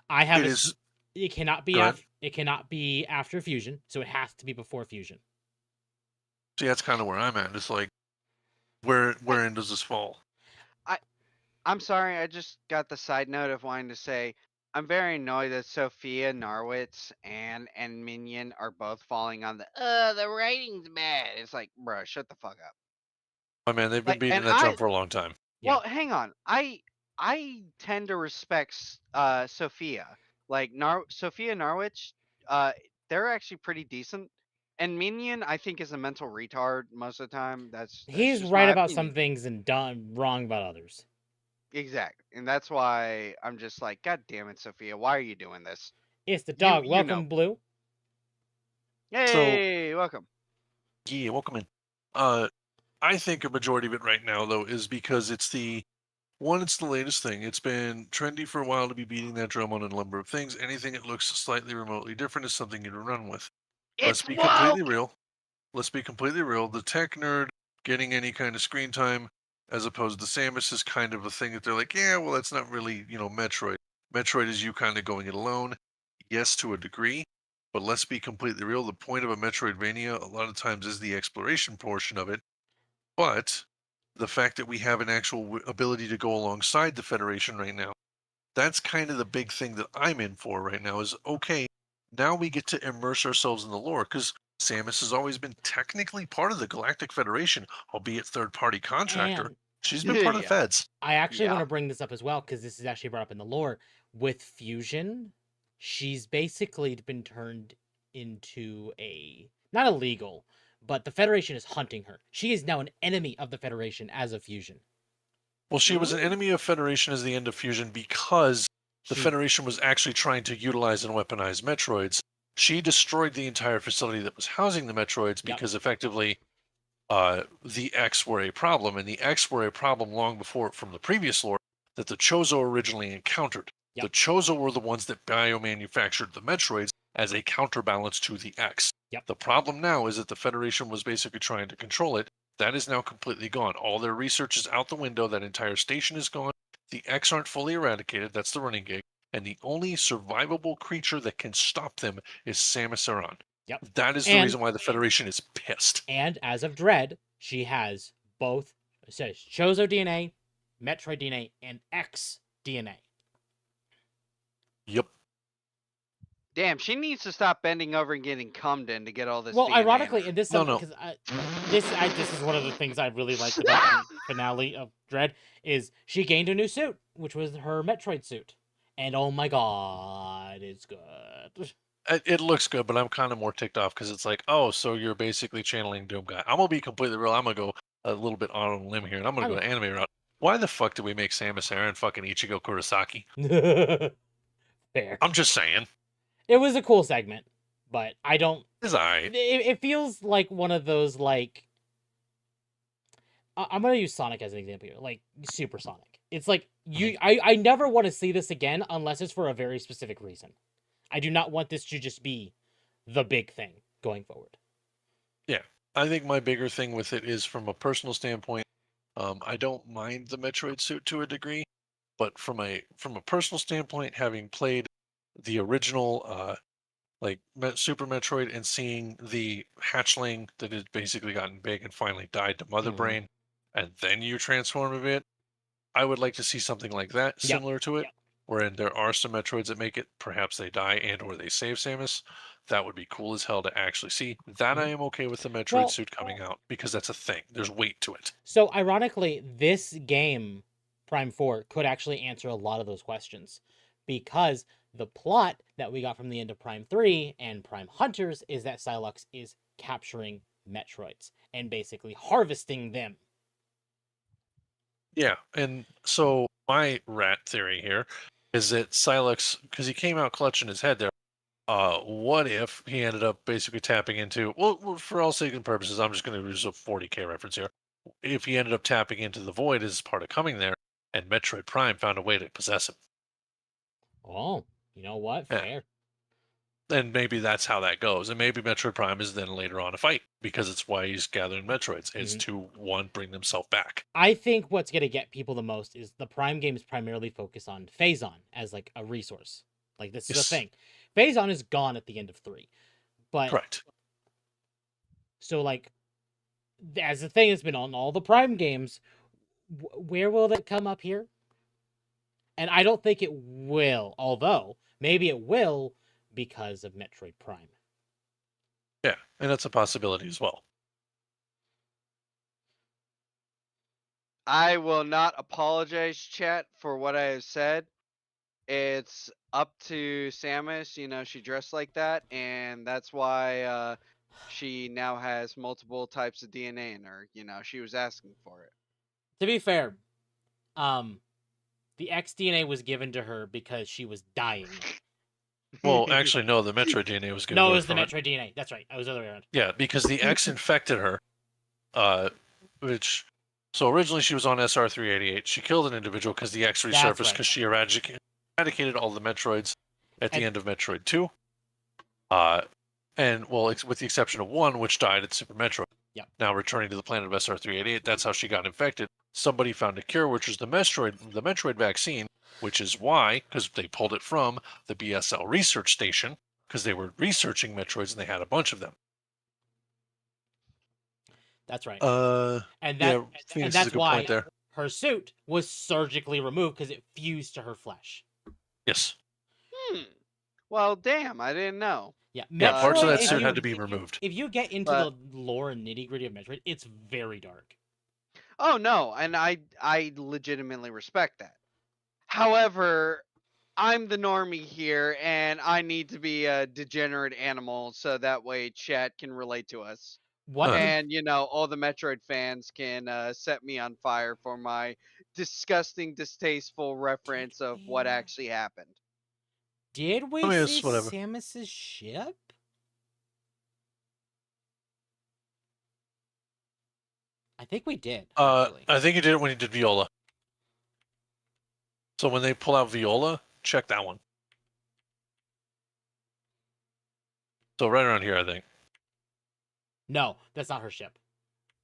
Speaker 2: I have
Speaker 4: it is...
Speaker 2: It cannot be
Speaker 4: Go ahead.
Speaker 2: it cannot be after Fusion, so it has to be before Fusion.
Speaker 4: See, that's kind of where I'm at. It's like, wherein does this fall?
Speaker 7: I'm sorry, I just got the side note of wanting to say I'm very annoyed that Sophia Narwitz and Minion are both falling on the writing's bad. It's like, bro, shut the fuck up.
Speaker 4: Oh man, they've been
Speaker 7: Like,
Speaker 4: beating
Speaker 7: and
Speaker 4: that drum for a long time.
Speaker 7: well, hang on. I tend to respect Sophia. Like Sophia Narwitz, they're actually pretty decent. And Minion, I think, is a mental retard most of the time. That's
Speaker 2: He's
Speaker 7: just
Speaker 2: right
Speaker 7: my
Speaker 2: about
Speaker 7: opinion.
Speaker 2: some things and wrong about others.
Speaker 7: Exactly. And that's why I'm just like, God damn it, Sophia, why are you doing this?
Speaker 2: It's the dog.
Speaker 7: You know.
Speaker 2: Welcome, Blue.
Speaker 4: So,
Speaker 7: Hey, welcome.
Speaker 4: yeah, welcome in. I think a majority of it right now, though, is because it's the latest thing. It's been trendy for a while to be beating that drum on a number of things. Anything that looks slightly remotely different is something you to run with. Let's be completely real. Let's be completely real. The tech nerd getting any kind of screen time, as opposed to Samus, is kind of a thing that they're like, yeah, well, that's not really, Metroid. Metroid is you kind of going it alone. Yes, to a degree. But let's be completely real. The point of a Metroidvania a lot of times is the exploration portion of it. But the fact that we have an actual ability to go alongside the Federation right now, that's kind of the big thing that I'm in for right now is, okay, now we get to immerse ourselves in the lore, because Samus has always been technically part of the Galactic Federation, albeit third-party contractor.
Speaker 2: And
Speaker 4: She's been part of the feds.
Speaker 2: I actually want to bring this up as well, because this is actually brought up in the lore. With Fusion, she's basically been turned into not illegal, but the Federation is hunting her. She is now an enemy of the Federation as of Fusion.
Speaker 4: Well, she was an enemy of Federation as the end of Fusion because the Federation was actually trying to utilize and weaponize Metroids. She destroyed the entire facility that was housing the Metroids because effectively the X were a problem, and the X were a problem long before from the previous lore that the Chozo originally encountered. The Chozo were the ones that biomanufactured the Metroids as a counterbalance to the X. The problem now is that the Federation was basically trying to control it. That is now completely gone. All their research is out the window. That entire station is gone. The X aren't fully eradicated. That's the running gig. And the only survivable creature that can stop them is Samus Aran. That is the reason why the Federation is pissed.
Speaker 2: And as of Dread, she has both, it says Chozo DNA, Metroid DNA, and X DNA.
Speaker 4: Yep.
Speaker 7: Damn, she needs to stop bending over and getting cummed in to get all this.
Speaker 2: Well,
Speaker 7: DNA
Speaker 2: ironically,
Speaker 7: in
Speaker 2: this
Speaker 7: her.
Speaker 2: because this is one of the things I really liked about the finale of Dread is she gained a new suit, which was her Metroid suit, and oh my god, it's good.
Speaker 4: It looks good, but I'm kind of more ticked off because it's like, oh, so you're basically channeling Doom Guy. I'm gonna be completely real. I'm gonna go a little bit on a limb here, and I'm gonna go the anime route. Why the fuck did we make Samus Aran fucking Ichigo Kurosaki?
Speaker 2: Fair.
Speaker 4: I'm just saying.
Speaker 2: It was a cool segment, but I don't.
Speaker 4: It's alright.
Speaker 2: It feels like one of those like. I'm gonna use Sonic as an example here, like Super Sonic. It's like I never want to see this again unless it's for a very specific reason. I do not want this to just be the big thing going forward.
Speaker 4: Yeah, I think my bigger thing with it is from a personal standpoint. I don't mind the Metroid suit to a degree, but from a personal standpoint, having played the original like Super Metroid and seeing the hatchling that had basically gotten big and finally died to Mother
Speaker 2: Mhm.
Speaker 4: Brain, and then you transform a bit. I would like to see something like that,
Speaker 2: Yep.
Speaker 4: similar to it, wherein there are some Metroids that make it. Perhaps they die and or they save Samus. That would be cool as hell to actually see. That I
Speaker 2: Mhm.
Speaker 4: am okay with the Metroid
Speaker 2: Well-
Speaker 4: suit coming out because that's a thing. There's weight to it.
Speaker 2: So ironically, this game, Prime 4, could actually answer a lot of those questions because the plot that we got from the end of Prime 3 and Prime Hunters is that Psylocke is capturing Metroids and basically harvesting them.
Speaker 4: Yeah, and so my rat theory here is that Silex, because he came out clutching his head there. What if he ended up basically tapping into? Well, for all sake and purposes, I'm just going to use a 40K reference here. If he ended up tapping into the void as part of coming there, and Metroid Prime found a way to possess him,
Speaker 2: Oh, you know what?
Speaker 4: Yeah.
Speaker 2: Fair.
Speaker 4: then maybe that's how that goes, and maybe Metroid Prime is then later on a fight because it's why he's gathering Metroids is
Speaker 2: Mhm.
Speaker 4: to one bring themselves back.
Speaker 2: I think what's going to get people the most is the Prime games primarily focus on Phazon as like a resource. Like this is
Speaker 4: Yes.
Speaker 2: the thing. Phazon is gone at the end of 3. But
Speaker 4: Correct.
Speaker 2: so like as the thing has been on all the Prime games, where will that come up here? And I don't think it will, although maybe it will because of Metroid Prime.
Speaker 4: Yeah, and that's a possibility as well.
Speaker 7: I will not apologize, chat, for what I have said. It's up to Samus. You know, she dressed like that, and that's why she now has multiple types of DNA in her. You know, she was asking for it.
Speaker 2: To be fair, the X DNA was given to her because she was dying.
Speaker 4: Well, actually, no, the Metroid DNA was given
Speaker 2: No,
Speaker 4: to
Speaker 2: it
Speaker 4: her
Speaker 2: was the
Speaker 4: from it.
Speaker 2: Metroid DNA. That's right. I was the other way around.
Speaker 4: Yeah, because the X infected her, which, so originally she was on SR-388. She killed an individual because the X
Speaker 2: That's
Speaker 4: resurfaced
Speaker 2: right.
Speaker 4: because she eradicated all the Metroids at the
Speaker 2: And-
Speaker 4: end of Metroid 2. And, well, with the exception of one, which died at Super Metroid.
Speaker 2: Yep.
Speaker 4: Now returning to the planet of SR-388, that's how she got infected. Somebody found a cure, which was the Metroid vaccine, which is why, because they pulled it from the BSL research station, because they were researching Metroids and they had a bunch of them.
Speaker 2: That's right.
Speaker 4: And
Speaker 2: that's
Speaker 4: a good
Speaker 2: why
Speaker 4: point there.
Speaker 2: her suit was surgically removed because it fused to her flesh.
Speaker 4: Yes.
Speaker 7: Well, damn, I didn't know.
Speaker 2: Yeah,
Speaker 4: Yeah, parts of
Speaker 2: Metroid,
Speaker 4: that
Speaker 2: if
Speaker 4: suit
Speaker 2: you-
Speaker 4: had to be removed.
Speaker 2: If you get into
Speaker 7: But-
Speaker 2: the lore and nitty gritty of Metroid, it's very dark.
Speaker 7: Oh no, and I legitimately respect that. However, I'm the normie here, and I need to be a degenerate animal so that way chat can relate to us.
Speaker 2: What?
Speaker 7: And you know, all the Metroid fans can set me on fire for my disgusting, distasteful reference of what actually happened.
Speaker 2: Did we
Speaker 4: I mean,
Speaker 2: see
Speaker 4: it's whatever.
Speaker 2: Samus's ship? I think we did. Actually.
Speaker 4: I think you did it when you did Viola. So when they pull out Viola, check that one. So right around here, I think.
Speaker 2: No, that's not her ship.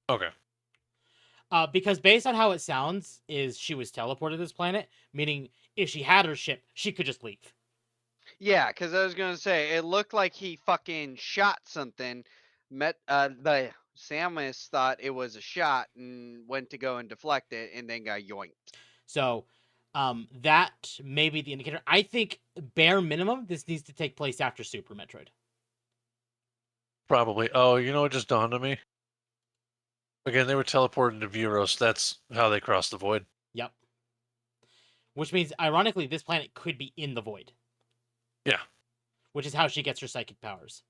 Speaker 4: Okay.
Speaker 2: Because based on how it sounds, is she was teleported to this planet, meaning if she had her ship, she could just leave.
Speaker 7: Yeah, because I was gonna say it looked like he fucking shot something. The Samus thought it was a shot and went to go and deflect it, and then got yoinked.
Speaker 2: So, that may be the indicator. I think bare minimum, this needs to take place after Super Metroid.
Speaker 4: Probably. Oh, you know what just dawned on me? Again, they were teleported to Vuros. That's how they crossed the void.
Speaker 2: Yep. Which means, ironically, this planet could be in the void.
Speaker 4: Yeah.
Speaker 2: Which is how she gets her psychic powers.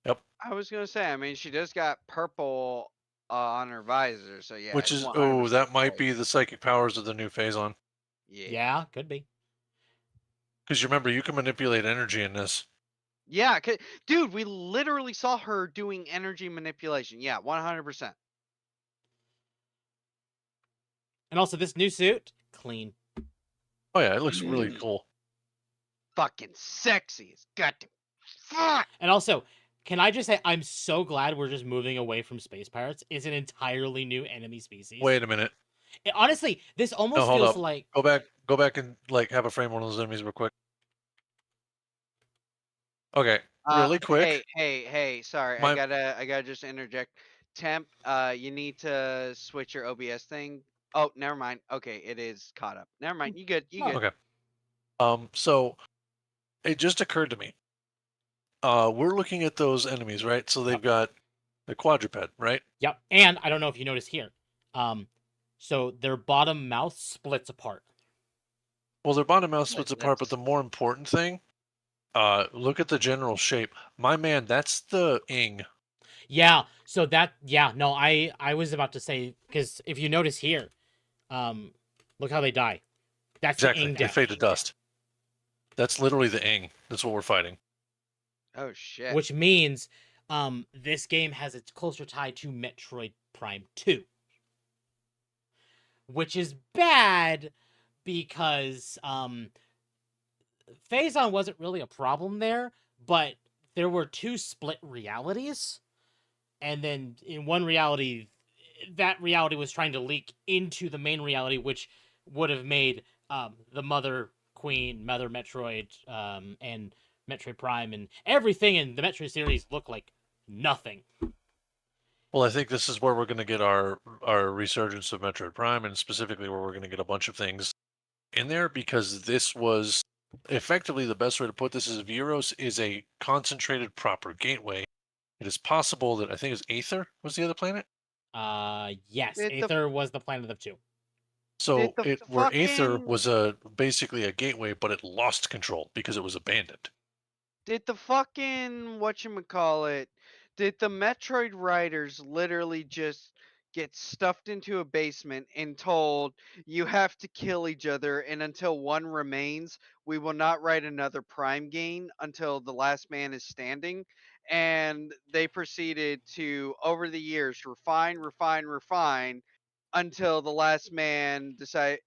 Speaker 4: Yep.
Speaker 7: I was gonna say, I mean, she just got purple on her visor, so yeah.
Speaker 4: Which
Speaker 7: it's
Speaker 4: is,
Speaker 7: 100%
Speaker 4: that might
Speaker 7: right.
Speaker 4: be the psychic powers of the new Phazon.
Speaker 2: Yeah, could be.
Speaker 4: Because you remember, you can manipulate energy in this.
Speaker 7: Yeah, dude, we literally saw her doing energy manipulation. Yeah, 100%.
Speaker 2: And also, this new suit, clean.
Speaker 4: Oh yeah, it looks really cool.
Speaker 7: Fucking sexy as goddamn. Fuck.
Speaker 2: And also, can I just say, I'm so glad we're just moving away from space pirates. It's an entirely new enemy species.
Speaker 4: Wait a minute.
Speaker 2: Honestly, this almost
Speaker 4: No, hold
Speaker 2: feels
Speaker 4: up.
Speaker 2: like...
Speaker 4: Go back and like have a frame one of those enemies real quick. Okay. really quick.
Speaker 7: Hey, sorry.
Speaker 4: My-
Speaker 7: I gotta just interject. Temp, you need to switch your OBS thing. Oh, never mind. Okay, it is caught up. Never mind. You good. You good.
Speaker 4: Okay. So it just occurred to me. We're looking at those enemies, right? So they've got the quadruped, right?
Speaker 2: Yep. And I don't know if you noticed here. So their bottom mouth splits apart.
Speaker 4: Well, their bottom mouth splits apart, but the more important thing, look at the general shape. My man, that's the ing.
Speaker 2: Yeah. So that no, I was about to say, because if you notice here, look how they die. That's
Speaker 4: Exactly.
Speaker 2: the ing
Speaker 4: They
Speaker 2: death.
Speaker 4: fade to dust. That's literally the ing. That's what we're fighting.
Speaker 7: Oh shit.
Speaker 2: Which means this game has its closer tie to Metroid Prime 2. Which is bad because Phazon wasn't really a problem there, but there were two split realities. And then in one reality, that reality was trying to leak into the main reality, which would have made the Mother Queen, Mother Metroid, and Metroid Prime, and everything in the Metroid series look like nothing.
Speaker 4: Well, I think this is where we're going to get our resurgence of Metroid Prime, and specifically where we're going to get a bunch of things in there, because this was effectively the best way to put this is Viros is a concentrated proper gateway. It is possible that I think it was Aether was the other planet.
Speaker 2: Yes, Aether was the planet of 2.
Speaker 4: So where Aether was basically a gateway, but it lost control because it was abandoned.
Speaker 7: Did the fucking whatchamacallit, did the Metroid writers literally just get stuffed into a basement and told you have to kill each other, and until one remains, we will not write another Prime game until the last man is standing? And they proceeded to, over the years, refine until the last man is standing,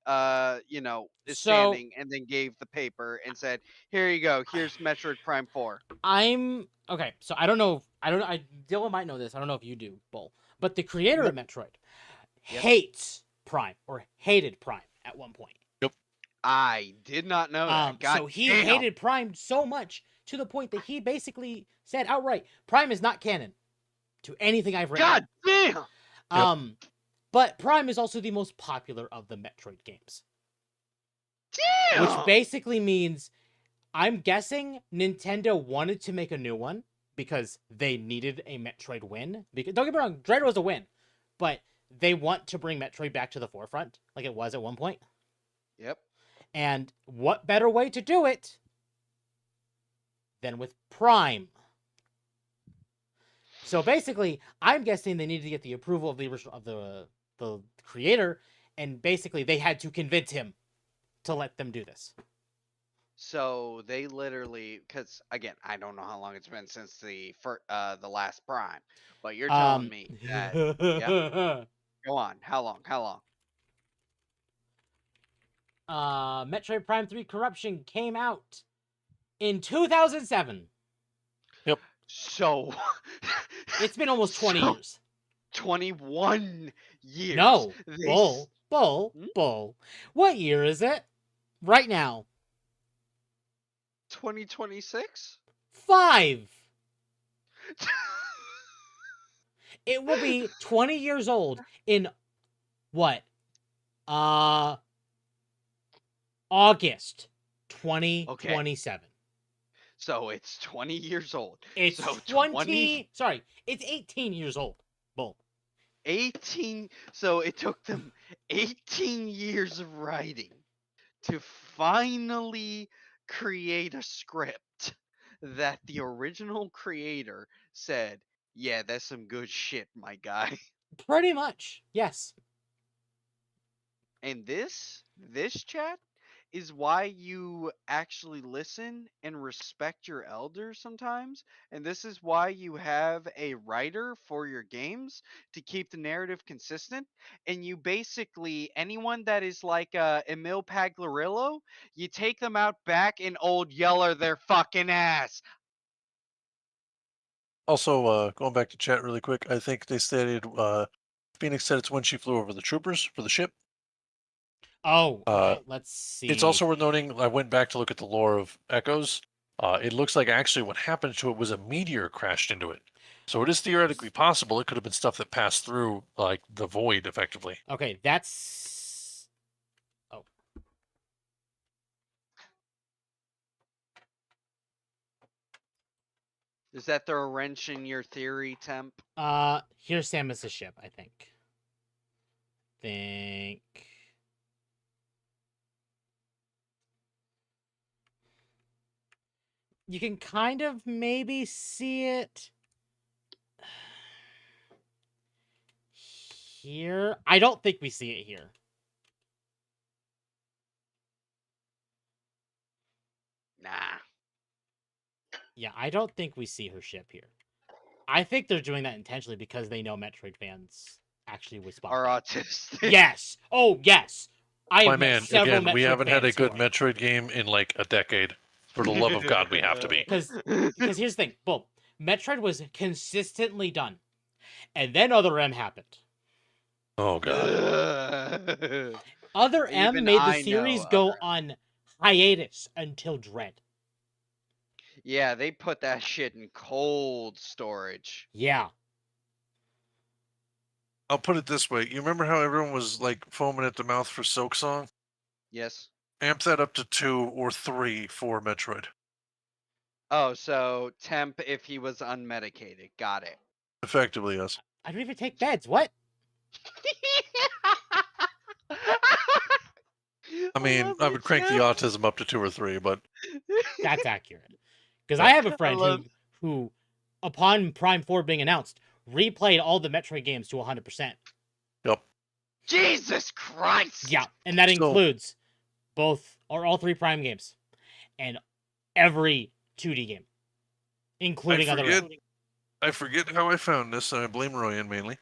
Speaker 7: and then gave the paper and said, "Here you go. Here's Metroid Prime 4."
Speaker 2: I'm okay. So I don't know. Dylan might know this. I don't know if you do, Bull. But the creator of Metroid hates Prime, or hated Prime at one point.
Speaker 4: Yep.
Speaker 7: I did not know that. God
Speaker 2: so he
Speaker 7: damn.
Speaker 2: hated Prime so much to the point that he basically said outright, "Prime is not canon to anything I've written."
Speaker 7: God damn.
Speaker 2: But Prime is also the most popular of the Metroid games.
Speaker 7: Damn.
Speaker 2: Which basically means, I'm guessing Nintendo wanted to make a new one because they needed a Metroid win. Because don't get me wrong, Dread was a win, but they want to bring Metroid back to the forefront, like it was at one point.
Speaker 7: Yep.
Speaker 2: And what better way to do it than with Prime? So basically, I'm guessing they needed to get the approval of the original of the creator, and basically they had to convince him to let them do this.
Speaker 7: So they literally, because again, I don't know how long it's been since the last Prime, but you're telling me that. Yep. Go on. How long?
Speaker 2: Metroid Prime 3 Corruption came out in 2007.
Speaker 4: Yep.
Speaker 7: So
Speaker 2: it's been almost 20 years.
Speaker 7: 21 years.
Speaker 2: No, Bull. What year is it? Right now.
Speaker 7: 2026?
Speaker 2: 5. It will be 20 years old in what? August 2027.
Speaker 7: Okay. So it's 20 years old.
Speaker 2: It's
Speaker 7: so
Speaker 2: 20. Sorry, it's 18 years old. Bull.
Speaker 7: 18. So it took them 18 years of writing to finally create a script that the original creator said, "Yeah, that's some good shit, my guy."
Speaker 2: Pretty much, yes.
Speaker 7: And this chat is why you actually listen and respect your elders sometimes, and this is why you have a writer for your games to keep the narrative consistent. And you basically, anyone that is like Emil Pagliarillo, you take them out back and old yeller their fucking ass.
Speaker 4: Also, going back to chat really quick, I think they stated Phoenix said it's when she flew over the troopers for the ship.
Speaker 2: Oh, let's see.
Speaker 4: It's also worth noting, I went back to look at the lore of Echoes. It looks like actually what happened to it was a meteor crashed into it. So it is theoretically possible it could have been stuff that passed through, like, the void, effectively.
Speaker 2: Okay, that's... Oh.
Speaker 7: Does that throw a wrench in your theory, Temp?
Speaker 2: Here's Samus's ship, I think. You can kind of maybe see it here. I don't think we see it here.
Speaker 7: Nah.
Speaker 2: Yeah, I don't think we see her ship here. I think they're doing that intentionally because they know Metroid fans actually respond.
Speaker 7: Are autistic.
Speaker 2: Yes. Oh, yes. I
Speaker 4: My
Speaker 2: have met
Speaker 4: man,
Speaker 2: several
Speaker 4: again, we
Speaker 2: Metroid
Speaker 4: haven't had a
Speaker 2: fans who
Speaker 4: good
Speaker 2: are.
Speaker 4: Metroid game in like a decade. For the love of God, we have to be.
Speaker 2: Because here's the thing. Boom. Metroid was consistently done. And then Other M happened.
Speaker 4: Oh, God.
Speaker 2: Other M
Speaker 7: Even
Speaker 2: made the
Speaker 7: I
Speaker 2: series
Speaker 7: know
Speaker 2: go
Speaker 7: Other M.
Speaker 2: on hiatus until Dread.
Speaker 7: Yeah, they put that shit in cold storage.
Speaker 2: Yeah.
Speaker 4: I'll put it this way. You remember how everyone was like foaming at the mouth for Silk Song?
Speaker 7: Yes.
Speaker 4: Amp that up to 2 or 3 for Metroid.
Speaker 7: Oh, so Temp if he was unmedicated. Got it.
Speaker 4: Effectively, yes.
Speaker 2: I don't even take meds. What?
Speaker 4: I mean,
Speaker 7: love
Speaker 4: I
Speaker 7: it,
Speaker 4: would crank the
Speaker 7: Temp.
Speaker 4: autism up to 2 or 3, but
Speaker 2: That's accurate. Because I have a friend
Speaker 7: love-
Speaker 2: who, upon Prime 4 being announced, replayed all the Metroid games to 100%.
Speaker 4: Yep.
Speaker 7: Jesus Christ!
Speaker 2: Yeah, and that
Speaker 4: So-
Speaker 2: includes both or all 3 Prime games and every 2D game, including Other M.
Speaker 4: I forget how I found this, and I blame Royan mainly.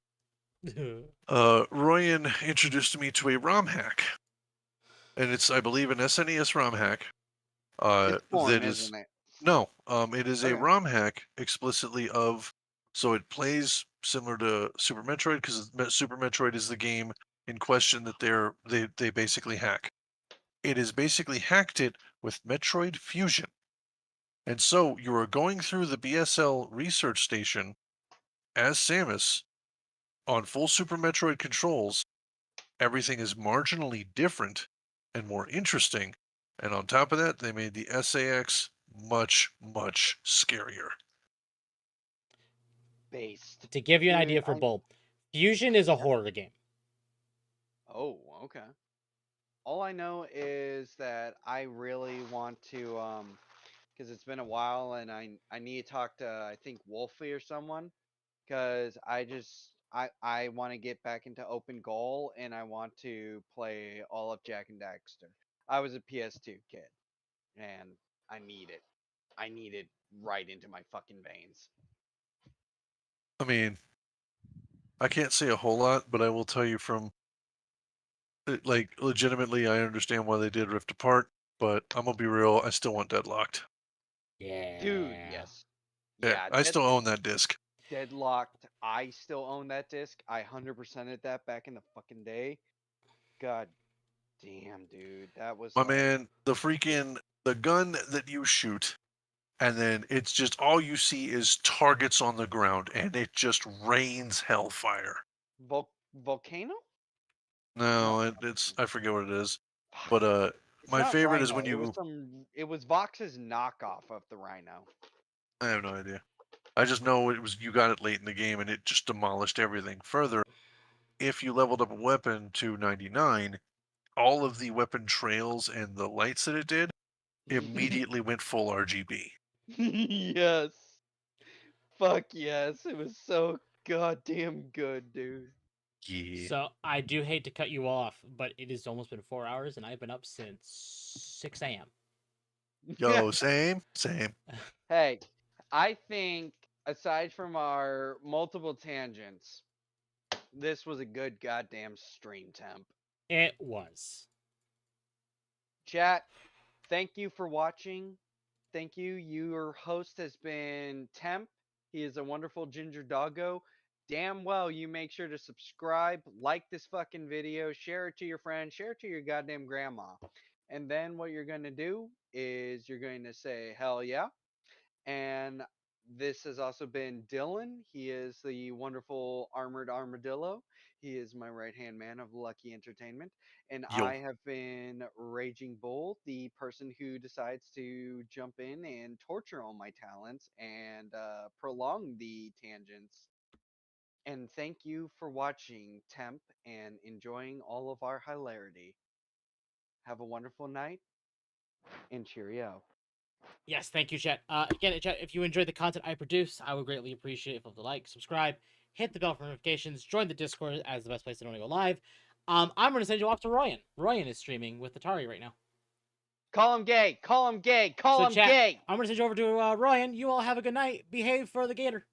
Speaker 4: Royan introduced me to a ROM hack. And it's, I believe, an SNES ROM hack.
Speaker 7: It's porn,
Speaker 4: that is
Speaker 7: isn't it?
Speaker 4: No, it is a
Speaker 7: Okay.
Speaker 4: ROM hack explicitly of, so it plays similar to Super Metroid because Super Metroid is the game in question that they basically hack. It is basically hacked it with Metroid Fusion. And so you are going through the BSL research station as Samus on full Super Metroid controls. Everything is marginally different and more interesting. And on top of that, they made the SAX much, much scarier.
Speaker 7: Based.
Speaker 2: To give you an
Speaker 7: Dude,
Speaker 2: idea for both, Fusion is a horror game.
Speaker 7: Oh, okay. All I know is that I really want to, because it's been a while and I need to talk to, I think, Wolfie or someone, because I want to get back into open goal and I want to play all of Jack and Daxter. I was a PS2 kid and I need it. I need it right into my fucking veins.
Speaker 4: I mean, I can't say a whole lot, but I will tell you from, like, legitimately, I understand why they did Rift Apart, but I'm gonna be real, I still want Deadlocked.
Speaker 2: Yeah.
Speaker 7: Dude, yes.
Speaker 4: Yeah, I still own that disc.
Speaker 7: Deadlocked. I still own that disc. I 100%ed that back in the fucking day. God damn, dude. That was
Speaker 4: My
Speaker 7: like,
Speaker 4: man, the gun that you shoot, and then it's just all you see is targets on the ground, and it just rains hellfire.
Speaker 7: Volcano?
Speaker 4: No, it's I forget what it is, but
Speaker 7: It's
Speaker 4: my
Speaker 7: not
Speaker 4: favorite is
Speaker 7: Rhino.
Speaker 4: when you.
Speaker 7: It was Vox's knockoff of the Rhino.
Speaker 4: I have no idea. I just know it was you got it late in the game, and it just demolished everything. Further, if you leveled up a weapon to 99, all of the weapon trails and the lights that it did immediately went full RGB.
Speaker 7: Yes. Fuck yes. It was so goddamn good, dude.
Speaker 4: Yeah.
Speaker 2: So I do hate to cut you off, but it has almost been 4 hours, and I've been up since 6 a.m.
Speaker 4: Yo, same.
Speaker 7: Hey, I think aside from our multiple tangents, this was a good goddamn stream, Temp.
Speaker 2: It was.
Speaker 7: Chat, thank you for watching. Thank you. Your host has been Temp. He is a wonderful ginger doggo. Damn well you make sure to subscribe, like this fucking video, share it to your friends, share it to your goddamn grandma. And then what you're going to do is you're going to say, hell yeah. And this has also been Dylan. He is the wonderful Armored Armadillo. He is my right-hand man of Lucky Entertainment. And
Speaker 4: Yo.
Speaker 7: I have been Raging Bull, the person who decides to jump in and torture all my talents and prolong the tangents. And thank you for watching, Temp, and enjoying all of our hilarity. Have a wonderful night, and cheerio.
Speaker 2: Yes, thank you, chat. Again, chat, if you enjoyed the content I produce, I would greatly appreciate if you would like, subscribe, hit the bell for notifications, join the Discord as the best place to know when I go live. I'm going to send you off to Ryan. Ryan is streaming with Atari right now.
Speaker 7: Call him gay. Call him gay. Call
Speaker 2: So,
Speaker 7: him
Speaker 2: chat,
Speaker 7: gay.
Speaker 2: I'm going to send you over to Ryan. You all have a good night. Behave for the gator.